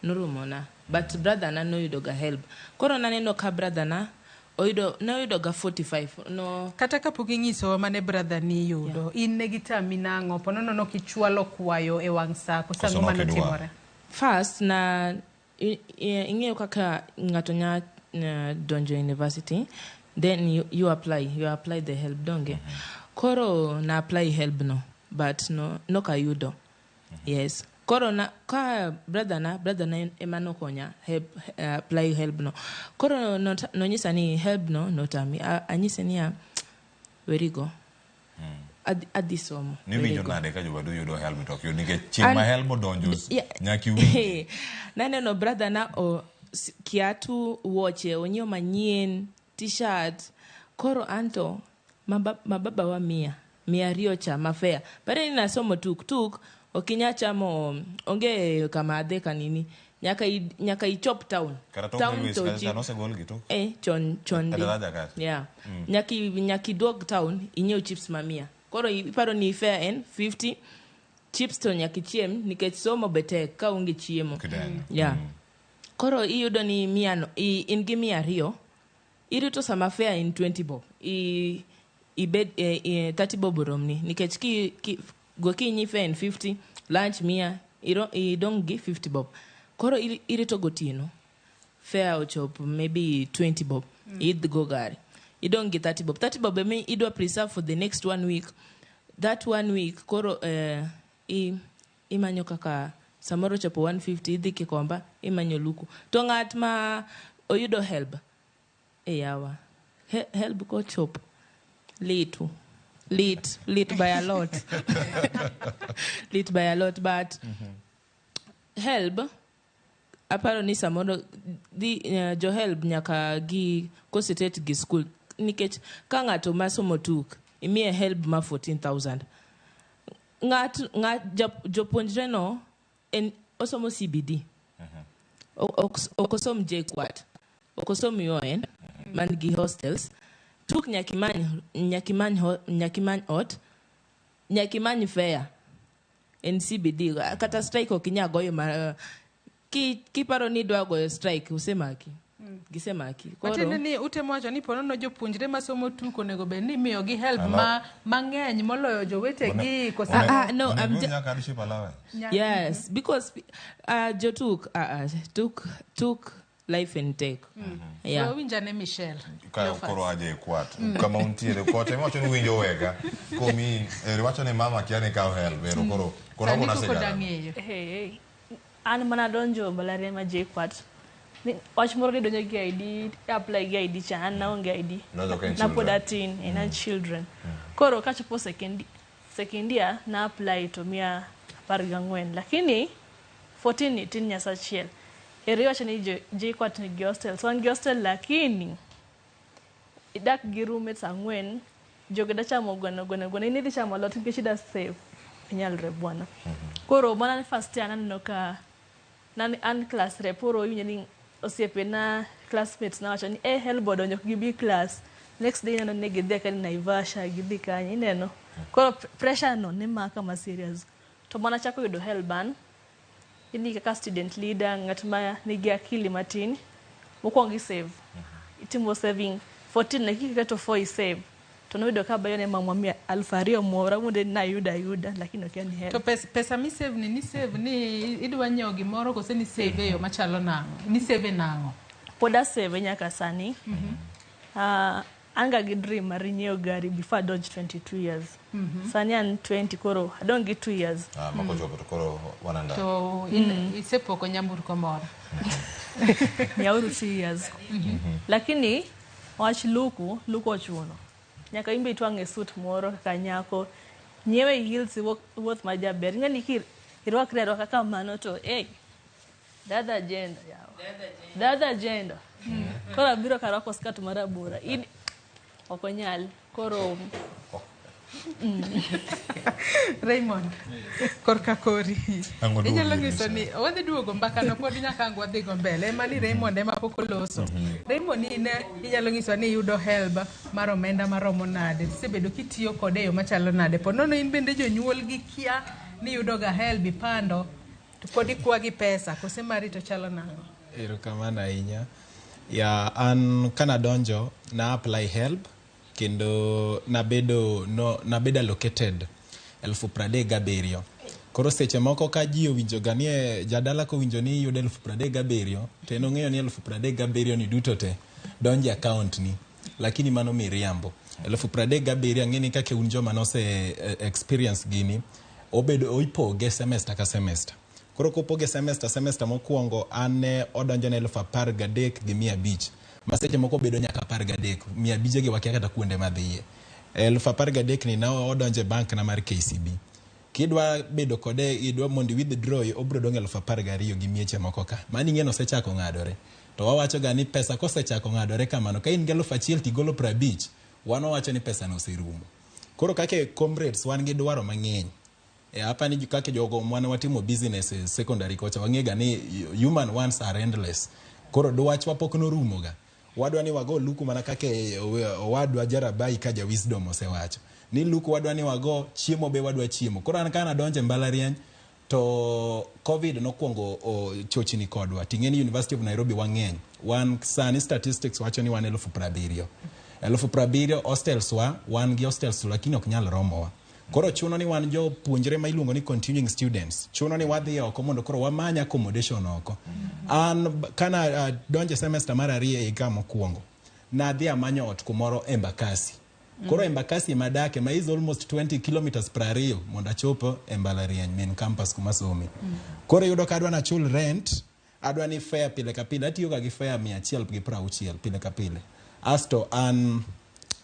nurumona. But brother na no yudoga help. Koro naneno ka brother na yudoga 45. No. Kata kapok ing'iso mane brother ni yudo. In ne gitami nang'o pono no kichwalo kwayo e wang' sa kosango mano timore. First na ing'eyo kaka ng'ato nya donjo university. Then you apply the help donge. Koro na apply help no, but no kayudo. Yes. Koro na ka brother na emano konya apply help no. Koro no nyisa ni help no tami. Anyise ni very go. Adisomo. Ni winjo nade ka jobado yudo help to kyo nike chima help donjo nyaki winji. Nane no brother na kiatu watche onyo manyien t-shirt. Koro anto mababa wa mia rio cha mafea. Pare nina somo tuk okinya chamo onge kama ade kanini nyaka i chop town to no se gol gitu chon yeah nyaki dog town inyo chips mamia koro iparo ni fair en 50 chips to nyaki chiem nikech somo bete ka unge chiemo yeah koro iyudo ni miano in gi 100 irito sama fair in 20 bob i bed 30 bob romni nikech ki gokinyi fair in 50 lunch 100 i don't give 50 bob koro irito gotino fair ochop maybe 20 bob id go gari you don't get 30 bob me idwa preserve for the next 1 week that 1 week koro imanyo kaka samoro chopo 150 idhi Kikomba imanyo luku to ng'at ma oyudo help yawa help ko chop lit by a lot lit by a lot but help aparo ni samoro jo help nyaka gi kosetet gi school nikech ka ng'ato masomo tuk imiye help ma 14,000 jopuonjre no en osomo CBD okosom JKUAT okosom UN man gi hostels tuk nyakimany ot nyakimany fare en CBD kata strike okinyagoyo kiparo ni dwa goyo strike usemaki gisemaki Atende ni utemo wacho ni ponono jopuonjre masomo tuko nego be ni miyo gi help mang'eny moloyo jowetegi no yes because jotuk took life and take yeah winjane Michelle koro aje kwat kama untiere kote wacho ni winjo wega komi wacho ni mama kiane ka help pero koro kuna sega hey an mana donjo balare ma JKUAT wach moro ni donjo gi ID apply gi ID cha an na onge ID na pod atin en children koro kachopo second year na apply to mia 14 lakini 14 ni tin nyasa chiel ere wacho ni JKUAT ni hostel so an hostel lakini idak gi roommates 4 jogeda chamo gweno ni dhi chamo lot nikech da safe nyalre bwana koro bwana first year nanno ka an class reporo yini osiepe na classmates na wacho ni helbo donjo gi bi class next day nano ne gidhi ka Naivasha gidhi kanye ineno koro pressure no ne maka ma serious to mana chako yudo helban ini kaka student leader ngat ma nigi akili matin mokwongi save itimo saving 14 na kika to 4 save to no ka bayo ne mamwa 2,000 mora munde na yuda lakini okiani help to pesa mi save ni idwa nyiewo gimoro kose ni save yo machalo nango ni save nango poda save nyaka sani anga gi dream mar nyiewo gari before dodge 22 years sani an 20 koro I don't get 2 years mako jopo koro wananda to isepoko nyamburko moro nyauru 2 years lakini wach luku ochuno nyaka imbe itwange suit moro kaka nyako nyewe heels worth majaber ngani irwakre kaka mano to dada agenda kora biro karako skat marabura okonyal koro Raymond korka kori inyalo nyiso ni wadhi duogo mbaka no pod nyaka wadhi go mbele mani Raymond ema pok oloso Raymond inyalo nyiso ni yudo help mar omenda maromo nade sebedo kitiyo kode yo machalo nade ponono in bende jonyuol gi kia ni yudo ga help ipando to pod ikwa gi pesa kose mari to chalo nango erokamano ahinya an kana donjo na apply help kendo nabedo allocated 37,000 koro seche moko ka ji owinjo ga ni jadala ko winjo ni yudo 37,000 to en ong'eyo ni 37,000 ni duto te donje account ni lakini mano miriambo 37,000 ang'eni kaka un joma nose experience gini ipoge semester ka semester koro kopoge semester mokwongo an odonjo na 13,500 maseche moko bedo nyaka 13 500 gi wakia kata kuonde madhiye 13,000 ni na odonje bank na mar KCB kidwa bedo kode idwa mondo withdraw obro dong 12,000 gi mieche moko ka mani ng'eno osechako ng'adore to wawacho ga ni pesa kosechako ng'adore kamano ka in gi 1,000 tigolo 50 wan wacho ni pesa no oserumo koro kake comrades wan gi dwaro mang'eny hapa ni kake jogo mwana watimo business secondary kocha wang'ega ni human wants are endless koro dwach wapok norumo ga wadwa ni wago luku mana kake wadwa jarabai kaja wisdom osewacho ni luku wadwa ni wago chiemo be wadwa chiemo koro an kana donje mbalariany to covid nokwongo chochni kodwa ting'eni University of Nairobi wang'eny wan sani statistics wacho ni wan 70,000 hostels wan gi hostels lakini ok nyal romowa koro chuno ni wan jo puonjre ma iluongo ni continuing students chuno ni wadhi oko mondo koro wamanya accommodation oko an kana donje semester mar 2 higa mokwongo nadhi amanyo ot kumoro Embakasi koro Embakasi madake ma is almost 20 kilometers per hour mondo achopo Mbalariany main campus kuma somi koro yudo ka adwa na chul rent adwa ni fare pile ka pile atiyo ga gi fare 160 pile ka pile asto an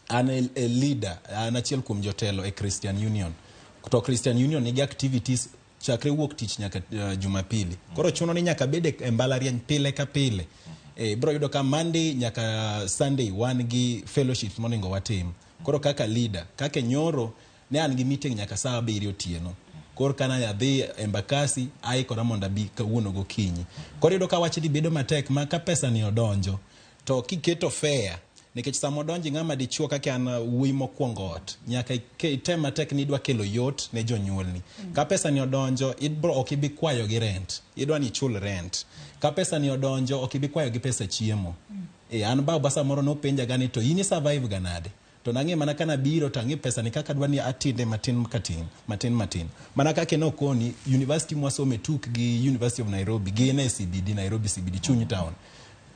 a leader an achiel kuom jotelo e Christian Union to Christian Union nigi activities chakre wuok tich nyaka Jumapili. Koro chuno ni nyaka bede e mbalariany pile ka pile. Bro yudo ka Monday nyaka Sunday wan gi fellowships monego watim. Koro kaka leader, kaka nyoro ne an gi meeting nyaka saa 7 otieno. Koro kana yadhi Embakasi ai kora monda bi kawuono gokinyi. Koro yudo ka wach di bedo matek ma ka pesa ni odonjo to kiketo fair nikech samo donji ng'ama dichuo kaka an wuoyi mokwongo ot nyaka item matek ni idwa kelo yot ne jonyuolni. Ka pesa ni odonjo idbro ok ibi kwayo gi rent, idwa ni chul rent. Ka pesa ni odonjo ok ibi kwayo gi pesa chiemo. An basa moro no penja gani to ini survive ganade. To nange mana kana biro tangi pesa ni kaka dwani atinde matin. Mana kake no koni university mwasome tuk gi University of Nairobi gi CBD Nairobi CBD Chuny Town.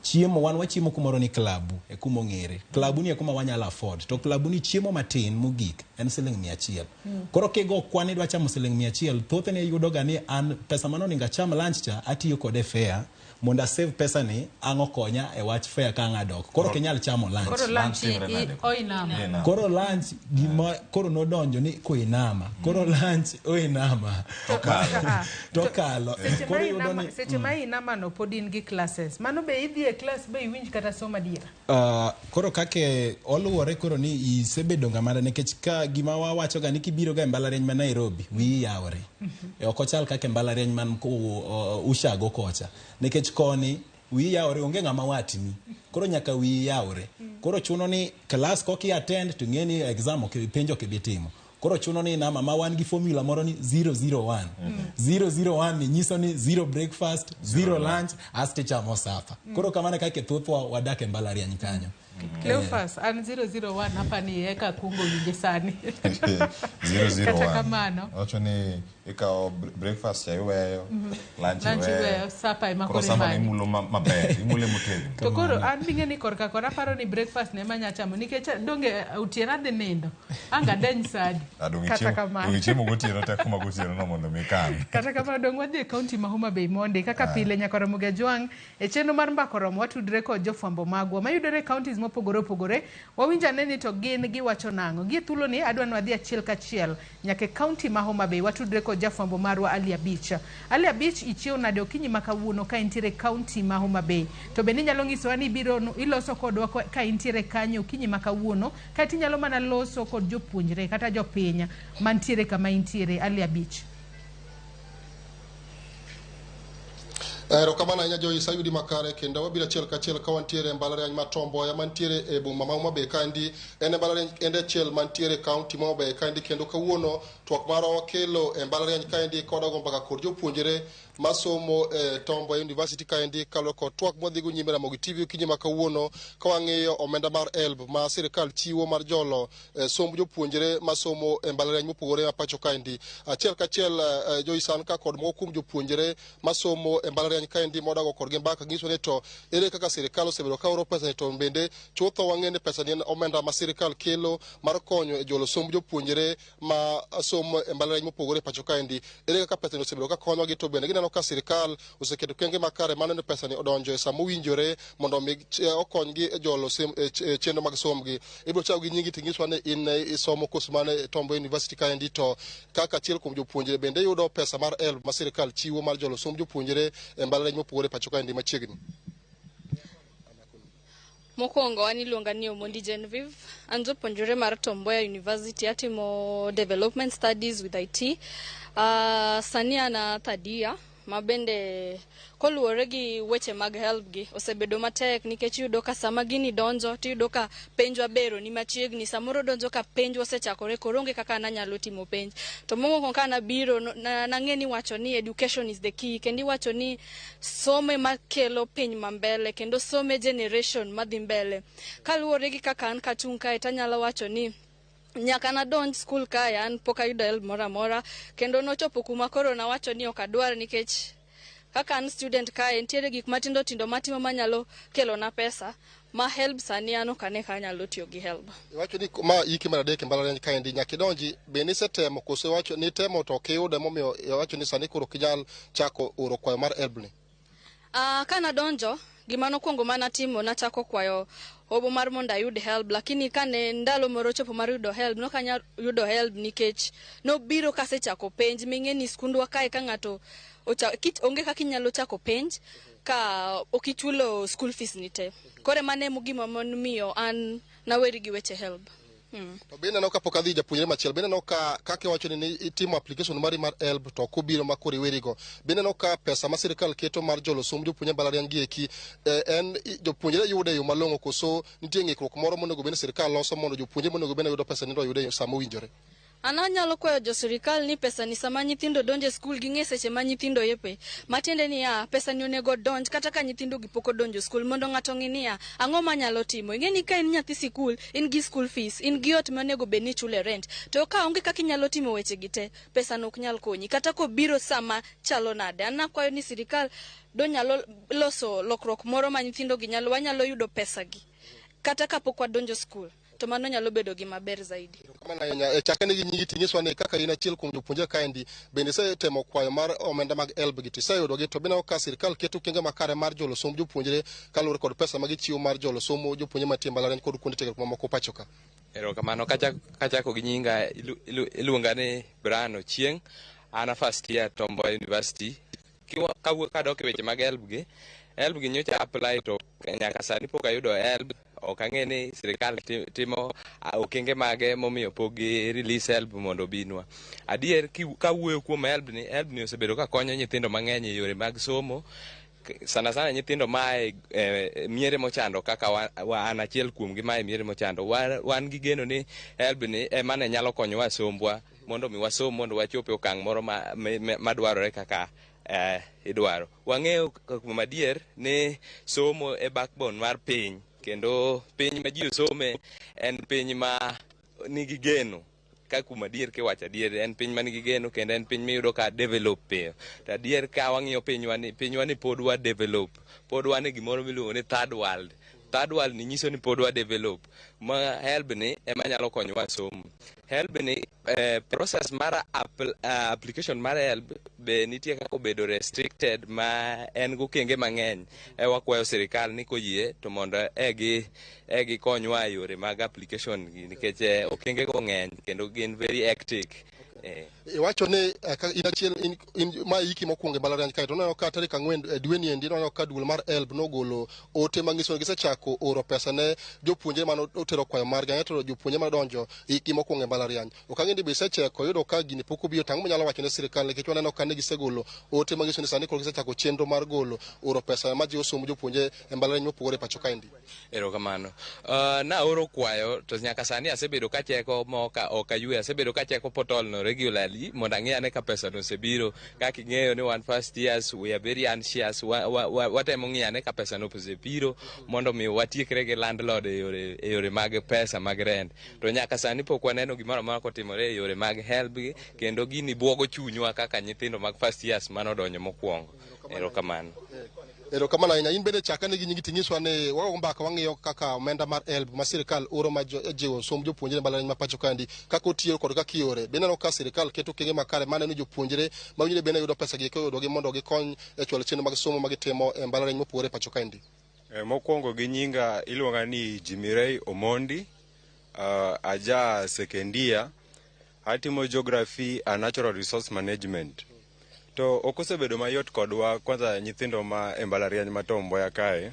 Chiemo wan wachiemo kumoro ni klabu e kumo ngere. Klabu ni e kuma wanyala afford. To klabu ni chiemo matin mugik en $100. Koro kego kwani dwa chamo $100 thoth ne yudo gani an pesa mano ninga cham lunch cha atiyo kode fair monda save pesa ni ango konya e wach fair ka ngadok. Koro kenyal chamo lunch. Koro lunch oinama. Koro lunch gima koro nodonjo ni ko inama. Koro lunch oinama. Tokalo. Seche mai inama no podin gi classes. Mano be idhi e class be iwinj kata soma diera. Koro kake oluwore koro ni isebedo ngamada nikech ka gima wawacho ga ni kibiro ga mbalariany ma Nairobi wi yawre. Okochal kake mbalariany man ushago kocha. Nikech koni wi yawre onge ngama watni. Koro nyaka wi yawre. Koro chuno ni class koki attend to ngeni exam penjo ke bitimo. Koro chuno ni nama ma wan gi formula moro ni 001. 001 ni nyiso ni 0 breakfast, 0 lunch, aste chamo sapa. Koro kamana kake thothwa wadake mbalariany kanyo. Cleophas, an 001 hapa ni eka kungo winje sani. 001. Kata kamano. Ocho ni ikao breakfast ya iweyo, lunch iweyo, sapa imakore mani. Koro sama ni mulo maber, imule muteli. To koro, an binge ni korka kora paro ni breakfast ne manya chamo. Nikecha, donge utiena de nindo. Anga deny sadi. Kata kamano. Donge chiemo gotieno te kuma gotieno no mondo mikan. Kata kamano, donge wadhi e county ma Homa Bay Monday. Kaka pile nyaka Ramogi Juang. E cheno mar mbako romo watudre kod jofwambo magwa. Mayudore counties pogore wawinja neni to gin giwacho nango gi thulo ni adwa nwadhi achiel kachiel nyake county ma Homa Bay watudre kod jafwambo marwa Ali Beach ichiew nade okinyi makawuono ka intiere county ma Homa Bay to be ni nyalo ngiso ani biro iloso kodwa ka intiere kanyo okinyi makawuono ka ti nyalo mana loso kod jopuonjre kata jopiny mantiere kama intiere Ali Beach. Erokamano ahinya Joyce ayudi makare kendo wabiro achiel kachiel ka wantiere mbalariany ma Tom Mboya mantiere e boma ma Homa Bay kandi en mbalariany ende achiel mantiere county ma Homa Bay kandi kendo kawuono twak marwa wakelo e mbalariany kandi kodago mbaka kod jopuonjre masomo Tom Mboya University kandi kalo kod twak modhigo nyime Ramogi TV kinyi makawuono ka wang'iyo omenda mar HELB ma sirikal chiwo mar jolo somb jopuonjre masomo e mbalariany mopogore ma pacho kandi achiel kachiel Joyce an ka kod moko kuom jopuonjre masomo e mbalariany kaendi modago korgi mbaka nyiso ni to ere kaka sirikal osebedo ka oro pesa ni to bende chutho wang'eni pesa ni en omenda ma sirikal kelo mar konyo e jolo somb jopuonjre ma somo e mbalariany mopogore pacho kaendi ere kaka pesa ni osebedo ka konyogi to bende gineno ka sirikal oseketo kenge makare mano ni pesa ni odonjo e sama owinjore mondo mi okonygi e jolo chenro mag somgi. Ibiro chaw gi nyingi tinyiswa ni in isomo kos mane Tom Mboya University kaendi to kaka achiel kuom jopuonjre bende yudo pesa mar HELB ma sirikal chiwo mar jolo somb jopuonjre e mbalariany mopogore pacho kaendi machiegni. Mokwongo an iluonga ni Omondi Genevieve, an japuonjre mar Tom Mboya University, atimo development studies with IT. Sani an third year, ma bende koluwore gi weche mag HELB gi osebedo matek nikech yudo ka sama gini donjo to yudo ka penjwa bero ni machiegni samoro donjo ka penj osechakore koro onge kaka nanyalo timo penj to mokwongo kana biro nang'eni wacho ni education is the key kendo wacho ni some makelo piny mambele kendo some generation madhi mbele kaluwore gi kaka an kachung' kae tanyalo wacho ni nyaka na donj school kaya an pok ayudo HELB moro amora kendo nochopo kuma koro nawacho ni ok adwar nikech kaka an student kae nitiere gik matindo tindo matimo manyalo kelo na pesa ma HELB sani an ok ane ka nyalo tiyo gi HELB. Wacho ni ma iki mar adek mbalariany kaendi nyaka idonji be ni setemo koso wacho ni temo to ok iyude momiyo wacho ni sani koro kinyal chako oro kwayo mar HELB ni. Kana donjo Gima nokwongo mana timo nachako kwayo obo mar mondo ayud help, lakini kane ndalo moro chopo mar yudo help nokanya yudo help nikech nobiro kasechako penj. Ming'e ni skundwa kae ka ng'ato onge kaka inyalo chako penj ka okichulo school fees nite. Kore mane gima momiyo an naweri gi weche help. To bende no kapok adhi japuonjre machiel, bende no ka kake wacho ni itimo application mari mar help to kobiro makori werigo, bende no ka pesa ma sirikal keto mar jolo som jopuonjre mbalariany gi eki en jopuonjre yude yo malong'o koso nitie ng'ikruok moro monego bende sirikal loso mondo jopuonjre monego bende yudo pesa nindo yude sama owinjore? An anyalo kwayo jo sirikal ni pesa ni sama nyithindo donje skul ging'e seche ma nyithindo yepe. Matiende ni pesa ni onego donj kata ka nyithindo gi pok odonjo skul mondo ng'ato ng'i ni ang'o manyalo timo. Ing'e ni ka in nyathi sikul, in gi school fees, in gi ot monego bed ni chule rent. To ka onge kaka inyalo timo weche gi te, pesa no ok nyal konyi. Kata kobiro sama chalo nade. An nakwayo ni sirikal nyalo loso lokruok moro ma nyithindo gi wanyalo yudo pesa gi kata kapok wadonjo skul. To mano nyalo bedo gima ber zaidi. Kamana chakane gi nyigi tinyiswa ni kaka in achiel kuom jopuonjre kaendi bende se temo kwayo mar omenda mag help gi tiseyudo gi, to bende ka sirikal keto kenge makare mar jolo som jopuonjre kaluwore kod pesa ma gichiwo mar jolo somo jopuonjre matie mbalariany kod kuonde tiegruok mamoko pacho ka. Erokamano. Kachako gi nyinga iluonga ni Brano Chieng', an first year Tomboya University. Kawuok kadok e weche mag help gi nyocha apply to nyaka sani pok ayudo help. Ok ang'e ni sirikal timo okenge mage momiyo pok gi release help mondo binwa. Adier kawuoyo kuom help ni osebedo ka konyo nyithindo mang'eny e yore mag somo, sana nyithindo mae miere mochando kaka an achiel kuom gi mae miere mochando. Wan gi geno ni help ni ema ne nyalo konyowa sombwa mondo mi wasom mondo wachope okang' moro madwarore kaka idwaro. Wang'eyo kuom adier ni somo e backbone mar piny, kendo piny ma ji osome en piny ma nigi geno. Ka kuom adier kiwacho adier en piny ma nigi geno kendo en piny miyudo ka develop piyo. To adier ka wang'iyo pinywa ni pod wa develop, pod wan e gimoro miluongo ni third world. Third world ni nyiso ni pod wa develop. Ma help ni ema nyalo konyowa somo. Help ni process mar application mar help be nitie kaka obedo restricted ma en gokenge mang'eny. Wakwayo sirikal ni koyie to mondo egi konywa e yore mag application gi nikech okenge go ng'eny kendo gin very hectic. Iwacho ni in achiel ma iki mokwongo e mbalariany kae to neno ka tarik 4 dwe ni endi neno ka duol mar help nogolo ote manyiso ni gisechako oro pesa ne jopuonjre mano otero kwayo margi, to jopuonjre madonjo iki mokwongo e mbalariany. Ok ang'e ni be isecheko yudo ka gini pok obiro, tang'o manyalo wacho ne sirikal nikech waneno ka ne gisegolo ote manyiso ni sani koro gisechako chenro mar golo oro pesa ma ji osomo jopuonjre e mbalariany mopogore e pacho kaendi. Erokamano. Naoro kwayo to nyaka sani asebedo kacheko moka ok aywe, asebedo kacheko portal no regularly mondo ang'e ane ka pesa no osebiro. Kaka ing'eyo ni one first years we are very anxious, watemo ng'iyo ane ka pesa no osebiro mondo mi watiekre gi landlord e yore mag pesa mag rent. To nyaka sani pok waneno gimoro amora kotimore e yore mag help gi, kendo gini buogo chunywa kaka nyithindo mag first years manodonjo mokwongo. Erokamano. Erokamano ahinya. In bende chakane gi nyingi tinyiswa ni wago mbaka wang'iyo kaka omenda mar help ma sirikal oro ma jiwo som jopuonjre mbalariany ma pacho kaendi kaka otiyo kod kaka iore. Bende neno ka sirikal keto kenge makare maneno jopuonjre ma winjore bende yudo pesa gi koyudo gi mondo gikony e chwalo chenro mag somo ma gitimo e mbalariany mopogore e pacho kaendi. Mokwongo gi nyinga iluonga ni Jimirei Omondi, aja sekendia, atimo geography and natural resource management. To ok osebedo mayot kodwa kwanza nyithindo ma e mbalariany ma Tomboya kae.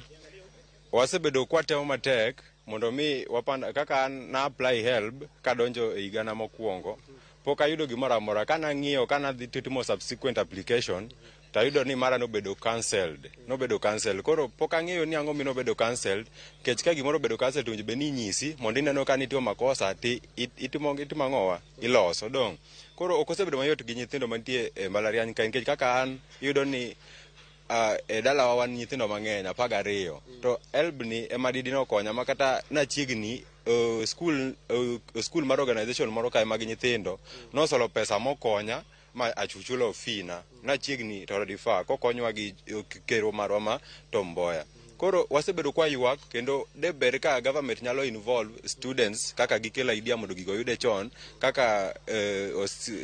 Wasebedo kwatemo matek mondo mi wapanda kaka na apply help kadonjo e higana mokwongo. Pok ayudo gimoro amora, kana ng'iyo kana dhi timo subsequent application tayudo ni mara nobedo cancelled. Koro pok ang'eyo ni ang'o minobedo cancelled, kech ka gimoro bedo cancelled to be ni nyisi mondo ineno ka nitie makosa ti itimo ang'owa iloso dong. Koro ok osebedo mayot gi nyithindo mantie e mbalariany kae nikech kaka an iyudo ni e dalawa wan nyithindo mang'eny 12 to help ni ema didino konya makata nachiegni school mar organization moro kae mag nyithindo nosolo pesa mokonya ma achuchulo fina nachiegni to difa kokonywa gi kero marwa ma Tomboya. Koro wasebedo kwa ywak kendo de ber ka government nyalo involve students kaka gikelo idea mondo gigo yude chon kaka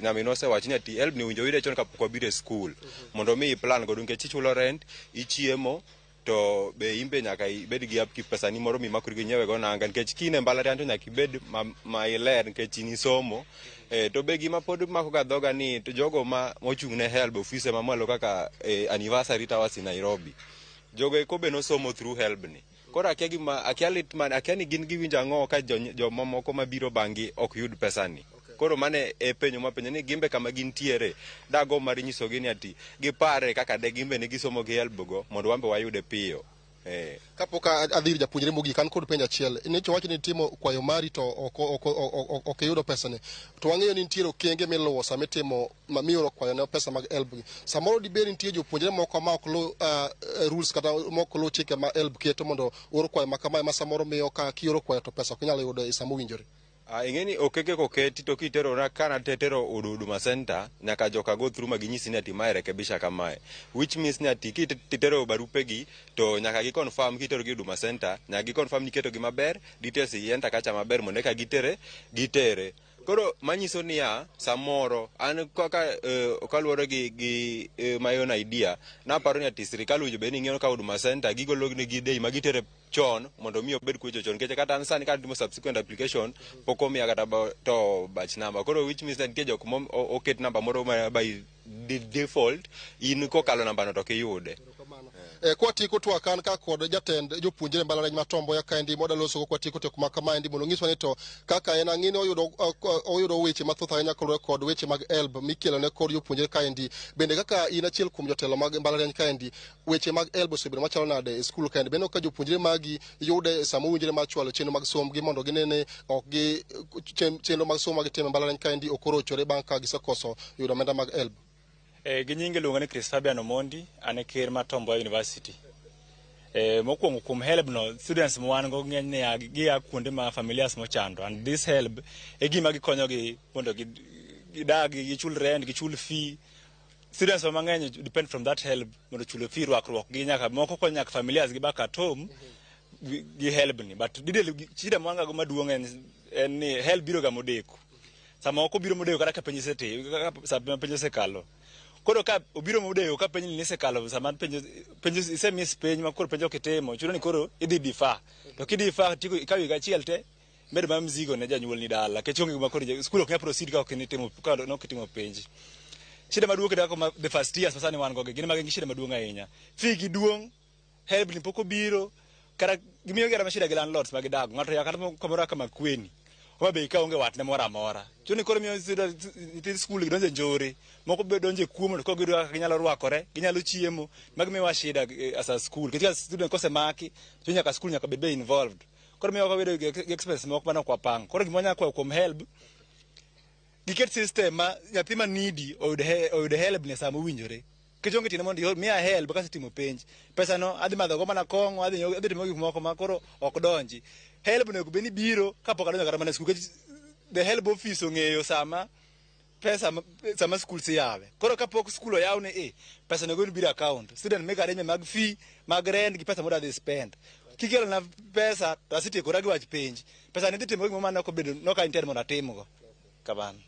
nyaminose wach ni ati help ni winjo yude chon kapok wabire school mondo mi plan godo nikech ichulo rent, ichiemo to be imbe nyaka ibed gi upkeep pesa ni moro mimakori gi nyiewe go nanga nikech kine mbalariany to nyaka ibed ma iler nikech ni somo to be gima pod mako ga dhoga ni to jogo mochung' ne HELB ofise mamalo kaka anniversary towers in Nairobi jogo ko be no somo through HELB ni koro akia ni gin giwinjo ang'o ka jomamoko mabiro bangi ok yud pesa ni koro mane penyo mapenjo ni gimbe kama gintiere dago mar nyisogi ni ati gipare kaka de gimbe ne gisomo gi HELB go mondo wambe wayude piyo. Kapok adhir japuonjre mogik an kod penjo achiel ne wacho ni timo kwayo mari to ok yudo pesa ne to wang'eyo ni nitiere okenge miluwo sama itimo mamioro kwayo ne pesa mag HELB gi samoro dibed nitie jopuonjre moko ma ok lu rules kata mok lu chike ma HELB keto mondo oro kwayo ma kamae ma samoro miyo ka kioro kwayo to pesa ok nyalo yudo e sama owinjore. Ingeni okeke koketi to kitero na kana tetero Huduma Center nyaka joka go through maginyisi ni ati mae rekebisha kamae which means ni ati kitero barupe gi to nyaka gi confirm kitero gi Huduma Center nyaka gi confirm ni keto gi maber details yenta kacha maber mondo ka gitere koro manyiso ni samoro an kaka kaluwore gi mayon idea na paro ni ati sirikal winjo be ni ng'eyo ka Huduma Center gigolo gi dei magitere chon mondo mi obed kucho chon keche kata ansani ka timo subsequent application poko miya kata to batch number koro which means that jok mom oket number moro by default in kokalo namba no to kiyude. Kwa tiko to akan ka kod jatend jopuonjre mbalariany ma Tomboya kaendi moda loso kwa tiko to kuma kama endi mondo ngiswa ni to kaka en ang'ini oyudo weche mathoth ahinya kod weche mag HELB mikelo ne kod jopuonjre kaendi bende kaka in achiel kuom jotelo mag mbalariany kaendi weche mag HELB osebedo machalo nade e skul kaendi bende ka jopuonjre magi yude samo winjre ma chwalo chenro mag somo gi mondo ginene ok gi chenro mag somo mag timo mbalariany kaendi okorochore bang' ka gisekoso yudo omenda mag HELB. Ginyinge luonga ni Chris Fabian Omondi ane ker ma Tomboya University. Mokwongo kuom HELB no students mwan go ng'eny ne gia kuonde ma familias mochando and this HELB gima gikonyo gi mondo gidagi gichul rent gichul fee students mang'eny depend from that HELB mondo chulo fee rwakruok gi nyaka moko konyo nyaka familias gi back at home gi HELB ni but shida mwanga go maduong' en ni HELB biro ga modeko sama ok biro modeko kata ka penj sete sa penj sekalo koro ka obiro modeo ka penj ni sekalo sama penj ise miss penj ma koro penj okitemo chuno ni koro idhi difa to kidifa tiko ikawi ga chiel te med ma mzigo ne janyuol ni dala ke chongi ma koro school ok nya proceed ka ok ni timo ka no kitimo penj shida maduong' ka the first years sasa ni wan go gin mag shida maduong' ahinya fi giduong HELB ni poko biro kara gimiyo gara mashida gi landlords mag dago ngato ya kata komora kama kweni kwa be ka onge watne mora mora chuni koro miyo niti skul gidonje njore moko be donje kuomo ko gido ka ginyalo rwakore ginyalo chiemo magi miwa shida as a school kitika student kose maki chunya ka school nyaka be involved koro miyo ka bedo expense moko bana kwa pang koro gimonya kwa kuom HELB giket system ma nyathi ma needy oyude HELB ne samo winjore kichonge tine mondo miya HELB kasi timo penj pesa no adhi madho go mana kongo adhi timo gik moko ma koro ok donji HELB ne kubeni biro kapok adonjo kata mana skul the HELB office ong'eyo sama pesa sama skul si yawe koro kapok skul oyawne pesa ne go biro account student make arrangement mag fee mag rent gi pesa moda they spend kikelo na pesa to asiti kora gi wach penj pesa ne dhi timo gik mama ko bedo no ka inter mondo atimo go kabana.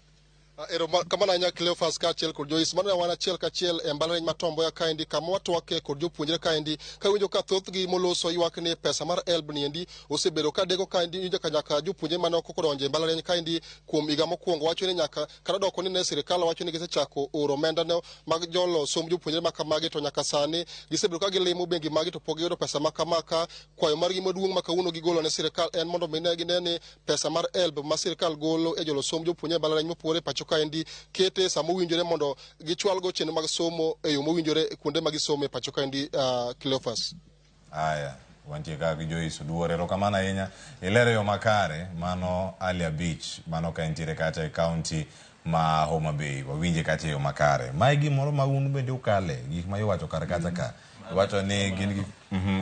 Kama na Cleophas kachiel kod Joyce mana wana chiel kachiel e mbalariany ma Tomboya kaendi kama watwake kod jopuonjre kaendi ka winjo ka thoth gi moloso ywak ni pesa mar HELB ni endi osebedo ka dego kaendi winjo ka nyaka jopuonjre mane ok odonje mbalariany kaendi kuom higa mokwongo wacho ni nyaka kata doko ni ne sirikal wacho ni gisechako oro omenda ne mag jolo som jopuonjre ma kamagi to nyaka sani gisebedo ka gilimo bengi magi to pok giyudo pesa ma kamaka kwayo margi maduong' ma kawuono gigolo ne sirikal en mondo ginene pesa mar HELB ma sirikal golo e jolo som jopuonjre mbalariany mopogore pacho kaendi kete samo winjore mondo gichwal go chenro mag somo e yo mowinjore kuonde ma gisome pacho kaendi Cleophas. Aya wantie ka gi Joyce duore rokamana ahinya ilero yo makare mano Alia Beach mano ka entiere kata e county ma Homa Bay wawinje kata yo makare mai gimoro ma unu bende ukale gik ma iwacho kar kata ka wacho ni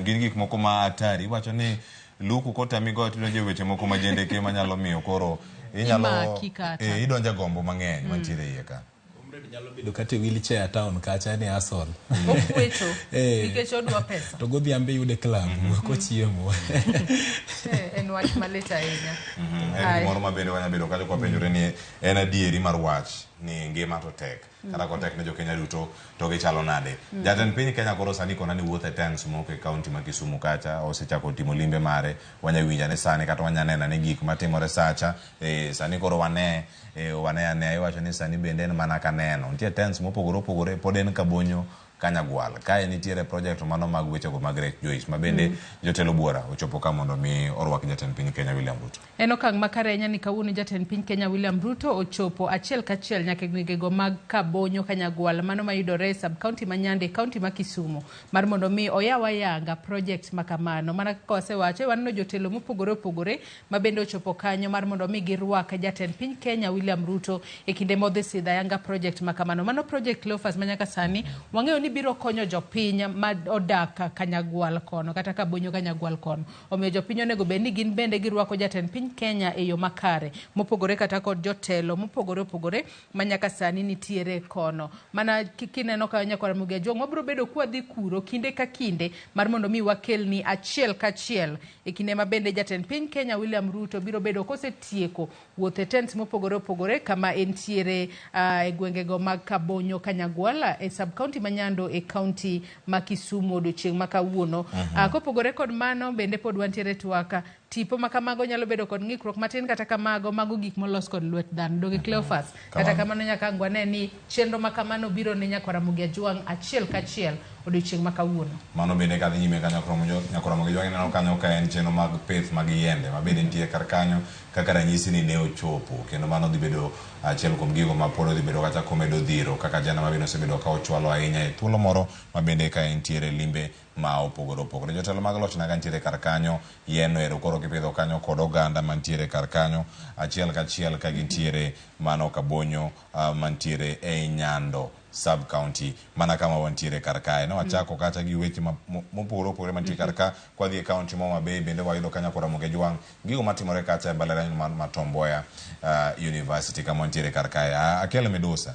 gin gik moko ma atari wacho ni luku kotami go tino je weche moko ma jende ke manyalo miyo koro inyalo idonja gombo mang'eny mantiere iye ka nyalo bedo kata wheelchair town kacha ni asol okweto nikech odwa pesa to godhiambe yude club ko chiemo en wach maleta ahinya en moro ma bende wanya bedo kata kwa penjore ni en adieri mar wach ni ngima to tek kata ko tek ne jo Kenya duto to gichalo nade. Jatend piny Kenya koro sani kona ni wuothe tens moko e kaunti ma Kisumu kacha osechako timo limbe mare, wanya winja ne sani kata wanya nena ne gik matimore sacha, sani koro wane iwacho ni sani bende en mana ka neno, nitie tens mopogore opogore pod en kabonyo Kanyagwal. Kae nitiere project mano mag weche go mag Rech Joyce ma bende jotelo buora ochopo ka mondo mi orwak jatend piny Kenya William Ruto. En okang' makare ahinya ni kawuono jatend piny Kenya William Ruto ochopo achiel kachiel nyaka gwengego mag Kabonyo Kanyagwal mano mayudore sub county ma Nyande, county ma Kisumu mar mondo mi oyaw ayanga project makamano. Mana kaka wasewacho waneno jotelo mopogore opogore ma bende ochopo kanyo mar mondo mi girwak jatend piny Kenya William Ruto e kinde modhi sidha ayanga project makamano. Mano project Cleophas manyaka sani wang'eyo ni biro konyo jopiny ma odak Kanyagwal kono kata Kabonyo Kanyagwal kono. Omiyo jopiny onego bed ni gin bende girwako jatend piny Kenya e yo makare mopogore kata kod jotelo mopogore opogore manyaka sani nitiere kono. Mana kineno ka nyakwar Ramogi Tv wabiro bedo kwadhi kuro kinde ka kinde mar mondo mi wakelni achiel kachiel e kinde ma bende jatend piny Kenya William Ruto biro bedo kosetieko wuothe tents mopogore opogore kama entiere e gwengego mag Kabonyo Kanyagwal e sub county ma Nyando e county ma Kisumu odiochieng' ma kawuono. Kopogore kod mano bende pod wantiere twaka tipo makamago nyalo bedo kod ng'ikruok matin kata kamago mago gik molos kod lwet dhano doge Cleophas kata kamano nyaka ngwane ni chenro makamano biro ne nyakwar Ramogi Tv achiel kachiel odiochieng' ma kawuono. Mano bende kadhi nyime ka nyakwar Ramogi Tv neno kanyo ka en chenro mag pith mag yiende ma bende nitie kar kanyo kaka ranyisi ni ne ochopo kendo mano dhi bedo achiel kuom gigo ma pod dhi bedo kata komedo dhiro kaka jana ma bende osebedo ka ochwalo ahinya e thuolo moro ma bende ka entiere limbe ma opogore opogore. Jotelo mag loch naga ntiere kar kanyo yeno ero koro gipidho kanyo kod oganda mantiere kar kanyo achiel kachiel ka gintiere mano Kabonyo mantiere e Nyando sub county mana kama wantiere kar kae. No wachako kacha gi weche mopogore opogore mantiere kar ka kwa dhi county mo Mabei bende wayudo kanya kwa Ramogi Tv gigo matimore kacha e mbalariany ma Tom Mboya University kama wantiere kar kae. Akele Medusa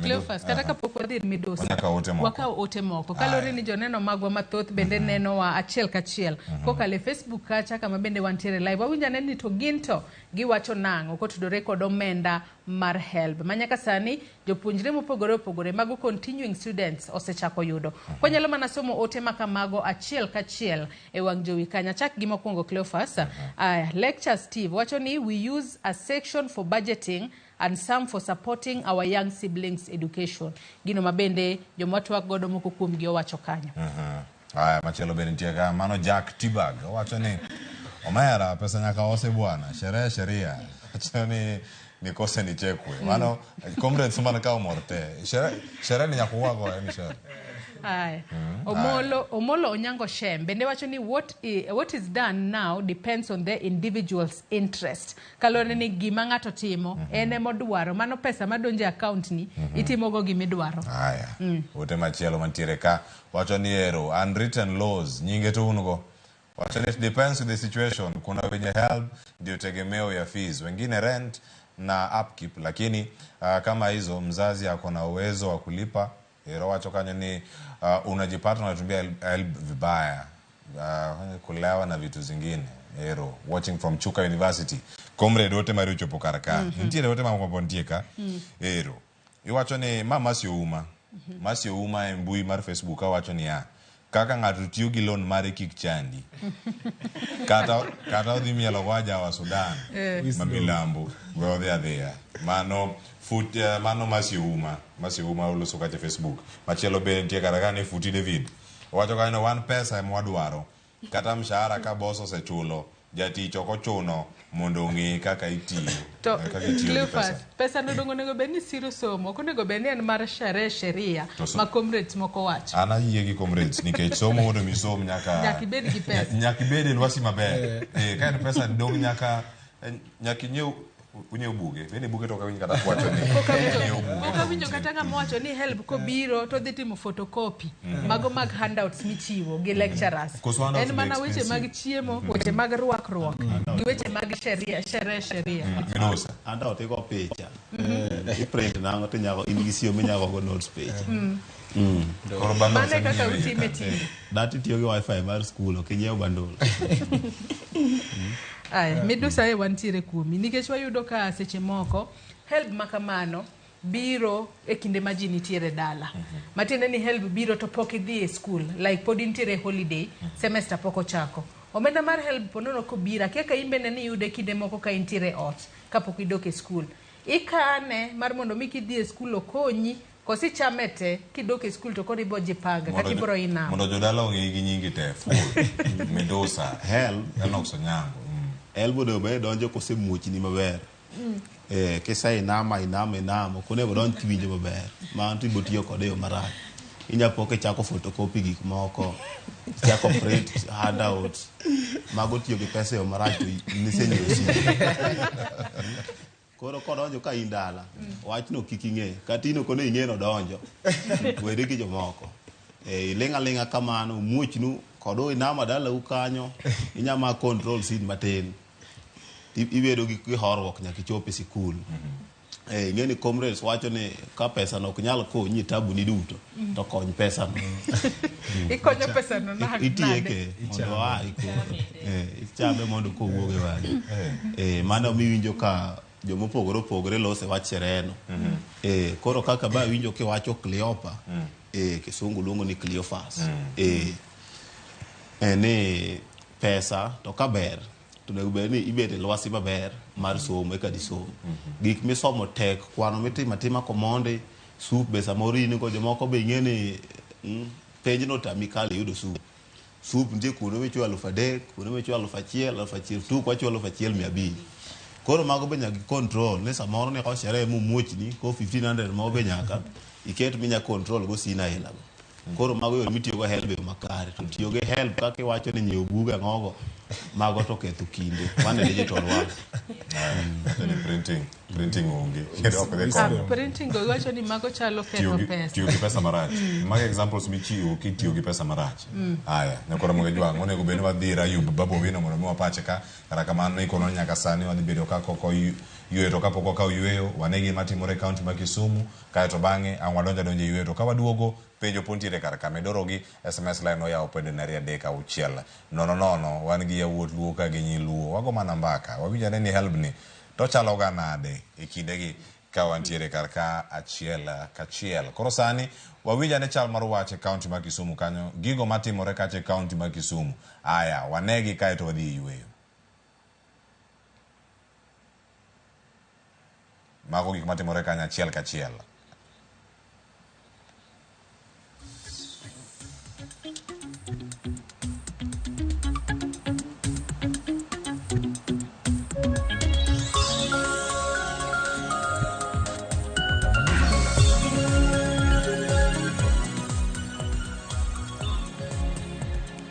Cleophas kata kapok wadhi Medusa waka ote moko kalore ni joneno magwa mathoth bende neno wa achiel kachiel kokale Facebook kacha kama bende wantiere live wawinja ni to ginto giwacho nang'o kotudore kod omenda mar HELB manyaka sani jopuonjre mopogore opogore mago continuing students osechako yudo konyalo mana somo ote makamago achiel kachiel e wang' jowi kanya. Chak gi mokwongo Cleophas. Lecture Steve wacho ni we use a section for budgeting and some for supporting our young siblings education. Gino mabende jomotwak godo moko kuom gi owacho kanyo. Machielo bende nitie ka mano Jack Tibag owacho ni omera pesa nyaka ose bwana sheria wacho ni nikose nichekwe mano comrades mana ka umorte sheria ni nyaka uwago ni sheria. Omolo Onyango Shem bende wacho ni what is done now depends on the individual's interest. Kalore ni gima ng'ato timo ene modwaro mano pesa madonje account ni itimogo gimidwaro. Ote machielo mantiere ka wacho ni ero unwritten laws nyinge to ungo wacho ni it depends on the situation. Kuna wenye help ndio tegemeo ya fees, wengine rent na upkeep, lakini kama hizo mzazi akona uwezo wa kulipa ero wacho kanyo ni unajipata unatumia help vibaya kulewa na vitu zingine ero. Watching from Chuka University comrade wote mari uchopo karaka ntiere wote makwabontieka ero iwacho ni masio uma mbui mar Facebook wacho ni kaka ng'ato tiyo gi loan mare kik chandi kata odhi mielo waja wa Sudan mamilambo we odhi adhiya mano mano masio uma oloso kache Facebook. Machielo bende nitie kara ni Futi David wacho ka no one pesa mwadwaro kata mshahara ka boss osechulo jatich ok ochuno mondo ong'e kaka itiyo to Cleophas pesa nodongo nego bed ni siro somo konego bed ni en mar sheria ma comrades moko wacho. Ana yie gi comrades nikech somo mondo mi som nyaka ibed gi pesa nyaka ibed lwasi maber ka en pesa dong nyaka nyeu unye buge bende buge to ka winyi kata kwacho ni okawinjo kata ng'ama wacho ni help kobiro to dhi timo photocopy mago mag handouts michiwo gi lecturers en mana weche mag chiemo weche mag rwakruok gi weche mag sheria Medusa handout iko picha print nango to nyako ingisiyo minyako go notes page mane kaka utime timo dati tiyo gi wifi mar school okinyeo bundle. Medusa wantiere kuomi nikech wayudo ka seche moko help makamano biro e kinde ma ji nitiere dala. Matiende ni help biro to pok idhi e school, like pod intiere holiday, semester pok ochako. Omenda mar help ponono kobira, kaka imbene ni yude kinde moko ka intiere ot, kapok idok e school. Ikane mar mondo mi kidhi e school okonyi, kosi chamete kidok e school to kodi bo jipanga, kati bro inamo. Mondo jodala ong'e gi nyingi te, Medusa, help, Enox Onyango. Help bodo be donjo kose muochni maber. Kisa inamo kone bodon kiwinjo maber ma anti botiyo kode yo marach inya poke chako photocopy gik moko chako print handout mago tiyo gi pesa yo marach nisenyosi koro kodonjo ka indala wachno kiking'e katino kono ing'eno donjo wede gi jomoko linga kamano muochnu kodo inama dala ukanyo inyama control sin matin ibedo gi horruok nyaka ichope sikul. Ng'eni comrades wacho ni ka pesa no ok nyal konyi tabu ni duto to kony pesa no. Ikonyo pesa no nade? Itieke mondo ichame mondo kowuoge wagi. Mano miwinjo ka jomopogore lose wach sereno. Koro kaka ba winjo kiwacho Cleopa, kisungu luongo ni Cleophas. Ni pesa to kaber tunego ni ibede lwasi maber mar somo eka di somo. Gik misomo tek kwano mitima komonde sup besa morini ko jomoko be ng'eni penj no tamikali yudo sup ntie kuno mecho 3,000 kuno mecho 1,000 tu kwa cho 1,500. Koro mago be nyaka control ne samoro ne ko shere mu muochni ko 1,500 mo be nyaka iket minya control go sina hela. Koro mago yo mitiyo go help makare to tiyo ge help kaka iwacho ni nyiew buga ngogo mago to ketho kinde mane digital work. Printing onge. Printing go wacho ni mago chalo ketho pesa. Tiyo gi pesa marach. Mag examples michiwo kitiyo gi pesa marach. Aya, nyakora moge jwang onego bed wadhira Ayub Babu Wino mondo mwa pache ka kata kamano ikono nyaka sani wadhi bedo ka koko yweyo to kapoko ka yweyo wanegi matimore county ma Kisumu kae to bang'e wadonjo yweyo to ka waduogo penjo pontiere kar ka medorogi SMS line oyawo pende na 3 nono wan gi yawuot luo ka gi nyiluo wago mana mbaka wawinjane ni help ni to chalo ga nade e kindegi ka wantiere kar ka achiel koro sani wawinjane chal mar wach e county ma Kisumu kanyo gigo matimore kache county ma Kisumu aya wanegi kae to wadhi yweyo mago gik matimore kanyo achiel.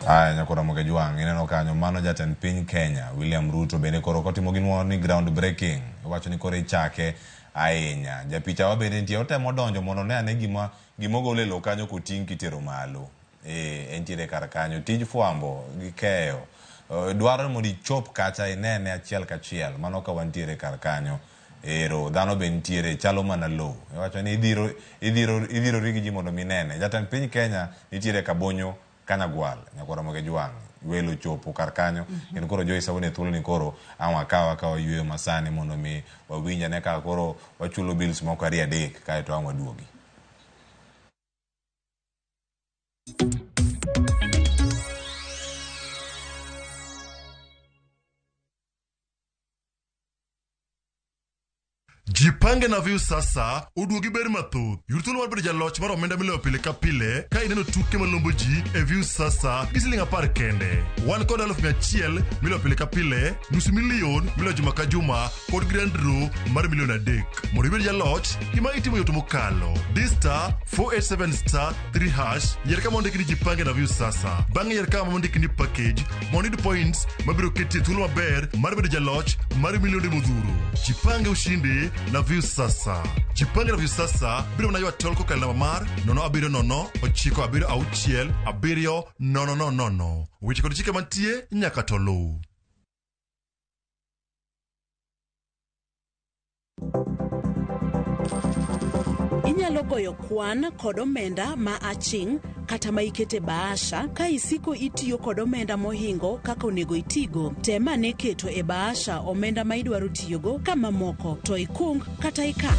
Aya nyakora moge jwang ineno kanyo mano jatend piny Kenya William Ruto bende koro kotimo ginwo ni ground breaking wacho ni koro ichake ahinya japicha wa bende nitie otemo donjo mondo ne ane gimogole lo kanyo koting kitero malo entiere kar kanyo tij fwambo gi keyo dwaro mondo ichop kacha inene achiel kachiel mano ka wantiere kar kanyo ero dhano be ntiere chalo mana lo wacho ni idhiro rigi ji mondo minene jatend piny Kenya nitiere Kabonyo Kanyagwal nyakora moge jwang welo chopo kar kanyo kendo koro Joyce awone thuolo ni koro akawa yweyo masani mondo mi wawinja ne ka koro wachulo bills moko 2-3 kae to waduogi. Jipange na view sasa uduogi ber mathoth yurtulo mar bedo jaloch mar omenda miloyo pile ka pile ka ineno tuke malombo ji e view sasa gisiling 10 kende wan kod 100,000 miloyo pile ka pile $500,000 miloyo juma ka juma kod grand draw mar $1,300,000 mondo ibed jaloch gima itimo yot mokalo Star 487 3# yier kama ondiki ni jipange na view sasa bang'e yier kama ondiki ni package mondo iyud points mabiro keti thuolo maber mar bedo jaloch mar milionde modhuro jipange ushinde na view sasa. Jipange na view sasa biro na ywa tolko kal namba mar 070966700. Weche kod chike mantie nyaka tolu. Inyalo goyo kwan kod omenda ma aching' kata ma ikete bahasha ka isiko itiyo kod omenda mohingo kaka onego itigo. Tema ne keto e bahasha omenda ma idwaro tiyogo kama moko to ikung kata ika.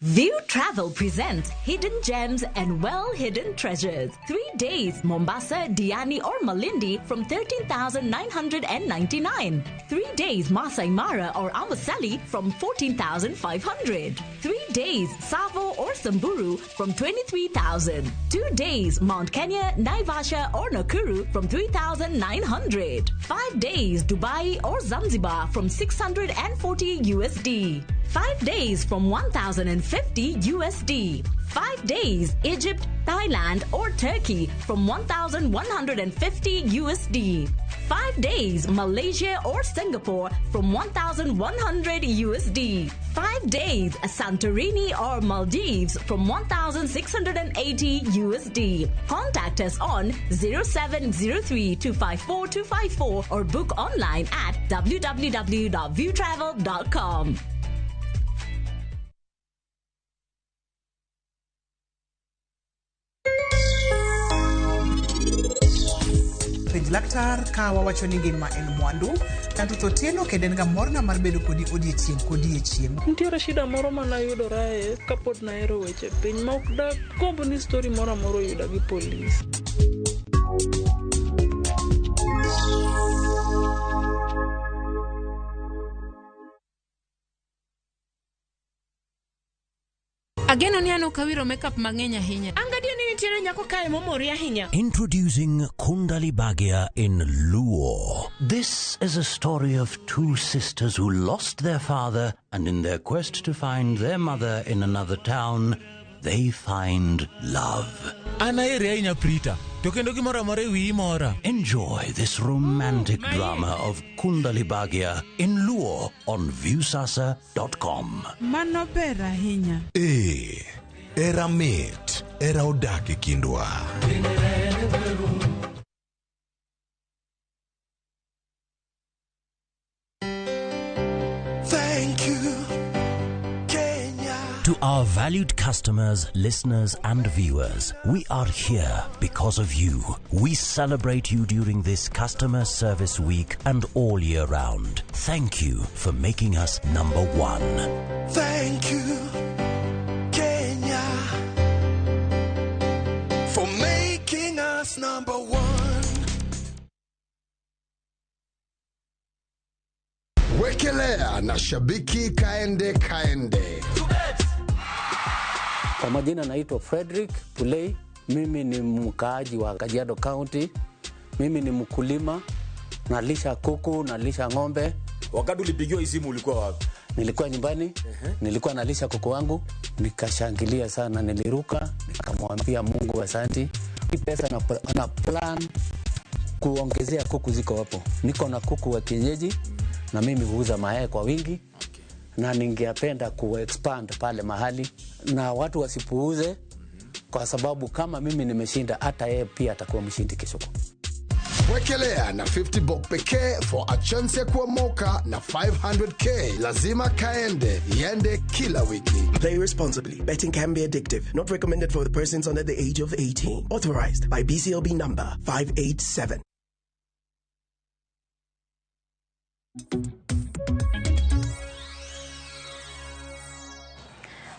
View Travel presents Hidden Gems and Well-Hidden Treasures. 3 days, Mombasa, Diani or Malindi from 13,999. 3 days, Masai Mara or Amboseli from 14,500. 3 days, Savo or Samburu from 23,000. 2 days, Mount Kenya, Naivasha or Nakuru from 3,900. 5 days, Dubai or Zanzibar from 640 USD. 5 days from 1,050 USD. 5 days, Egypt, Thailand or Turkey from 1,150 USD. 5 days, Malaysia or Singapore from 1,100 USD. 5 days, Santorini or Maldives from 1,680 USD. Contact us on 0703 254 254 or book online at www.viewtravel.com. Penj laktar ka wawacho ni ngima en mwandu tanto totieno kendo en ga morna mar bedo kodi odiechieng. Nitiere shida moro manayudorae kapod nahero weche piny ma ok da gombo ni story moro amoro yuda gi polis. Ageno ni ano kawiro makeup mang'eny ahinya. Angadia ni nitiere nyako kae momori ahinya. Introducing Kundali Bhagia in Luo. This is a story of two sisters who lost their father, and in their quest to find their mother in another town, they find love. Enjoy this romantic drama of Kundali Bhagia in Luo on viewsasa.com. Mano ber ahinya. Era mit, era odake kindwa. Thank you. To our valued customers, listeners, and viewers, we are here because of you. We celebrate you during this customer service week and all year round. Thank you for making us number one. Thank you, Kenya, for making us number one. Wekelea na shabiki kaende. Kwa majina naitwa Frederick Pulei. Mimi ni mkaaji wa Kajiado County. Mimi ni mkulima, nalisha kuku, nalisha ng'ombe. Wakati ulipigiwa simu ulikuwa wapi? Nilikuwa nyumbani. Nilikuwa nalisha kuku wangu, nikashangilia sana, niliruka, nikamwambia Mungu asante. Hii pesa na plan kuongezea kuku ziko hapo. Niko na kuku wa kienyeji na mimi huuza mayai kwa wingi. Na ningependa ku-expand pale mahali na watu wasipuuze, kwa sababu kama mimi nimeshinda, hata yeye pia atakuwa mshindi kesho. Wekelea na 50 bob pekee for a chance ya kuomoka na 500k. Lazima kaende, yende kila wiki. Play responsibly. Betting can be addictive. Not recommended for the persons under the age of 18. Authorized by BCLB number 587.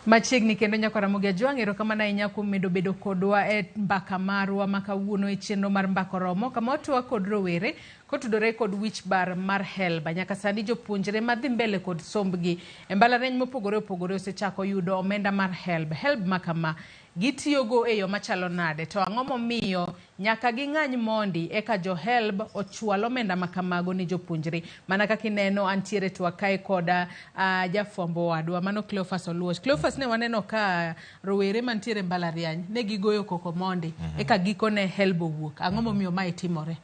Machiegni kendo nyako Ramogi Ajwang' erokamano ahinya kuom medo bedo kodwa e mbaka marwa makawuono e chenro mar mbako romo kama otwa kod rowere kotudore kod wich bar mar HELB. Nyaka sani jopuonjre madhi mbele kod sombgi e mbalariany mopogore opogore osechako yudo omenda mar HELB makama gitiyogo e yo machalo nade, to ang'o momiyo nyaka ging'any mondi eka jo HELB ochwalo omenda makamago ni jopuonjre. Mana kaka ineno antiere to akae koda jafwambo wadwa mano Cleophas Oluoch. Cleophas, ne waneno ka rowere mantiere mbalariany ne gigoyo koko mondi eka gikone HELB owuok. Ang'o momiyo mae timore?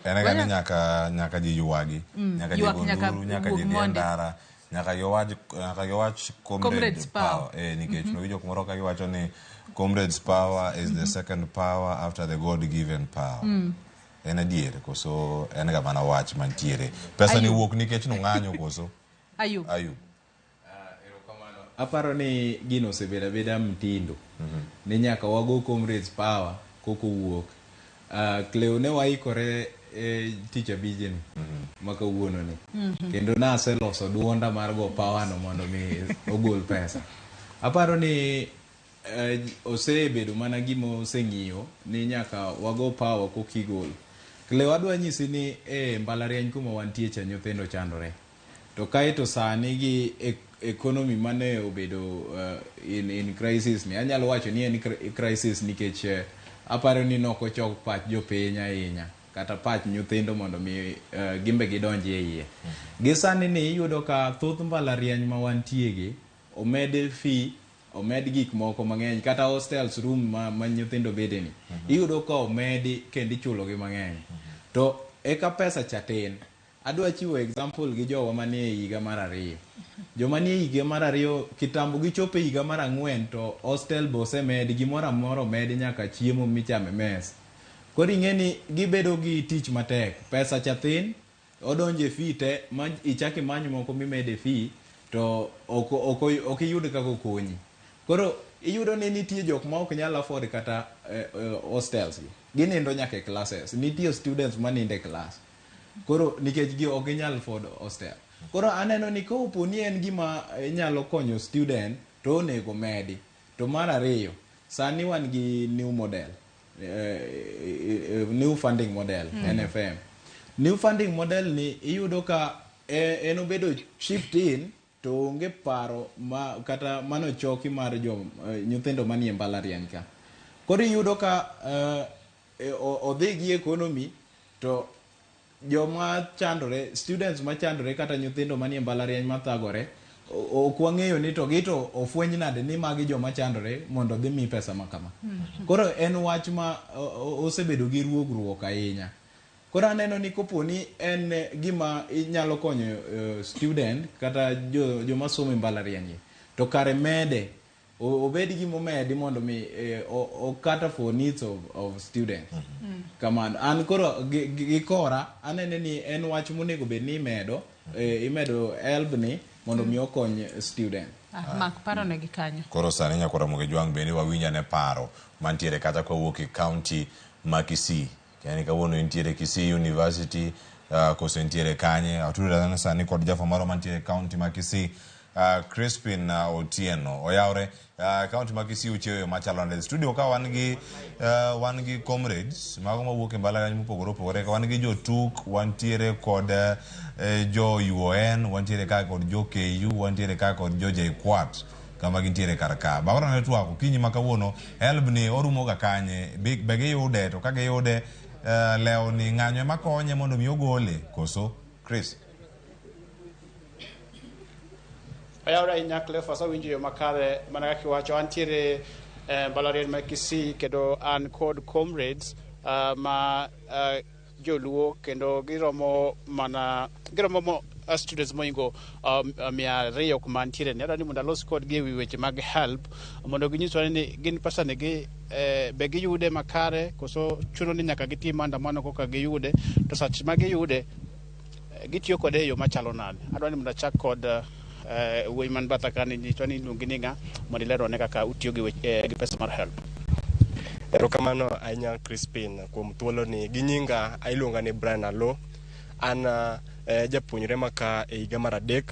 Ene nyaka ji yuagi, nyaka ji gonduru, nyaka ji ndara, nyaka yowach comrades power. Nikech nowijo kumoro ka giwacho ni comrades power is the second power after the God-given power. En adier koso en ga mana wach mantiere. Pesa ni wuok nikech nung'anyo koso? Ayub. aparo ni gino osebeda beda mtindo ni nyaka wago comrades power koko wuok Cleo ne waikore tich abijeni maka wuono ni kendo na aseloso duonda mar go power no mondo mi ogol pesa aparo ni osebedo mana gimo oseng'iyo ni nyaka wago power kokigol Cleo adwa nyisi ni mbalariany kuma wantie cha nyithindo chandore to kaeto sani gi economy mane obedo in crisis ni anyalo wacho ni en crisis nikech aparo ni noko chok pach jopiny ahinya kata pach nyithindo mondo mi gimbe gidonji e iye gi sani ni iyudo ka thoth mbalariany ma wantiegi omed fee omed gik moko mang'eny kata hostels room ma nyithindo bedeni iyudo ka omedi kendo ichulo gi mang'eny to eka pesa chatin adwa chiwo example gi jowa manie higa mar 2 joma nie higa mar 2 kitambo gichopo higa mar 4 to hostel bose med gimoro amora med nyaka chiemo michame mes koro ing'eni gibedo gi tich matek pesa chathin odonje fee te ma ichaki manyo moko mimede fee to ok iyud kaka okonyi koro iyudo ni nitie jok ma ok nyal afford kata hostels ginindo nyaka classes nitie students maninde class koro nikech gi ok nyal afford hostel koro aneno ni kopo ni en gima nyalo konyo student to onego medi to mar 2 sani wan gi new model new funding model NFM new funding model ni iyudo ka en obedo shifting to onge paro kata mano choki mar nyithindo manie mbalariany ka koro iyudo ka odhi gi economy to joma chandore students ma chandore kata nyithindo manie mbalariany mathagore ok wang'eyo ni to gito ofweny nade ni magi joma chandore mondo dhi mi pesa makama koro en wach ma osebedo gi ruogruok ahinya koro aneno ni kopo ni en gima inyalo konyo student kata joma somo e mbalariany to kare mede obed gima omedi mondo mi kata for needs of students kamano an koro gikora anene ni en wach monego bed ni imedo help ni mondo mi okony student mak paro ne gikanyo koro sani nyako Ramogi Jwang bende wawinja ne paro mantiere kata kowuok e county ma Kisii yani kawuono intiere Kisii University koso intiere kanye atudana sani kod jafo maro mantiere county ma Kisii Crispin Otieno oyawre county ma Kisii ucheyo machalo nade studio ka wan gi comrades mago mawuok e mbalariany mopogore opogore ka wan gi jotuk wantiere kod jo UON wantiere ka kod jo KU wantiere ka kod jo JKUAT kama gintiere karka bawra ne twako kinyi makawuono help ni orumo ga kanye bege yude to kage yude leo ni ng'anyo makonye mondo mi ogole koso Chris ayawra inyakle fasa winjo yo makare mana kaka wacho antiere mbalariany ma Kisii kendo an kod comrades ma joluo kendo giromo students moingo 200 kuma antiere ne adani mondo alos kod gi weche mag help mondo ginyiswa ni gin pesa ne gi be giyude makare koso chuno ni nyaka gitim maandamano koka giyude to sach ma giyude gitiyo kode yo machalo nade adwani mondo achak kod wuoyi man batha kani nyiswa ni iluongi ni ng'a mondo ilero ne kaka utiyo gi pesa mar help. Erokamano ahinya Crispin kuom thuolo ni gi nyinga iluonga ni Brian Alo an japuonjre maka e higa mar 3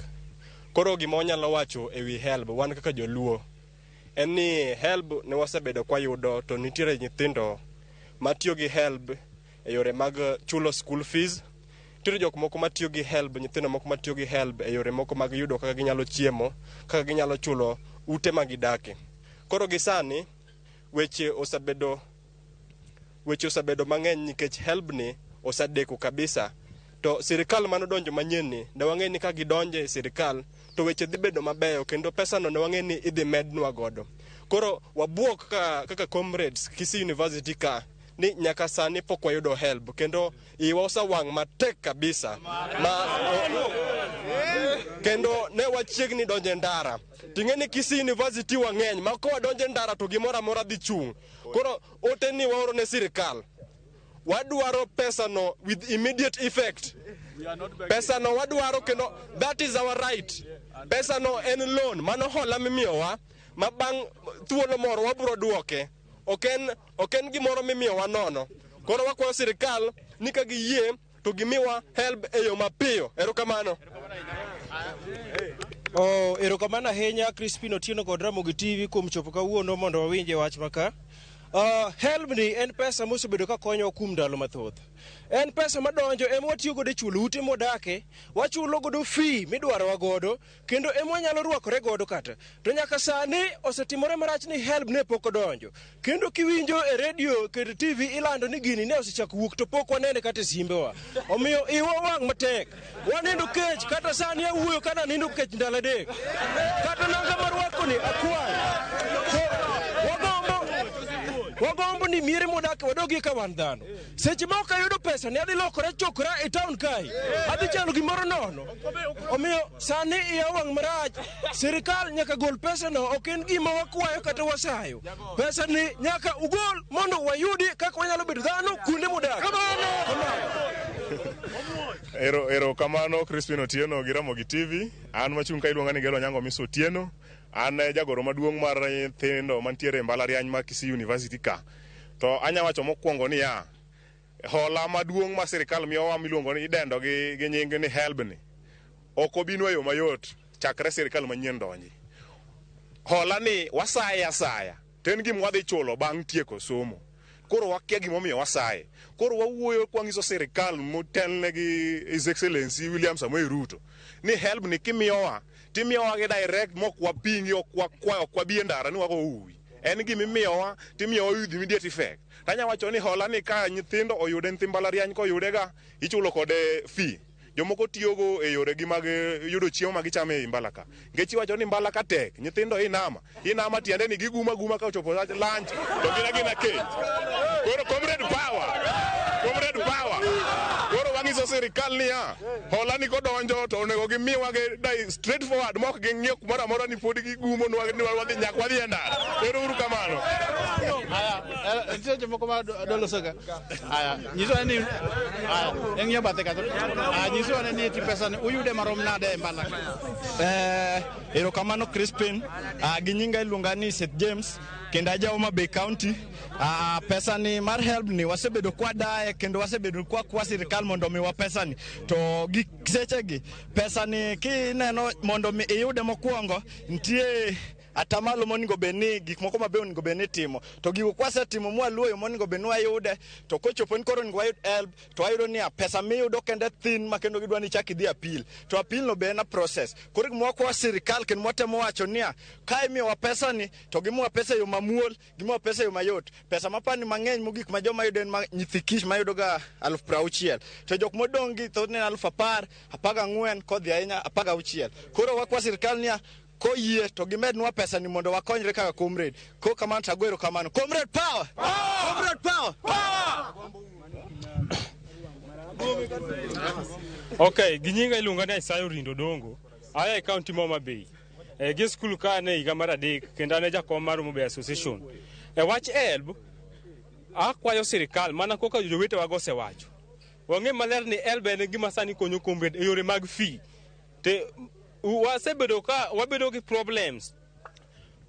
koro gima wanyalo wacho ewi help wan kaka joluo en ni help ne wasebedo kwa yudo to nitiere nyithindo matiyo gi help e yore mag chulo school fees nitiere jok moko matiyo gi help nyithindo moko matiyo gi help e yore moko mag yudo kaka ginyalo chiemo kaka ginyalo chulo ute magidake koro gisani weche osebedo mang'eny nikech help ni osadeko kabisa to sirikal mano donjo manyien ni ne wang'e ni ka gidonje e sirikal to weche dhi bedo mabeyo kendo pesa no ne wang'e ni idhi mednwa godo koro wabuok kaka comrades Kisii University ka ni nyaka sani pok wayudo help kendo iwa osawang' matek kabisa kendo ne wachiegni donje ndara ting'e ni Kisii University wang'eny ma kowa donje ndara to gimoro amora dhi chung' koro ote ni waoro ne sirikal wadwaro pesa no with immediate effect Pesa no wadwaro kendo that is our right. Pesa no en loan, mano hola mimiyowa ma bang' thuolo moro wabro duoke. Oken gimoro mimiyowa nono. Koro wakwayo sirikal ni ka giyie to gimiwa help e yo mapiyo. Erokamano. Erokamano ahinya Crispin Otieno kod Ramogi TV kuom chopo kawuono mondo wawinje wach maka. Help ni en pesa mosebedo ka konyo kuom ndalo mathoth. En pesa madonjo ema watiyo godo e chulo ute modake, wachulo godo fee midwarowa godo, kendo ema wanyalo rwakore godo kata. To nyaka sani osetimore marach ni help ne pok odonjo. Kendo kiwinjo e radio kod TV ilando ni gini ne osechako wuok to pok wanene kata e simbewa. Omiyo iwa wang' matek. Wanindo kech kata sani awuoyo kana nindo kech ndalo adek. Kata nanga marwako ni akwayo. Wagombo ni miere modake wadogi ka wan dhano. Seche ma ok ayudo pesa ne adhi lokore chokora e town kae. Adhi chalo gimoro nono. Omiyo sani iya wang' marach. Sirikal nyaka gol pesa no, ok en gima wakwayo kata wasayo. Pesa ni nyaka ugol mondo wayudi kaka wanyalo bedo dhano kuonde modake. Erokamano Crispin Otieno gi Ramogi TV. An machung' ka iluonga ni Gelo Nyango Miso Otieno. An jagoro maduong' mar nyithindo mantiere e mbalariany ma Kisii University ka. To anya wacho mokwongo ni hola maduong' ma sirikal miyowa miluongo ni idendo gi nying ni help ni. Ok obinwa yo mayot chakre sirikal manyien donji. Hola ni wasaye asaya. To en gima wadhi chulo bang' tieko somo. Koro wakia gimomiyo wasaye. Koro wawuoyo kwangiso sirikal motelne gi His Excellency William Samoei Ruto ni help ni kimiyowa timiyowa gi direct mok wapingi ok wakwayo ok wabi e ndara ni wago uwi. En gima imiyowa timiyowa with immediate effect. Tanya wacho ni hola ni ka nyithindo oyude nthi mbalariany koyudega ichulo kode fee. Jomoko tiyogo e yore gi mag yudo chiemo ma gichamo e mbalaka. Ngechi wacho ni mbalaka tek, nyithindo inama tiende ni giguma ka ochopo lunch to gina kech. Koro comrade power. Koro wangiso sirikal ni hola ni kodonjo to onego gimiwa ge straight forward mok ging'iyo kumoro amora ni pod gigumo ni wadhi nyak wadhi e ndara. Uru kamano. Aya, ntie jomoko ma dolo soga. Aya, nyiso ni eng'iyo bathe ka. Nyiso ni ti pesa ni uyude marom nade e mbalaka. Erokamano Crispin, gi nyinga iluonga ni St James kendo aja Homa Bay County. Pesa ni mar help ni wasebedo kwa dae kendo wasebedo kwa sirikal mondo miwa pesa ni. To gi seche gi pesa ni kineno mondo mi iyude mokwongo ntie atamalo moningo beni gik moko mabe oningo beni timo to gigo kwasetimo mwaluoyo moningo beni wayude to kochopo ni koro ningo wayud help to wayudo ni pesa miyudo kende thin ma kendo gidwa ni chaki dhi appeal to appeal no be na process koro gimwa kwa sirikal kendo mwatemo wacho ni ka imiyowa pesa ni to gimiwa pesa yo mamuol gimiwa pesa yo mayot pesa mapani mang'eny mogik ma joma yudo en ma nyithi kich mayudo ga 60,000 to jok modong gi thothne 10,000 14 kodhi ahinya 16 koro wakwa sirikal ni koyie to gimednwa pesa ni mondo wakonyre kaka comrade ko kamano tagwero kamano comrade power Okay, ginyinga iluonga ni Isayo Rindo Dongo. Aya e county Homa Bay. Gi skul ka ne higa mar 3 kendo ne jakom mar Homa Bay Association. Wach help akwayo sirikal mana koka jowete wago osewacho. Wang'e maler ni help en gima sani konyo comrade e yore mag fee. Te wabedo gi problems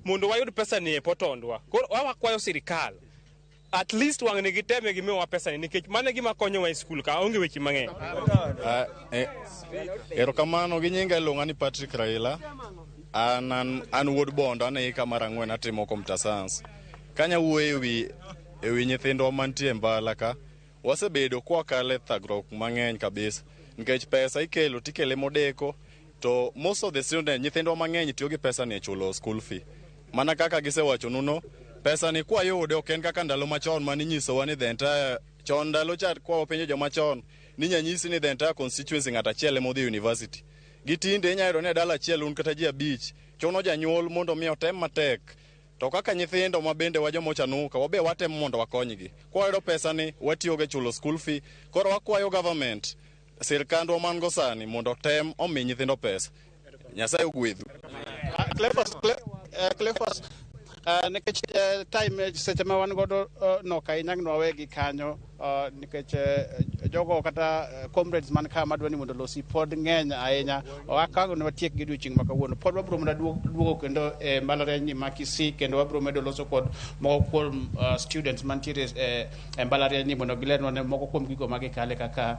mondo wayud pesa ni e potondwa. Koro wakwayo sirikal at least wang'ne giteme gimiwa pesa ni nikech mane gima konyowa e skul ka onge weche mang'eny. Erokamano gi nyinga iluonga ni Patrick Raila. An wuod Bondo an hika mar 4 atimo computer science. Kanya wuoyo ewi nyithindo mantie e mbala ka wasebedo kwa kale thagruok mang'eny kabisa nikech pesa ikelo tikele modeko to most of the students nyithindo mang'eny tiyo gi pesa ni e chulo school fee. Mana kaka gisewacho nuno pesa ni kwa yude ok en kaka ndalo machon mani nyisowa ni the entire chon ndalo chat kwa openjo joma chon ni nyanyisi ni the entire constituency ng'ata achiel modhi university. Gitinde inyayudo ni dala achiel un kata ji abich. Chuno janyuol mondo mi otem matek. To kaka nyithindo ma bende wajomochanuka wabe watemo mondo wakonygi. Kwa yudo pesa ni watiyo ge chulo school fee. Koro wakwayo government sirikandwa man go sani mondo tem omi nyithindo pesa. Nyasaye ogwedhu. Clefos nikech time seche ma wan godo no ka inyang nwa wegi kanyo nikech jogo kata comrades man ka madwani mondo losi pod ng'eny ahinya wakago ne watiek gi odiochieng' ma kawuono pod wabro medo duogo kendo e mbalariany ni ma Kisii kendo wabro medo loso kod moko kuom students mantiere e mbalariany ni mondo gilernwa ne moko kuom gigo ma gikale kaka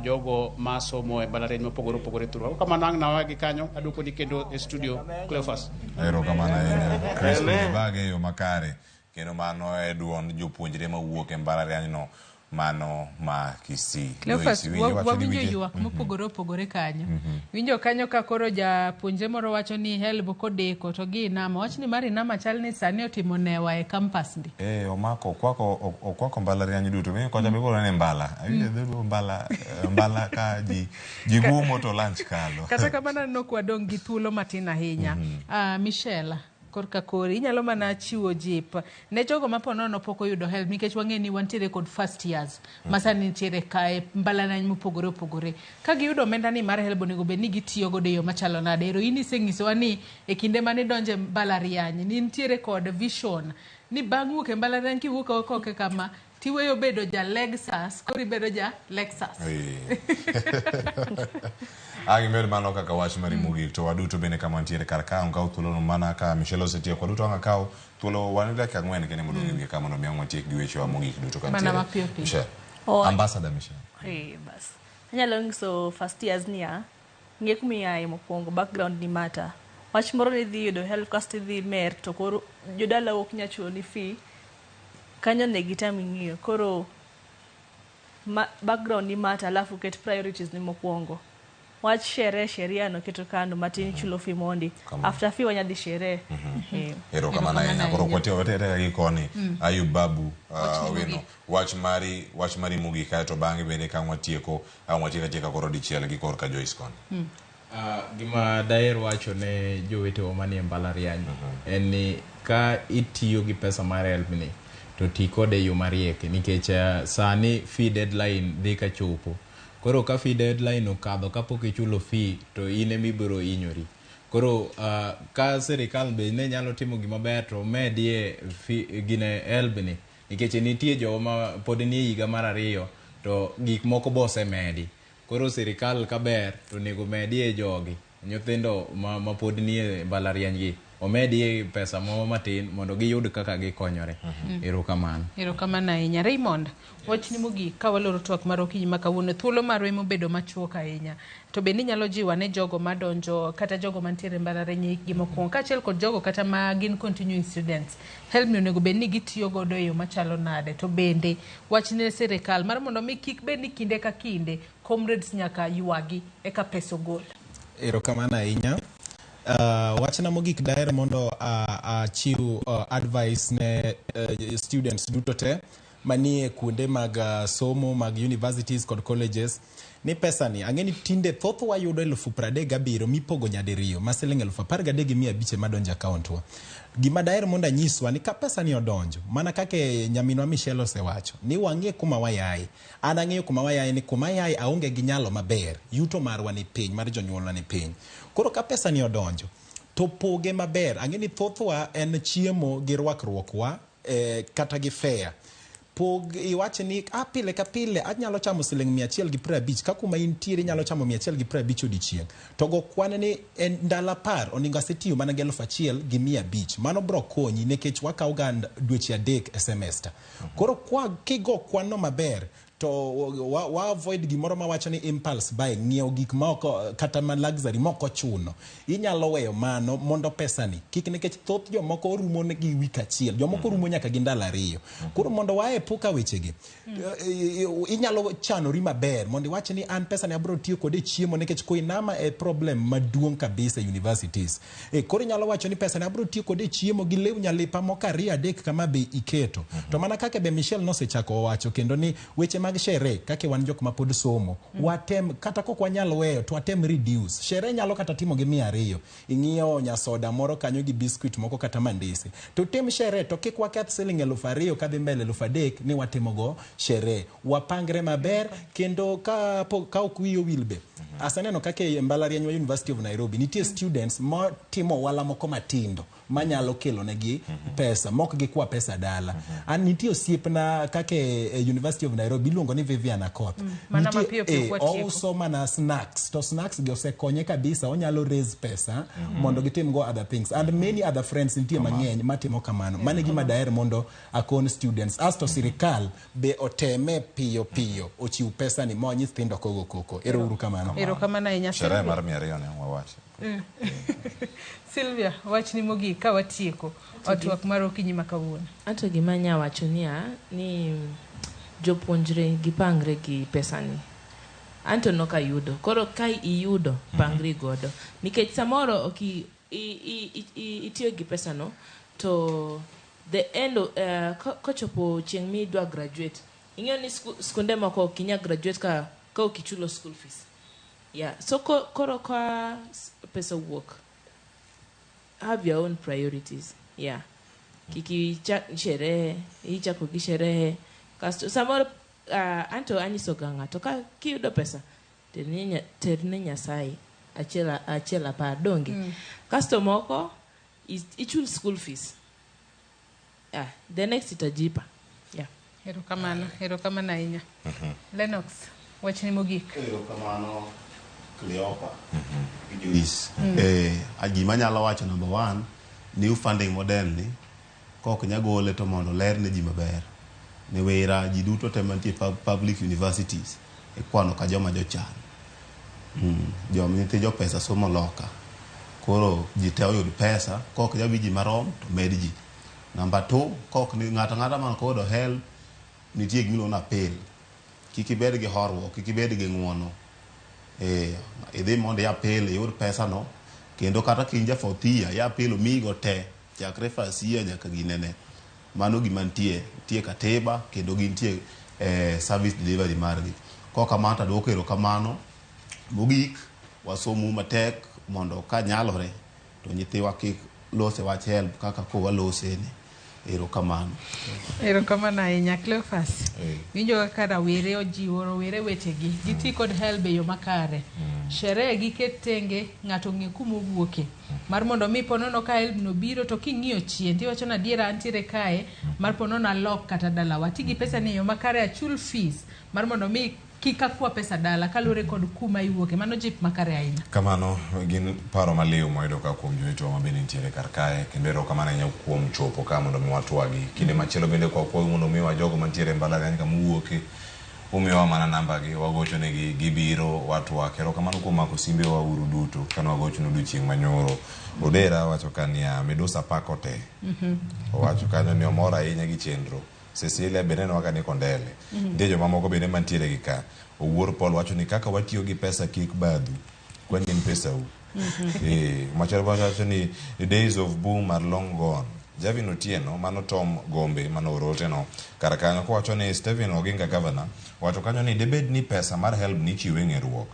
jogo masomo e mbalariany mopogore opogore thuro kamano ang' nawagi kanyo aduoko ni kendo e studio Cleophas. Erokamano ahinya Crispin Bage yo makare kendo mano e duond jopuonjre mawuok e mbalariany no mano ma Kisii. Cleophas, wawinjo ywak mopogore opogore kanyo. Winjo kanyo ka koro japuonjre moro wacho ni HELB kodeko to gi Inama. Wach ni mar Inama chal ni sani otimo newa e campus ndi. Omako okwako mbalariany duto. Mimi kocha bigolo ne mbala. Awinjo mbala ka ji gumo to lunch kalo. Kata kamano no kwadong gi thuolo matin ahinya. Michelle korka kori inyalo mana chiwo jip ne jogo maponono pok oyudo HELB nikech wang'e ni wantiere kod first years masani nitiere kae mbalariany mopogore opogore ka giyudo omenda ni mar HELB onego bed ni gitiyo godo e yo machalo nade. Ero in iseng'isowa ni e kinde mane donje mbalariany ni nitiere kod vision ni bang' wuok e mbalariany kiwuok oko kama tiweyo bedo ja Lexus kori bedo ja Lexus. Gimedo mano kaka wach mari mogik to waduto bende kama ntiere kar ka onkaw thuolo no mana ka Michelle osetiyo kwa duto anga kaw thuolo wanida ka ng'wen kene mondo ngi kama no miango tiek gi weche wa mogik duto kan tiere. Michelle. Ambassador Michelle. Bas. Anyalo ngiso first years niya ng'e kumi yae mokwongo background ni mata. Wach moro ni dhi yudo HELB kasti dhi mer to koro jodala ok nya chulo ni fee kanyo ne gitami ng'iyo koro background ni mata alafu ket priorities ni mokwongo. Wach sheria no keto kando matin chulo fee mondi after fee wanya di sherehe. Erokamano ahinya koro kwatio watere gi koni Ayub Babu wino wach mari mogik kae to bang'e bende ka watieko tieka koro dichiel gi kor ka Joyce koni. Gima daer wacho ne jowetewa manie mbalariany en ni ka itiyo gi pesa mar HELB ni to ti kode e yo mariek nikech sani fee deadline dhi ka chopo. Koro ka fee deadline okadho kapok ichulo fee to in emibiro hinyori. Koro ka sirikal be ne nyalo timo gima ber to medie gine HELB ni nikech nitie jogo ma pod ni higa mar 2 to gik moko bose medi. Koro sirikal ka ber to nego medie jogi nyithindo ma pod ni e mbalariany gi omedie pesa mo matin mondo giyud kaka gikonyore. Erokamano ahinya. Raymond, wach ni mogik ka waloro twak mar okinyi ma kawuono thuolo marwa mobedo machuok ahinya to be ni nyalo jiwa ne jogo madonjo kata jogo mantiere mbalariany gi mokwongo kaachiel kod jogo kata ma gin continuing students HELB onego bed ni gitiyo godo e yo machalo nade to bende wach ne sirikal mar mondo mi kik bed ni kinde ka kinde comrades nyaka ywagi eka pesa gol. Erokamano ahinya. Wachna mogik daer mondo achiw advice ne students duto te manie kuonde mag somo mag universities kod colleges ni pesa ni ang'eni tinde thoth wayudo 37,000 mipogo nyadiriyo ma siling 13,500 madonjo account wa. Gima daer mondo anyiswa ni ka pesa ni odonjo mana kake nyaminwa Michelle osewacho ni wang'e kuma wayaye. An ang'eyo kuma wayaye ni kuma yaye aonge gi nyalo maber yuto marwa ni piny mar jonyuolna ni piny. Koro ka pesa ni odonjo to poge maber. Ang'eni thothwa en chiemo gi rwakruokwa kata gi fare. Pog iwache ni pile ka pile anyalo chamo siling 150 ka kuma intiere nyalo chamo 150 odiochieng'. To go kwan ni en ndala par oningo asetiyo mana 1,500 mano bro konyi nikech wakaw ga dweche 3 e semester. Koro kigo kwan no maber to wa avoid gimoro ma wacho ni impulse buying ngiew gik moko kata ma luxury moko chuno inyalo weyo mano mondo pesa ni kik nikech thoth jomoko rumo ne gi wik achiel jomoko rumo nyaka gi ndalo 2 koro mondo wae puka wechegi inyalo chanori maber mondo wacho ni an pesa ni abro tiyo kode chiemo nikech Koinama e problem maduong kabisa universities koro inyalo wacho ni pesa ni abro tiyo kode chiemo gi lew nyalipa moko 2-3 kama be iketo to mana kaka be Michelle nosechako wacho kendo ni weche mag sherehe kake wan jok ma pod somo watem kata kok wanyalo weyo to watem reduce sherehe nyalo kata timo gi 200 ing'iyo nya soda moro kanyo gi biscuit moko kata mandisi to tem sherehe to kik waketh siling 2,000 kadhi mbele 3,000 ni watimo go sherehe wapangre maber kendo ka ok wiyo wilbe asaneno kake mbalariany wa University of Nairobi nitie students ma timo wala moko matindo manyalo kelo negi pesa mok gikwa pesa dala. An nitie osiepna kake University of Nairobi iluongo ni Vivian Akoth. Mana mapiyo piyo ouso mana snacks, to snacks gi osekonye kabisa, onyalo raise pesa mondo gitim go other things, and many other friends nitie mang'eny matimo kamano. Mane gima daher mondo akon students asto sirikal be oteme piyo piyo ochiw pesa ni mo nyithindo kogo koko. Ero uru kamano. Ero kamano ahinya. Sherehe mar 200 ne wawacho. Silvia, wachni mogik ka watieko otwak mar okinyi makawuono. Anto gima nya wacho ni jopuonjre gipangre gi pesani. Anto no ka yudo. Koro kai iyudo pangri godo. Nikech samoro itiyo gi pesano to the end kochopo chieng' mi dwa graduate. Ing'eyo ni skunde moko kinya graduate ka ukichulo school fees. Yeah, so koro kwa pesa work. Have your own priorities. Yeah. Kiki sherehe, ichako gi sherehe. Kasto samoro anto anyiso ganga to ka kiyudo pesa terne Nyasaye achiela pa donge. Kasto moko ichul school fees. Yeah, the next itajipa. Yeah. Ero kamano ahinya. Lennox, wachni mogik. Ero kamano Cleopa. Gima nyalo wacho number 1, new funding model ni kok nyagole to mondo ler ne ji maber. Ne wera ji duto te mantie public universities e kwano ka joma jochan. Joma nitie jo pesa somo loka. Koro ji te oyud pesa, kok jabi ji marom to med ji. Number 2, kok ni ng'ata man kodo help nitie gimilo na pel. Kiki bed gi horwo, kiki bed gi ng'uono. Idhi mondo ya pel yud pesa no, kendo kata kinja fotia ya pelo migo te chakre fasia nyaka ginene. Mano gima nitie katiba kendo gintie service delivery margi. Koka mata dwoko ero kamano mogik wasomo matek mondo ka nyalore to nyithiwa kik lose wach help kaka kowa lose ni. Ero kamano ahinya. Cleophas, winjo kaka rawere ojiwo rowere wetegi giti kod help e yo makare. Sherehe gi ket tenge ng'ato ng'e kuma owuoke mar mondo mi ponono ka help no biro to king'iyo chien tiwacho na diera antiere kae mar ponono alok kata dalawa tigi pesa ni yo makare achul fees mar mondo mi kika kwa pesa dala kalure kod kuma iwuoke. Mano jip makare ahinya. Kamano gin paro maliw moyudo ka kuom joito mabende nitiere kar kae, kendo ero kamano ahinya kuom chopo ka mondo mi watwagi. Kinde machielo bende kwa mondo mi wajogo mantiere mbalariany kama uwuoke umiwa mana namba gi wagocho negi gibiro watwak. Ero kamano kuom mako simbe wa uru duto kano wagocho nudu chieng' manyoro. Odera wacho kania Medusa pakote. Wacho kanyo ni omora ahinya gi chenro. Cecilia beneno waka ni kondele. Ndiyo mamoko bende mantiere gi ka. Owuor Paul wacho ni kaka watiyo gi pesa kik badhu. Kwani ni pesa u. Machalo wacho ni the days of boom are long gone. Javin Otieno mano Tom Gombe mano orote no. Karakanyo ko wacho ni Stephen Oginga governor wacho kanyo ni debed ni pesa mar help ni chiwe ng'eruok.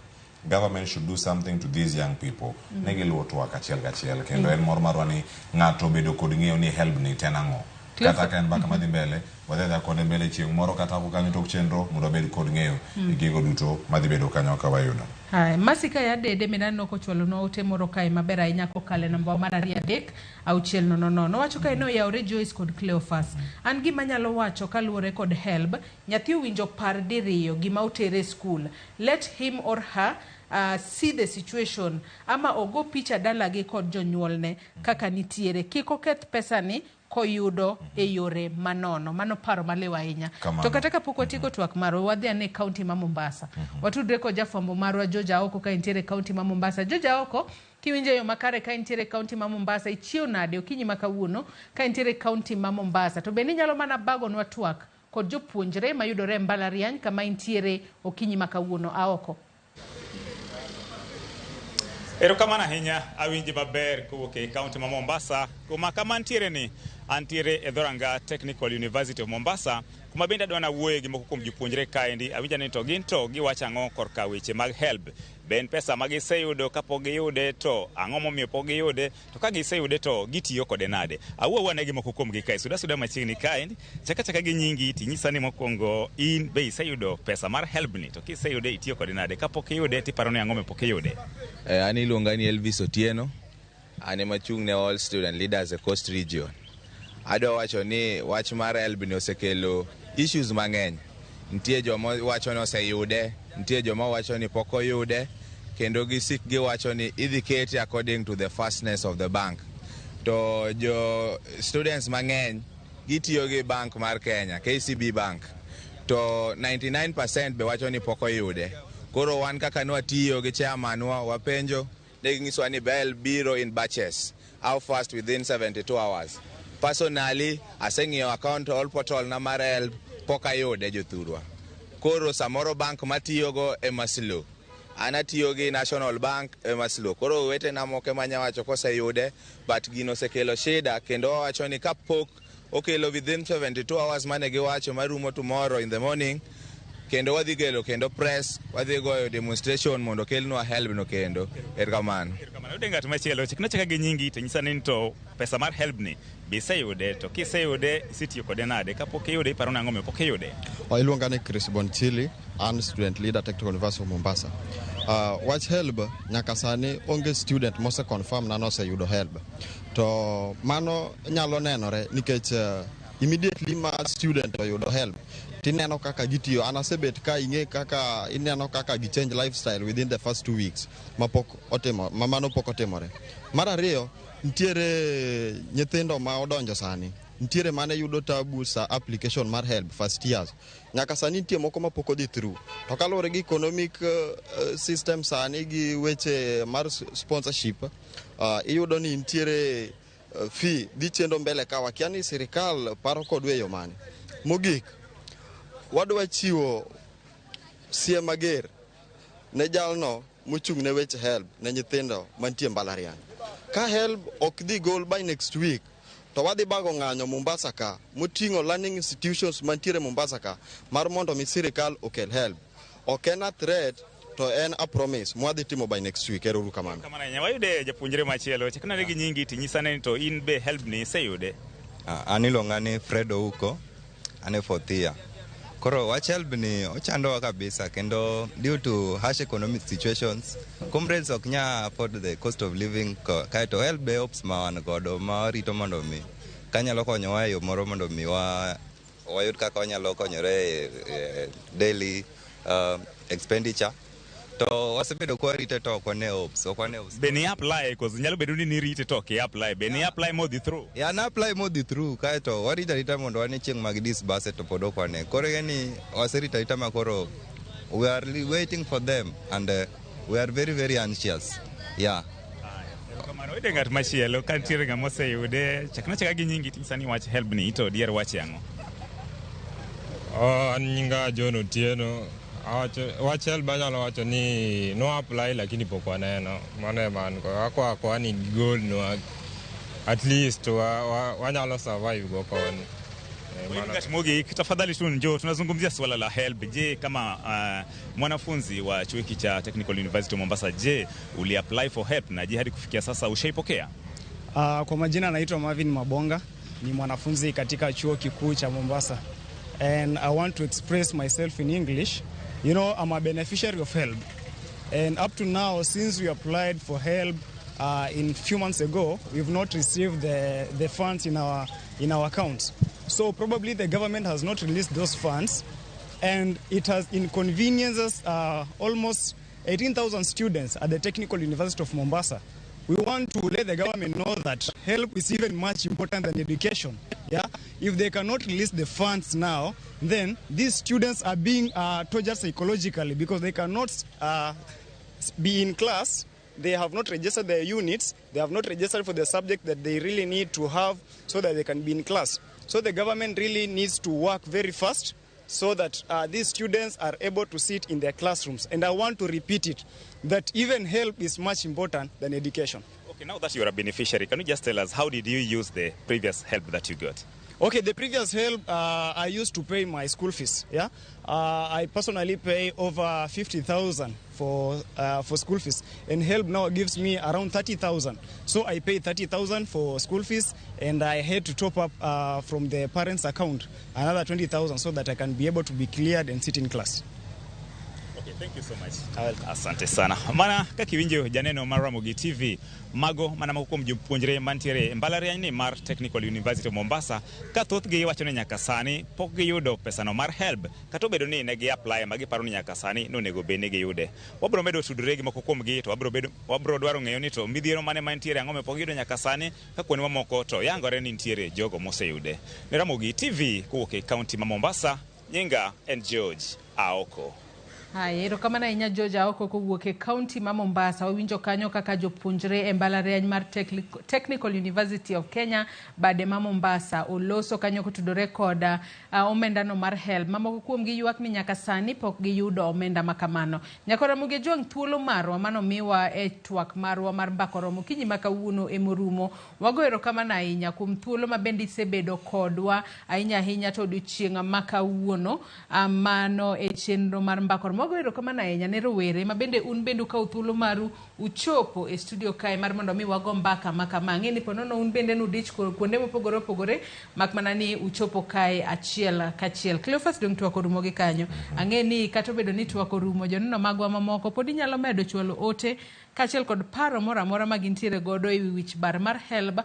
Government should do something to these young people. Negi luwo twak achiel kachiel kendo en mor marwa ni ng'ato bedo kod ng'eyo ni help ni tenang'o. Kata ka en baka madhi mbele wadhedha kode mbele chieng' moro kata ko kanyo tok chenro mondo bed kod ng'eyo gigo duto madhi bedo kanyo ka wayudo. Hai, masika ya dede minano kochwalo no ote moro kae maber ahinya kokale namba mar 3-6-000. Wacho kae no yaore Joyce kod Cleophas. An gima nyalo wacho kaluwore kod help, nyathi winjo par diriyo gima otere school. Let him or her see the situation ama ogo picha dalagi kod jonyuolne kaka nitiere. Kiko ket pesa ni koyudo e yore manono. Mano paro malewa ahinya. To kata kapok watieko twak maro wadhi ane kaunti ma Mombasa. Watudre ko jafwambo marwa Joja Oko ka intiere kaunti ma Mombasa. Joja Oko kiwinje yo makare ka intiere kaunti ma Mombasa ichiew nade okinyi makawuono ka intiere kaunti ma Mombasa. To bende nyalo mana bago nwa twak kod jopuonjre mayudore mbalariany kama intiere okinyi makawuono Aoko. Ero kamano ahinya awinji maber kowuok e kaunti ma Mombasa kuma kama ntiere ni antiere e Dhoranga Technical University of Mombasa kuma bende adwana wuoye gi moko kuom jopuonjre kaendi awinja ni to gin to giwacho ang'o korka weche mag help. Ben pesa magiseyudo kapok giyude to ang'o momiyo pok giyude to ka giseyude to gitiyo kode nade. Awuo ane gi moko kuom gi kae suda machiegni kaendi chaka gi nyingi tinyisa ni mokwongo in be iseyudo pesa mar help ni to kiseyude itiyo kode nade kapok iyude tiparo ni ang'o mopok iyude. Ani iluonga ni Elvis Otieno. ane machung' ne all student leaders e coast region. Adwa wacho ni wach mar HELB ni osekelo issues mang'eny. Nitie joma wacho ni oseyude, nitie joma wacho ni pok oyude, kendo gisik giwacho ni idhi kete according to the fastness of the bank. To jo students mang'eny gitiyo gi bank mar Kenya, KCB bank. To 99% be wacho ni pok oyude. Koro wan kaka nwatiyo gi chairman wapenjo, negingiswa ni HELB biro in batches. How fast? Within 72 hours. Personally, aseng'iyo account all portal na mar HELB pok ayude jothurwa. Koro samoro bank matiyogo ema slow. Anatiyo gi National Bank ema slow. Koro wete na moke manyawacho koseyude, but gino osekelo shida, kendo wacho ni kapok okelo within 72 hours mane giwacho marumo tomorrow in the morning, kendo wadhi gelo kendo press, wadhi goyo demonstration mondo kelnwa HELB no kendo. Erokamano. Yude ng'at machielo, chik nochaka gi nyingi to nyisa ni to pesa mar HELB ni biseyude, to kiseyude isitiyo kode nade, kapok iyude iparo nang'o me pok iyude? Iluonga ni Chris Bonchili, an student leader Technical University of Mombasa. Wach HELB nyaka sani onge student mose confirm na noseyudo HELB. To mano nyalo nenore nikech immediately ma student oyudo HELB, tineno kaka gitiyo. Anasebet ka ing'e kaka ineno kaka gi change lifestyle within the first 2 weeks mano pok otimore. Mar ariyo, ntiere nyithindo ma odonjo sani, ntiere mane yudo tabu sa application mar HELB first years. Nyaka sani ntie moko ma pok odhi through. To kaluwore gi economic system sani gi weche mar sponsorship, iyudo ni ntiere fee dhi chendo mbele ka wakia ni sirikal paro kodwa e yo mane. Mogik, wadwa chiwo sie mager ne jalno mochung' ne weche HELB ne nyithindo mantie mbalariany. Ka HELB ok dhi gol by next week, to wadhi bago ng'anyo Mombasa ka moting'o learning institutions mantiere Mombasa ka mar mondo mi sirikal okel HELB. Ok en a threat, to en a promise mwadhi timo by next week. Ero uru kamano. Kamano wayude japuonjre machielo, chik nade gi nyingi to nyisa ni to in be HELB ni iseyude? An iluonga ni Fred Ouko, ane fourth year. Koro wach HELB ni ochandowa kabisa, kendo due to harsh economic situations, comrades ok nya afford the cost of living, kaeto HELB be ops ma wan godo ma warito mondo mi kanyalo konyowa e yo moro mondo mi wayud kaka wanyalo konyore daily expenditure. To wasebedo kwa rite to okwane ops. Be ni apply, because nyalo bedo ni rite to ki apply. Be ni apply modi through? Ya na apply modi through, kaeto warita mondo wani chieng' mag disburse to pod okwane. Koro yani waserita makoro, we are waiting for them and we are very very anxious. Yeah. Kamano wede ng'at machielo ka ntiere ng'ama oseyude, chaka gi nyingi tinyisa ni wach HELB ni to dier wach ang'o? An nyinga John Otieno. Wach HELB anyalo wacho ni no apply lakini pok waneno. Mano ema an go. Kwa ni goal no at least wanyalo survive go koni. Mogik, tafadhali tu njoo tunazungumzia swala la HELB. Je, kama mwanafunzi wa chuo hiki cha Technical University of Mombasa, je, uli apply for HELB na je hadi kufikia sasa ushaipokea? Kwa majina naitwa Marvin Mabonga, ni mwanafunzi katika chuo kikuu cha Mombasa. And I want to express myself in English. You know, I'm a beneficiary of HELB. And up to now, since we applied for HELB in few months ago, we've not received the funds in our accounts. So probably the government has not released those funds, and it has inconvenienced almost 18,000 students at the Technical University of Mombasa. We want to let the government know that HELB is even much important than education. Yeah, if they cannot release the funds now, then these students are being tortured psychologically because they cannot be in class. They have not registered their units. They have not registered for the subject that they really need to have so that they can be in class. So the government really needs to work very fast so that these students are able to sit in their classrooms. And I want to repeat it, that even HELB is much important than education. Okay, now that you're a beneficiary, can you just tell us how did you use the previous HELB that you got? Okay, the previous HELB, I used to pay my school fees. Yeah, I personally pay over 50,000 for school fees, and HELB now gives me around 30,000. So I pay 30,000 for school fees, and I had to top up from the parents' account another 20,000 so that I can be able to be cleared and sit in class. Okay, Thank you so much. Asante sana. Mana kakiwinjo janeno mar Ramogi TV mago mana makuom jopuonjre mantiere mbalariany ni mar Technical University of Mombasa ka thoth gi wacho ni nyaka sani pok giyudo pesano mar HELB kata obedo ni ne gi apply magi paro ni nyaka sani nonego bene giyude. Wabro medo tudre gi moko kuom gi to wabro dwaro ng'eyo ni to midhiero mane mantiere ang'o pok giyudo nyaka sani ka kuonde mamoko to yangore ni nitiere jogo moseyude. Ne Ramogi TV kowuok e kaunti ma Mombasa, nyinga en George Aoko. Ero kamana inya George Aoko kowuok e kaunti ma Mombasa. Wawinjo kanyo kaka jopuonjre e mbalariany mar Technical University of Kenya bade ma Mombasa oloso kanyo kotudore koda omenda no mar HELB. Mamoko kuom gi ywak ni nyaka sani pok giyudo omenda makamano. Nyaka Ramogi juang thuolo marwa mano miwa e twak marwa mar mbakoromo kinyi makawuono e morumo. Wagoero kamana inya kuom thuolo mabendi sebedo kodwa ahinya to odiochieng' makawuono mano e chenro mar mbakoromo. Wagoero kamana inya ne rowere mabende un bendu ka uthuolo maru uchopo e studio kae mar mondo mi wago mbaka makama. Ng'eni ponono un bende nudich kuonde mopogore mak mana ni uchopo kae achiel kachiel. Cleophas dong twako rumo gi kanyo. Ang'eni kata obedo ni twako rumo joneno magwa mamoko pod inyalo medo chwalo ote kachiel kod paro moramora magintiere godo e wich bar mar HELB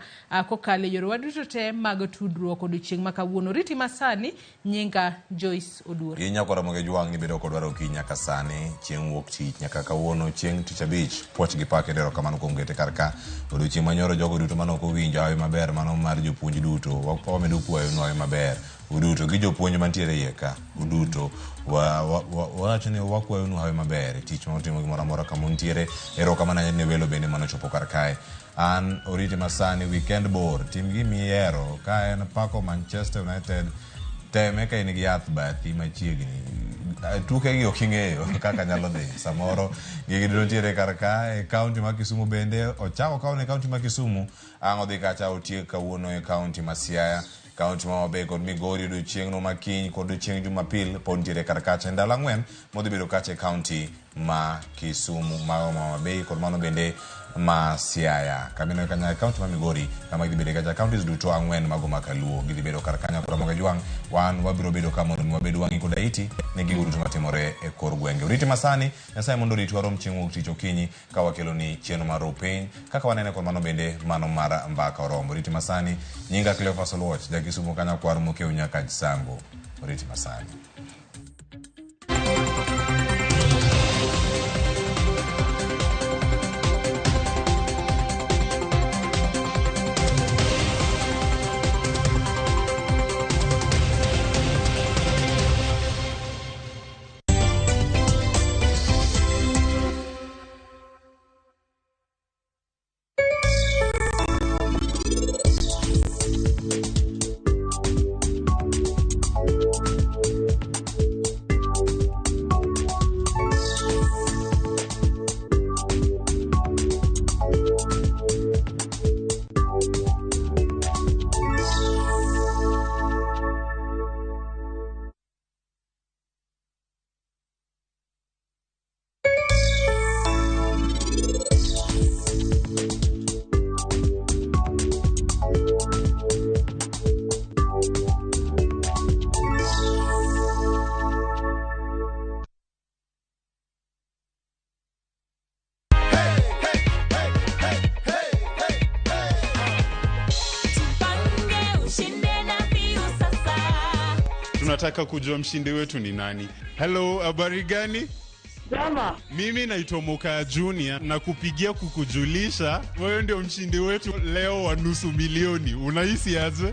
kokale yore waduto te mag tudruok odiochieng' makawuono. Riti masani nyinga Joyce Oduor. Inyako Ramogi juang ni bedo kodwaro ki nyaka sani chieng' wuok tich nyaka kawuono chieng' tich abich poch gi pake dero kamano kuom gete karka odiochieng' manyoro jogo duto manoko winjo hawi maber mano mar jopuonj duto wamedo puoyo no hawi maber uduto gi jopuonj mantiere iye ka uduto wacho ni wakwayo nu hawi maber tich matimo gimoro amora kama untiere ero kamana ne welo bende manochopo kar kae an oriti masani weekend bor tim gi miero ka en pako Manchester United teme ka in gi yath bathi machiegni tuke gi oking'eyo kaka nyalo dhi samoro gigi nitiere kar ka e kaunti ma Kisumu bende ochako kaunti kaunti ma Kisumu ang' odhi kacha otiek kawuono e kaunti ma Siaya kaunti ma Mabei kod Migori odiochieng' no makiny kod odiochieng' Jumapil pod nitiere kar kacha ndalo ang'wen modhi bedo kacha e kaunti ma Kisumu ma Mabei kod mano bende ma Siaya kamino kanya kaunti ma Migori kama gidhi bedo kacha kauntis duto ang'wen mago makaluo gidhi bedo kar kanya kod Ramogi juang wan wabiro bedo ka mondo wabedo wang'i kod iti ne gigo duto matimore e kor gwenge. Uriti masani Nyasaye mondo rit warom chieng' wuok tich okinyi ka wakelo ni chenro mar openy kaka wanene kod mano bende mano mar mbaka oromo. Uriti masani nyinga Cleophas Oluoch ja Kisumu kanya kwar mokeo nyaka Jisango. Uriti masani. Tunataka kujua mshindi wetu ni nani. Hello, habari gani? Jama. Mimi naitwa Moka Junior na kupigia kukujulisha wewe ndio mshindi wetu leo wa nusu milioni. Unahisi aje?